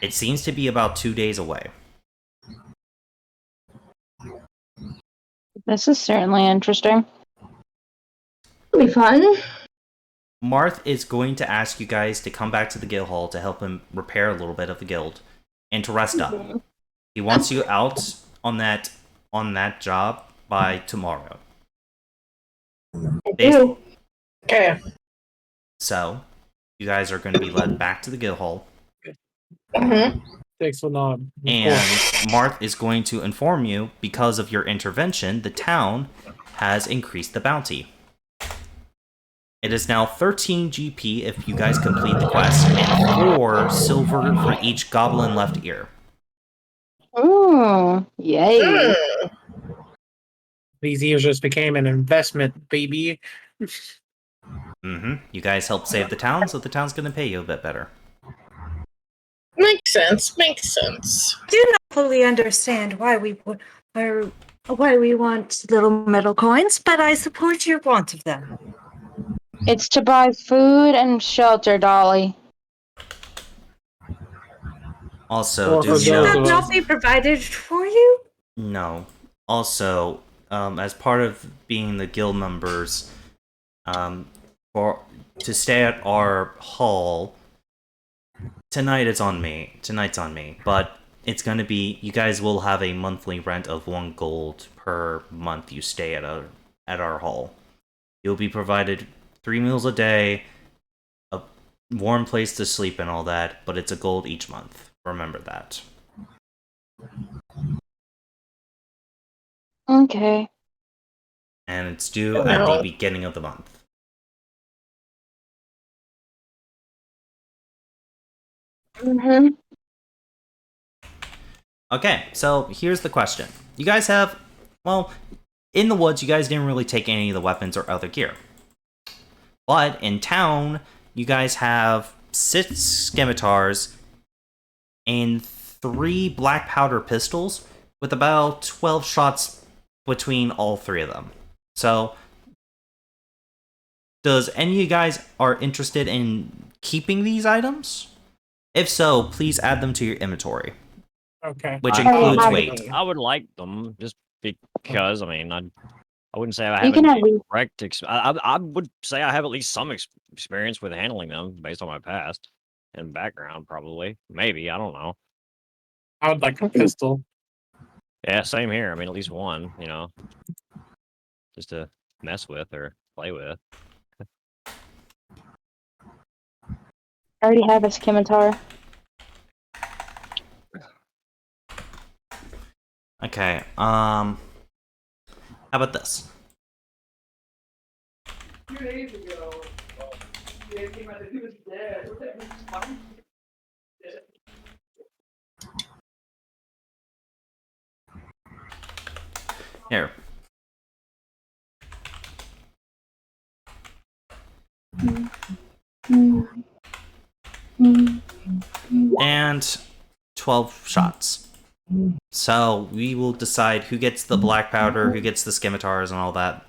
It seems to be about 2 days away. This is certainly interesting. It'll be fun. Marth is going to ask you guys to come back to the guild hall to help him repair a little bit of the guild and to rest up. He wants you out on that job by tomorrow. I do. Okay. So, you guys are going to be led back to the guild hall. Thanks for nod. And Marth is going to inform you, because of your intervention, the town has increased the bounty. It is now 13 GP if you guys complete the quest, and 4 silver for each goblin left ear. Ooh, yay. These ears just became an investment, baby. You guys help save the town, so the town's gonna pay you a bit better. Makes sense. Makes sense. I do not fully understand why we want little metal coins, but I support your want of them. It's to buy food and shelter, Dolly. Also, Well, do for you Should those that of know? not be provided for you? No. Also, as part of being the guild members, for to stay at our hall, tonight's on me. But it's gonna be, you guys will have a monthly rent of 1 gold per month you stay at our hall. You'll be provided 3 meals a day, a warm place to sleep and all that, but it's a gold each month. Remember that. Okay. And it's due at the beginning of the month. Okay, so here's the question. You guys have, well, in the woods, you guys didn't really take any of the weapons or other gear. But in town, you guys have 6 scimitars and 3 black powder pistols with about 12 shots between all 3 of them. So, does any of you guys are interested in keeping these items? If so, please add them to your inventory. Okay. Which includes I- weight. I would like them just because, I mean, I wouldn't say I You can have have these. direct I would say I have at least some experience with handling them based on my past and background, probably. Maybe, I don't know. I would like a pistol. Yeah, same here. I mean, at least one, just to mess with or play with. I already have a scimitar. Okay, how about this? 2 days ago, it came out that he was dead. Was that his wife? Here. And 12 shots. So we will decide who gets the black powder, who gets the scimitars, and all that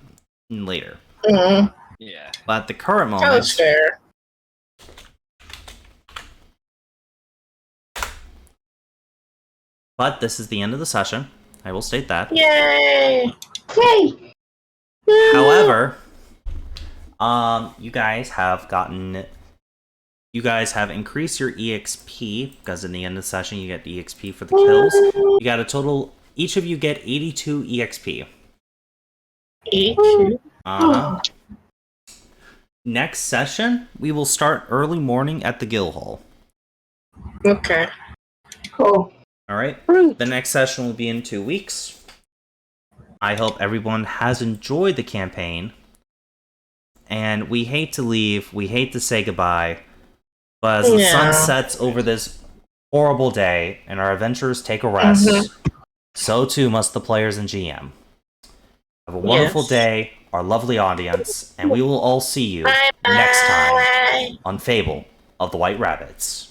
later. Mm, Yeah. But at the current that's moment, fair. but this is the end of the session. I will state that. Yay! Yay! However, you guys have increased your EXP, because in the end of the session you get EXP for the kills. You got a total, each of you get 82 EXP. 82. Uh-huh. Next session, we will start early morning at the guild hall. Okay. Cool. Alright? The next session will be in 2 weeks. I hope everyone has enjoyed the campaign. And we hate to leave, we hate to say goodbye, but as the sun sets over this horrible day and our adventurers take a rest, so too must the players and GM. Have a wonderful day, our lovely audience, and we will all see you next time on Fable of the White Rabbits.